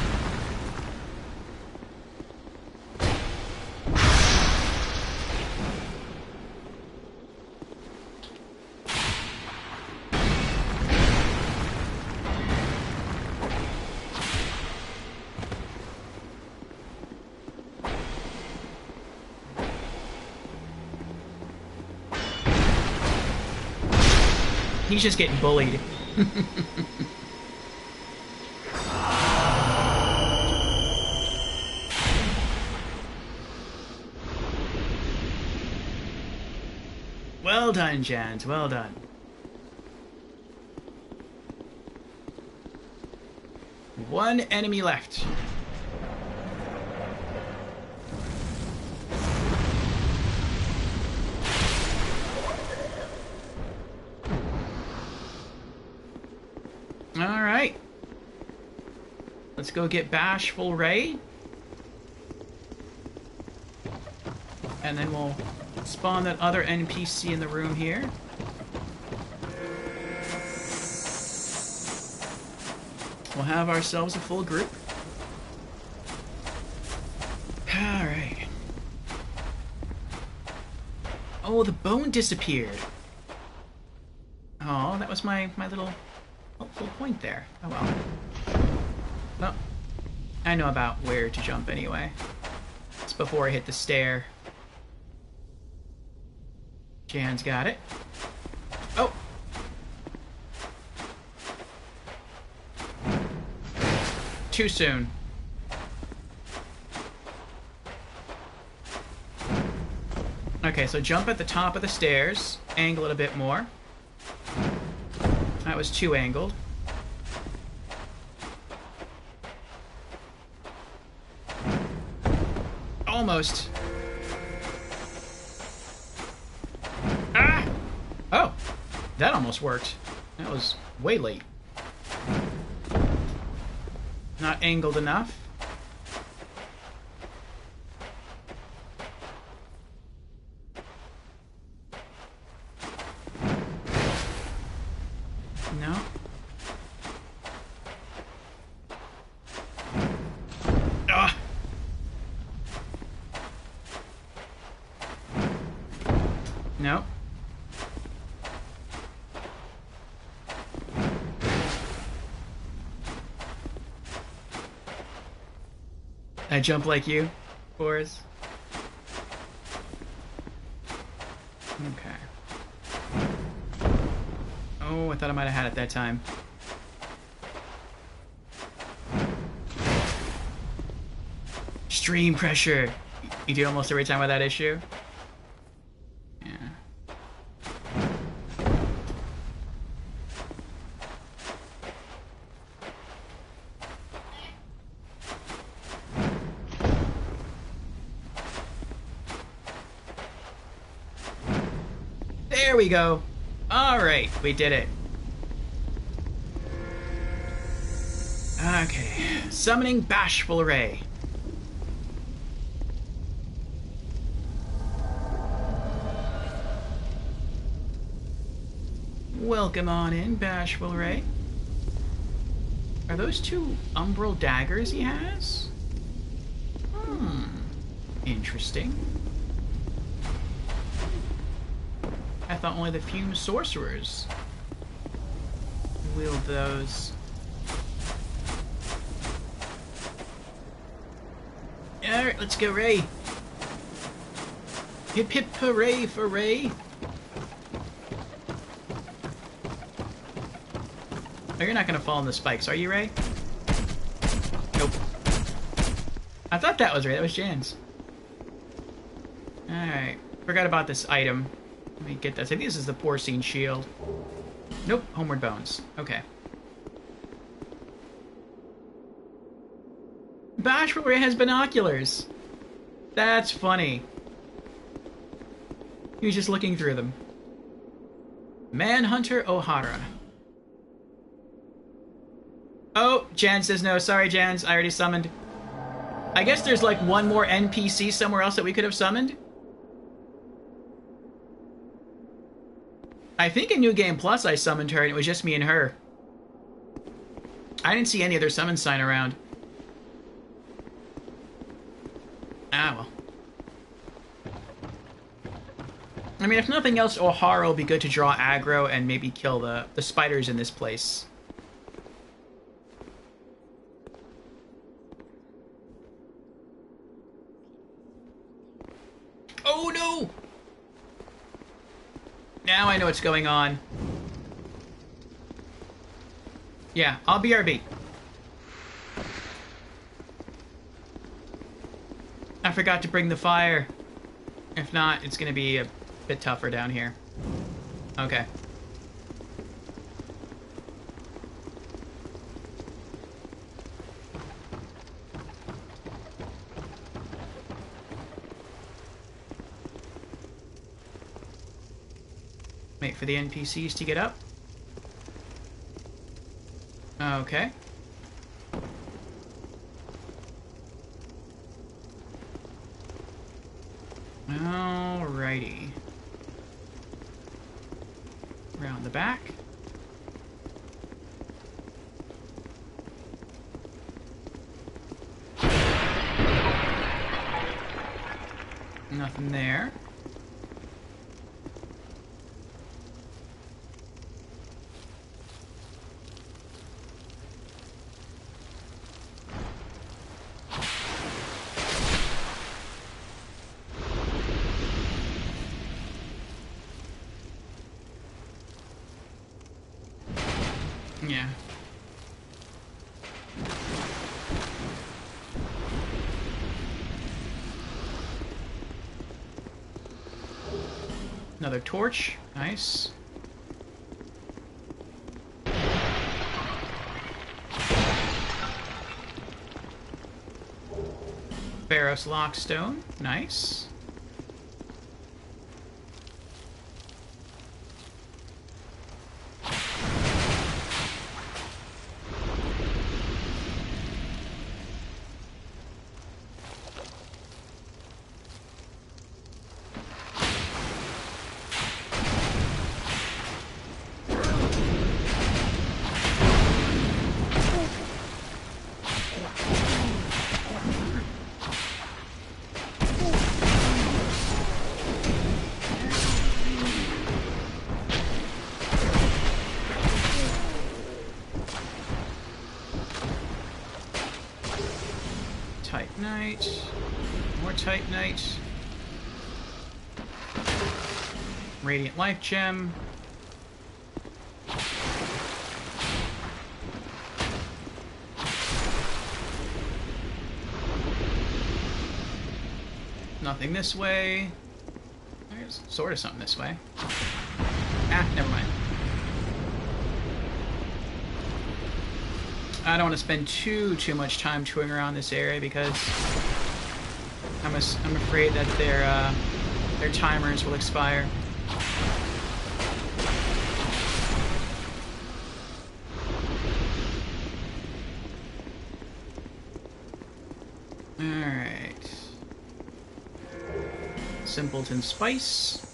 He's just getting bullied. Well done, Jans. Well done. One enemy left. Alright. Let's go get Bashful Ray. And then we'll spawn that other NPC in the room here. We'll have ourselves a full group. Alright. Oh, the bone disappeared. Oh, that was my little helpful point there. Oh well. Well, I know about where to jump anyway. It's before I hit the stair. Jan's got it. Oh! Too soon. Okay, so jump at the top of the stairs. Angle it a bit more. That was too angled. Almost. Ah! Oh! That almost worked. That was way late. Not angled enough. No. Ah! No. I jump like you, Boris. Okay. Oh, I thought I might have had it that time. Stream pressure. You do almost every time with that issue? Yeah. There we go. Alright, we did it. Okay. Summoning Bashful Ray. Welcome on in, Bashful Ray. Are those two umbral daggers he has? Interesting. I thought only the Fume Sorcerers wield those. Alright, let's go, Ray. Hip hip hooray for Ray. Oh, you're not gonna fall in the spikes, are you, Ray? Nope. I thought that was Ray, that was Jan's. Alright, forgot about this item. Let me get this. I think this is the Porcine Shield. Nope, Homeward Bones. Okay. Bashful Ray has binoculars. That's funny. He was just looking through them. Manhunter O'Hara. Oh, Jan says no. Sorry, Jans. I already summoned. I guess there's like one more NPC somewhere else that we could have summoned. I think in New Game Plus I summoned her and it was just me and her. I didn't see any other summon sign around. Ah, well. I mean, if nothing else, O'Hara will be good to draw aggro and maybe kill the spiders in this place. Oh, no! Now I know what's going on. Yeah, I'll BRB. I forgot to bring the fire. If not, it's gonna be a bit tougher down here. Okay. Wait for the NPCs to get up. Okay. Alrighty. Around the back. Nothing there. Another torch. Nice. Pharos Lockstone. Nice. Titanite. More Titanite. Radiant Life Gem. Nothing this way. There's sort of something this way. Ah, never mind. I don't want to spend too much time touring around this area because I'm afraid that their timers will expire. Alright. Simpleton Spice.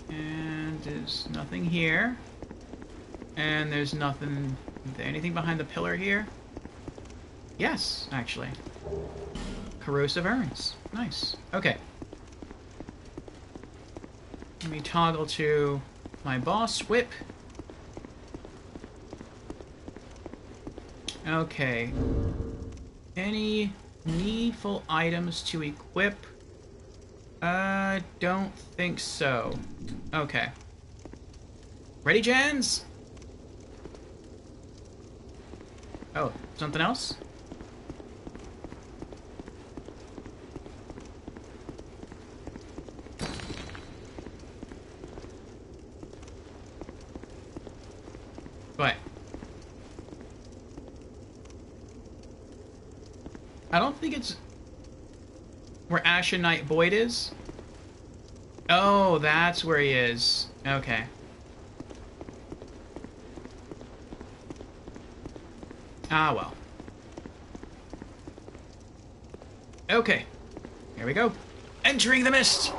And there's nothing here. And there's nothing... Anything behind the pillar here? Yes, actually. Corrosive urns. Nice. Okay. Let me toggle to my boss whip. Okay. Any needful items to equip? Don't think so. Okay. Ready, Jans? Oh, something else? What? I don't think it's where Ashen Knight Boyd is. Oh, that's where he is. Okay. Ah, well. Okay. Here we go. Entering the mist!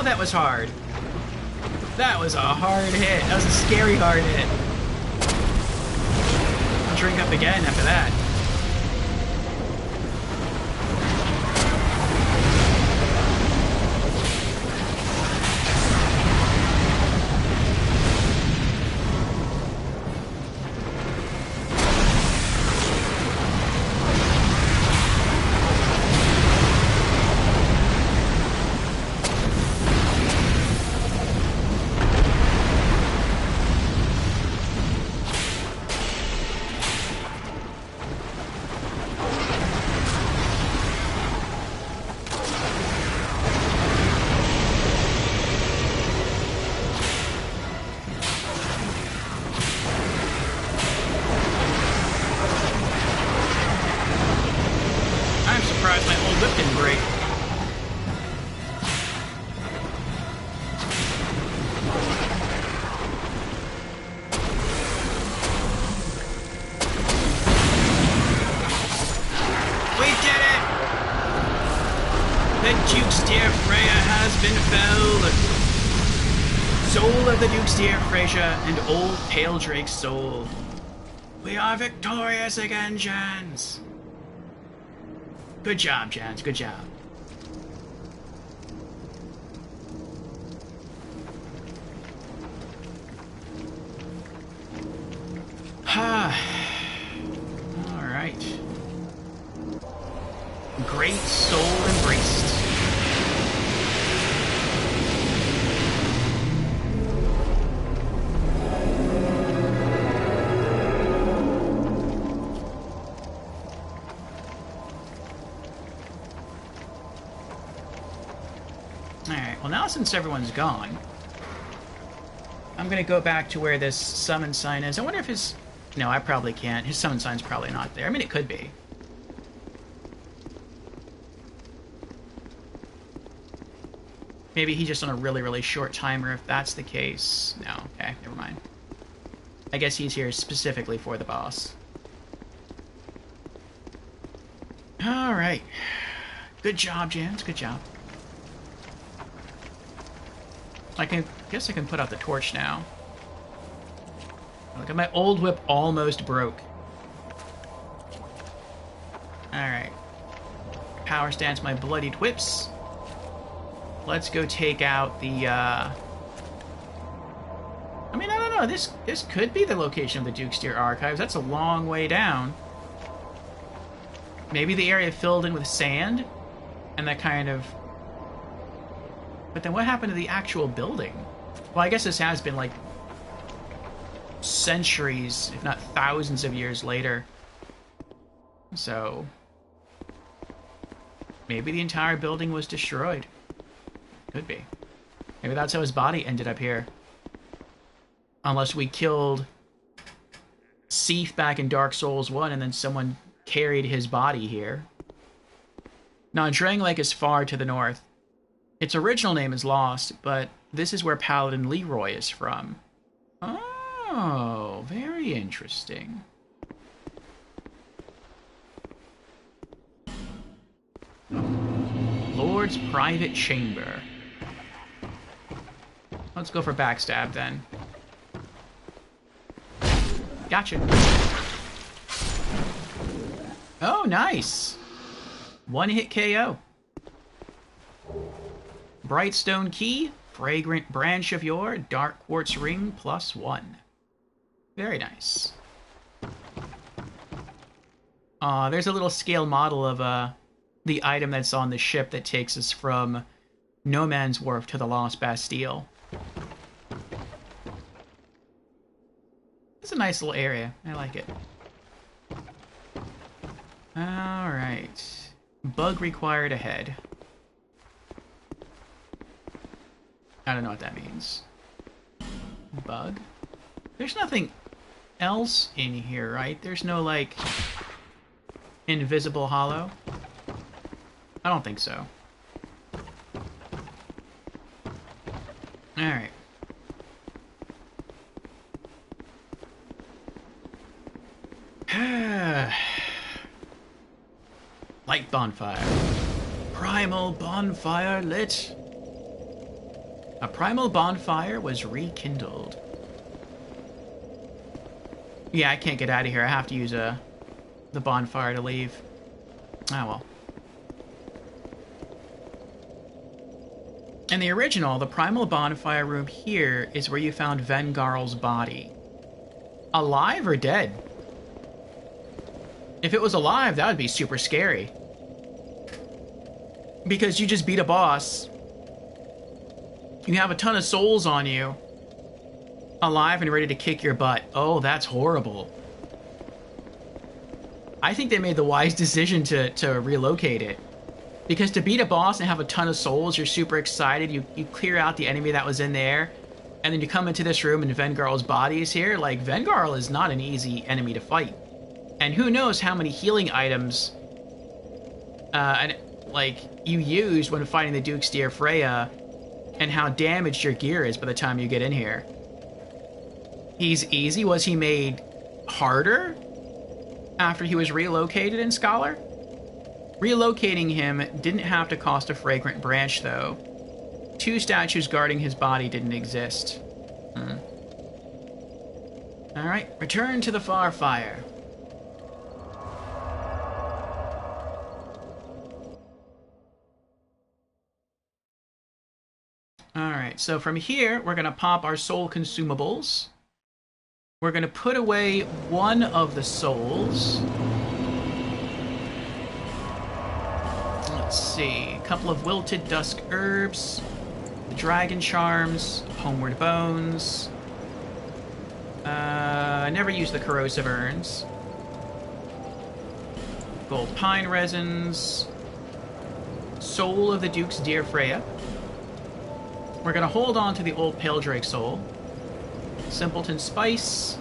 That was hard. That was a hard hit. That was a scary hard hit. I'll drink up again after that. whip didn't break. We did it! The Duke's Dear Freya has been felled. Soul of the Duke's Dear Freya and old Pale Drake's soul. We are victorious again, Jans. Good job, Jans. Good job. Alright. Great soul embraced. Alright, well now since everyone's gone, I'm gonna go back to where this summon sign is. I wonder if his... No, I probably can't. His summon sign's probably not there. I mean, it could be. Maybe he's just on a really, really short timer if that's the case. No, okay, never mind. I guess he's here specifically for the boss. Alright. Good job, Jans. Good job. I guess I can put out the torch now. Look at my old whip almost broke. Alright. Power stance my bloodied whips. Let's go take out the, I mean, I don't know. This could be the location of the Duke's Dear Archives. That's a long way down. Maybe the area filled in with sand? And that kind of... But then what happened to the actual building? Well, I guess this has been, like, centuries, if not thousands of years later. So... maybe the entire building was destroyed. Could be. Maybe that's how his body ended up here. Unless we killed Seath back in Dark Souls 1 and then someone carried his body here. Now, Drangleic is far to the north. Its original name is lost, but this is where Paladin Leroy is from. Oh, very interesting. Lord's private chamber. Let's go for backstab then. Gotcha. Oh, nice. One-hit KO. Brightstone Key, Fragrant Branch of Yore, Dark Quartz Ring, +1. Very nice. There's a little scale model of the item that's on the ship that takes us from No Man's Wharf to the Lost Bastille. It's a nice little area. I like it. Alright. Bug required ahead. I don't know what that means. Bug? There's nothing else in here, right? There's no, like, invisible hollow? I don't think so. Alright. Light bonfire. Primal bonfire lit. A primal bonfire was rekindled. Yeah, I can't get out of here. I have to use the bonfire to leave. Ah, well. In the original, the primal bonfire room here is where you found Vengarl's body. Alive or dead? If it was alive, that would be super scary. Because you just beat a boss. You have a ton of souls on you. Alive and ready to kick your butt. Oh, that's horrible. I think they made the wise decision to relocate it. Because to beat a boss and have a ton of souls, you're super excited. You clear out the enemy that was in there. And then you come into this room and Vengarl's body is here. Like, Vengarl is not an easy enemy to fight. And who knows how many healing items... and like, you used when fighting the Duke's Dear Freya, and how damaged your gear is by the time you get in here. He's easy. Was he made harder after he was relocated in Scholar? Relocating him didn't have to cost a fragrant branch, though. 2 statues guarding his body didn't exist. Alright, return to the far fire. Alright, so from here, we're going to pop our soul consumables. We're going to put away one of the souls. Let's see. A couple of wilted dusk herbs. The dragon charms. Homeward bones. I never use the corrosive urns. Gold pine resins. Soul of the Duke's Dear Freya. We're going to hold on to the old Pale Drake soul. Simpleton spice.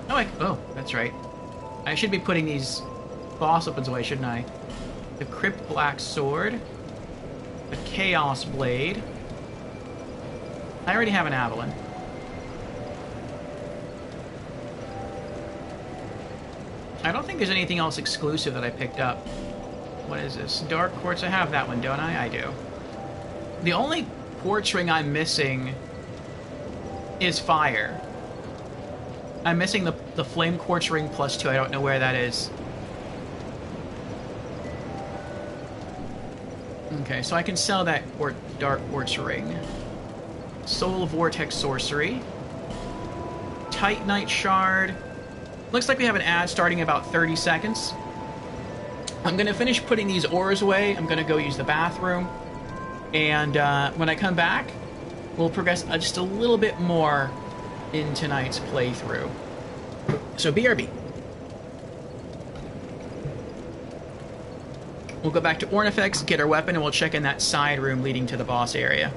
Oh, that's right. I should be putting these boss weapons away, shouldn't I? The Crypt Black Sword. The Chaos Blade. I already have an Avalon. I don't think there's anything else exclusive that I picked up. What is this? Dark Quartz. I have that one, don't I? I do. The only quartz ring I'm missing is fire. I'm missing the flame quartz ring +2. I don't know where that is. Okay, so I can sell that dark quartz ring. Soul Vortex Sorcery. Titanite Shard. Looks like we have an ad starting in about 30 seconds. I'm going to finish putting these ores away. I'm going to go use the bathroom. And when I come back, we'll progress just a little bit more in tonight's playthrough. So BRB. We'll go back to Ornifex, get our weapon, and we'll check in that side room leading to the boss area.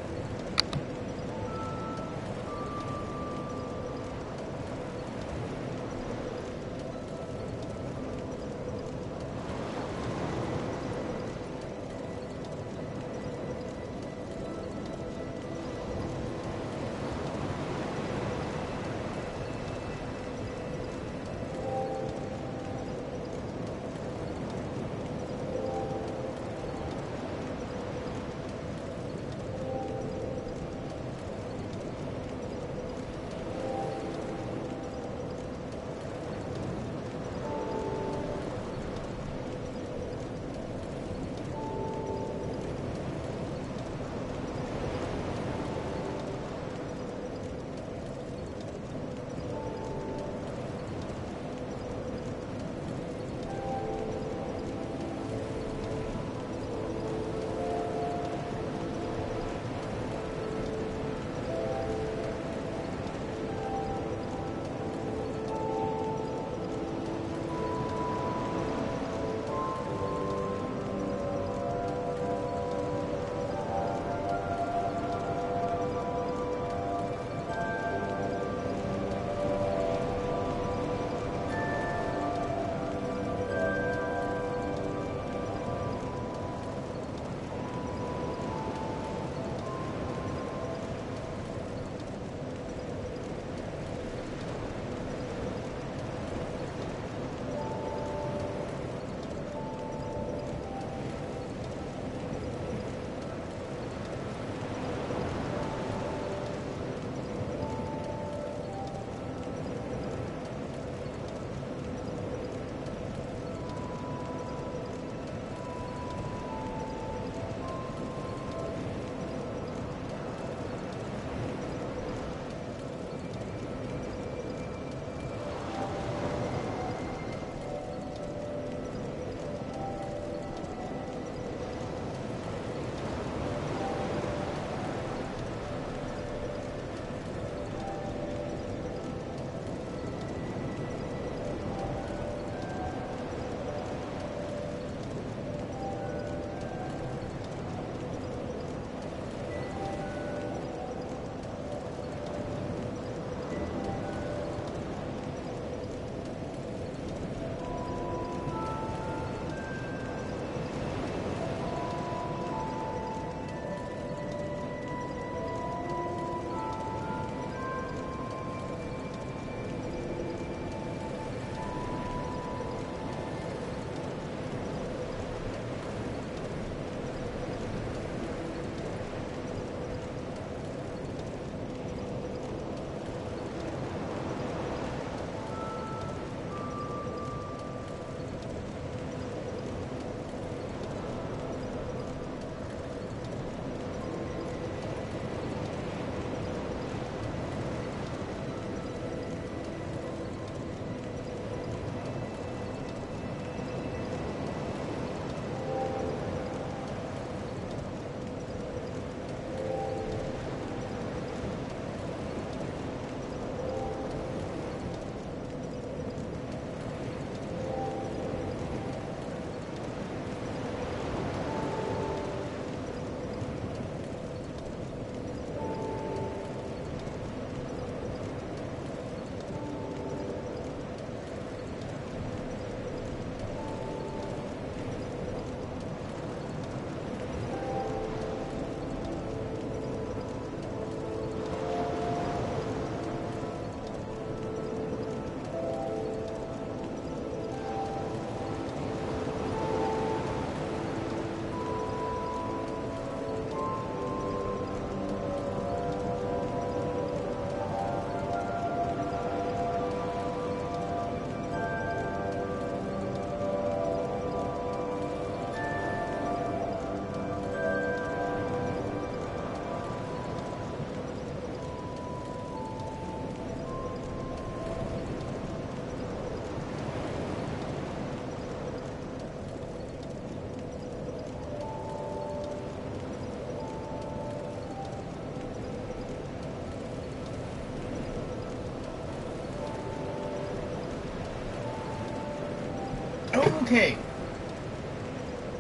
Okay.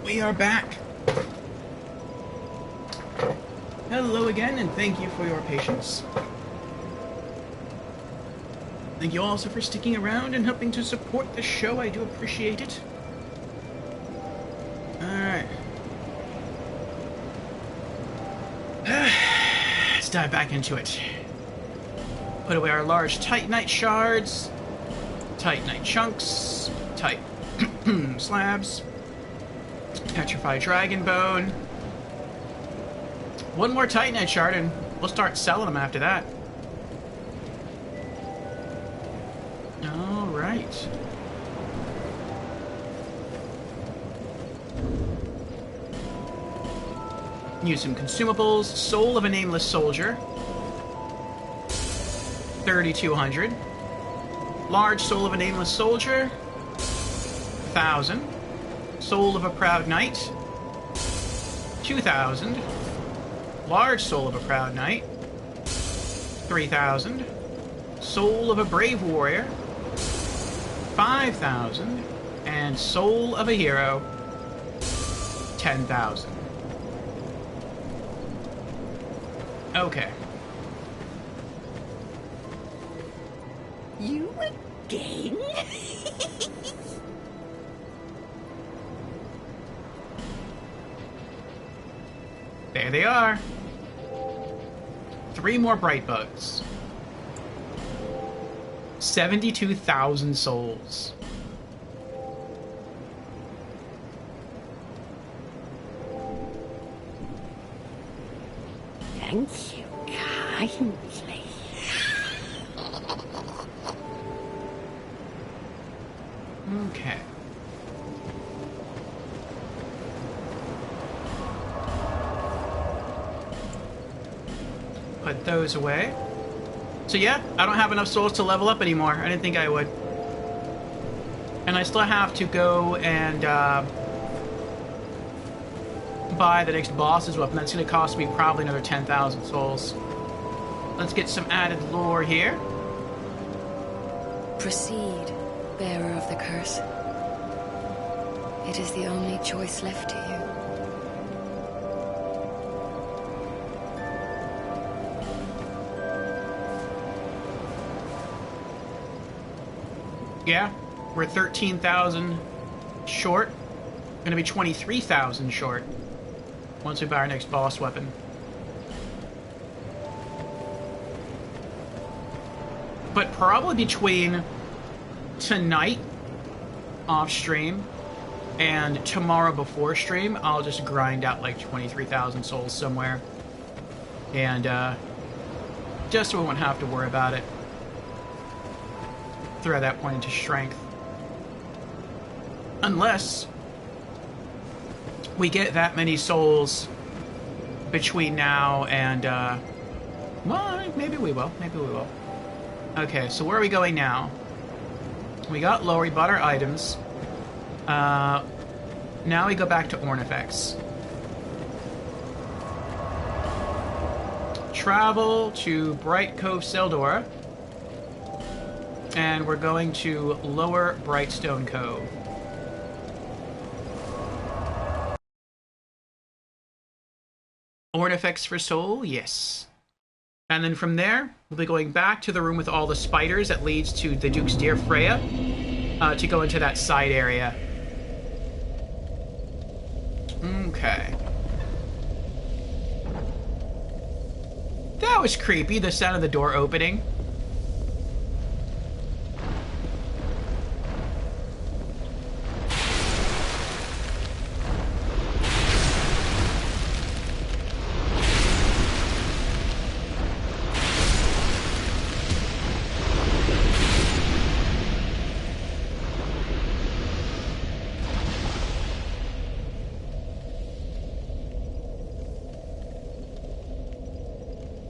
We are back. Hello again, and thank you for your patience. Thank you also for sticking around and helping to support the show. I do appreciate it. Alright. Let's dive back into it. Put away our large Titanite shards, Titanite chunks, slabs, petrified dragon bone. One more Titanite shard and we'll start selling them after that. Alright. Use some consumables. Soul of a Nameless Soldier. 3,200. Large Soul of a Nameless Soldier. 1,000. Soul of a Proud Knight. 2,000. Large Soul of a Proud Knight. 3,000. Soul of a Brave Warrior. 5,000. And Soul of a Hero. 10,000. Okay. You again? There they are. 3 more bright bugs. 72,000 souls. Thank you kindly. Okay. Put those away. So yeah, I don't have enough souls to level up anymore. I didn't think I would. And I still have to go and buy the next boss's weapon. That's going to cost me probably another 10,000 souls. Let's get some added lore here. Proceed, bearer of the curse. It is the only choice left to you. Yeah, we're 13,000 short. Gonna be 23,000 short once we buy our next boss weapon. But probably between tonight off stream and tomorrow before stream, I'll just grind out like 23,000 souls somewhere. And just so we won't have to worry about it. Throw that point into strength. Unless we get that many souls between now and, well, maybe we will. Maybe we will. Okay, so where are we going now? We got lower, we bought our items. Now we go back to Ornifex. Travel to Bright Cove Seldora. And we're going to Lower Brightstone Cove. Ornifex for soul, yes. And then from there, we'll be going back to the room with all the spiders that leads to the Duke's Dear Freya to go into that side area. Okay. That was creepy, the sound of the door opening.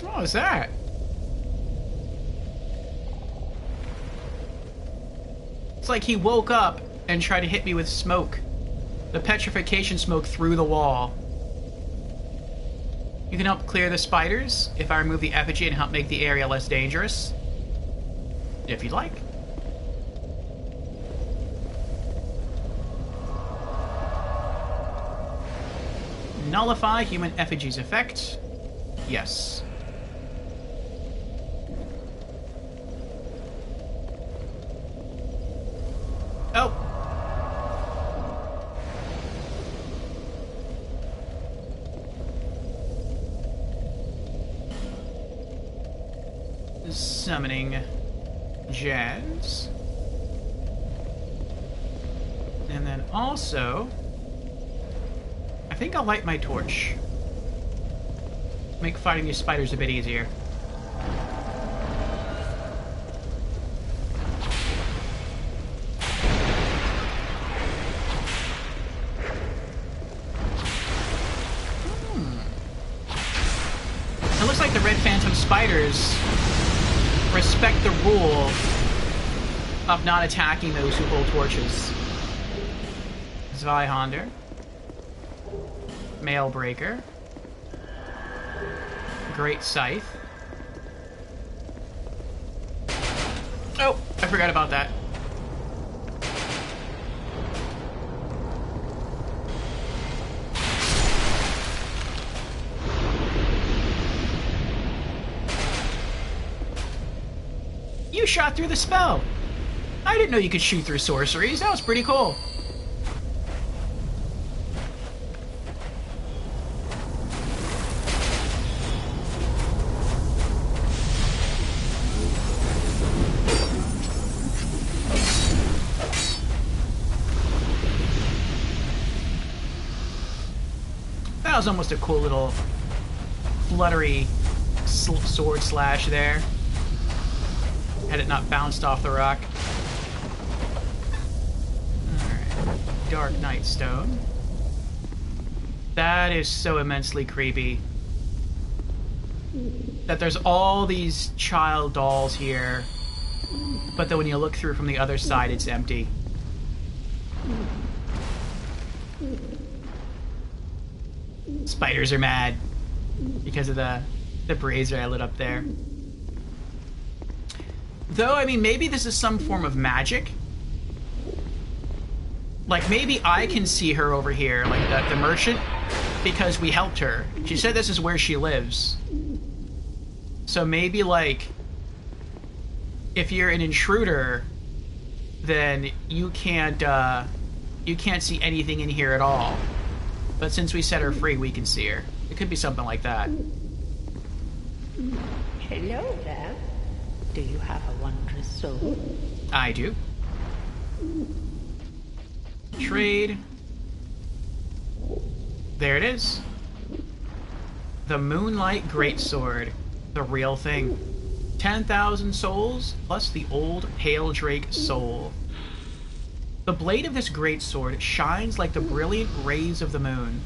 What was that? It's like he woke up and tried to hit me with smoke. The petrification smoke through the wall. You can help clear the spiders if I remove the effigy and help make the area less dangerous. If you'd like. nullify human effigies effect. Yes. Oh. Summoning Jazz. And then also, I think I'll light my torch. Make fighting these spiders a bit easier. It looks like the Red Phantom spiders respect the rule of not attacking those who hold torches. Zweihander. Mailbreaker. Great Scythe. Oh, I forgot about that. You shot through the spell. I didn't know you could shoot through sorceries. That was pretty cool. That was almost a cool little fluttery sword slash there. Had it not bounced off the rock. Alright. Dark Night Stone. That is so immensely creepy. That there's all these child dolls here, but then when you look through from the other side, it's empty. Spiders are mad because of the brazier I lit up there. Though, I mean, maybe this is some form of magic. Like, maybe I can see her over here, like the merchant, because we helped her. She said this is where she lives. So maybe, like, if you're an intruder, then you can't see anything in here at all. But since we set her free, we can see her. It could be something like that. Hello there. Do you have a wondrous soul? I do. Trade. There it is. The Moonlight Greatsword. The real thing. 10,000 souls, plus the old Pale Drake soul. The blade of this greatsword shines like the brilliant rays of the moon.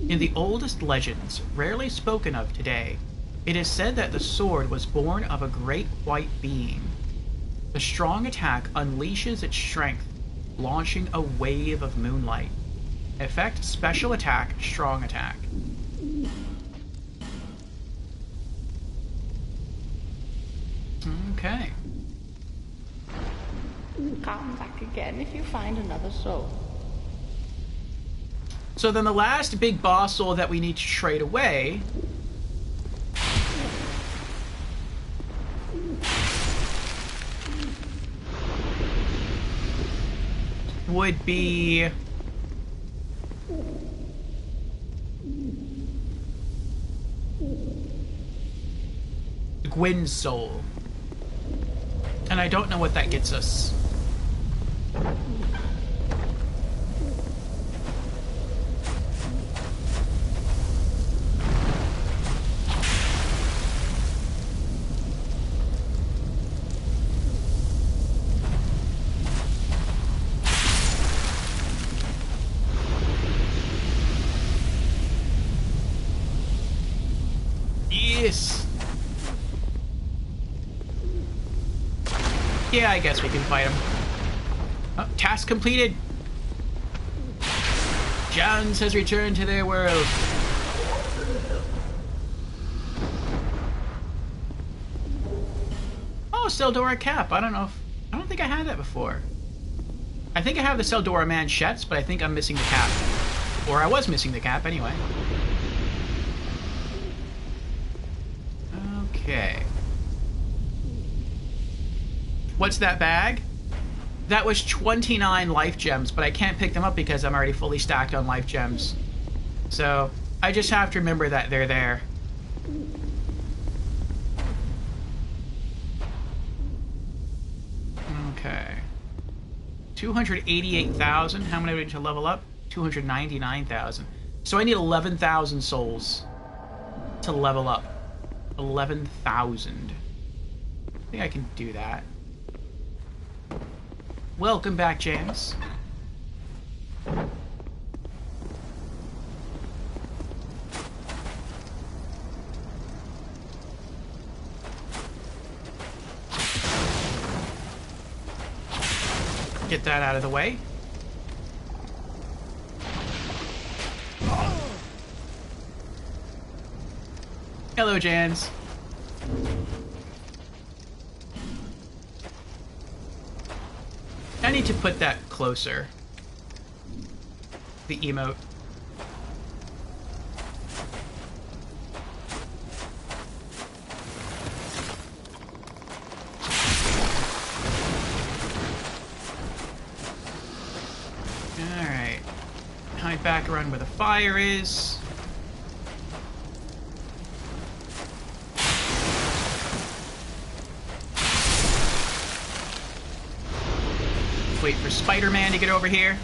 In the oldest legends, rarely spoken of today, it is said that the sword was born of a great white being. The strong attack unleashes its strength, launching a wave of moonlight. Effect: special attack, strong attack. Okay. Come back again if you find another soul. So then the last big boss soul that we need to trade away would be Gwyn's soul. And I don't know what that gets us. Yes. Yeah, I guess we can fight him. Oh, task completed. Jones has returned to their world. Oh, Seldora cap. I don't think I had that before. I think I have the Seldora manchettes, but I think I'm missing the cap. Or I was missing the cap anyway. Okay. What's that bag? That was 29 life gems, but I can't pick them up because I'm already fully stacked on life gems. So, I just have to remember that they're there. Okay. 288,000. How many do I need to level up? 299,000. So I need 11,000 souls to level up. 11,000. I think I can do that. Welcome back, James. Get that out of the way. Hello, Jans. I need to put that closer. The emote. Alright. Hide back around where the fire is. Wait for Spider-Man to get over here.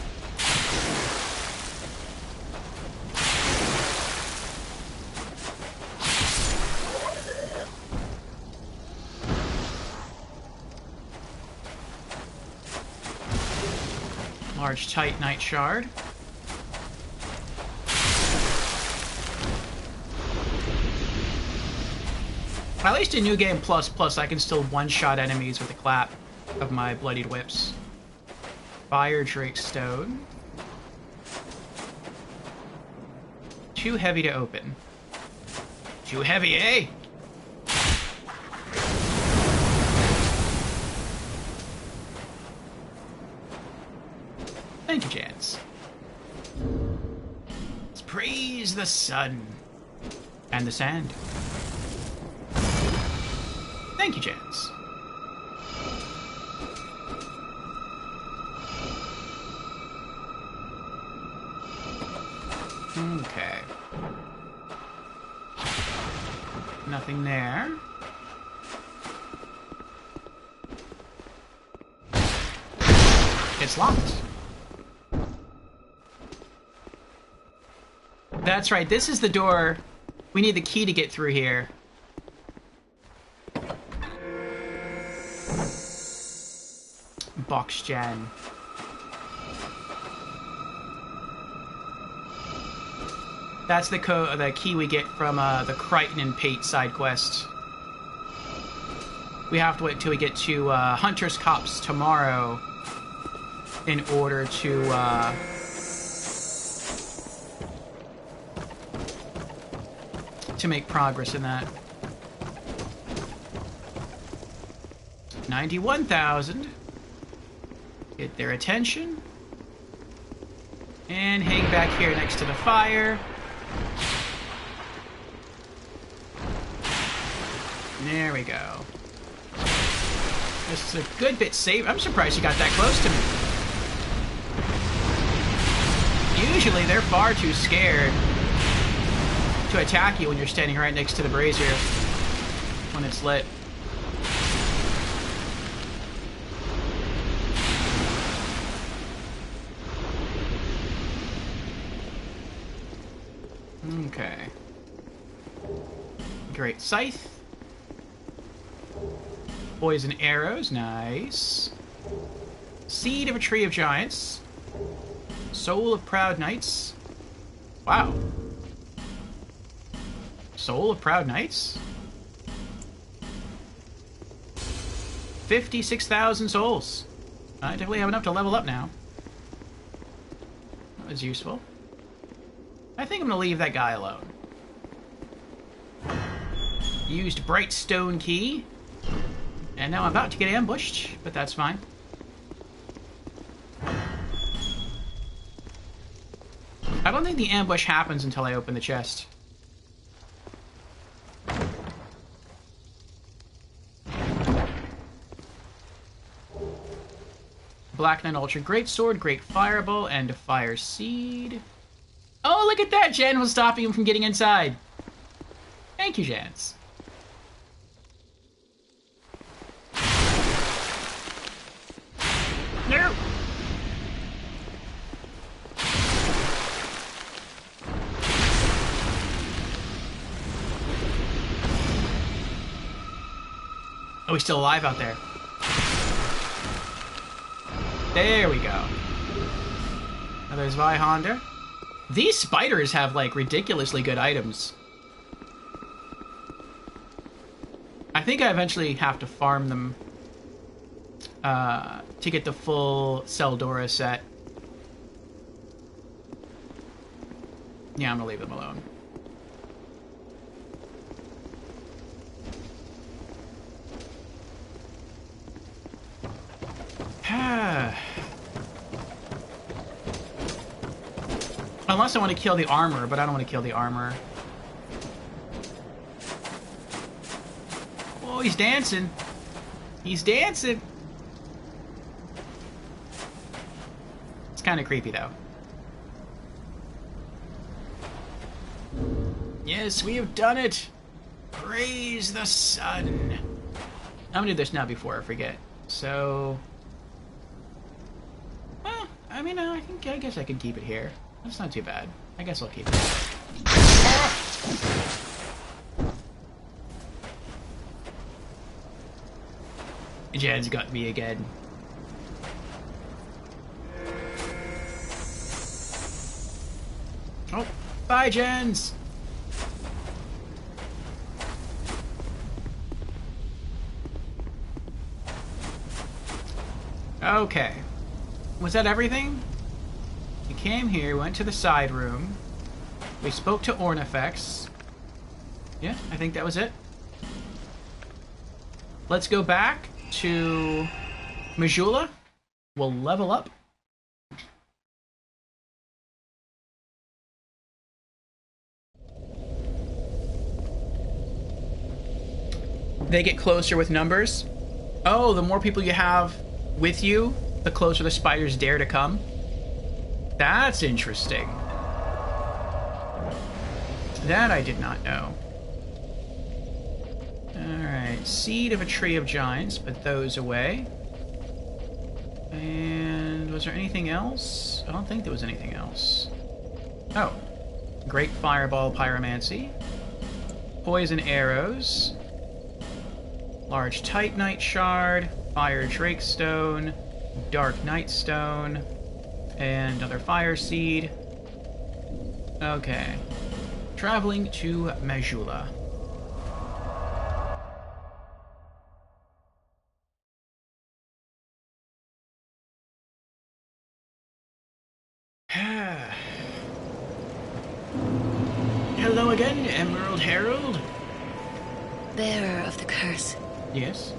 Large Titanite shard. At least in New Game Plus, I can still one-shot enemies with a clap of my bloodied whips. Fire Drake Stone. Too heavy to open. Too heavy, eh? Thank you, Jans. Let's praise the sun. And the sand. Thank you, Jans. Okay. Nothing there. It's locked. That's right, this is the door. We need the key to get through here. Box Gen. That's the key we get from the Crichton and Pate side quest. We have to wait until we get to Hunter's Copse tomorrow in order to make progress in that. 91,000. Get their attention. And hang back here next to the fire. There we go. This is a good bit safe. I'm surprised you got that close to me. Usually they're far too scared to attack you when you're standing right next to the brazier when it's lit. Okay. Great Scythe. Poison arrows, nice. Seed of a Tree of Giants. Soul of Proud Knights. Wow. Soul of Proud Knights? 56,000 souls. I definitely have enough to level up now. That was useful. I think I'm gonna leave that guy alone. Used Bright Stone Key. And now I'm about to get ambushed, but that's fine. I don't think the ambush happens until I open the chest. Black Knight Ultra Greatsword, Great Fireball, and a Fire Seed. Oh, look at that! Jen was stopping him from getting inside. Thank you, Jans. No! Oh, he's still alive out there. There we go. Now there's Vihonder. These spiders have, like, ridiculously good items. I think I eventually have to farm them to get the full Seldora set. Yeah, I'm gonna leave them alone. Unless I want to kill the armor, but I don't want to kill the armor. Oh, he's dancing. He's dancing. It's kind of creepy, though. Yes, we have done it. Praise the sun. I'm gonna do this now before I forget. So, well, I mean, I guess I can keep it here. That's not too bad. I guess I'll keep it. Jan's got me again. Oh, bye, Jans. Okay. Was that everything? We came here, went to the side room. We spoke to Ornifex. Yeah, I think that was it. Let's go back to Majula. We'll level up. They get closer with numbers. Oh, the more people you have with you, the closer the spiders dare to come. That's interesting. That I did not know. Alright, Seed of a Tree of Giants, put those away. And was there anything else? I don't think there was anything else. Oh. Great Fireball Pyromancy. Poison Arrows. Large Titanite Shard. Fire Drakestone. Dark Nightstone. And another Fire Seed. Okay. Traveling to Majula. Hello again, Emerald Herald. Bearer of the curse. Yes?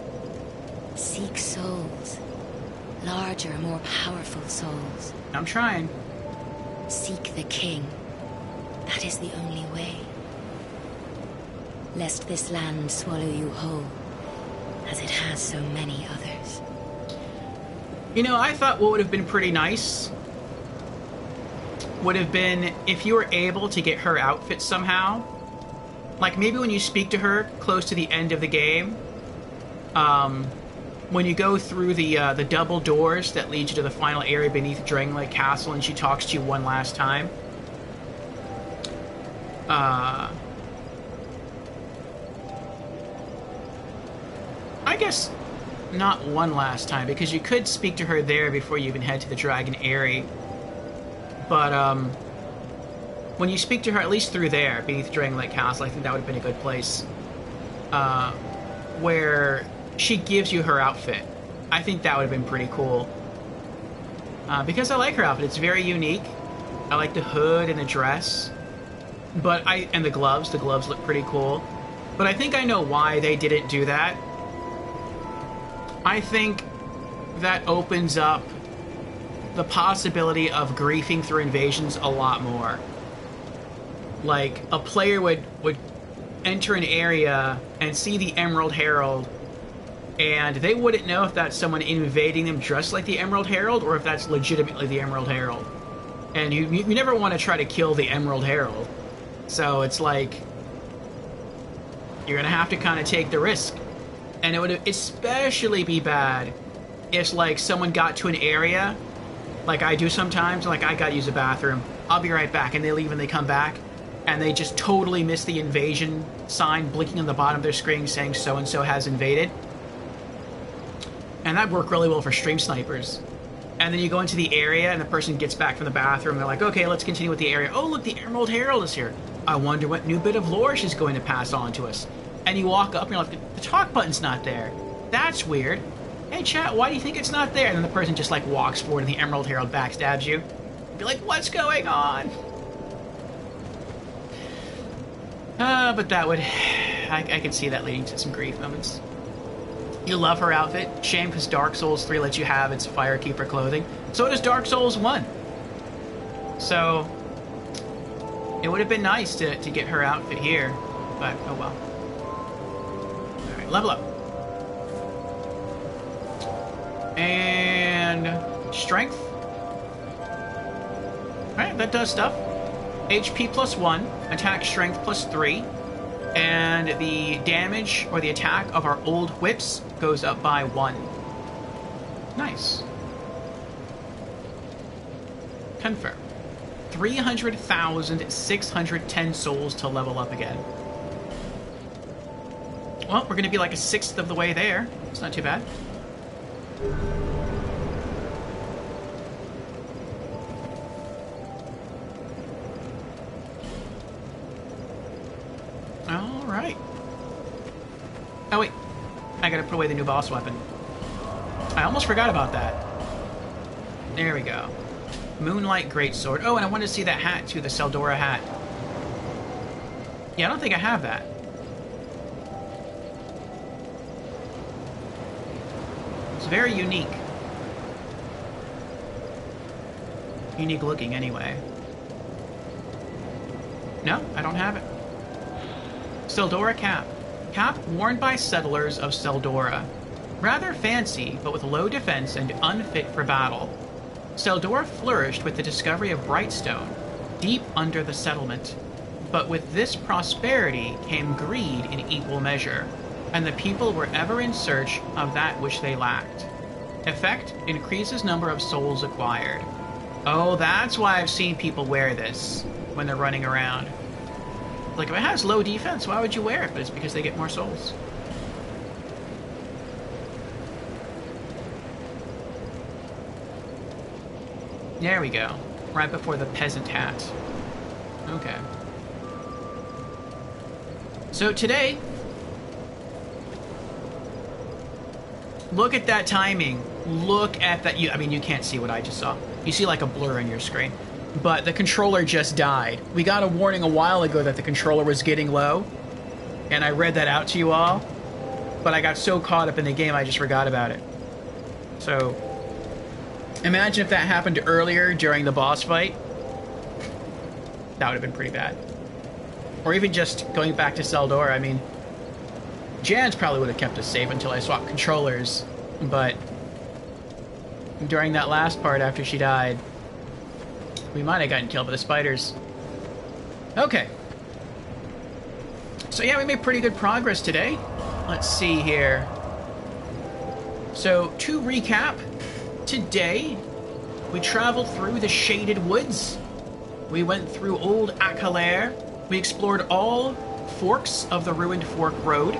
Seek souls. Larger, more powerful souls. I'm trying. Seek the king. That is the only way. Lest this land swallow you whole, as it has so many others. You know, I thought what would have been pretty nice would have been if you were able to get her outfit somehow. Like, maybe when you speak to her close to the end of the game, when you go through the double doors that lead you to the final area beneath Drangleic Castle and she talks to you one last time. I guess not one last time, because you could speak to her there before you even head to the Dragon Eyrie. But, when you speak to her, at least through there, beneath Drangleic Castle, I think that would have been a good place. Where she gives you her outfit. I think that would have been pretty cool. Because I like her outfit. It's very unique. I like the hood and the dress. And the gloves. The gloves look pretty cool. But I think I know why they didn't do that. I think that opens up the possibility of griefing through invasions a lot more. Like, a player would enter an area and see the Emerald Herald And they wouldn't know if that's someone invading them just like the Emerald Herald, or if that's legitimately the Emerald Herald. And you never want to try to kill the Emerald Herald. So it's like, you're going to have to kind of take the risk. And it would especially be bad if, like, someone got to an area, like I do sometimes, like I gotta use a bathroom, I'll be right back, and they leave and they come back, and they just totally miss the invasion sign blinking on the bottom of their screen saying so-and-so has invaded. And that worked really well for stream snipers. And then you go into the area, and the person gets back from the bathroom, they're like, okay, let's continue with the area. Oh, look, the Emerald Herald is here. I wonder what new bit of lore she's going to pass on to us. And you walk up, and you're like, the talk button's not there. That's weird. Hey, chat, why do you think it's not there? And then the person just, like, walks forward, and the Emerald Herald backstabs you. Be like, what's going on? But that would... I could see that leading to some grief moments. You love her outfit. Shame, because Dark Souls 3 lets you have its Firekeeper clothing. So does Dark Souls 1. So... it would have been nice to get her outfit here. But, oh well. Alright, level up. And strength. Alright, that does stuff. HP plus 1, attack strength plus 3, and the damage or the attack of our old whips goes up by 1. Nice. Confirm. 300,610 souls to level up again. Well, we're going to be like a sixth of the way there. It's not too bad. Alright. Oh wait, I gotta put away the new boss weapon. I almost forgot about that. There we go. Moonlight Greatsword. Oh, and I wanted to see that hat too, the Seldora hat. Yeah, I don't think I have that. It's very unique. Unique looking, anyway. No, I don't have it. Seldora cap. Cap worn by settlers of Seldora. Rather fancy, but with low defense and unfit for battle. Seldora flourished with the discovery of Brightstone, deep under the settlement. But with this prosperity came greed in equal measure, and the people were ever in search of that which they lacked. Effect increases number of souls acquired. Oh, that's why I've seen people wear this when they're running around. Like, if it has low defense, why would you wear it? But it's because they get more souls. There we go. Right before the peasant hat. Okay. So today... look at that timing. Look at that. I mean, you can't see what I just saw. You see like a blur on your screen. But the controller just died. We got a warning a while ago that the controller was getting low. And I read that out to you all. But I got so caught up in the game, I just forgot about it. So, imagine if that happened earlier during the boss fight. That would have been pretty bad. Or even just going back to Seldora. I mean, Jan's probably would have kept us safe until I swapped controllers. But during that last part after she died, we might have gotten killed by the spiders. Okay. So yeah, we made pretty good progress today. Let's see here. So, to recap, today we traveled through the Shaded Woods. We went through Old Akalair. We explored all forks of the ruined Fork Road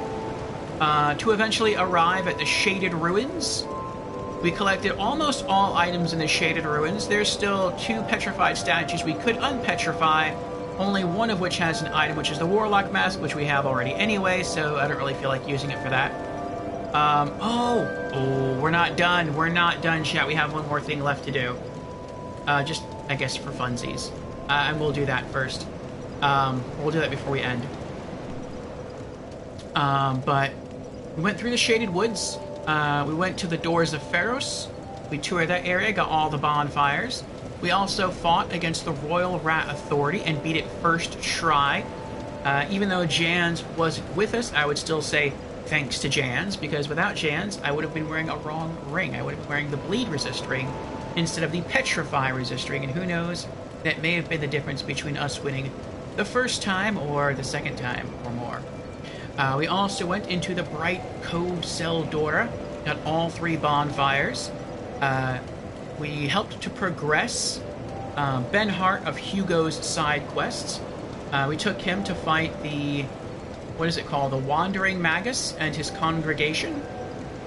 to eventually arrive at the Shaded Ruins. We collected almost all items in the Shaded Ruins. There's still 2 petrified statues we could unpetrify, only one of which has an item, which is the Warlock Mask, which we have already anyway, so I don't really feel like using it for that. Oh, we're not done. We're not done, chat. We have one more thing left to do. Just, I guess, for funsies. And we'll do that first. We'll do that before we end. But we went through the Shaded Woods. We went to the Doors of Pharos. We toured that area, got all the bonfires. We also fought against the Royal Rat Authority and beat it first try. Even though Jans wasn't with us, I would still say thanks to Jans, because without Jans, I would have been wearing a wrong ring. I would have been wearing the bleed resist ring instead of the petrify resist ring, and who knows, that may have been the difference between us winning the first time or the second time or more. We also went into the Bright Cove Cell Dora, got all 3 bonfires. We helped to progress Ben Hart of Hugo's side quests. We took him to fight the, what is it called, the Wandering Magus and his congregation.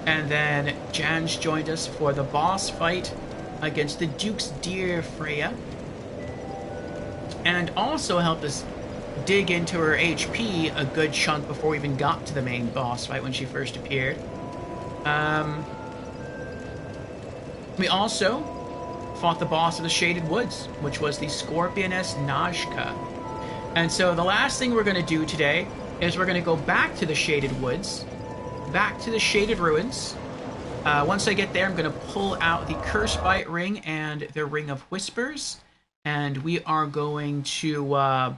And then Jans joined us for the boss fight against the Duke's Dear Freya. And also helped us dig into her HP a good chunk before we even got to the main boss fight when she first appeared. We also fought the boss of the Shaded Woods, which was the Scorpioness Najka. And so the last thing we're going to do today is we're going to go back to the Shaded Woods, back to the Shaded Ruins. Once I get there, I'm going to pull out the Cursebite Ring and the Ring of Whispers, and we are going to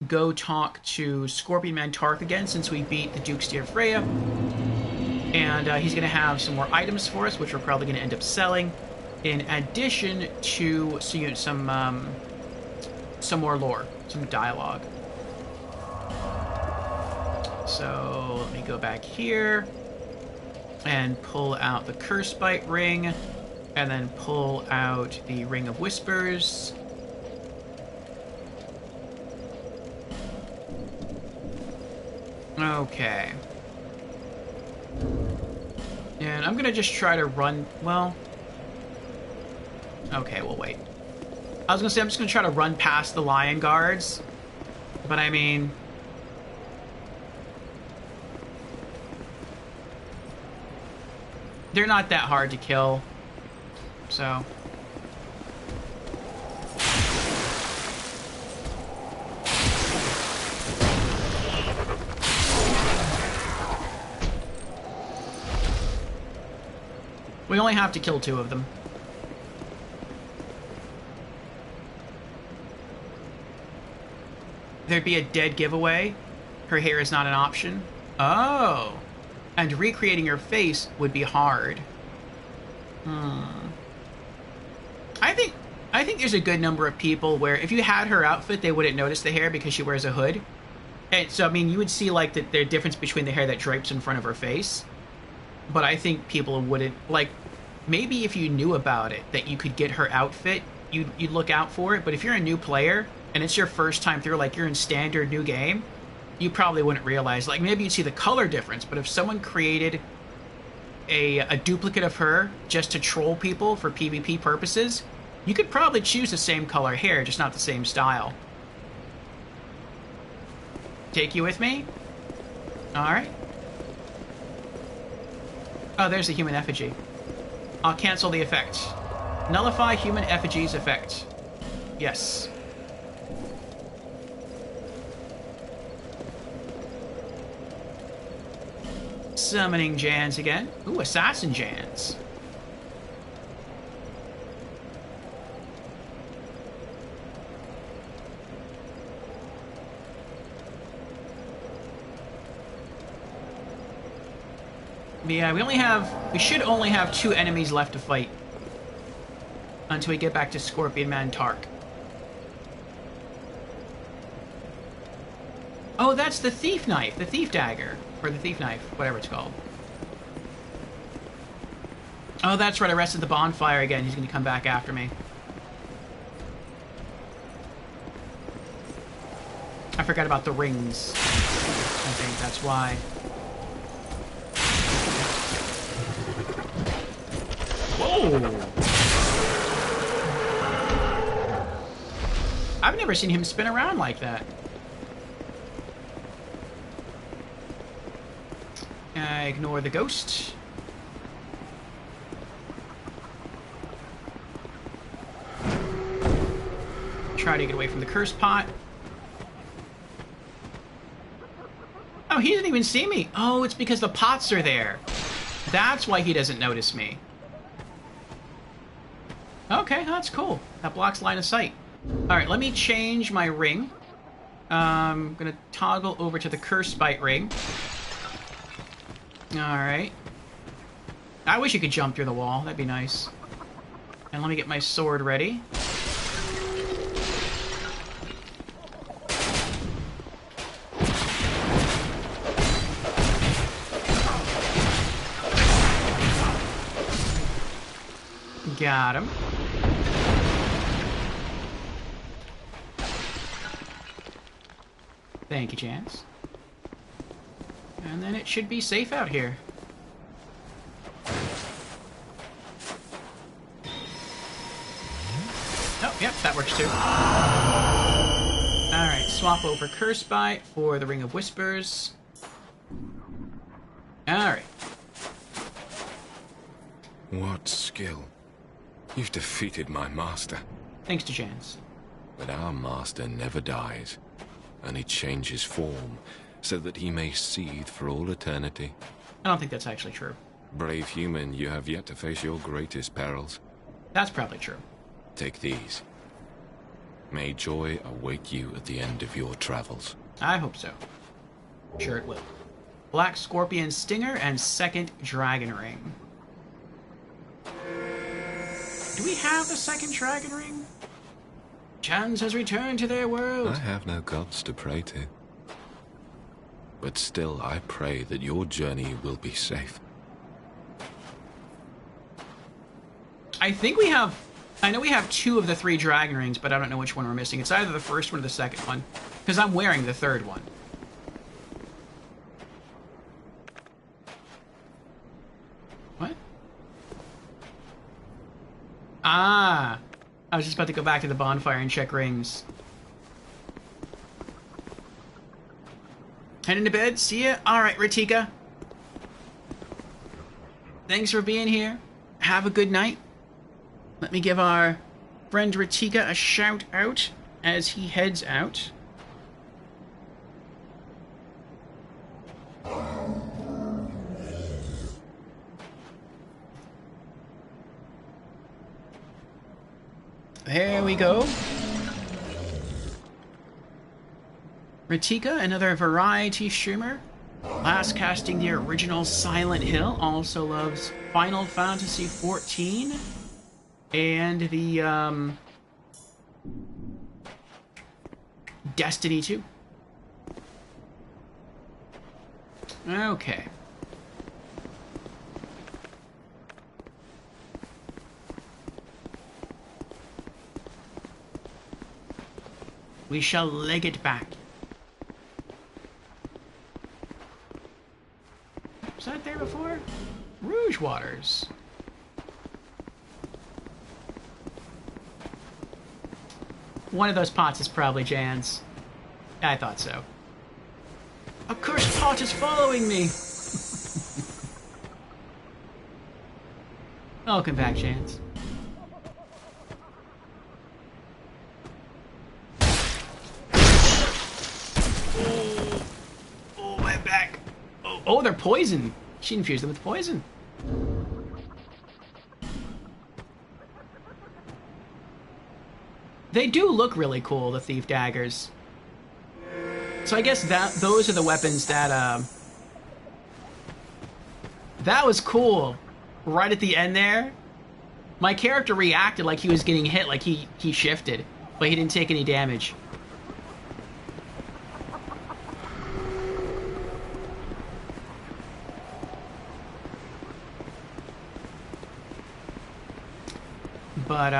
go talk to Scorpion Man Tark again, since we beat the Duke's Dear Freya. And he's going to have some more items for us, which we're probably going to end up selling, in addition to some more lore, some dialogue. So let me go back here and pull out the Cursebite Ring, and then pull out the Ring of Whispers. Okay. And I'm gonna just try to run, well... Okay, we'll wait. I was gonna say I'm just gonna try to run past the Lion Guards, but I mean... they're not that hard to kill, so... we only have to kill 2 of them. There'd be a dead giveaway. Her hair is not an option. Oh! And recreating her face would be hard. I think there's a good number of people where if you had her outfit, they wouldn't notice the hair because she wears a hood. And so, I mean, you would see, like, the difference between the hair that drapes in front of her face. But I think people wouldn't, like, maybe if you knew about it, that you could get her outfit, you'd look out for it. But if you're a new player, and it's your first time through, like you're in standard new game, you probably wouldn't realize. Like, maybe you'd see the color difference, but if someone created a duplicate of her just to troll people for PvP purposes, you could probably choose the same color hair, just not the same style. Take you with me? Alright. Oh, there's the human effigy. I'll cancel the effect. Nullify human effigy's effect. Yes. Summoning Jans again. Ooh, Assassin Jans. Yeah, we should only have 2 enemies left to fight until we get back to Scorpion Man Tark. Oh, that's the thief knife, the thief dagger, or the thief knife, whatever it's called. Oh, that's right, I rested the bonfire again. He's gonna come back after me. I forgot about the rings. I think that's why. Whoa! I've never seen him spin around like that. Ignore the ghost. Try to get away from the curse pot. Oh, he didn't even see me. Oh, it's because the pots are there. That's why he doesn't notice me. Okay, that's cool. That blocks line of sight. Alright, let me change my ring. I'm gonna toggle over to the Cursebite ring. Alright. I wish you could jump through the wall. That'd be nice. And let me get my sword ready. Got him. Thank you, Chance. And then it should be safe out here. Oh, yep, that works too. Alright, swap over Curse Bite for the Ring of Whispers. Alright. What skill. You've defeated my master. Thanks to Chance. But our master never dies. Only changes form, so that he may seethe for all eternity. I don't think that's actually true. Brave human, you have yet to face your greatest perils. That's probably true. Take these. May joy await you at the end of your travels. I hope so. Sure it will. Black Scorpion Stinger and second Dragon Ring. Do we have the second Dragon Ring? Chance has returned to their world. I have no gods to pray to. But still, I pray that your journey will be safe. I think we have... I know we have 2 of the 3 Dragon Rings, but I don't know which one we're missing. It's either the first one or the second one. Because I'm wearing the third one. What? Ah! I was just about to go back to the bonfire and check rings. Heading to bed? See ya? Alright, Ratika. Thanks for being here. Have a good night. Let me give our friend Ratika a shout out as he heads out. There we go. Ratika, another variety streamer. Last casting the original Silent Hill. Also loves Final Fantasy XIV. And the, Destiny 2. Okay. We shall leg it back. Was that there before? Rouge Waters. One of those pots is probably Jan's. I thought so. A cursed pot is following me! Welcome back, Jan's. Oh, my back. Oh, they're poison. She infused them with poison. They do look really cool, the Thief Daggers. So I guess those are the weapons that, that was cool. Right at the end there. My character reacted like he was getting hit, like he shifted. But he didn't take any damage. But,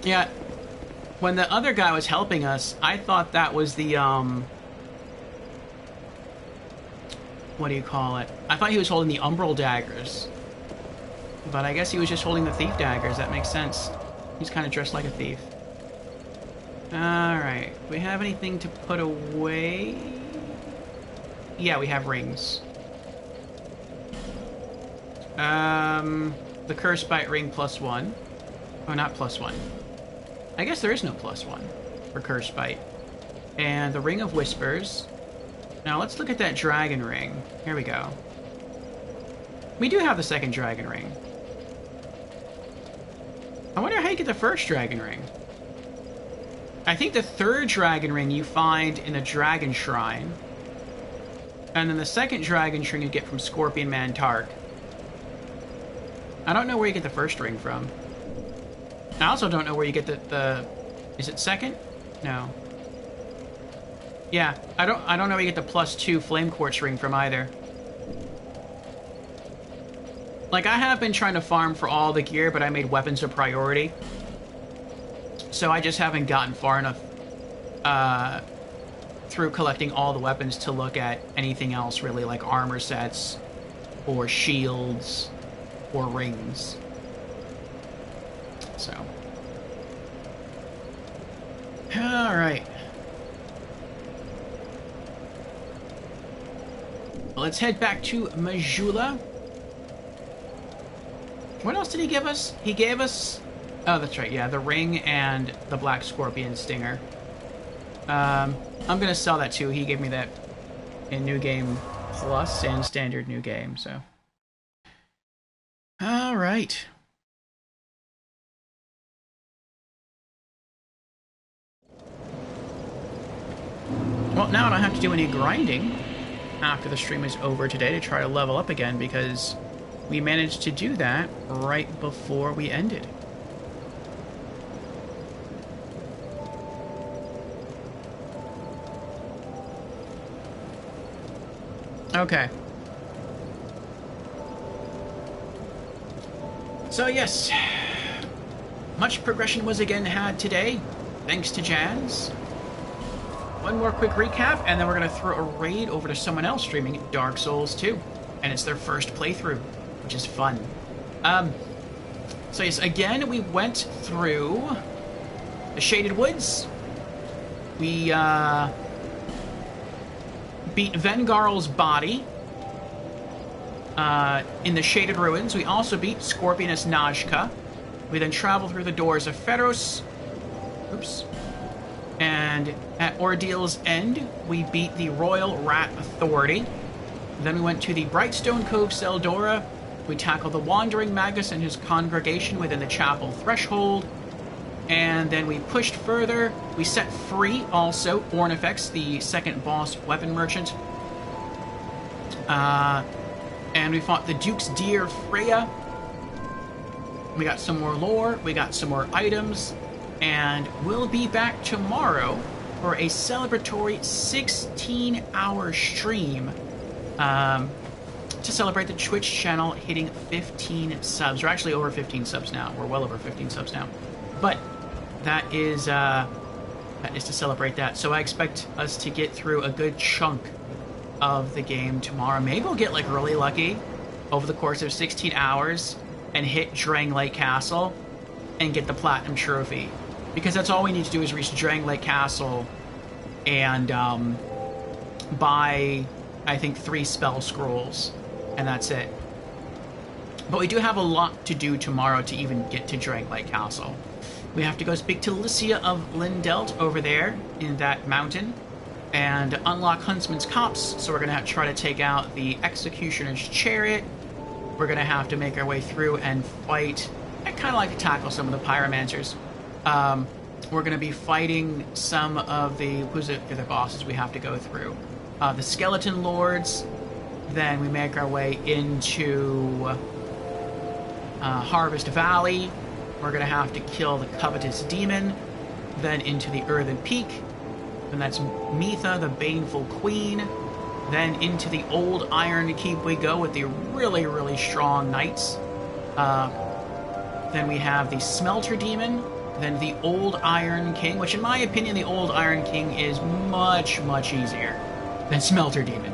yeah, when the other guy was helping us, I thought that was the, what do you call it? I thought he was holding the Umbral Daggers. But I guess he was just holding the Thief Daggers. That makes sense. He's kind of dressed like a thief. Alright. Do we have anything to put away? Yeah, we have rings. The Curse Bite ring +1. Oh, not +1. I guess there is no +1 for Curse Bite. And the Ring of Whispers. Now let's look at that Dragon Ring. Here we go. We do have the second Dragon Ring. I wonder how you get the first Dragon Ring. I think the third Dragon Ring you find in a Dragon Shrine. And then the second dragon string you get from Scorpion Man Tark. I don't know where you get the first ring from. I also don't know where you get the is it second? No. Yeah, I don't know where you get the +2 Flame Quartz ring from either. Like, I have been trying to farm for all the gear, but I made weapons a priority. So I just haven't gotten far enough through collecting all the weapons to look at anything else, really, like armor sets, or shields, or rings. So. Alright. Let's head back to Majula. What else did he give us? He gave us... Oh, that's right, yeah, the ring and the Black Scorpion Stinger. I'm gonna sell that too. He gave me that in New Game Plus and Standard New Game, so... Alright. Well, now I don't have to do any grinding after the stream is over today to try to level up again, because we managed to do that right before we ended. Okay. So yes, much progression was again had today, thanks to Jazz. One more quick recap, and then we're going to throw a raid over to someone else streaming Dark Souls 2. And it's their first playthrough, which is fun. So yes, again, we went through the Shaded Woods. We beat Vengarl's body in the Shaded Ruins. We also beat Scorpioness Najka. We then traveled through the doors of Pharos. Oops. And at Ordeal's End, we beat the Royal Rat Authority. Then we went to the Brightstone Cove Seldora. We tackled the Wandering Magus and his congregation within the chapel threshold. And then we pushed further. We set free, also, Ornifex, the second boss weapon merchant. And we fought the Duke's Deer Freya. We got some more lore. We got some more items. And we'll be back tomorrow for a celebratory 16-hour stream to celebrate the Twitch channel hitting 15 subs. We're actually over 15 subs now. We're well over 15 subs now. But that is to celebrate that. So I expect us to get through a good chunk of the game tomorrow. Maybe we'll get like really lucky over the course of 16 hours and hit Drangleic Castle and get the Platinum Trophy. Because that's all we need to do is reach Drangleic Castle and buy, I think, 3 spell scrolls, and that's it. But we do have a lot to do tomorrow to even get to Drangleic Castle. We have to go speak to Lycia of Lindelt over there in that mountain and unlock Huntsman's Copse, so we're going to have to try to take out the Executioner's Chariot. We're going to have to make our way through and fight. I kind of like to tackle some of the Pyromancers. We're going to be fighting some of the other bosses we have to go through. The Skeleton Lords. Then we make our way into Harvest Valley. We're going to have to kill the Covetous Demon. Then into the Earthen Peak. And that's Mitha, the Baneful Queen. Then into the Old Iron Keep we go with the really, really strong knights. Then we have the Smelter Demon. Then the Old Iron King, which in my opinion, the Old Iron King is much, much easier than Smelter Demon.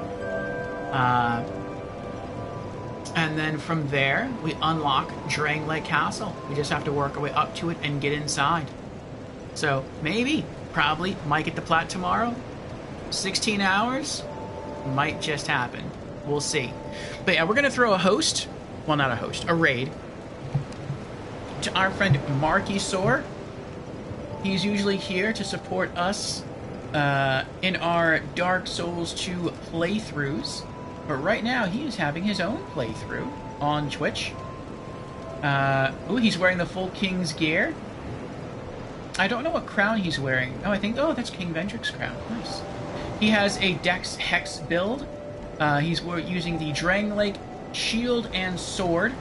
And then from there, we unlock Drangleic Castle. We just have to work our way up to it and get inside. So maybe, probably, might get the plat tomorrow. 16 hours might just happen. We'll see. But yeah, we're going to throw a host. Well, not a host, a raid. To our friend Marky Sore. He's usually here to support us in our Dark Souls 2 playthroughs. But right now, he is having his own playthrough on Twitch. Ooh, he's wearing the full King's gear. I don't know what crown he's wearing. Oh, that's King Vendrick's crown. Nice. He has a Dex Hex build. He's using the Drangleic shield and sword.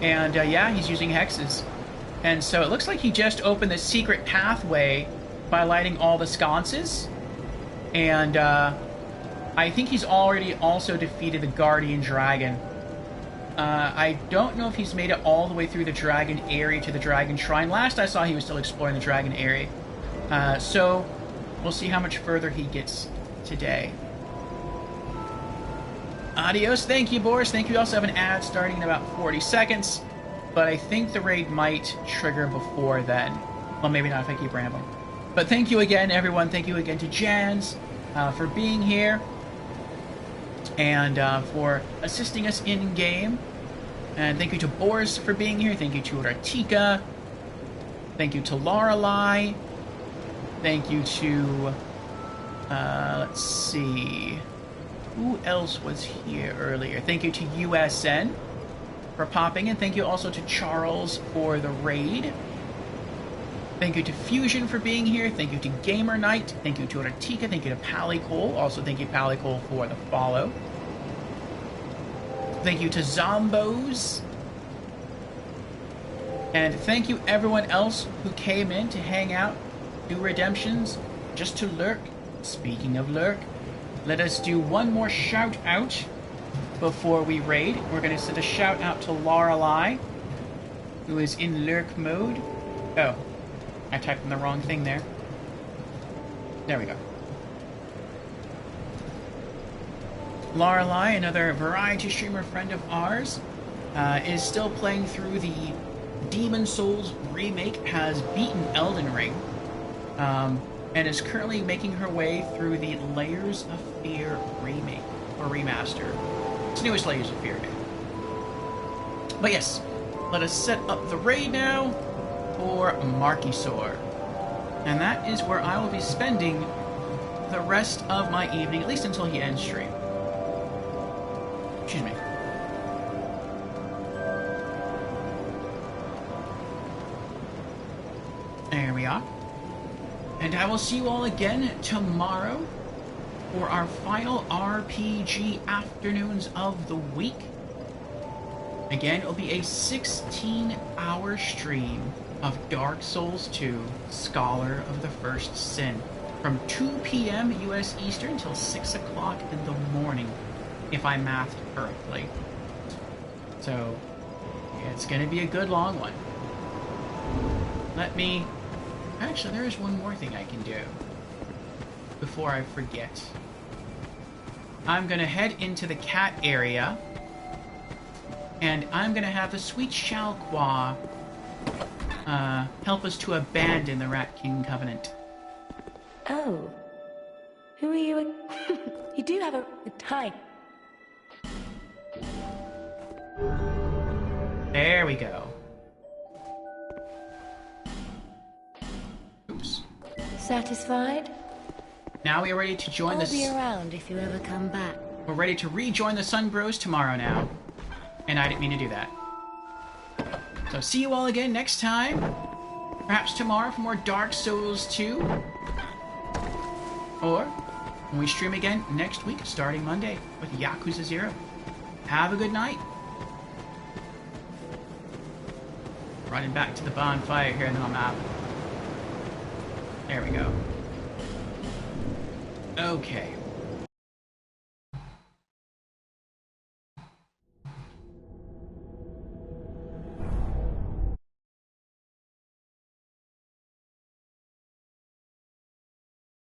And yeah, he's using hexes. And so it looks like he just opened the secret pathway by lighting all the sconces. And I think he's already also defeated the Guardian Dragon. I don't know if he's made it all the way through the Dragon area to the Dragon Shrine. Last I saw, he was still exploring the Dragon area. So we'll see how much further he gets today. Adios. Thank you, Boris. Thank you. We also have an ad starting in about 40 seconds. But I think the raid might trigger before then. Well, maybe not if I keep rambling. But thank you again, everyone. Thank you again to Jans for being here. And for assisting us in-game. And thank you to Boris for being here. Thank you to Ratika. Thank you to Lorelei. Thank you to... let's see... Who else was here earlier? Thank you to USN for popping in. Thank you also to Charles for the raid. Thank you to Fusion for being here. Thank you to Gamer Knight. Thank you to Ratika. Thank you to Palicole. Also thank you, Palicole, for the follow. Thank you to Zombos. And thank you everyone else who came in to hang out, do redemptions, just to lurk. Speaking of lurk, let us do one more shout out before we raid. We're going to send a shout out to Lorelei, who is in lurk mode. Oh, I typed in the wrong thing there. There we go. Lorelei, another variety streamer friend of ours, is still playing through the Demon Souls remake, has beaten Elden Ring, and is currently making her way through the Layers of Fear remake, or remaster. It's the newest Layers of Fear game. But yes, let us set up the raid now for Markysor. And that is where I will be spending the rest of my evening, at least until he ends stream. Excuse me. There we are. And I will see you all again tomorrow for our final RPG afternoons of the week. Again, it'll be a 16-hour stream of Dark Souls 2, Scholar of the First Sin, from 2 p.m. U.S. Eastern till 6 o'clock in the morning, if I mathed correctly. So, it's going to be a good long one. Let me... Actually, there is one more thing I can do before I forget. I'm going to head into the cat area, and I'm going to have the Sweet Shalqua help us to abandon the Rat King Covenant. Oh. Who are you? You do have a tie. There we go. Oops. Satisfied? Now we are ready to join I'll be around if you ever come back. We're ready to rejoin the Sun Bros tomorrow now. And I didn't mean to do that. So see you all again next time. Perhaps tomorrow for more Dark Souls 2. Or when we stream again next week, starting Monday, with Yakuza 0. Have a good night. Running back to the bonfire here, and then I'm out. There we go. Okay.